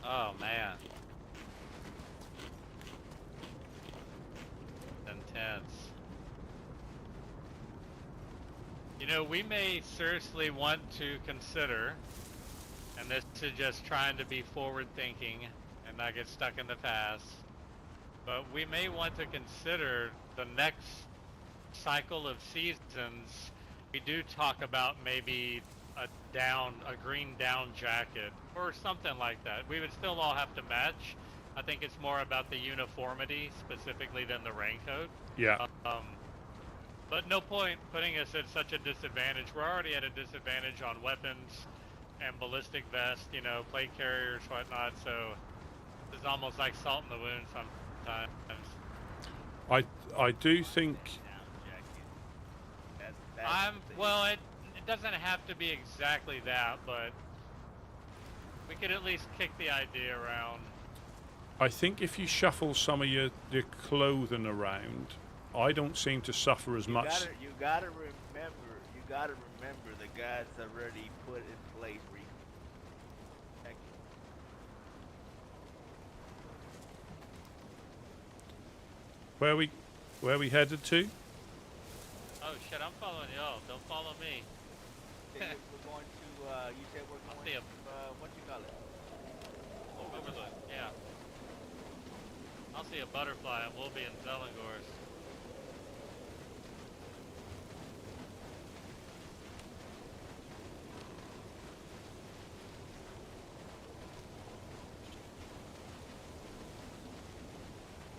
Oh man. Intense. You know, we may seriously want to consider, and this is just trying to be forward thinking and not get stuck in the past, but we may want to consider the next cycle of seasons. We do talk about maybe a green down jacket or something like that. We would still all have to match. I think it's more about the uniformity specifically than the raincoat. Yeah. But no point putting us at such a disadvantage. We're already at a disadvantage on weapons and ballistic vests, you know, plate carriers, whatnot. So it's almost like salt in the wound sometimes. I do think. Well, it doesn't have to be exactly that, but we could at least kick the idea around. I think if you shuffle some of your clothing around, I don't seem to suffer as much. You gotta remember the guys already put in place for you. Where we headed to? Oh shit, I'm following y'all. Don't follow me. We're going to, you said we're going to, what you call it? Overlook, yeah. I'll see a butterfly and we'll be in Zelengors.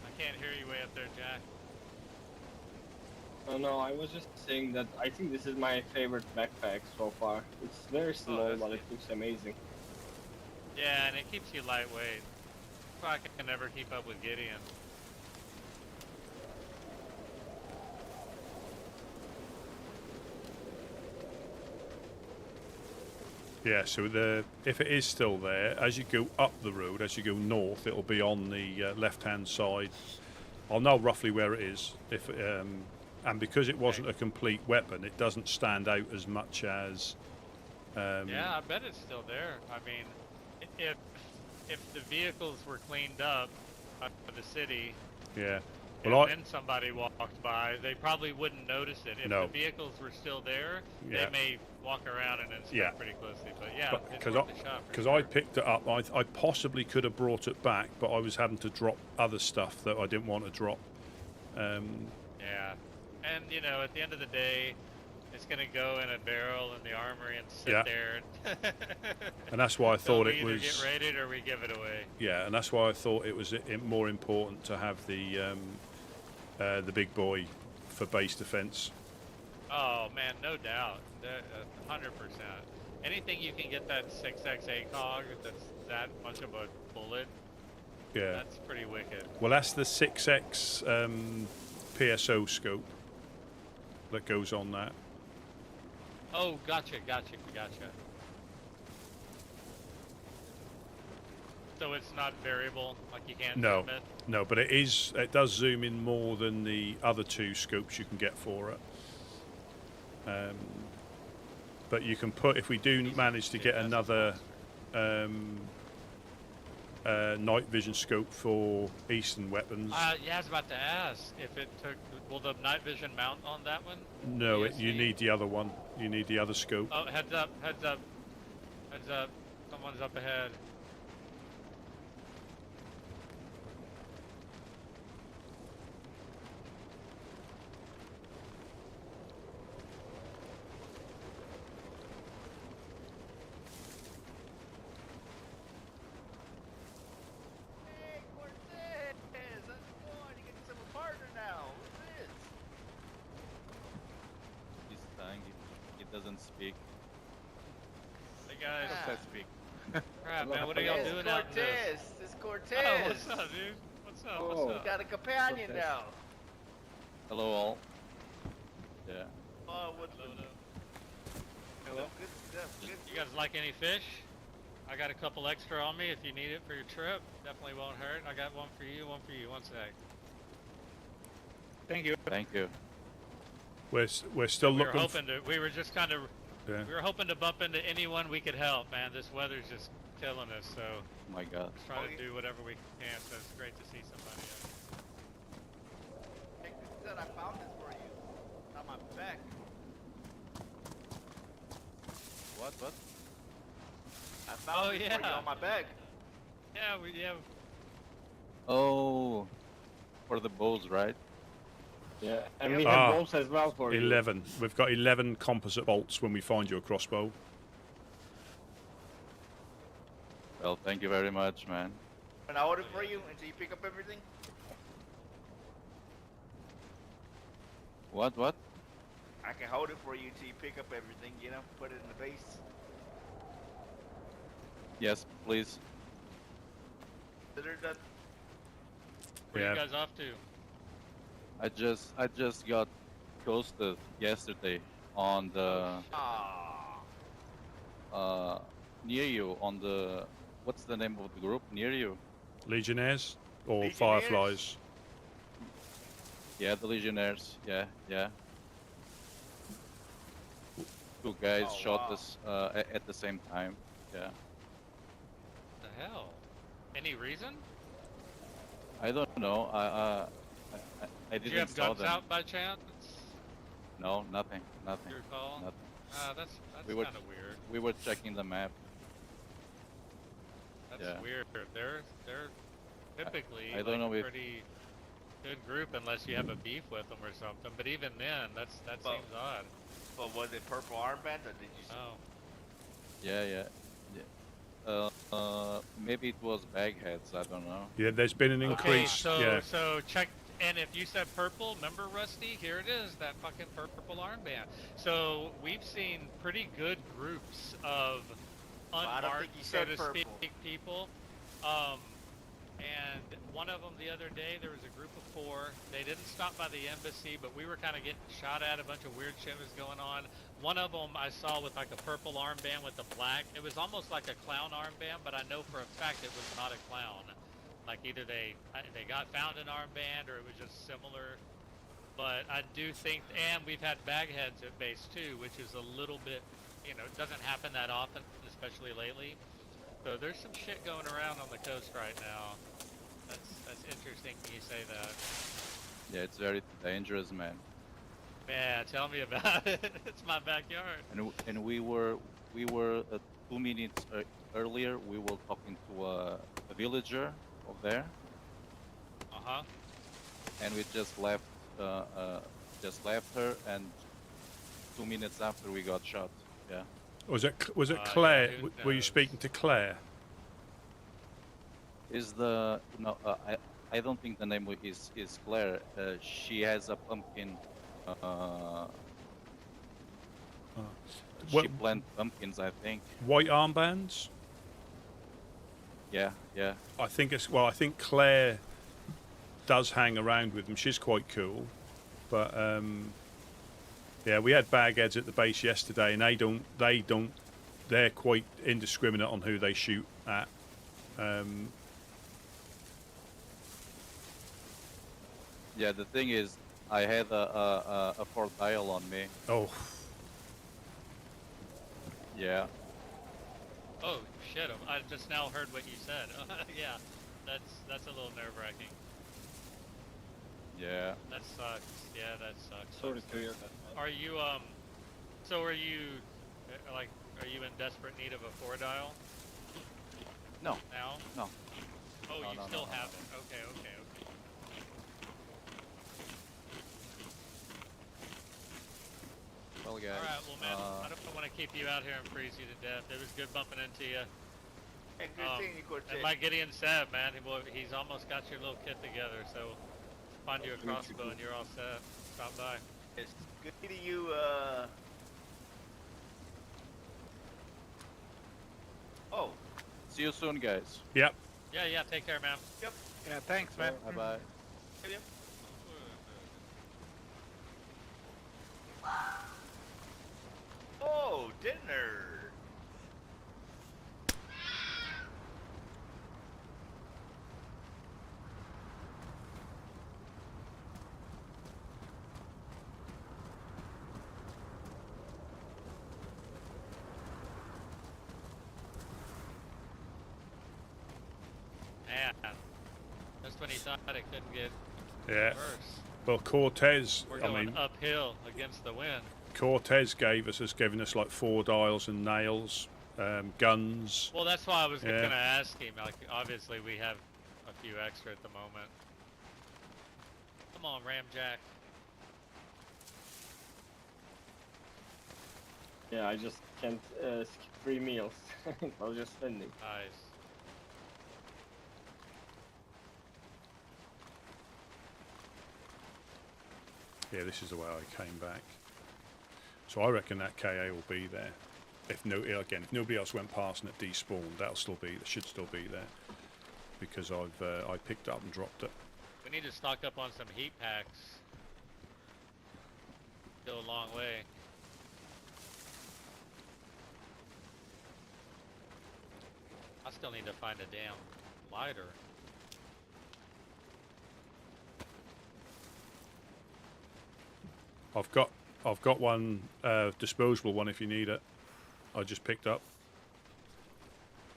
I can't hear you way up there, Jack. Oh no, I was just saying that I think this is my favorite backpack so far. It's very small, but it looks amazing. Yeah, and it keeps you lightweight. I can never keep up with Gideon. Yeah, so if it is still there, as you go up the road, as you go north, it'll be on the left-hand side. I'll know roughly where it is. And because it wasn't a complete weapon, it doesn't stand out as much as. Yeah, I bet it's still there. I mean, if the vehicles were cleaned up for the city, yeah, well, and then somebody walked by, they probably wouldn't notice it. If the vehicles were still there, they may walk around and inspect pretty closely. But yeah, because I picked it up, I possibly could have brought it back, but I was having to drop other stuff that I didn't want to drop. Yeah, and you know, at the end of the day, it's gonna go in a barrel in the armory and sit there. And that's why I thought it was. We either get raided or we give it away. Yeah, and that's why I thought it was more important to have the big boy for base defense. Oh man, no doubt, 100%. Anything you can get that 6x ACOG that's that much of a bullet. Yeah, that's pretty wicked. Well, that's the 6x PSO scope that goes on that. Oh, gotcha. So it's not variable, like you can't zoom it? No, but it does zoom in more than the other two scopes you can get for it. But you can put, if we do manage to get another night vision scope for eastern weapons. Yeah, I was about to ask if it took. Will the night vision mount on that one? No, you need the other one. You need the other scope. Oh, heads up! Someone's up ahead. doesn't speak. Hey guys. Ah. Speak. Crap, man, what are y'all doing out in this? This Cortez. Oh, what's up, dude? What's up? Oh. What's We up? got a companion Cortez. now. Hello all. Yeah. Oh, Woodsman. Hello. Good stuff. Good. You guys like any fish? I got a couple extra on me if you need it for your trip. Definitely won't hurt. I got one for you, one for you. One sec. Thank you. Thank you. We're still We were looking. hoping to. We were just kind of. Yeah. We were hoping to bump into anyone we could help, man. This weather's just killing us, so Oh my God. just trying to do whatever we can. So it's great to see somebody else. Check this out. I found this for you. It's on my back. What? I found Oh, this for you yeah. on my back. Yeah. Oh, for the bows, right? Yeah, and we Ah. have bolts as well for you. 11. We've got 11 composite bolts when we find you a crossbow. Well, thank you very much, man. And I order for you until you pick up everything. What? I can hold it for you until you pick up everything. You know, put it in the base. Yes, please. Consider that. Where Yeah. you guys off to? I just got ghosted yesterday on the Ah. near you on the what's the name of the group near you? Legionnaires or Legionnaires? Fireflies? Yeah, the Legionnaires. Yeah. Two guys Oh, shot wow. us at the same time. Yeah. What the hell? Any reason? I don't know. I Did you didn't have saw guns them. out by chance? No, nothing. You recall? Nothing. That's We were- kind of weird. We were checking the map. That's Yeah. weird. They're typically I don't like know a if- pretty good group unless you have a beef with them or something. But even then, that Well- seems odd. But was it purple armband or did you? Oh, Yeah. Maybe it was bagheads. I don't know. Yeah, there's been an okay. increase. So Yeah. so check. And if you said purple, remember Rusty? Here it is, that fucking purple armband. So we've seen pretty good groups of I don't unmarked, think you so said to purple. speak, people. And one of them the other day, there was a group of 4. They didn't stop by the embassy, but we were kind of getting shot at. A bunch of weird shit was going on. One of them I saw with like a purple armband with the black. It was almost like a clown armband, but I know for a fact it was not a clown. Like either they got found an armband or it was just similar. But I do think, and we've had bagheads at base too, which is a little bit, it doesn't happen that often, especially lately. So there's some shit going around on the coast right now. That's interesting when you say that. Yeah, it's very dangerous, man. Yeah, tell me about it. It's my backyard. And we were 2 minutes earlier. We were talking to a villager over there, Uh-huh. and we just left her, and 2 minutes after we got shot. Yeah. Was it yeah, Claire? who Were you knows? speaking to Claire? I don't think the name is Claire. She has a pumpkin. What- She plant pumpkins, I think. White armbands? Yeah. I think I think Claire does hang around with them. She's quite cool, but yeah, we had bagheads at the base yesterday, and they're quite indiscriminate on who they shoot at. Yeah, the thing is, I had a Fort Dial on me. Oh, Yeah. Oh shit! I just now heard what you said. Yeah, that's a little nerve-wracking. Yeah. That sucks. Yeah, that sucks. Sorry to hear that. Are you So are you are you in desperate need of a 4-dial No. now? No. Oh, No, you no, still no, have it. Okay. Well, guys. All right. Well, man, I don't want to keep you out here and freeze you to death. It was good bumping into you. And good seeing you, Cortez. And like Gideon said, man, he's almost got your little kit together. So find you a Good, good, good. crossbow and you're all set. Stop by. It's good to you, See you soon, guys. Yep. Yeah, take care, man. Yep. Yeah, thanks, man. Bye bye. Yep. Oh, dinner. Man, just when he thought it couldn't get Yeah. worse. Well, Cortez, We're I going mean, uphill against the wind. Cortez has given us like 4 dials and nails, guns. Well, that's why I was Yeah. gonna ask him. Like, obviously we have a few extra at the moment. Come on, Ramjack. Yeah, I just can't skip 3 meals. I was just spending. Nice. Yeah, this is the way I came back. So I reckon that KA will be there. If if nobody else went past and it despawned, that'll still be. It should still be there because I picked it up and dropped it. We need to stock up on some heat packs. Still a long way. I still need to find a damn lighter. I've got one disposable one if you need it. I just picked up.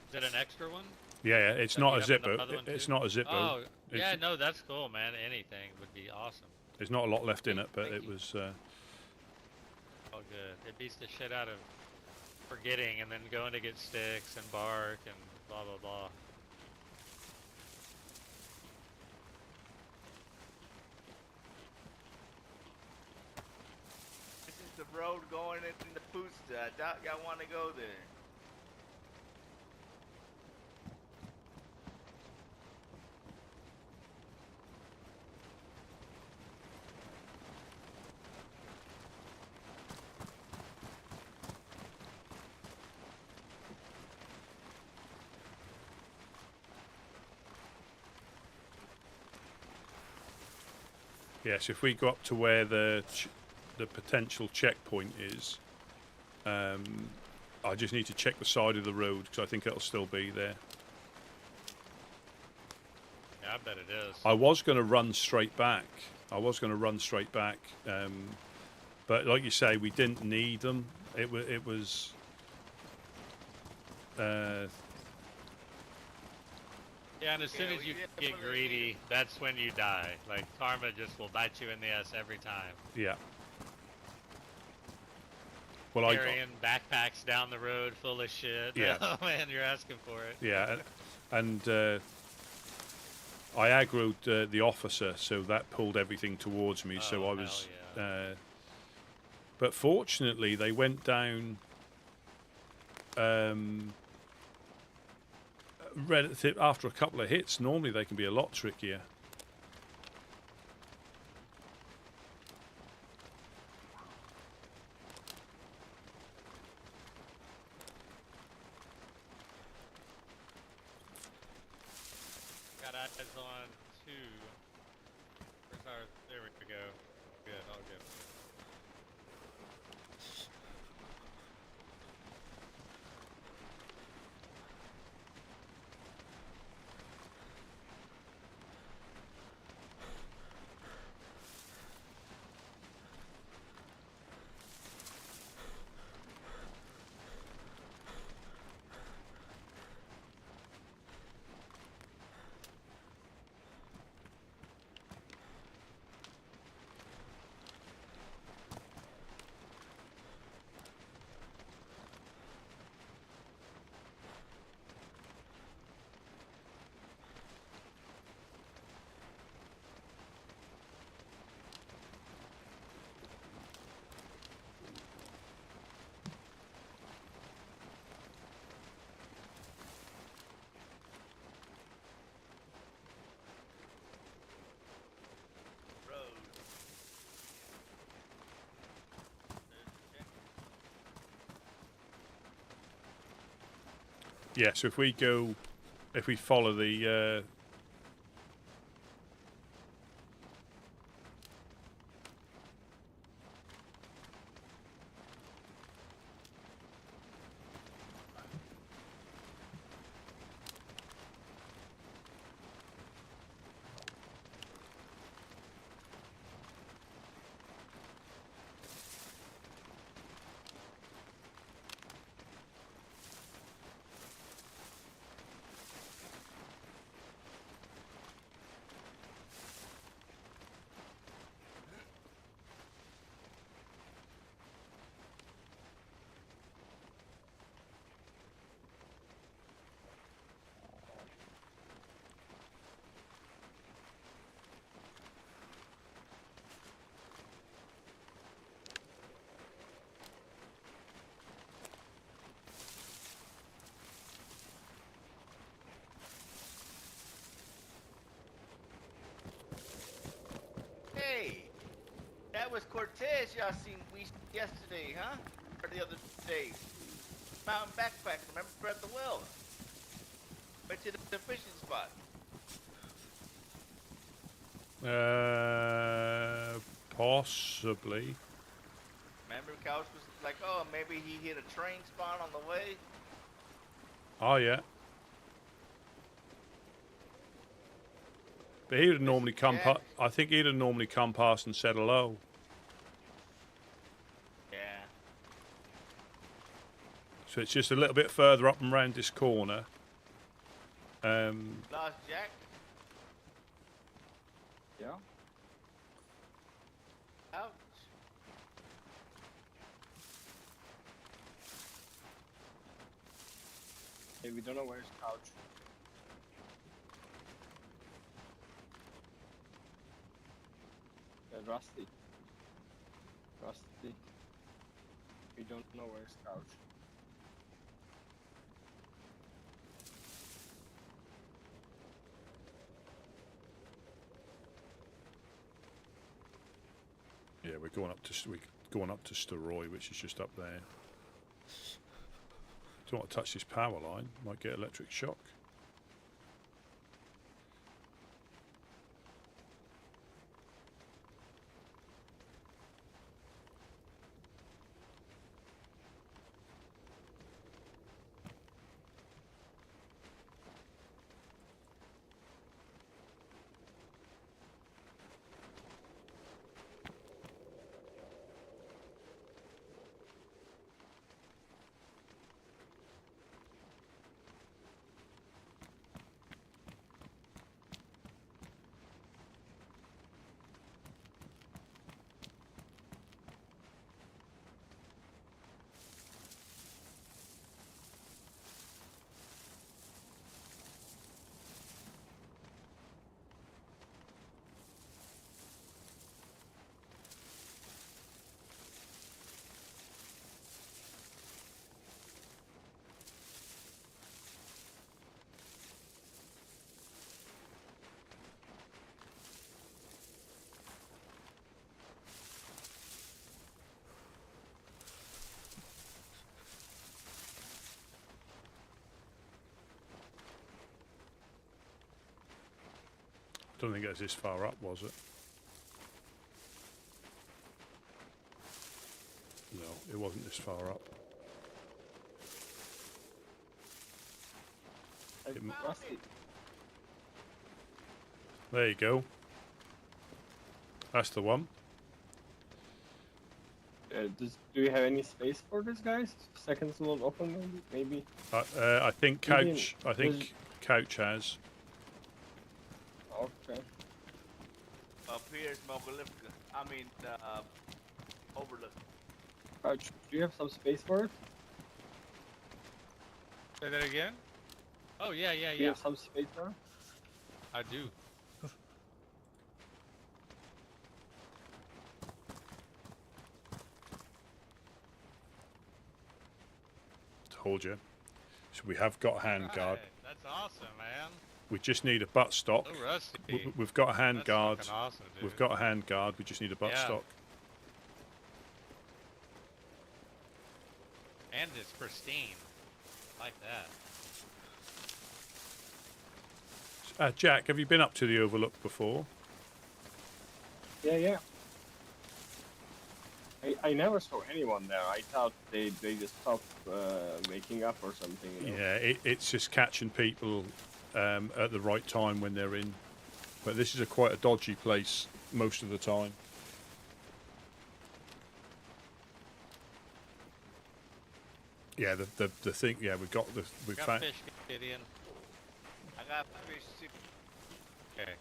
Is it an extra one? Yeah, it's So not you a have Zippo. another one It's too? not a Zippo. Oh, It's, yeah, no, that's cool, man. Anything would be awesome. There's not a lot left in it, but Thank it you. was. Oh, good. It beats the shit out of forgetting and then going to get sticks and bark and blah, blah, blah. This is the road going into Pusta. I doubt y'all want to go there. Yes, if we go up to where the potential checkpoint is, I just need to check the side of the road because I think it'll still be there. Yeah, I bet it is. I was going to run straight back. But like you say, we didn't need them. It was. Yeah, and as soon Yeah, as we you definitely get greedy, that's when you die. Like, karma just will bite you in the ass every time. Yeah. Well, I got, Carrying backpacks down the road full of shit. Yeah. Oh, man, you're asking for it. yeah, and I aggroed the officer, so that pulled everything towards me. So Oh, I was. hell yeah. But fortunately, they went down. Relative after a couple of hits. Normally, they can be a lot trickier. Got eyes on 2. Where's our... There we go. Good, all good. Yeah, so if we follow the Hey, that was Cortez y'all seen yesterday, huh? Or the other day. Mountain backpack, remember at the well? Went to the fishing spot. Possibly. Remember Couch was like, oh, maybe he hit a train spawn on the way? Oh yeah. But he would normally come I think he'd have normally come past and said hello. Yeah. So it's just a little bit further up and round this corner. Lost Jack? Yeah. Ouch. Hey, we don't know where's Couch. Rusty. Rusty. We don't know where's Couch. Yeah, we're going up to Steroy, which is just up there. Don't want to touch this power line. Might get electric shock. Don't think it was this far up, was it? No, it wasn't this far up. Rusty. There you go. That's the one. Do you have any space for this, guys? Second slot open, maybe? I think Couch. I think Couch has. Okay. Up here is Mogolivka. I mean, Overlook. Couch, do you have some space for it? Say that again? Oh, yeah. Do you have some space for it? I do. Told you. So we have got a hand guard. That's awesome, man. We just need a butt stock. So rusty. We've got a hand That's guard. fucking awesome, dude. We've got a hand guard. We just need a butt Yeah. stock. And it's pristine. Like that. Jack, have you been up to the Overlook before? Yeah. I never saw anyone there. I thought they just stopped waking up or something. You know? Yeah, it's just catching people at the right time when they're in. But this is quite a dodgy place most of the time. Yeah, the thing. Yeah, we got found. fish, Gideon. I got fish too. Okay.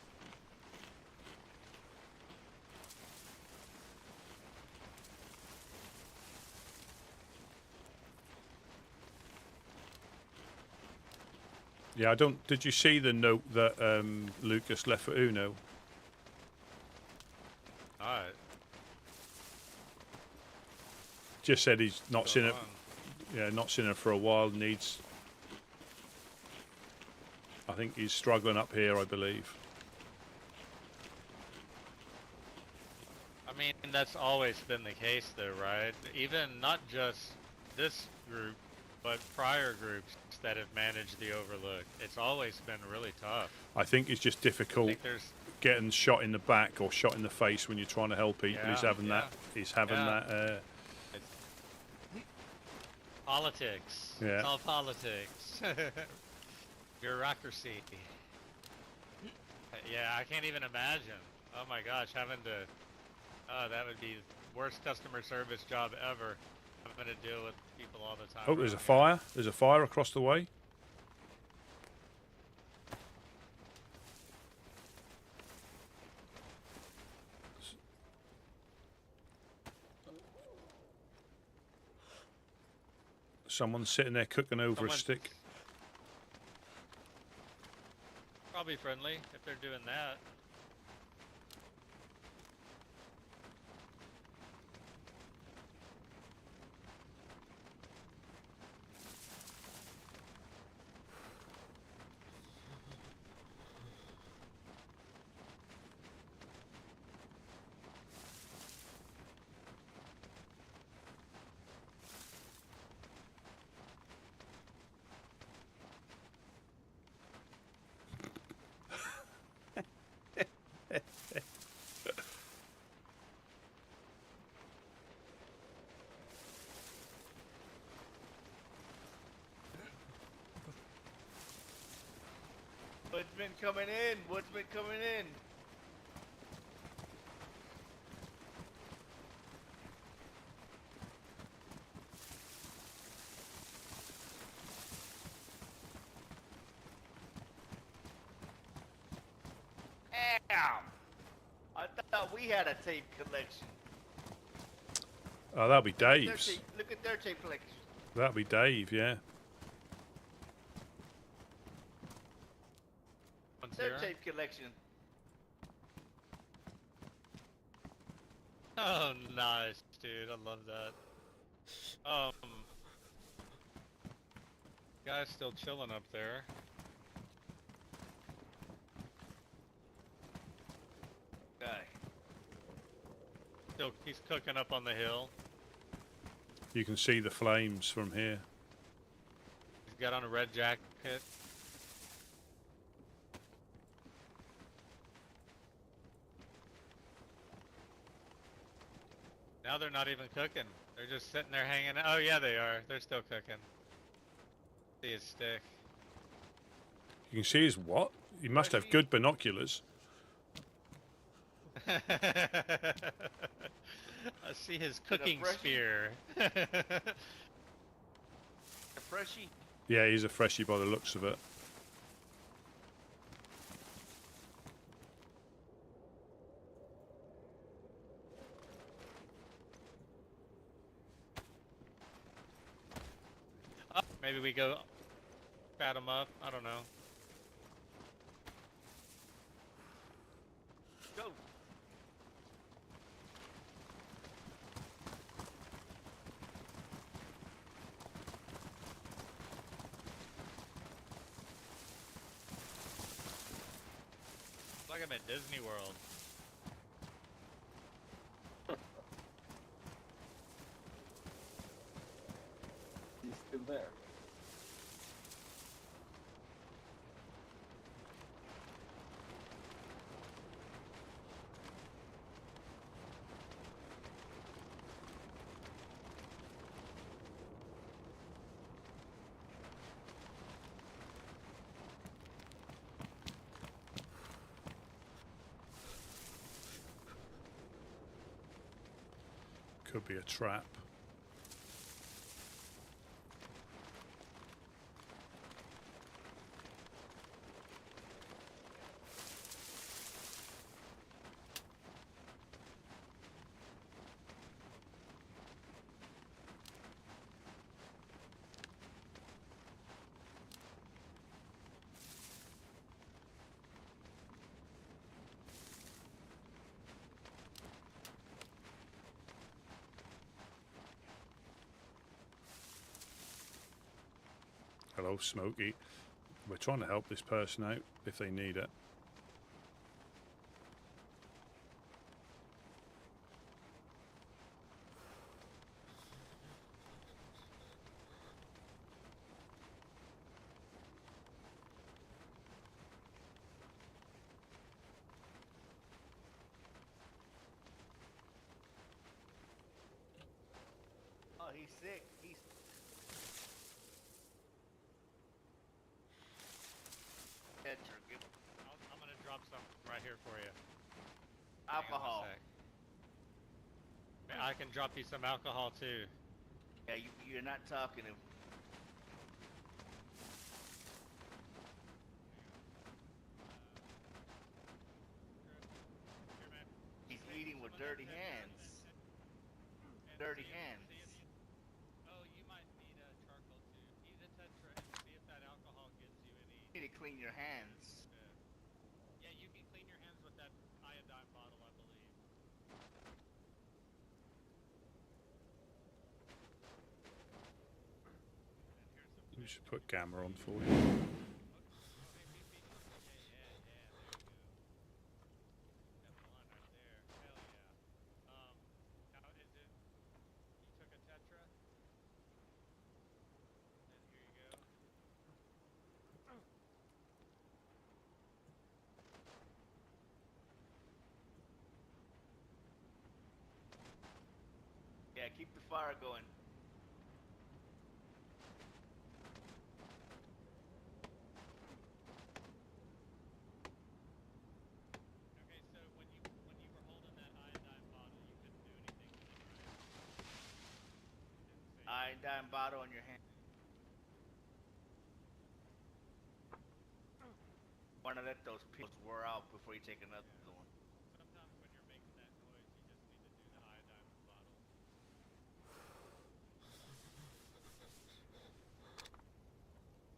Yeah, I don't. Did you see the note that Lucas left for Uno? Alright. Just said he's not Go seen it. on. Yeah, not seen her for a while. Needs. I think he's struggling up here, I believe. I mean, that's always been the case, though, right? Even not just this group, but prior groups that have managed the Overlook. It's always been really tough. I think it's just I difficult think there's getting shot in the back or shot in the face when you're trying to help people. He's having that. He's having that. politics. Yeah. It's all politics. Bureaucracy. Yeah, I can't even imagine. Oh my gosh, having to... Oh, that would be the worst customer service job ever. I'm going to deal with people all the time. Oh, there's a fire. There's a fire across the way. Someone's sitting there cooking over a stick. Probably friendly if they're doing that. Woodsmen coming in. Woodsmen coming in. Damn! I thought we had a tape collection. Oh, that'll be Dave's. Look at their tape collection. That'll be Dave, yeah. Their tape collection. Oh, nice, dude. I love that. Guy's still chilling up there. Okay. Still, he's cooking up on the hill. You can see the flames from here. He's got on a red jacket. Now they're not even cooking. They're just sitting there hanging out. Oh yeah, they are. They're still cooking. See his stick. You can see his what? He must have good binoculars. I see his cooking spear. A freshie. Yeah, he's a freshie by the looks of it. Maybe we go bat him up. I don't know. Go. It's like I'm at Disney World. He's still there. Could be a trap. Hello, Smokey. We're trying to help this person out if they need it. Oh, he's sick. He's I'm gonna drop some right here for you. alcohol. I can drop you some alcohol too. Yeah, you're not talking to. He's eating with dirty hands. Dirty hands. Oh, you might need a charcoal too. Eat a tetra and see if that alcohol gives you any. You need to clean your hands. Yeah, you can clean your hands with that iodine bottle, I believe. We should put gamma on for you. Yeah, keep the fire going. Okay, so when you were holding that iodine bottle, you couldn't do anything with it, right? Iodine bottle in your hand. Want to let those pills wear out before you take another one. Sometimes when you're making that noise, you just need to do the iodine bottle.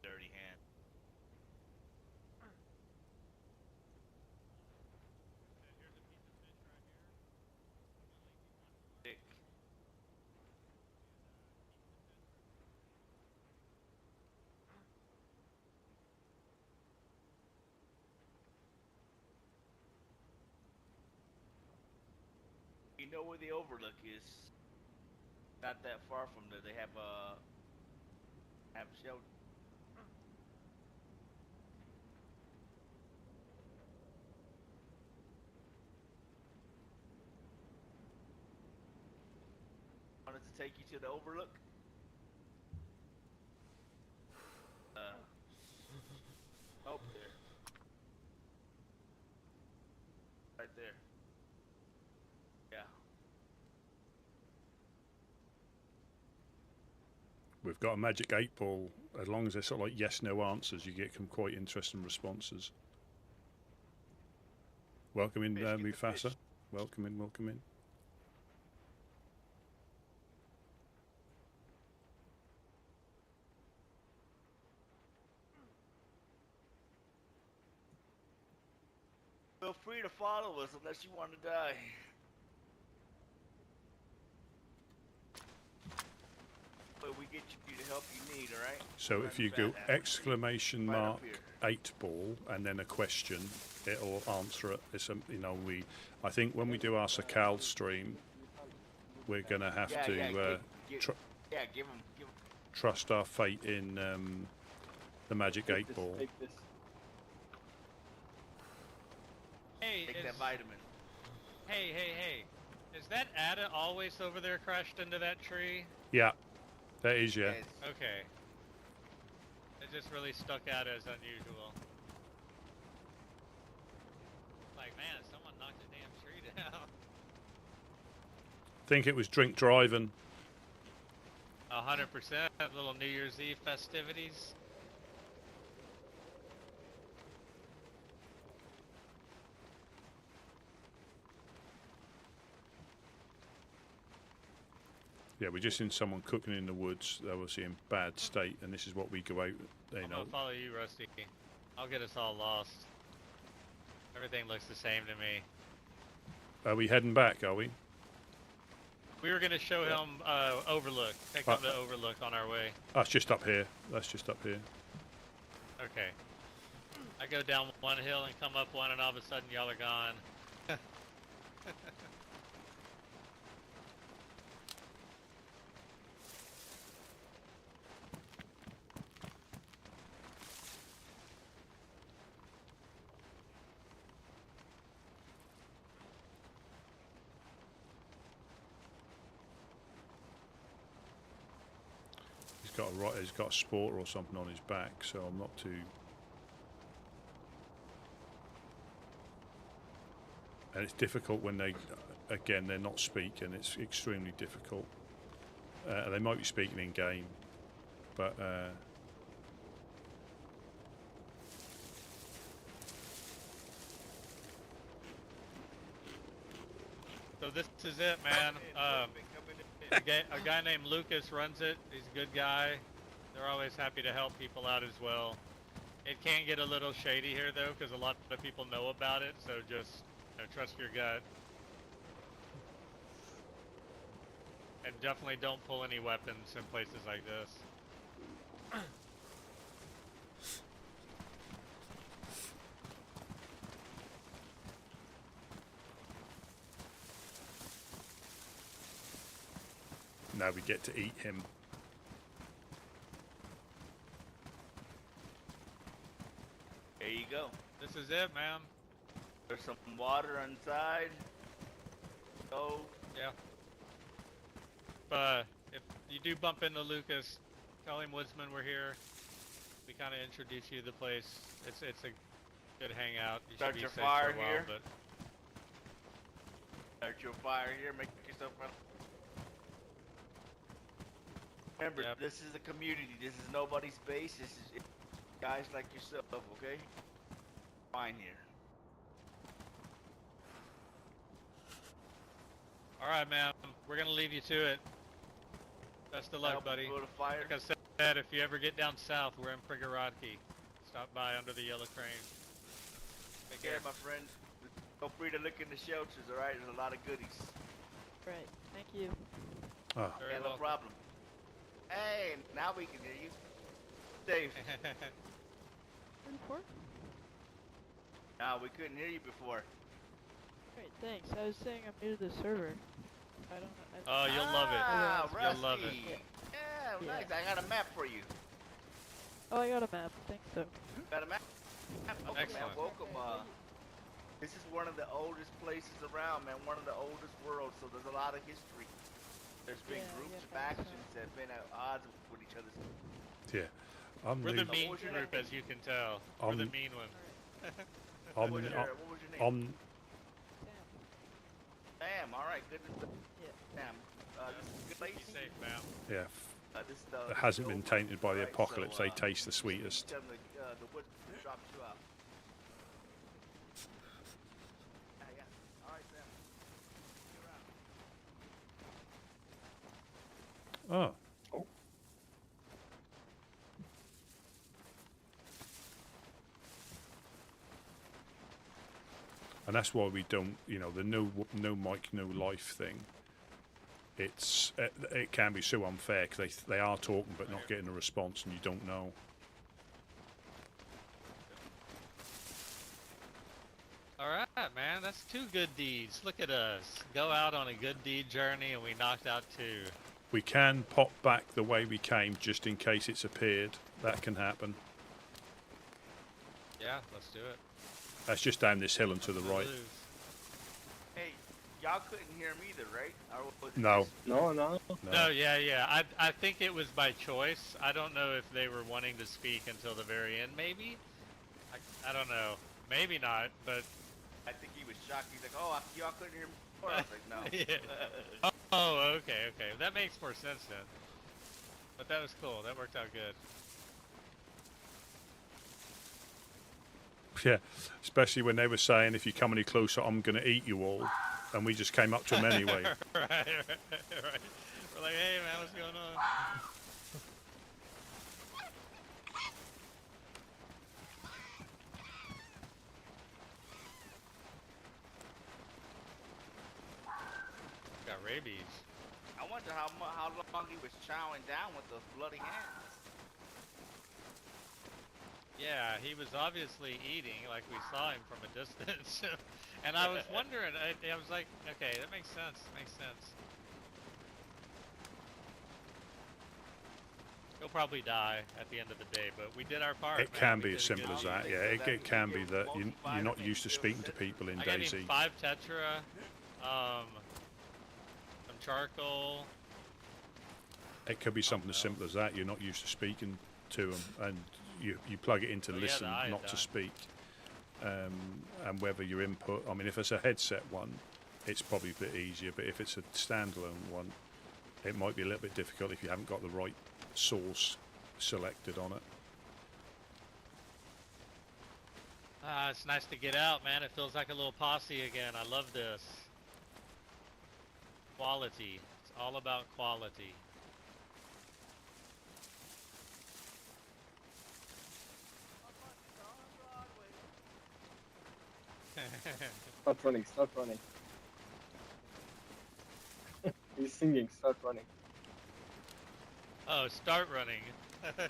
Dirty hand. And here's a piece of fish right here. Thick. You know where the overlook is? Not that far from there. They have shelter. Wanted to take you to the overlook. Up there. Right there. Yeah. We've got a magic 8-ball. As long as they're sort of like yes/no answers, you get some quite interesting responses. Welcome in, Mufasa. Welcome in, welcome in. Feel free to follow us unless you want to die. But we get you the help you need, alright? So if you go exclamation mark 8-ball and then a question, it'll answer it. It's a, you know, I think when we do our Sakal stream, we're gonna have to give him. trust our fate in the magic 8-ball. Hey, Take that vitamin. Hey. Is that Ada always over there crashed into that tree? Yeah, that is, yeah. Yes. Okay. It just really stuck out as unusual. Like, man, someone knocked a damn tree down. think it was drink driving. 100%. Little New Year's Eve festivities. Yeah, we're just in someone cooking in the woods. They were in bad state, and this is what we go out. You I'm know. gonna follow you, Rusty. I'll get us all lost. Everything looks the same to me. Are we heading back? Are we? We were gonna show him Overlook. Take him to Overlook on our way. That's just up here. That's just up here. Okay. I go down one hill and come up one, and all of a sudden y'all are gone. He's got a sport or something on his back, so I'm not too. And it's difficult when they're not speaking. It's extremely difficult. They might be speaking in game, but. So this is it, man. A guy named Lucas runs it. He's a good guy. They're always happy to help people out as well. It can get a little shady here, though, because a lot of people know about it. So just trust your gut. And definitely don't pull any weapons in places like this. Now we get to eat him. There you go. This is it, man. There's some water inside. Oh. Yeah. If you do bump into Lucas, tell him Woodsmen we're here. We kind of introduce you to the place. It's a good hangout. You Start should be your safe fire for a while, here. but Start your fire here. Make yourself run. Remember, this is a community. This is nobody's base. This is guys like yourself, okay? Fine here. all right, man. We're gonna leave you to it. Best of luck, buddy. Go to fire. Like I said, if you ever get down south, we're in Prigorodki. Stop by under the yellow crane. Take care, my friend. Feel free to look in the shelters, all right? There's a lot of goodies. Right. Thank you. Oh. Very Yeah, no welcome. problem. Hey, now we can hear you. Dave. Before? No, we couldn't hear you before. Great, thanks. I was saying I'm new to the server. I don't know. Oh, you'll love it. Ah, You'll love it. Rusty. Yeah, nice. I got a map for you. Oh, I got a map. Thanks, though. Got a map? Okay, Excellent. man, welcome. This is one of the oldest places around, man. One of the oldest worlds, so there's a lot of history. There's been groups of factions that have been at odds with each other. Yeah. I'm We're new. the mean group, as you can tell. We're the mean one. What was your name? Sam, all right, good. Sam, this is a good place. Be safe, man. Yeah. This is It hasn't been tainted by the Alright, apocalypse. so, They taste the sweetest. Tell them the wood dropped you out. Yeah. All right, Sam. See you around. Oh. And that's why we don't, the no mic, no life thing. It can be so unfair because they are talking but not getting a response, and you don't know. All right, man. That's 2 good deeds. Look at us. Go out on a good deed journey, and we knocked out 2. We can pop back the way we came just in case it's appeared. That can happen. Yeah, let's do it. That's just down this hill and to the right. Hey, y'all couldn't hear him either, right? Or was it No. just- No, yeah. I think it was by choice. I don't know if they were wanting to speak until the very end, maybe? I don't know. Maybe not, but... I think he was shocked. He's like, oh, y'all couldn't hear me before. I was like, no. Yeah. Oh, okay, okay. That makes more sense then. But that was cool. That worked out good. Yeah, especially when they were saying, if you come any closer, I'm going to eat you all. And we just came up to them anyway. right. We're like, hey man, what's going on? Got rabies. I wonder how long he was chowing down with those bloody hands. Yeah, he was obviously eating, like we saw him from a distance. And I was wondering, I was like, okay, that makes sense, He'll probably die at the end of the day, but we did our part. It can be as simple as that, yeah. It can be that you're not used to speaking to people in I got DayZ. him 5 tetra, some charcoal. It could be something as simple as that. You're not used to speaking to them, and you plug it in to listen, not to speak. And whether your input, I mean, if it's a headset one, it's probably a bit easier, but if it's a standalone one, it might be a little bit difficult if you haven't got the right source selected on it. It's nice to get out, man. It feels like a little posse again. I love this. Quality. It's all about quality. Start running, start running. He's singing, start running. Oh, start running. I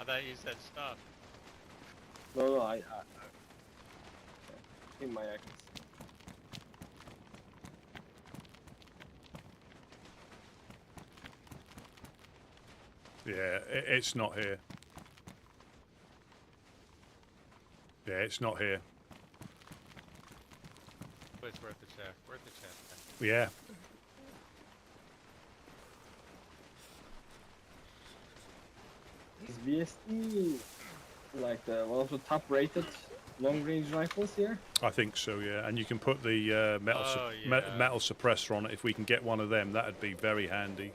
thought you said stop. No, I think my accent. Yeah, it's not here. Yeah, it's not here. But it's worth the check. Worth the check. Yeah. Is VST like one of the top rated long range rifles here? I think so, yeah. And you can put the metal suppressor on it. If we can get one of them, that'd be very handy.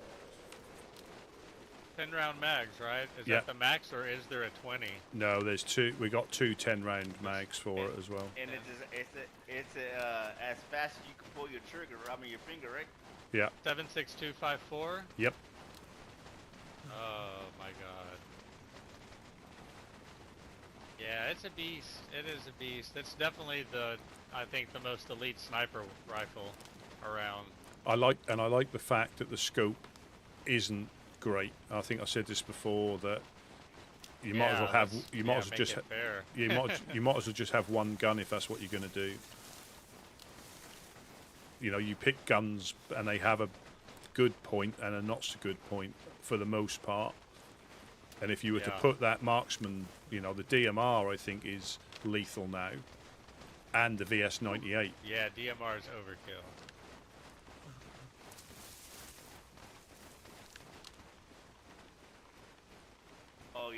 10 round mags, right? Is Yeah. that the max, or is there a 20? No, there's two. We got two 10-round mags for it as well. And it's as fast as you can pull your trigger. I mean your finger, right? Yeah. 76254. Yep. Oh my god. Yeah, it's a beast. It is a beast. It's definitely I think the most elite sniper rifle around. I like the fact that the scope isn't great. I think I said this before, that you might as well have you might as well just you might as well just have one gun if that's what you're going to do. You know, you pick guns and they have a good point and a not so good point for the most part. And if you were to put that marksman, you know, the DMR I think is lethal now, and the VS98. Yeah, DMR is overkill.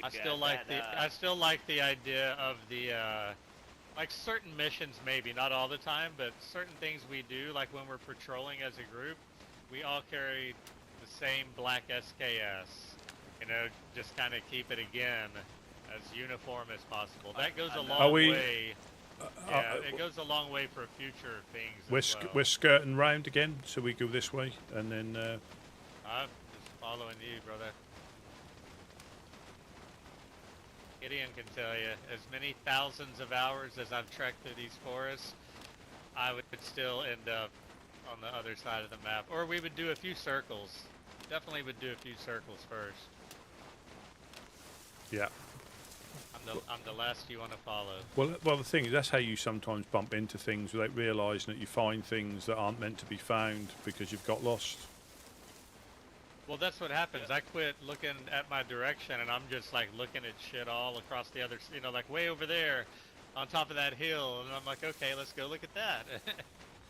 I still like the idea of the like certain missions, maybe not all the time, but certain things we do, like when we're patrolling as a group, we all carry the same black SKS. You know, just kind of keep it again as uniform as possible. That goes a long way. Yeah, it goes a long way for future things. We're skirting round again, so we go this way, and then. I'm just following you, brother. Gideon can tell you, as many thousands of hours as I've trekked through these forests, I would still end up on the other side of the map. Or we would do a few circles. Definitely would do a few circles first. Yeah. I'm the last you want to follow. Well, the thing is, that's how you sometimes bump into things without realising that you find things that aren't meant to be found because you've got lost. Well, that's what happens. I quit looking at my direction, and I'm just like looking at shit all across the other, you know, like way over there on top of that hill, and I'm like, okay, let's go look at that.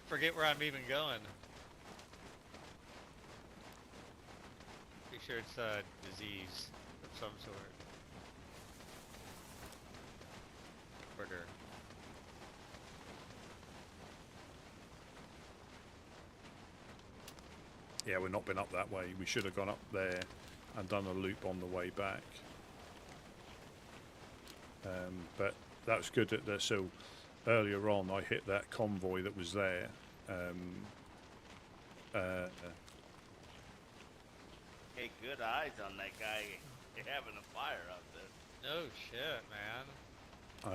Forget where I'm even going. Pretty sure it's a disease of some sort. Order. Yeah, we've not been up that way. We should have gone up there and done a loop on the way back. But that was good. So earlier on, I hit that convoy that was there. Hey, good eyes on that guy having a fire out there. No shit, man.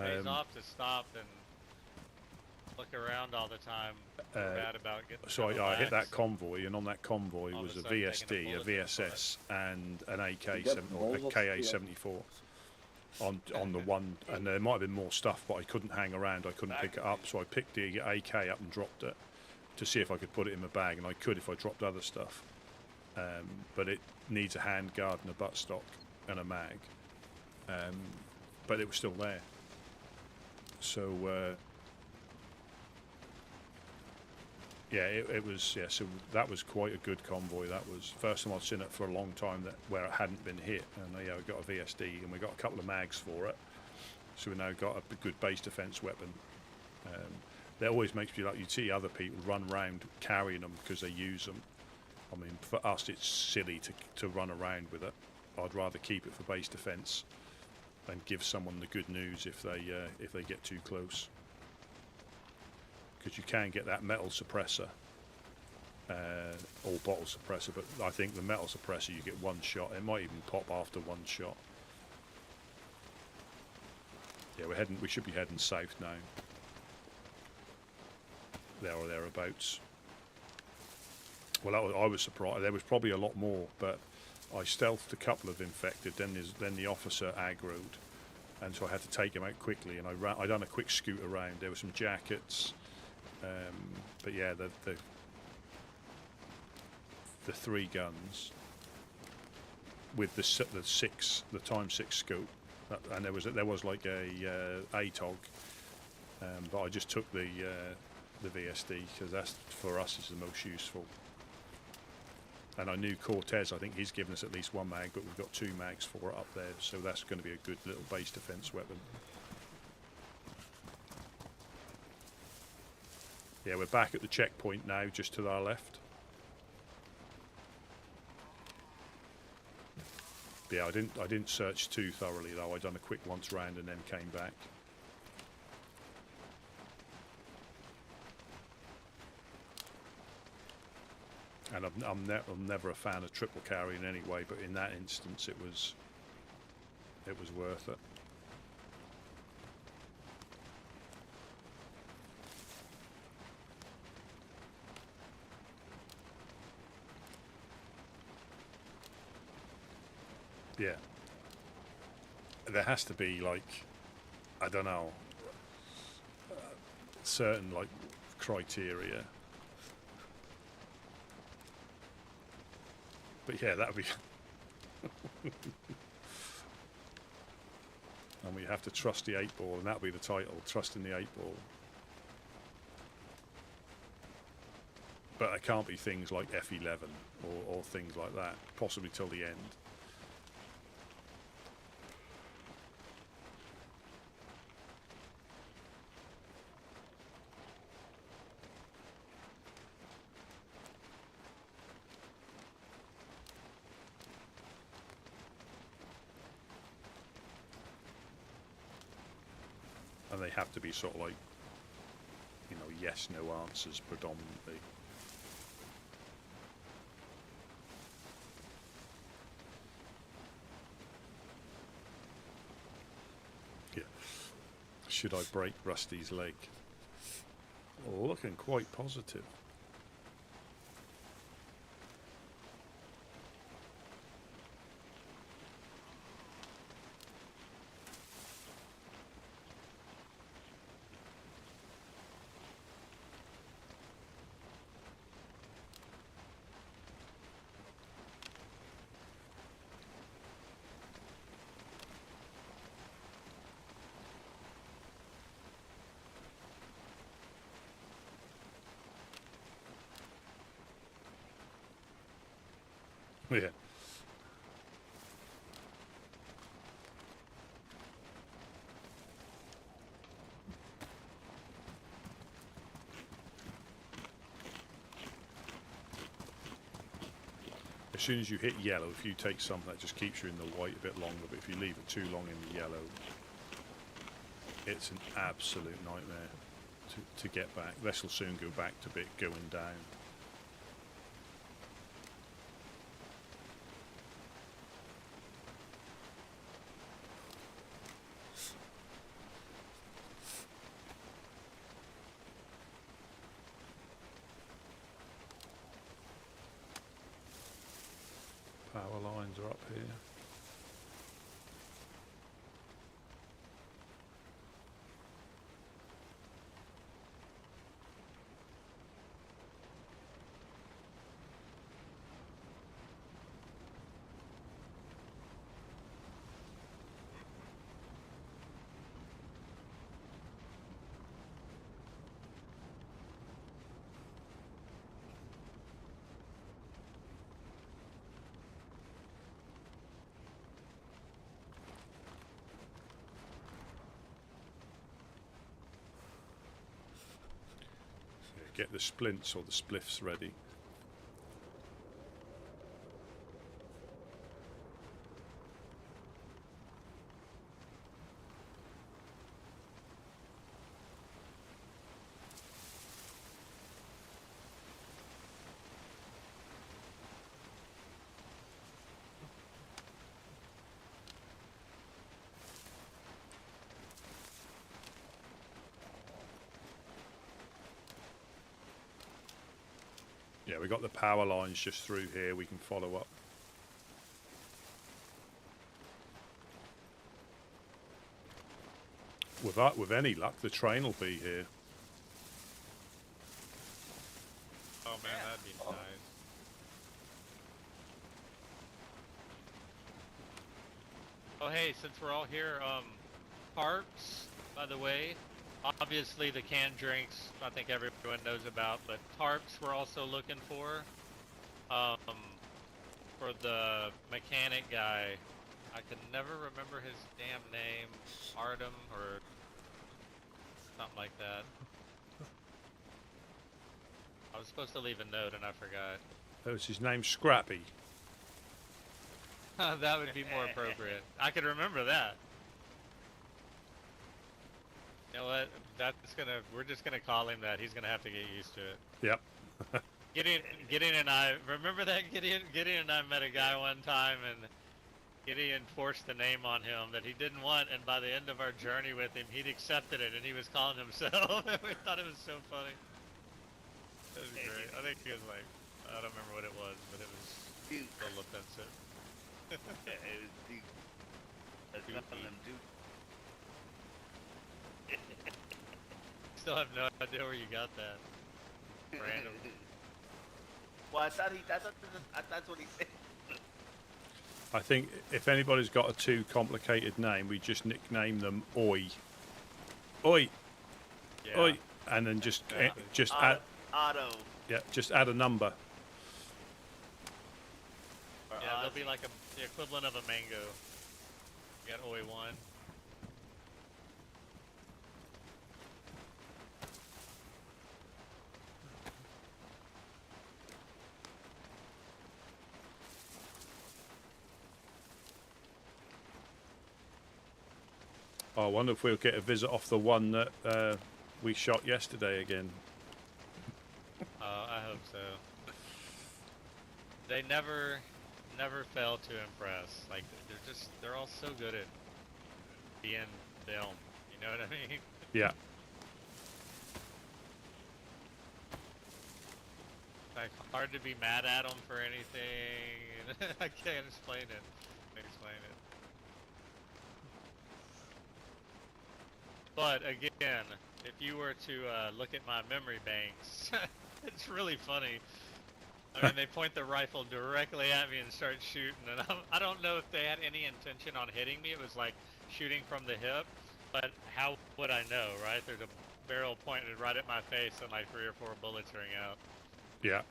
Pays off to stop and look around all the time. Bad about getting so I hit that convoy. convoy, and on that convoy All of was a a sudden taking a VSD, a bullet to the VSS, and an You got AK-7 or a balls of KA-74 on the one. And there might have been more stuff, but I couldn't hang around. I couldn't pick it up, so I picked the AK up and dropped it to see if I could put it in my bag, and I could if I dropped other stuff. But it needs a hand guard and a buttstock and a mag. But it was still there. So yeah, it was. Yeah, so that was quite a good convoy. That was first time I'd seen it for a long time where it hadn't been hit. And yeah, we got a VSD and we got a couple of mags for it. So we now got a good base defense weapon. That always makes me like you see other people run around carrying them because they use them. I mean, for us, it's silly to run around with it. I'd rather keep it for base defense and give someone the good news if they get too close. Because you can get that metal suppressor or bottle suppressor, but I think the metal suppressor you get one shot. It might even pop after one shot. Yeah, we should be heading south now. There or thereabouts. Well, I was surprised. There was probably a lot more, but I stealthed a couple of infected. Then the officer aggroed, and so I had to take him out quickly. And I done a quick scoot around. There were some jackets, but yeah, the 3 guns with the ×6 scope, and there was like a ATOG, but I just took the VSD because that's for us is the most useful. And I knew Cortez, I think he's given us at least 1 mag, but we've got 2 mags for it up there, so that's going to be a good little base defense weapon. Yeah, we're back at the checkpoint now, just to our left. Yeah, I didn't search too thoroughly though. I done a quick once round and then came back. And I'm never a fan of triple carry in any way, but in that instance it was worth it. Yeah. There has to be like, I don't know, certain like criteria. But yeah, that would be... and we have to trust the 8-ball, and that'll be the title, Trusting the 8-ball. But it can't be things like F11 or things like that, possibly till the end. And they have to be sort of like, you know, yes, no answers predominantly. Yeah. Should I break Rusty's leg? Oh, looking quite positive. Yeah. as soon as you hit yellow, if you take something, that just keeps you in the white a bit longer. But if you leave it too long in the yellow, it's an absolute nightmare to get back. This will soon go back to bit going down. Power lines are up here. Get the splints or the spliffs ready. Yeah, we got the power lines just through here. We can follow up. With any luck, the train will be here. Oh man, that'd be nice. Oh hey, since we're all here, tarps, by the way, obviously the canned drinks, I think everyone knows about, but tarps we're also looking for the mechanic guy. I can never remember his damn name, Artem or something like that. I was supposed to leave a note and I forgot. Oh, is his name Scrappy? That would be more appropriate. I could remember that. You know what? We're just gonna call him that. He's gonna have to get used to it. Yep. Gideon and I remember that Gideon and I met a guy one time, and Gideon forced the name on him that he didn't want, and by the end of our journey with him, he'd accepted it, and he was calling himself. We thought it was so funny. It was great. I think he was like, I don't remember what it was, but it was a little offensive. Yeah, it was Duke. That's nothing them Duke. Still have no idea where you got that. Random. Well, I thought that's what he said. I think if anybody's got a too complicated name, we just nickname them Oi. Oi. Yeah. Oi. And then just add. Otto. Yeah, just add a number. Yeah, they'll be like the equivalent of a mango. You got Oi 1. I wonder if we'll get a visit off the one that we shot yesterday again. I hope so. They never fail to impress. Like they're all so good at being film. You know what I mean? Yeah. Like hard to be mad at them for anything. I can't explain it. But again, if you were to look at my memory banks, it's really funny. I mean, they point the rifle directly at me and start shooting, and I don't know if they had any intention on hitting me. It was like shooting from the hip, but how would I know, right? There's a barrel pointed right at my face and like 3 or 4 bullets ring out. Yeah.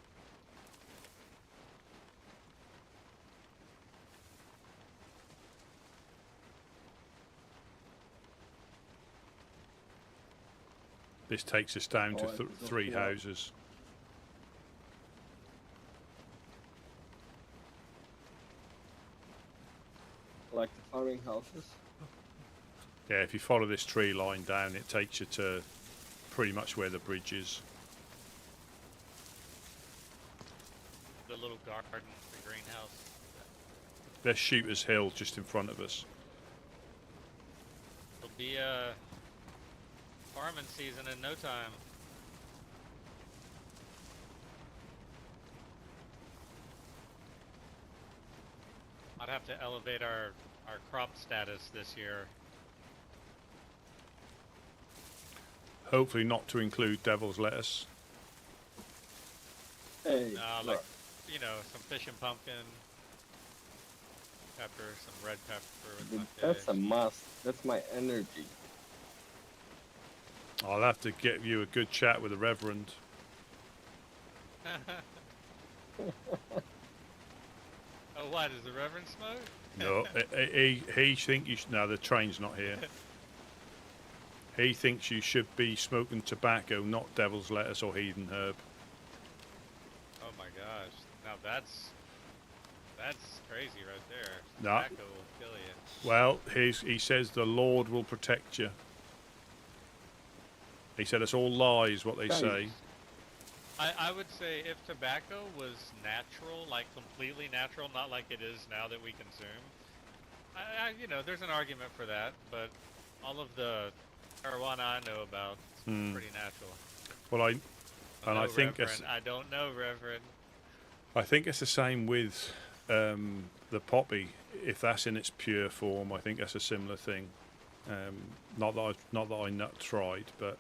This takes us down to 3 houses. like the farming houses. Yeah, if you follow this tree line down, it takes you to pretty much where the bridge is. The little garden, the greenhouse. There's Shooter's Hill just in front of us. It'll be farming season in no time. I'd have to elevate our crop status this year. Hopefully not to include devil's lettuce. Hey, Like, you know, some fish and pumpkin, pepper, some red pepper with dude, my that's fish. a must. That's my energy. I'll have to get you a good chat with the Reverend. Oh, why does the Reverend smoke? No, he think you should, no, the train's not here. He thinks you should be smoking tobacco, not devil's lettuce or heathen herb. Oh my gosh! Now that's crazy right there. No. Tobacco will kill you. Well, he says the Lord will protect you. He said it's all lies what they say. I would say if tobacco was natural, like completely natural, not like it is now that we consume, you know, there's an argument for that, but all of the marijuana I know about is pretty natural. Well, I think Reverend, I don't know, Reverend. I think it's the same with the poppy. If that's in its pure form, I think that's a similar thing. Not that I not tried, but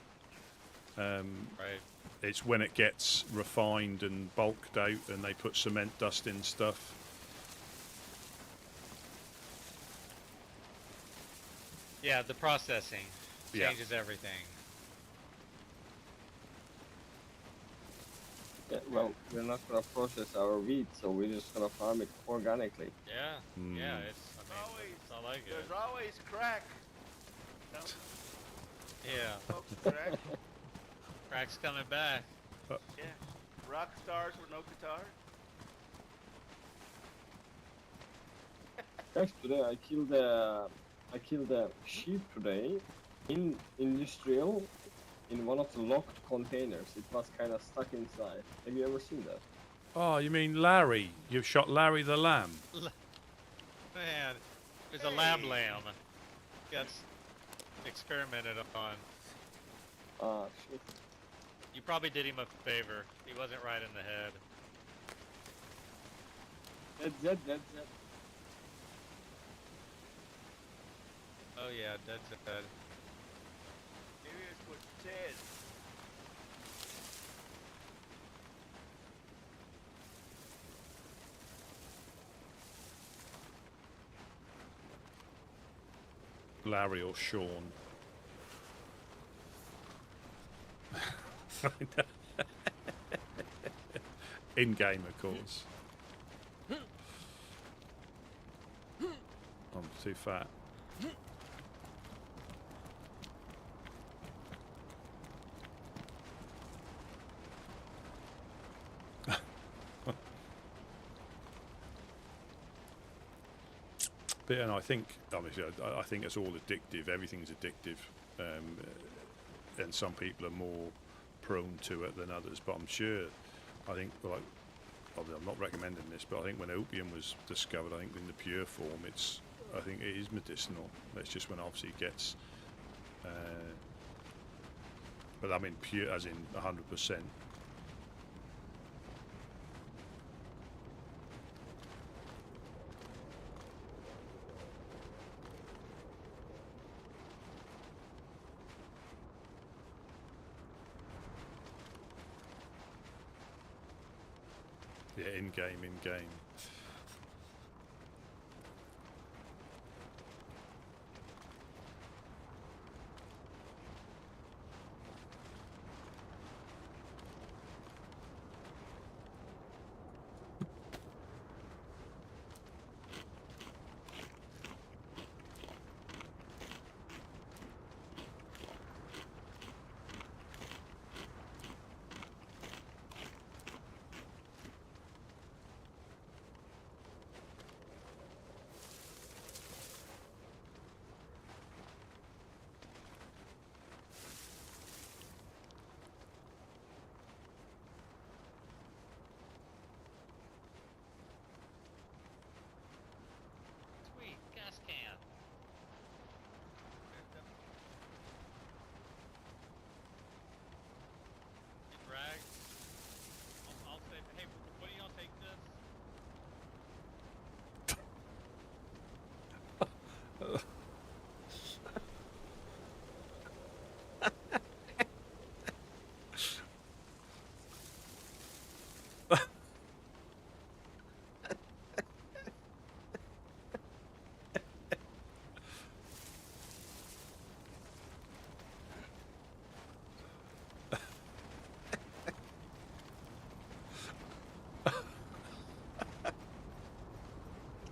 Right. it's when it gets refined and bulked out, and they put cement dust in stuff. Yeah, the processing Yeah. changes everything. Yeah, well, we're not gonna process our wheat, so we're just gonna farm it organically. Yeah, yeah, it's, I mean, that's all I get. There's always crack. No, Yeah, folks, crack. crack's coming back. Yeah. Rock stars with no guitar. Guys, today I killed a sheep today in industrial in one of the locked containers. It was kind of stuck inside. Have you ever seen that? Oh, you mean Larry? You've shot Larry the lamb. Man, there's a lamb. Gets experimented upon. Ah, shit. You probably did him a favor. He wasn't right in the head. That's it. Oh yeah, dead. Maybe it's what Ted. Larry or Sean. In game, of course. I'm too fat. But and I think, obviously, I think it's all addictive. Everything's addictive, and some people are more prone to it than others. But I'm sure, I think, like, I'm not recommending this, but I think when opium was discovered, I think in the pure form, I think it is medicinal. It's just when obviously it gets, but I mean pure as in 100%. Yeah, in game.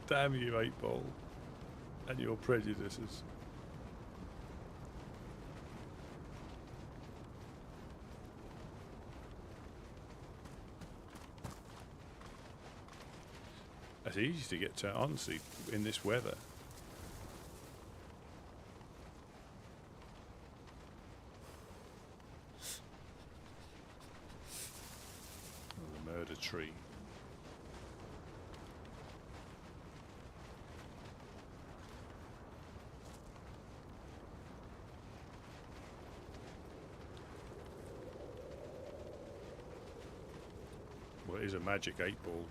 Damn you, 8 Ball. And your prejudices. It's easy to get to, honestly, in this weather. The murder tree. Well, it is a magic 8 Ball.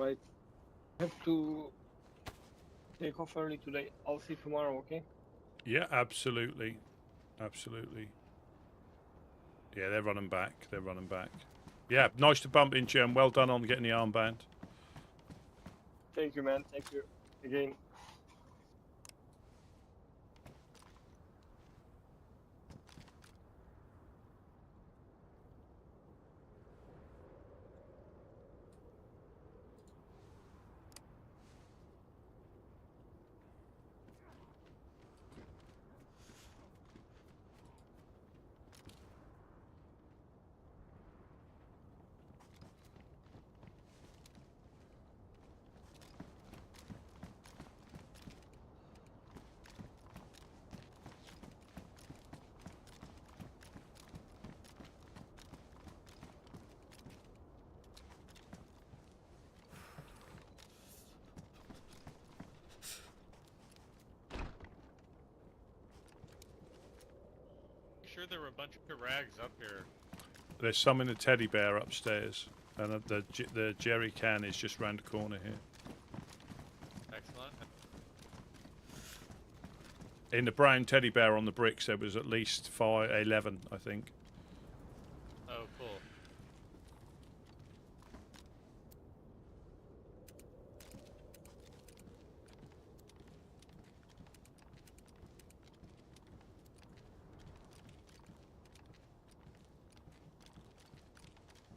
Right. I have to take off early today. I'll see you tomorrow, okay? Yeah, absolutely. Absolutely. Yeah, they're running back. They're running back. Yeah, nice to bump into you, and well done on getting the armband. Thank you, man. Thank you again. Sure, there were a bunch of rags up here. There's some in the teddy bear upstairs, and the jerry can is just round the corner here. Excellent. In the brown teddy bear on the bricks, there was at least 11, I think. Oh, cool.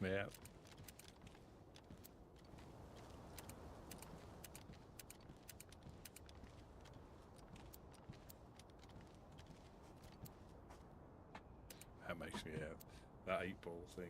Yeah. That makes me that 8 Ball thing.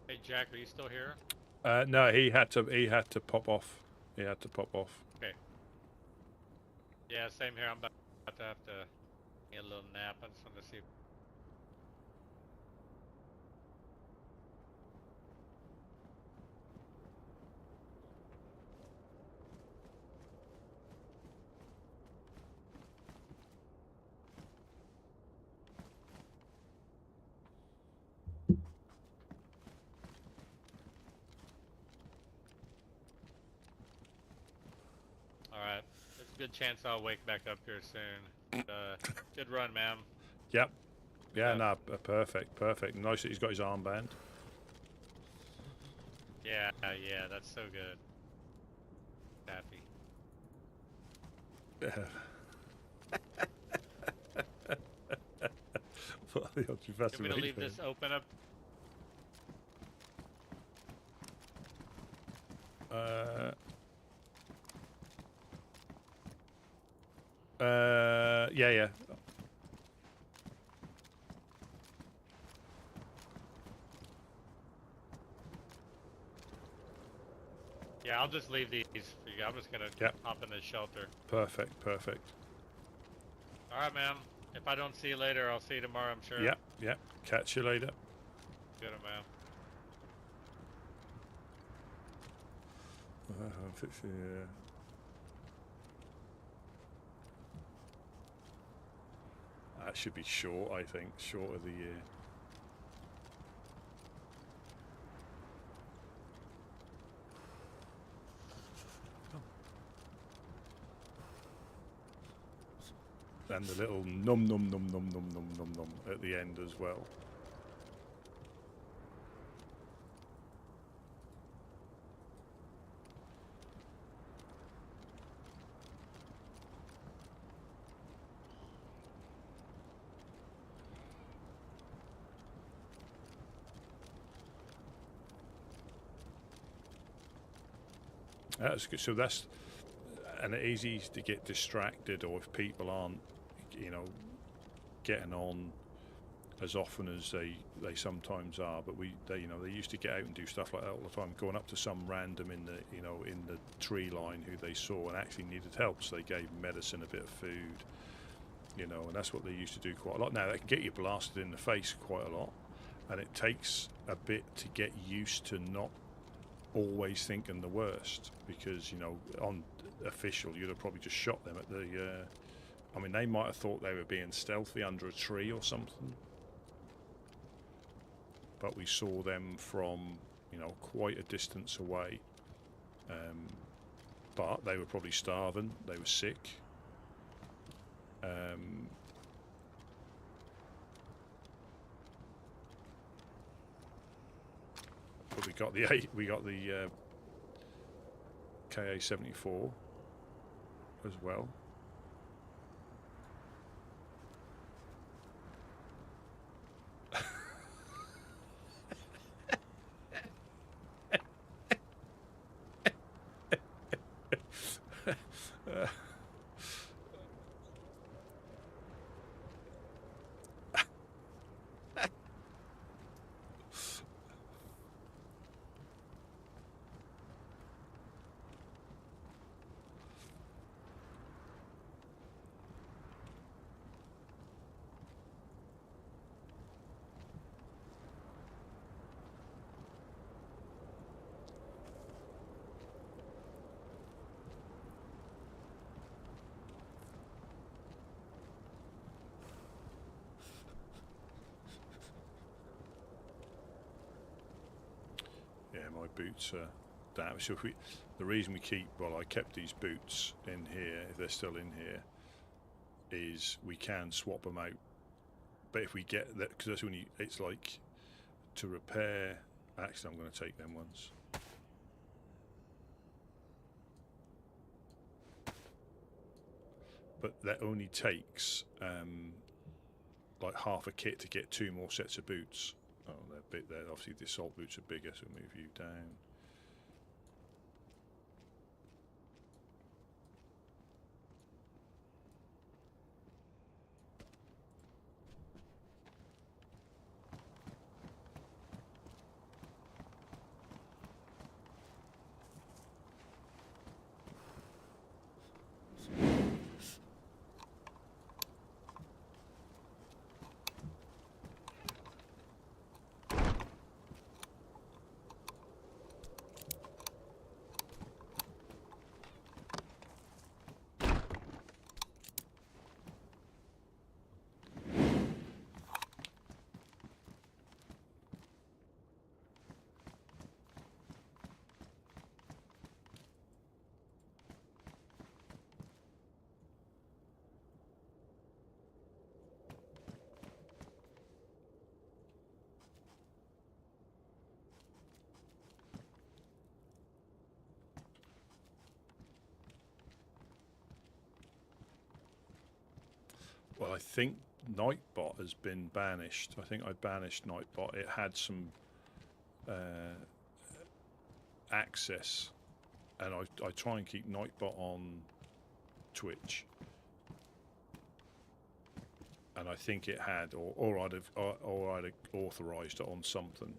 Hey, Jack, are you still here? No, he had to. He had to pop off. He had to pop off. Okay. Yeah, same here. I'm about to have to get a little nap. I just wanted to see. Alright. There's a good chance I'll wake back up here soon. Good run, man. Yep. Yeah, no, perfect, perfect. Nice that he's got his armband. Yeah, yeah, that's so good. Happy. You want me to leave this open up? Yeah. Yeah, I'll just leave these for you. I'm just gonna hop in this shelter. Perfect, perfect. Alright, man. If I don't see you later, I'll see you tomorrow, I'm sure. Yep. Catch you later. Good, man. That should be short, I think. Short of the year. And the little num at the end as well. That's good. So that's, and it's easy to get distracted, or if people aren't, getting on as often as they sometimes are. But they used to get out and do stuff like that all the time, going up to some random in the tree line who they saw and actually needed help, so they gave medicine, a bit of food, and that's what they used to do quite a lot. Now they can get you blasted in the face quite a lot, and it takes a bit to get used to not always thinking the worst, because on official you'd have probably just shot them at the they might have thought they were being stealthy under a tree or something, but we saw them from quite a distance away, but they were probably starving, they were sick, but we got the KA-74 as well. Yeah, my boots are damaged. So the reason I kept these boots in here, if they're still in here, is we can swap them out. But if we get that, because that's when it's like to repair. Actually, I'm going to take them ones. But that only takes like half a kit to get 2 more sets of boots. Oh, they're obviously the assault boots are bigger, so move you down. Well, I think Nightbot has been banished. I think I banished Nightbot. It had some access, and I try and keep Nightbot on Twitch, and I think it had, or I'd have authorized it on something.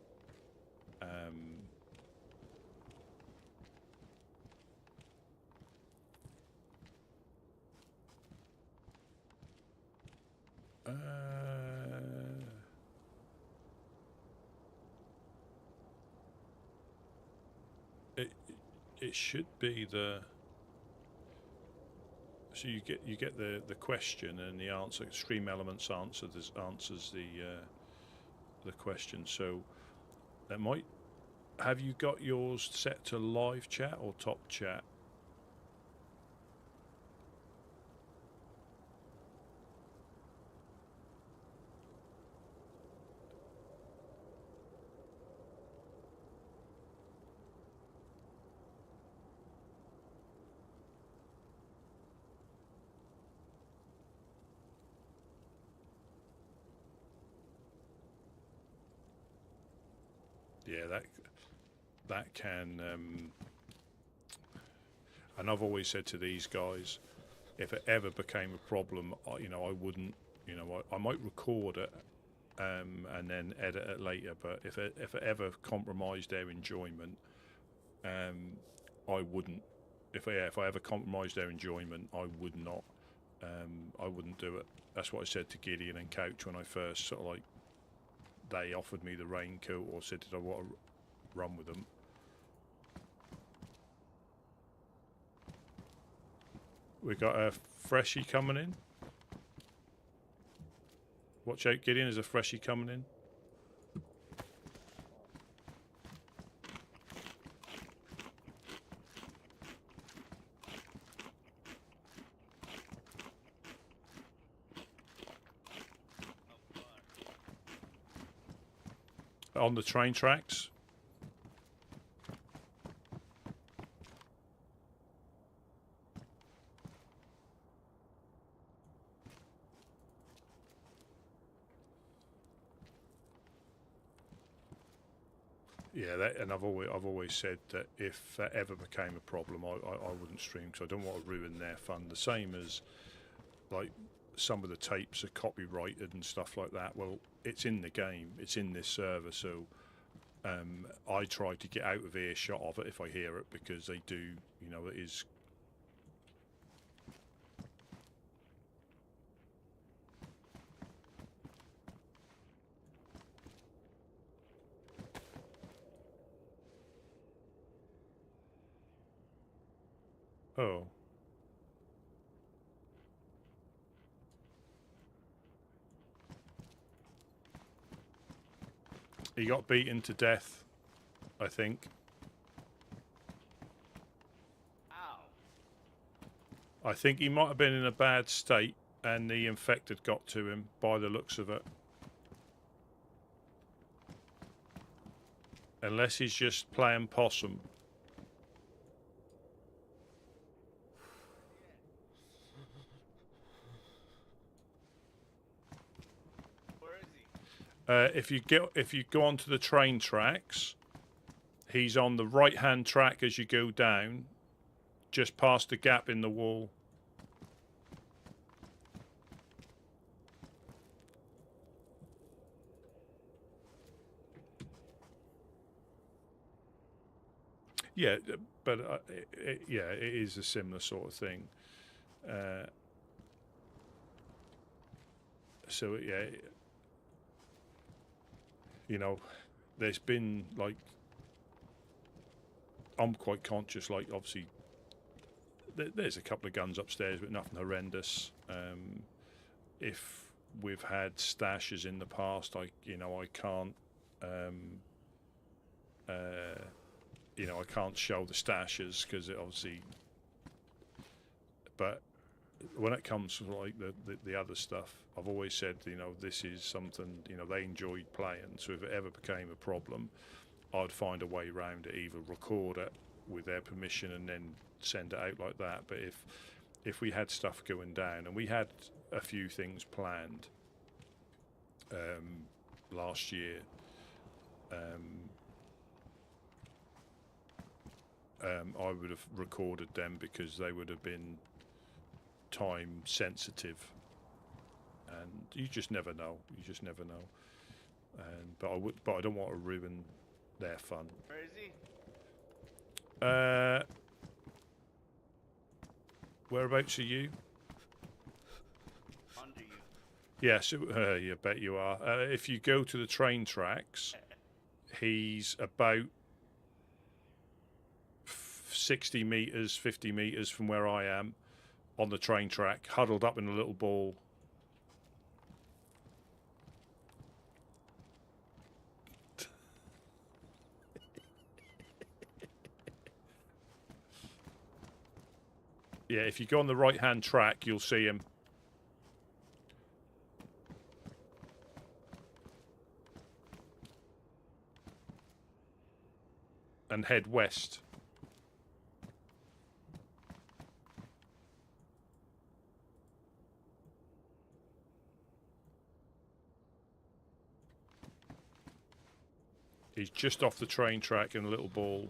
It should be the. So you get the question and the answer. Stream Elements answers the question. So that might. Have you got yours set to live chat or top chat? Yeah, that can, and I've always said to these guys, if it ever became a problem, I wouldn't, I might record it, and then edit it later. But if it ever compromised their enjoyment, I wouldn't. If I ever compromised their enjoyment, I would not. I wouldn't do it. That's what I said to Gideon and Couch when I first sort of like. They offered me the raincoat or said, did I want to run with them? We got a freshie coming in. Watch out, Gideon, there's a freshie coming in. On the train tracks. Yeah, and I've always said that if that ever became a problem, I wouldn't stream because I don't want to ruin their fun. The same as like some of the tapes are copyrighted and stuff like that. Well, it's in the game, it's in this server, so I try to get out of earshot of it if I hear it, because they do, it is. Oh. He got beaten to death, I think. Ow. I think he might have been in a bad state and the infected got to him by the looks of it. Unless he's just playing possum. If you go onto the train tracks, he's on the right-hand track as you go down, just past the gap in the wall. Yeah, but it is a similar sort of thing. So yeah. There's been, like, I'm quite conscious, like, obviously, there's a couple of guns upstairs, but nothing horrendous. If we've had stashes in the past, I can't, I can't show the stashes, because it obviously, but when it comes to, like, the other stuff, I've always said, this is something, they enjoyed playing. So if it ever became a problem, I'd find a way around it, either record it with their permission and then send it out like that. But if we had stuff going down, and we had a few things planned last year. I would have recorded them because they would have been time sensitive, and you just never know. You just never know. But I don't want to ruin their fun. Where is he? Whereabouts are you? Under you. Yes, you bet you are. If you go to the train tracks, he's about 60 meters, 50 meters from where I am on the train track, huddled up in a little ball. Yeah, if you go on the right-hand track, you'll see him. And head west. He's just off the train track in a little ball.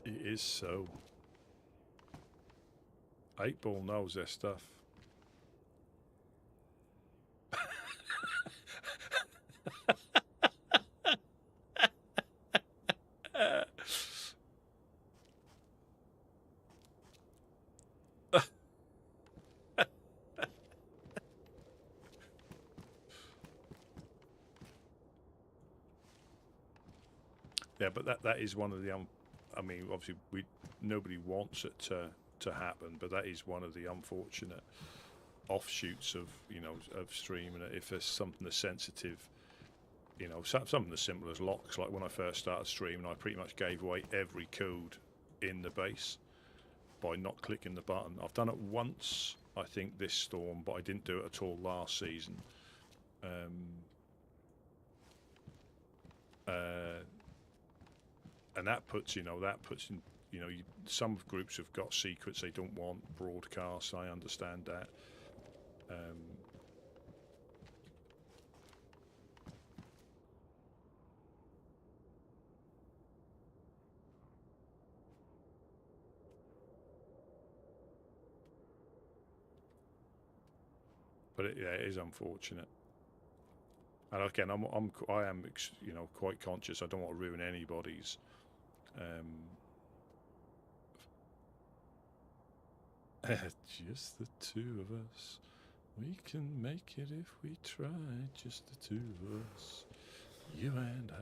It is so. 8-Ball knows their stuff. Yeah, but that is one of the I mean, obviously nobody wants it to happen, but that is one of the unfortunate offshoots of of streaming. If there's something as sensitive, something as simple as locks. Like when I first started streaming, I pretty much gave away every code in the base by not clicking the button. I've done it once, I think, this storm, but I didn't do it at all last season. And that puts in, some groups have got secrets they don't want broadcast. I understand that. But it is unfortunate. And again, I am quite conscious. I don't want to ruin anybody's. Just the two of us. We can make it if we try. Just the two of us. You and I.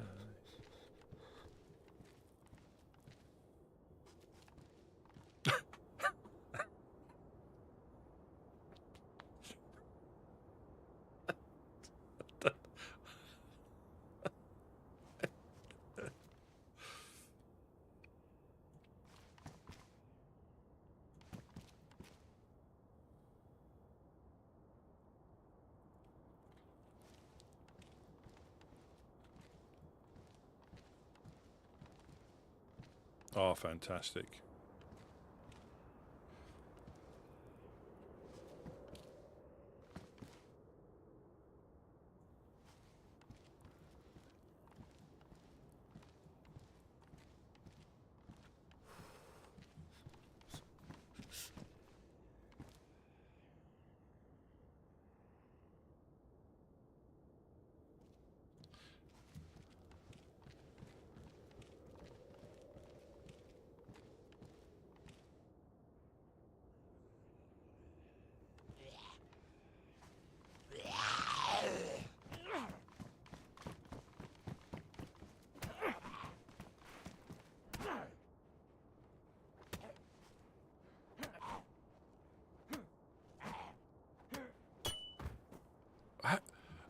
Oh, fantastic.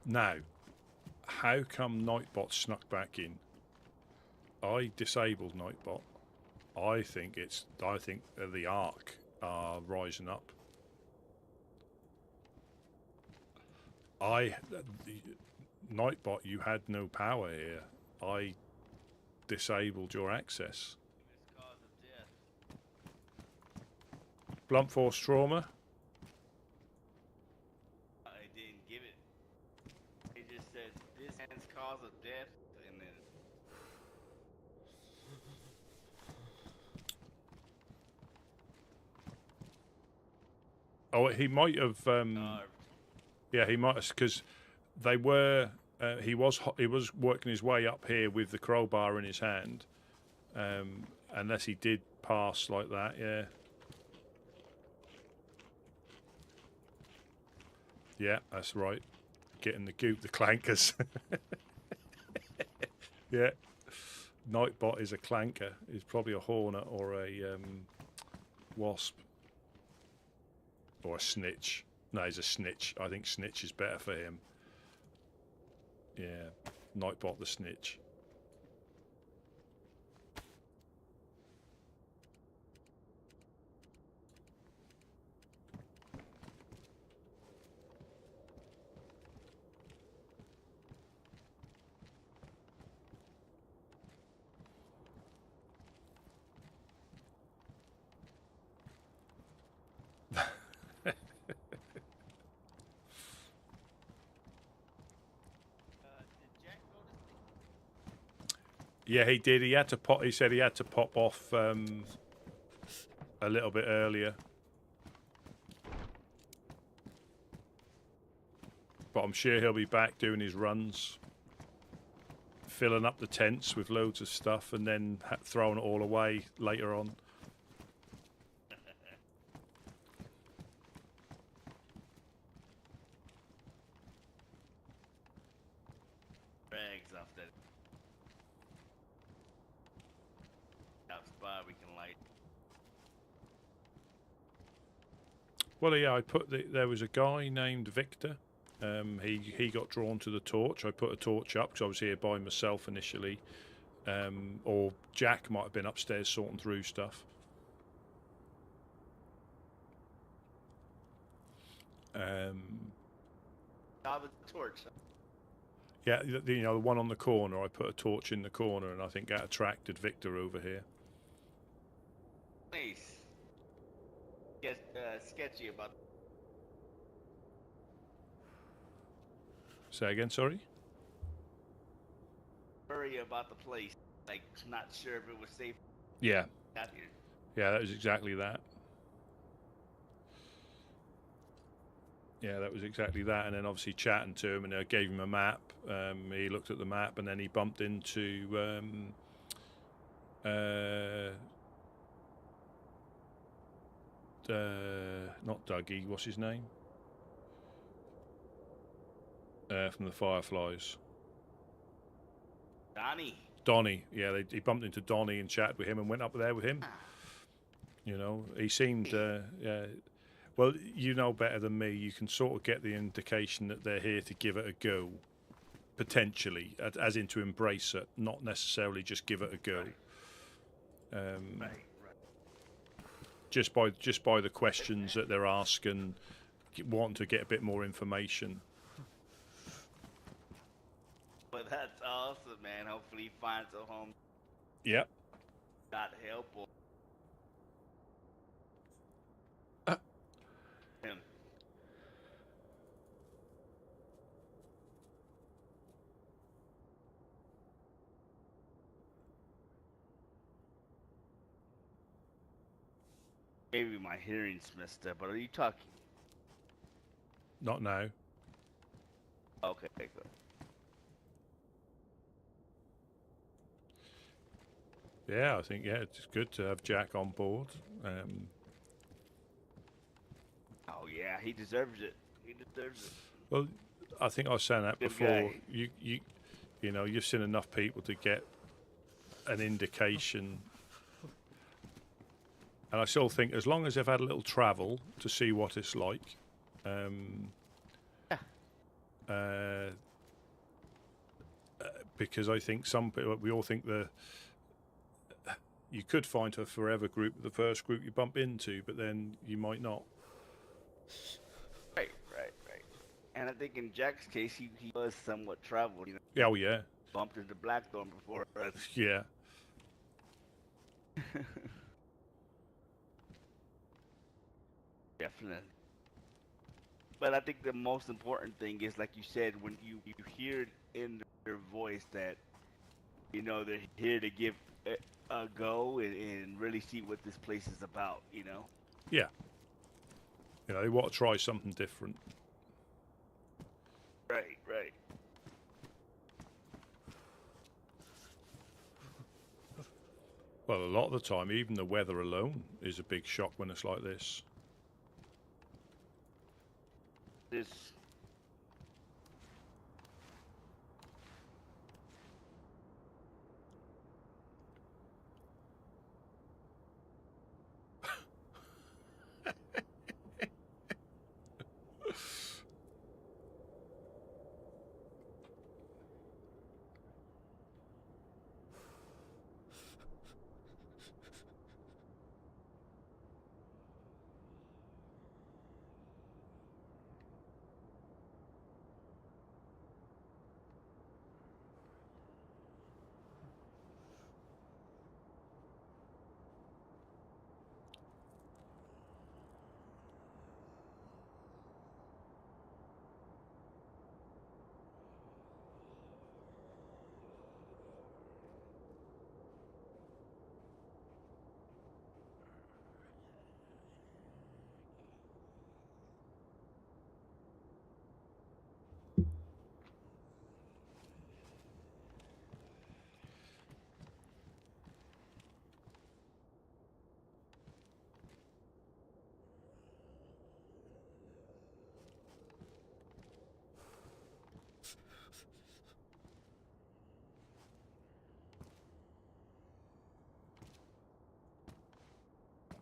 Now, how come Nightbot snuck back in? I disabled Nightbot. I think the Ark are rising up. Nightbot, you had no power here. I disabled your access. Cause of death. Blunt force trauma. I didn't give it. It just said this man's cause of death, and then. Oh, he might have. Yeah, he might have, because they were. He was working his way up here with the crowbar in his hand, unless he did pass like that. Yeah. Yeah, that's right. Getting the goop, the clankers. Yeah. Nightbot is a clanker. He's probably a hornet or a wasp. Or a snitch. No, he's a snitch. I think snitch is better for him. Yeah. Nightbot the snitch. Yeah, he did. He had to pop. He said he had to pop off a little bit earlier. But I'm sure he'll be back doing his runs, filling up the tents with loads of stuff, and then throwing it all away later on. Rags off that spot we can light. Well, yeah, there was a guy named Victor. He got drawn to the torch. I put a torch up because I was here by myself initially. Or Jack might have been upstairs sorting through stuff. The torch. Yeah, the one on the corner. I put a torch in the corner, and I think that attracted Victor over here. Nice. Get sketchy about. Say again, sorry? Worry about the place. Like, not sure if it was safe. Yeah. Out here. Yeah, that was exactly that. Yeah, that was exactly that. And then obviously chatting to him, and I gave him a map. He looked at the map, and then he bumped into not Dougie, what's his name? From the Fireflies. Donnie, yeah, he bumped into Donnie and chatted with him and went up there with him. You know, he seemed, yeah. Well, you know better than me. You can sort of get the indication that they're here to give it a go, potentially, as in to embrace it, not necessarily just give it a go. Just by the questions that they're asking, wanting to get a bit more information. But that's awesome, man. Hopefully he finds a home. Yep. Got help or him. Maybe my hearing's messed up, but are you talking? Not now. Okay, good. Yeah, I think, yeah, it's good to have Jack on board. Oh yeah, he deserves it. He deserves it. Well, I think I was saying that Good before. guy. You know, you've seen enough people to get an indication. And I still think as long as they've had a little travel to see what it's like, because I think we all think you could find a forever group, the first group you bump into, but then you might not. Right. And I think in Jack's case, he was somewhat traveled. Oh yeah. Bumped into Blackthorn before us. Yeah. Definitely. But I think the most important thing is, like you said, when you hear it in their voice that, they're here to give a go and really see what this place is about, Yeah. They want to try something different. Right. Well, a lot of the time, even the weather alone is a big shock when it's like this. This.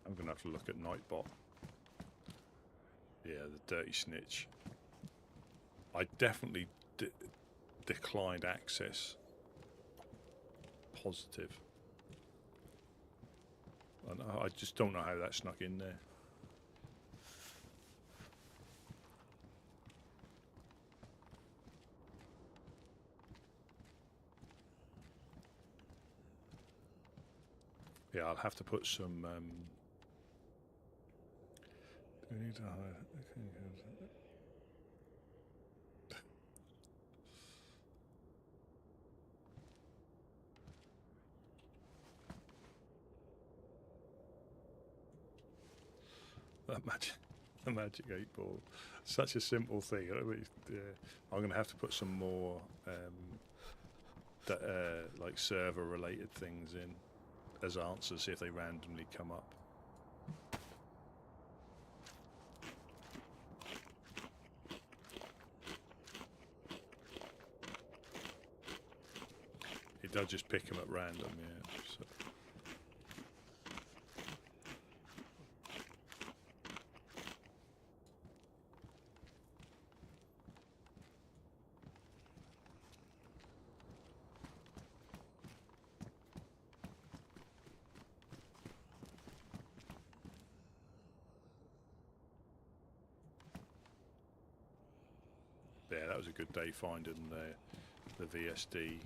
I'm going to have to look at Nightbot. Yeah, the dirty snitch. I definitely declined access. Positive. I just don't know how that snuck in there. Yeah, I'll have to put some... we need to hide. The magic 8-ball. Such a simple thing. I'm going to have to put some more like server-related things in as answers, see if they randomly come up. It does just pick them at random, yeah. So. Yeah, that was a good day finding the VSD.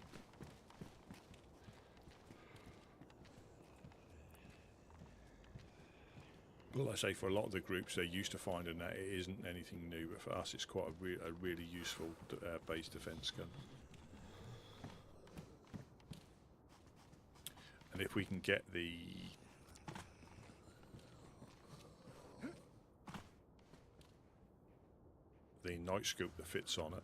Well, I say for a lot of the groups, they're used to finding that. It isn't anything new, but for us, it's quite a really useful base defense gun. And if we can get the night scoop that fits on it,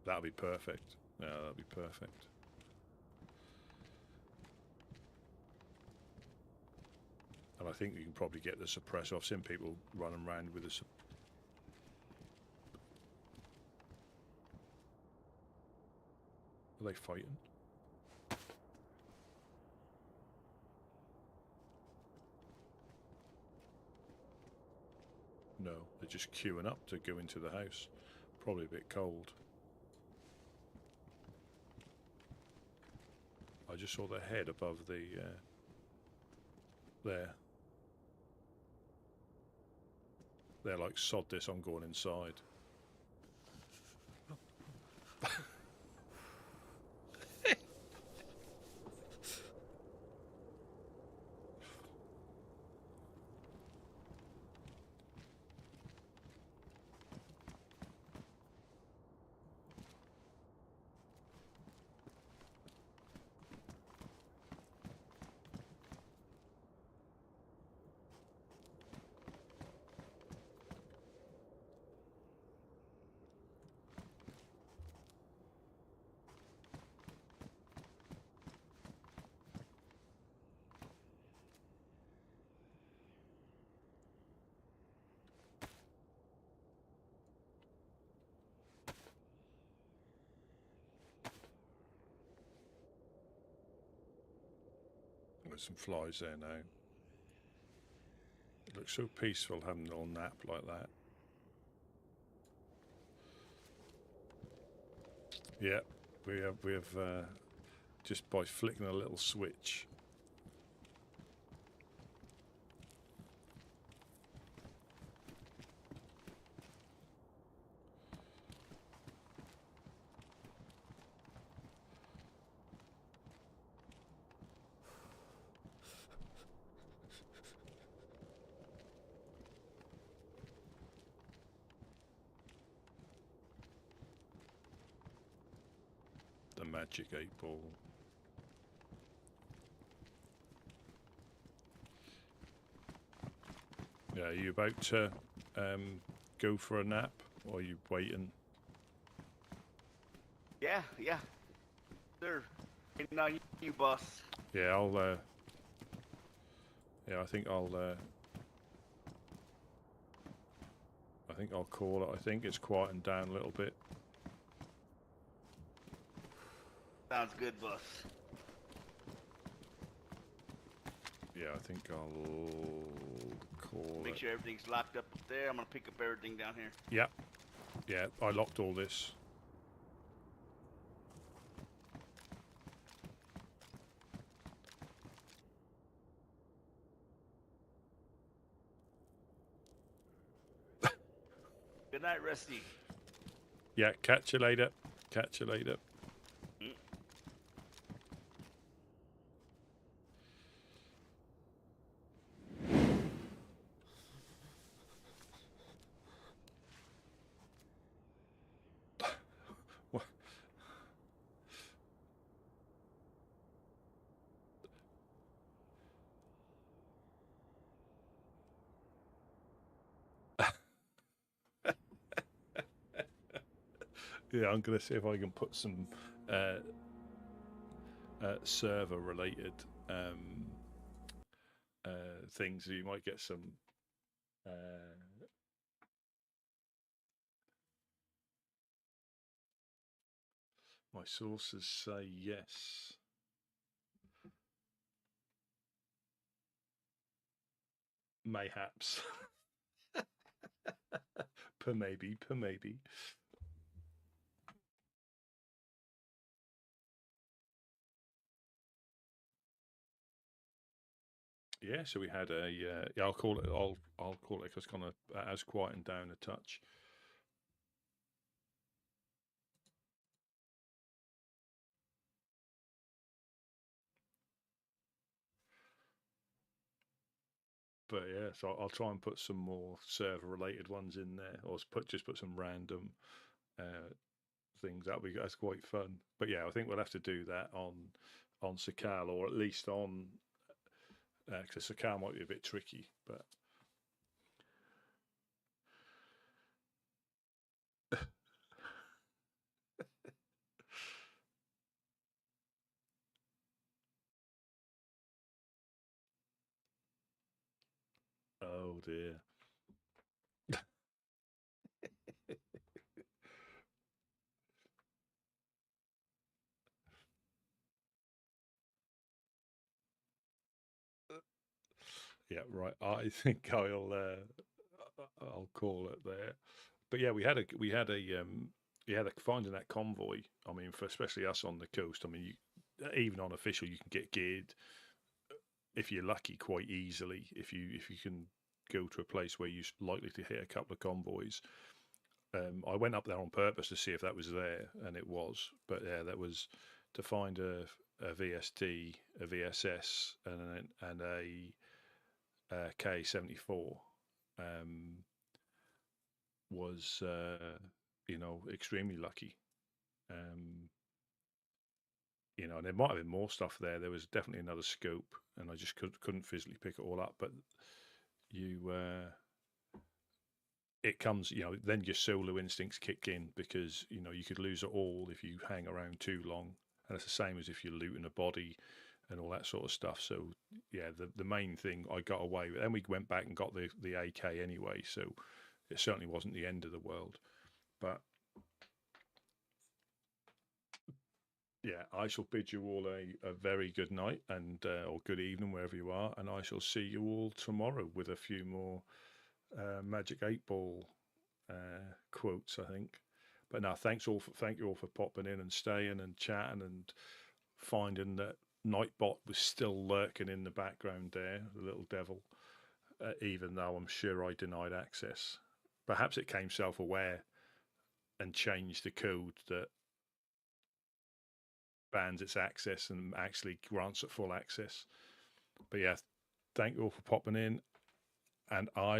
that'll be perfect. Yeah, that'll be perfect. And I think you can probably get the suppressor. I've seen people running around with a Are they fighting? No, they're just queuing up to go into the house. Probably a bit cold. I just saw their head above the there. They're like, sod this, I'm going inside. There's some flies there now. It looks so peaceful having a little nap like that. Yeah, we have just by flicking a little switch. The magic 8-ball. Yeah, are you about to go for a nap, or are you waiting? Yeah, sir. No, you boss. Yeah, I'll. Yeah, I think I'll call it. I think it's quieting down a little bit. Sounds good, boss. Yeah, I think I'll call Make it. sure everything's locked up there. I'm gonna pick up everything down here. Yeah, yeah, I locked all this. Good night, Rusty. Yeah, catch you later. Catch you later. What? Yeah, I'm gonna see if I can put some server related things. You might get some my sources say yes. Mayhaps. Per maybe. Yeah, so we had a yeah. I'll call it. I'll call it because kind of as quieting down a touch. But yeah, so I'll try and put some more server related ones in there, or just put some random things. That's quite fun. But yeah, I think we'll have to do that on Sakal, or at least on because Sakal might be a bit tricky, but. Oh dear. Yeah, right. I think I'll I'll call it there. But yeah, we had a finding that convoy. I mean, for especially us on the coast. I mean, even on official, you can get geared if you're lucky quite easily. If you can go to a place where you're likely to hit a couple of convoys. I went up there on purpose to see if that was there, and it was. But yeah, that was to find a VST, a VSS, and a K-74 was extremely lucky. And there might have been more stuff there. There was definitely another scope, and I just couldn't physically pick it all up. But it comes, then your solo instincts kick in, because you could lose it all if you hang around too long, and it's the same as if you're looting a body and all that sort of stuff. So yeah, the main thing I got away with, and we went back and got the AK anyway, so it certainly wasn't the end of the world. But yeah, I shall bid you all a very good night and or good evening wherever you are, and I shall see you all tomorrow with a few more Magic 8 Ball quotes, I think. But no, thank you all for popping in and staying and chatting and finding that Nightbot was still lurking in the background there, the little devil, even though I'm sure I denied access. Perhaps it came self-aware and changed the code that bans its access and actually grants it full access. But yeah, thank you all for popping in, and I